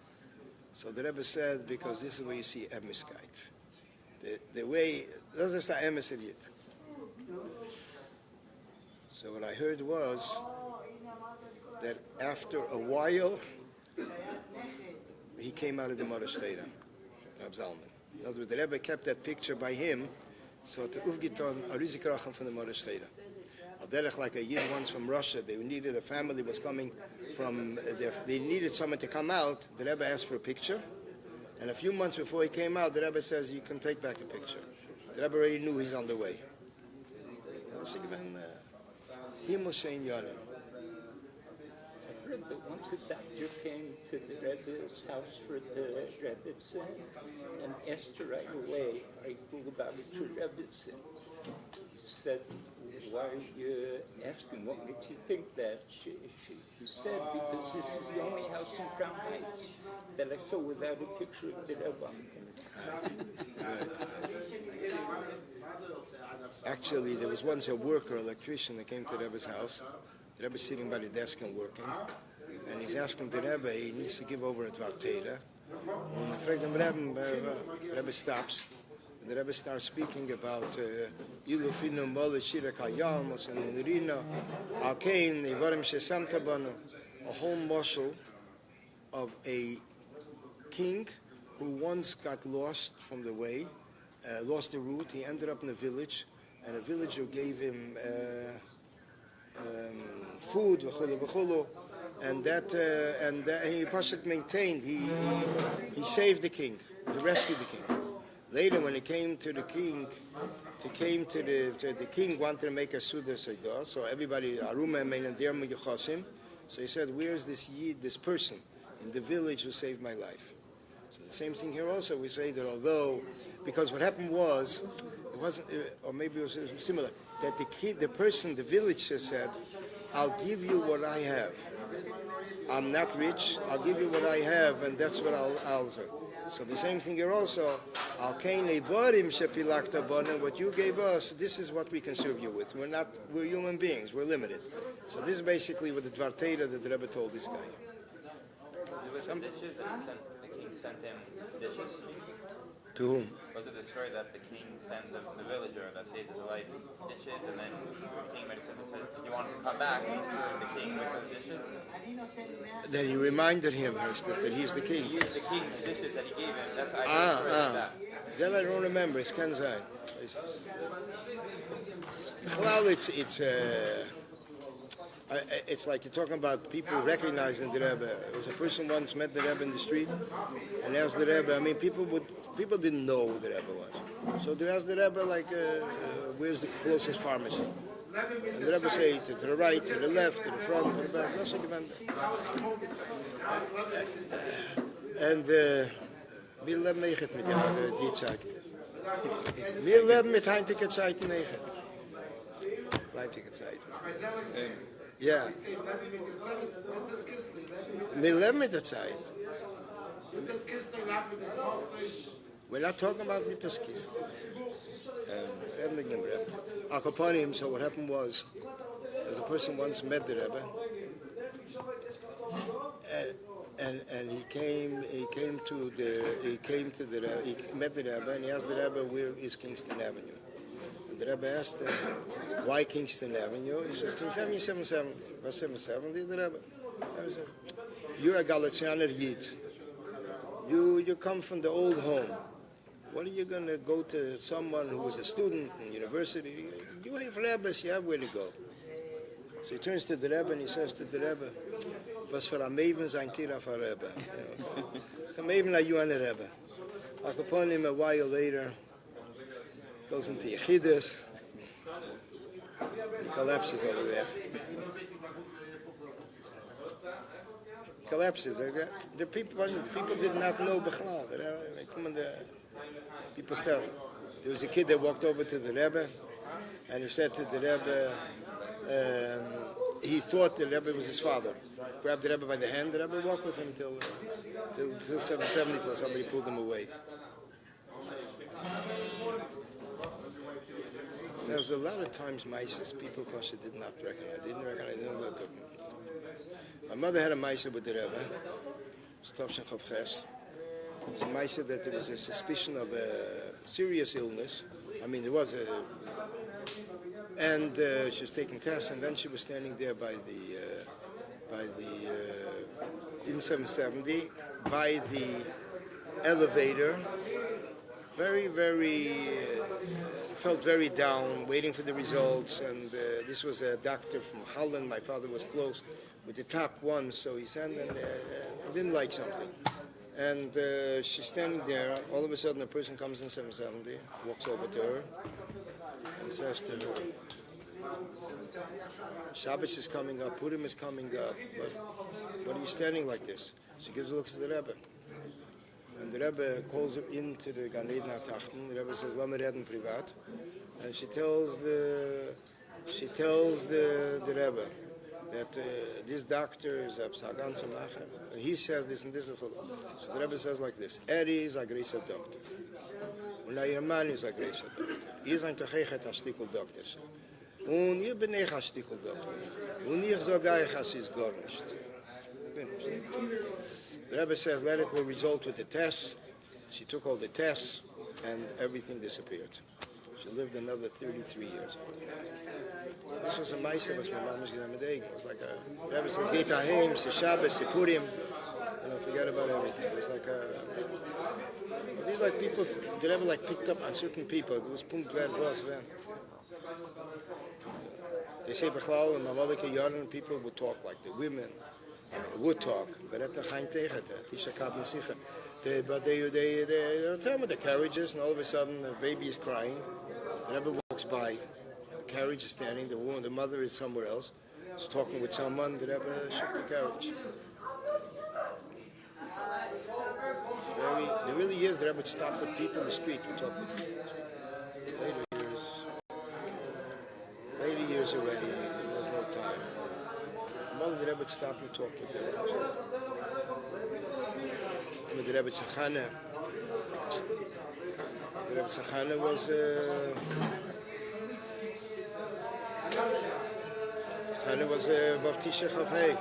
So the Rebbe said, because this is where you see Emiskite. The way, das ist der Emes yet. So what I heard was that after a while, he came out of the Marashteira, Rab Zalman. In other words, the Rebbe kept that picture by him, so to Uvgiton, a Rizikrachem from the Marashteira. Like a Yid once from Russia, they needed, a family was coming from, they needed someone to come out, the Rebbe asked for a picture, and a few months before he came out, the Rebbe says, you can take back the picture. The Rebbe already knew he's on the way. I heard that once a doctor came to the Rebbe's house for the Rebbetzin and asked her right away, are you cool about it to Rebbetzin? He said, why are you asking? What makes you think that? She said, because this is the only house in Crown Heights that I saw without a picture of the Rebbe. Actually, there was once a worker, electrician, that came to the Rebbe's house. The Rebbe was sitting by the desk and working. and he's asking the Rebbe, he needs to give over a Dvar Torah. And he fragt the Rebbe stops. The Rebbe starts speaking about Ilufinu Mole Shira Kayamos and Nirina Alkein Ivarim Shesamta Banu, a whole marshal of a king who once got lost from the way, lost the route. He ended up in a village, and a villager gave him food, and he Pashat maintained. He saved the king. He rescued the king. Later, when it came to the king, the king wanted to make a Suda Seidah, so everybody, Aruma and Derma Yechosim. So he said, "Where's this Yid, this person in the village who saved my life?" So the same thing here also. We say that although, because what happened was, it wasn't, or maybe it was similar, that the person, the villager said, "I'll give you what I have. I'm not rich. I'll give you what I have, and that's what I'll say." So the same thing here also. What you gave us, this is what we can serve you with. We're human beings. We're limited. So this is basically what the Dvar Torah that the Rebbe told this guy. The king sent him dishes. To whom? Was it the story that the king sent the villager that saved his life dishes, and then the king made a said he wanted to come back and serve the king with those dishes? That he reminded him, that he's the king. He used the king's dishes that he gave him. That's how I that. Then I don't remember. It's Kenzai. It's like you're talking about people recognizing the Rebbe. There was a person once met the Rebbe in the street and asked the Rebbe. I mean, people didn't know who the Rebbe was, so they asked the Rebbe like, "Where's the closest pharmacy?" And the Rebbe say to the right, to the left, to the front, to the back. And wir leben mit die Zeit. Wir leben mit heutige Zeit nicht. Heutige Zeit. Yeah. Wir leben mit der Zeit. We're not talking about Mitzvah Kislev. So what happened was, as a person once met the Rebbe, and he met the Rebbe, and he asked the Rebbe, "Where is Kingston Avenue?" And the Rebbe asked him, "Why Kingston Avenue?" He says, "Kingston Avenue 770. What's 770? The Rebbe said, "You're a Galicianer Yid. You come from the old home. What are you going to go to someone who was a student in university? You have Rebbes, you have where to go." So he turns to the Rebbe and he says to the Rebbe, "Was für a Maven sein Tira for Rebbe." So Maven are you and the Rebbe. Upon him a while later, goes into Yeshivah. He collapses over there. Collapses. The people did not know Bechal. People still. There was a kid that walked over to the Rebbe, and he said to the Rebbe, he thought the Rebbe was his father. Grabbed the Rebbe by the hand. The Rebbe walked with him till 770, till somebody pulled him away. There was a lot of times Mises people did not recognize. They didn't recognize. They didn't know what they're talking about. My mother had a Mises with the Rebbe. It was a Mises that there was a suspicion of a serious illness. I mean, there was and she was taking tests, and then she was standing there by the in 770 by the elevator, very felt very down, waiting for the results. And this was a doctor from Holland. My father was close with the top one, so he said, and I didn't like something. And she's standing there. All of a sudden, a person comes in 770, walks over to her, and says to her, "Shabbos is coming up, Purim is coming up. What are you standing like this?" She gives a look to the Rebbe. And the Rebbe calls her into the Gan Eden HaTachten. The Rebbe says, "Lass mir reden privat." And she tells the Rebbe that this doctor is a psagan tzamachem, and he says this and this. So the Rebbe says like this: "Eri is a greater doctor, and your man is a greater doctor. Ihr seid doch echt a stickel doctor, und ihr bin ich a stickel doctor, und ich sage euch, es ist gar nicht. The Rebbe says, let it will result with the tests. She took all the tests, and everything disappeared. She lived another 33 years after that. This was a Maisa, was my mom was going to It was like a, the Rebbe says, Geit Ahim, Se Shabbos, Se Purim, forget about everything. It was like a, these like people, the Rebbe like picked up on certain people. It was Punkt Wer was when. They say Bechlal and Mamalike Yarden, people would talk like the women. Would talk, but at the Chaim Tegen, Tisha Kab Nesicha. But they tell me the carriages, and all of a sudden the baby is crying. The Rebbe walks by, the carriage is standing, the woman, the mother is somewhere else. Is talking with someone. The Rebbe shook the carriage. There really is. The Rebbe would stop with people in the street. We talk with people. Later years already, there was no time. The Rebbe would stop and talk with them. The Rebbe Tzachana. The Rebbe Tzachana was Baftisha Chavhei.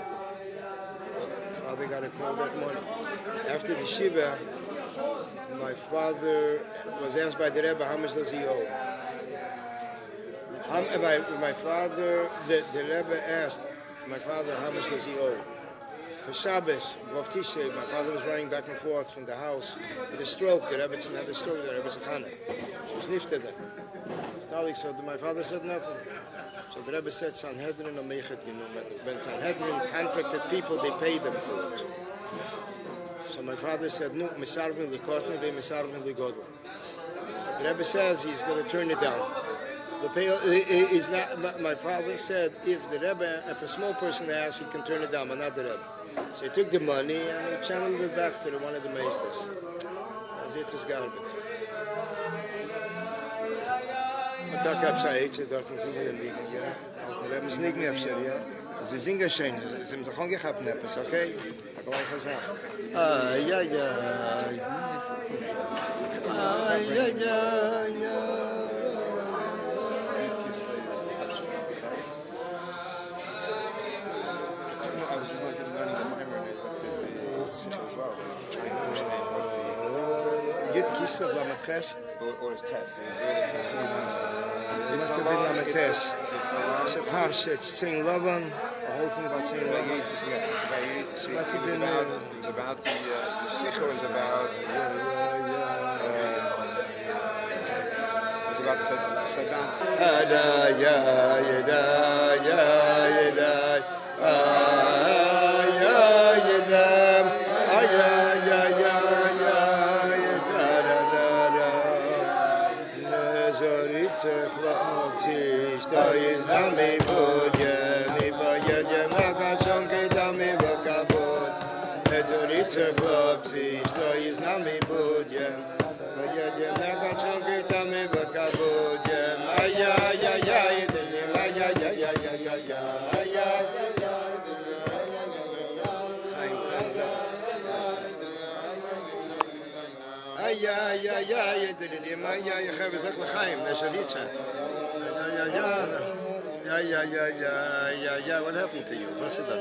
Father got a call that morning. After the Shiva, my father was asked by the Rebbe, how much does he owe? My father, the Rebbe asked my father, how much does he owe? For Shabbos, Vav Tishrei, my father was running back and forth from the house with a stroke. The Rebbe had a stroke, the Rebbe Zechana. She was nifted. So my father said nothing. So the Rebbe said, Sanhedrin or Mechet, when Sanhedrin contracted people, they paid them for it. So my father said, no, Misarvin Likotni, they Misarvin Ligodl. The Rebbe says he's going to turn it down. The pay is not. My father said, if the Rebbe, if a small person asks, he can turn it down, but not the Rebbe. So he took the money and he channeled it back to one of the meisters. As it is garbage. I talk up say, I talk in singen liegen, ja. The Rebbe is nicken after, ja. Sie singen schön, sie haben sich angehabt, neppes, okay? Ich kann euch sagen. Ay, ay, ay. Ay, ay, ay, ay. I was just like learning the Mimer and as well, trying to understand what YUD-TES KISLEV Farbrengen. Or his test. It was really testing. It must have been Lametes. It's a parsha, it's Tzein Lavan, the whole thing about Tzein Lavan. It must have been it was about the Sikha was about it was about Saddam. Ada ya yeda ya yeda ya yeda ya ya ya yeda da da Nazarit chlachti stois nami budya mi budya magachon ke dami vakabod Nazarit chlachti stois nami budya budya magachon ke dami vakabod ay ay ay ay ay ay ay ay ay What happened to you? What's it up?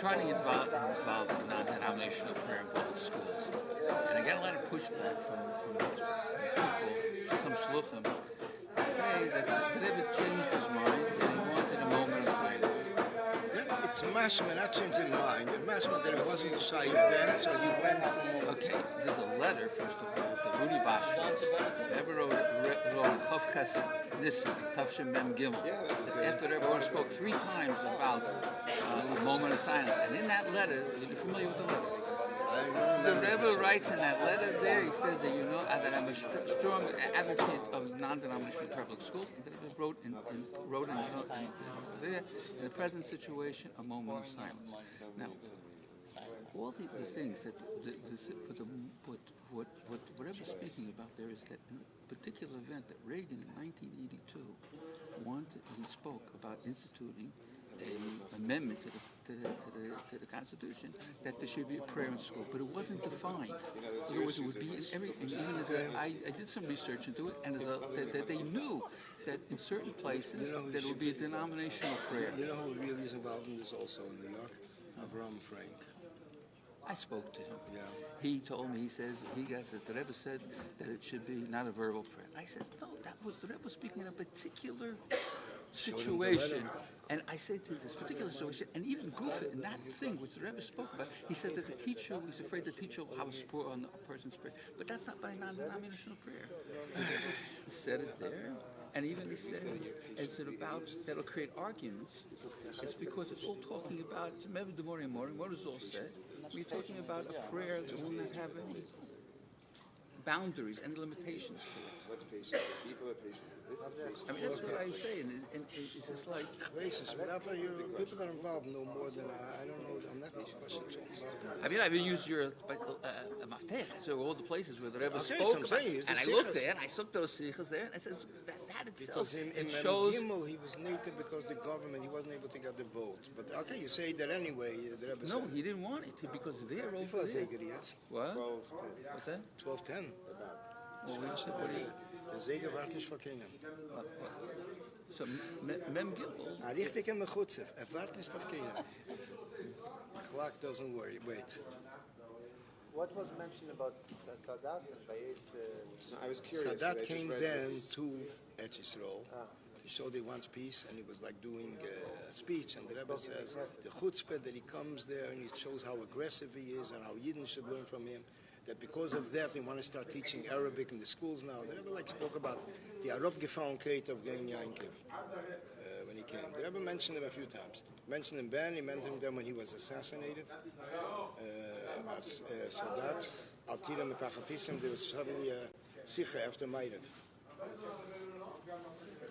Trying to get involved in non-denominational prayer in public schools. And I get a lot of pushback from people, some shluchim, say that the Rebbe changed his mind and he wanted a moment of silence. it's mashma, not changing mind. The mashma that it wasn't Shayv then, so he went from... Okay, there's a letter, first of all, to Rudy Bashkins. Rebbe wrote Chavches Nissen, Tavshin Mem Gimel. It's after everyone spoke 3 times about a moment of silence. And in that letter, you're familiar with the letter? The Rebbe writes in that letter there, he says that that I'm a strong advocate of non-denominational public schools. And the Rebbe wrote in the present situation, a moment of silence. Now, all the things that what Rebbe's speaking about there is that in a particular event that Reagan in 1982 he spoke about instituting an amendment to the Constitution that there should be a prayer in school, but it wasn't defined. In other words, it would be in every. And even I did some research into it, and that they knew that in certain places that it would be a denominational prayer. You know who really is involved in this also in New York? Avram Frank. I spoke to him. Yeah. He told me, he says, the Rebbe said that it should be not a verbal prayer. I said, no, the Rebbe was speaking in a particular situation. And I said to this particular situation, and even Gufa, in that thing which the Rebbe spoke about, he said that the teacher was afraid the teacher will have a spur on a person's prayer. But that's not by non-denominational prayer. The Rebbe said it there. And even he said it's about that'll create arguments. It's because it's all talking about it's maybe the morning. What is all said? We're talking about a prayer that will not have any boundaries and limitations to it. What's patient? People are patient. This is patient. I mean, that's what I say, and it's just like... People that are involved know more than I don't know. I'm not questioning. I mean, I've used your maftech, so all the places where the Rebbe spoke, and I looked there, and I took those sichas there, and it says that itself, because in shows... Gimel, he was native because the government, he wasn't able to get the vote. But okay, you say that anyway, the Rebbe No, he didn't want it, because they're over there. What? 12:10. What's that? 12:10. Well, the Zeger wacht nicht vor keinem. So, Mem Gimel... Richtig in Mechutzev. Wacht nicht auf keinem. Clock doesn't wait. What was mentioned about Sadat and Bayet's... I was curious. Sadat came then to Eretz Yisrael to show they want peace, and he was like doing a speech, and the Rebbe says the chutzpah that he comes there and he shows how aggressive he is and how Yidden should learn from him, that because of that they want to start teaching Arabic in the schools now. The Rebbe spoke about the Arab gefallen Kate of Gen Yankiv when he came. The Rebbe mentioned him a few times. Mentioned him then, he mentioned him when he was assassinated. Sadat, Altira Mepachapisim, there was suddenly a Sikha after Mairev.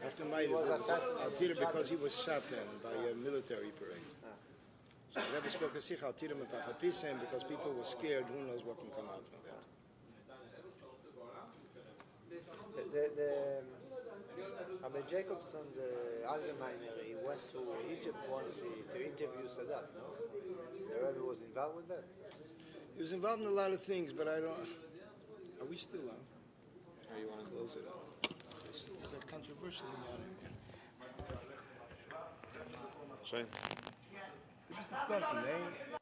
After Mairev, Altira because he was shot then by a military parade. So the Rebbe spoke a Sikha Altira Mepachapisim because people were scared, who knows what can come out from that. Rabbi Jacobson, the Allgemeiner, he went to Egypt once to interview Sadat, no? The Rebbe was involved with that? He was involved in a lot of things, but I don't... Are we still on? Or you want to close it up? Is that controversial about it? Schön. Du bist nicht dort, ne?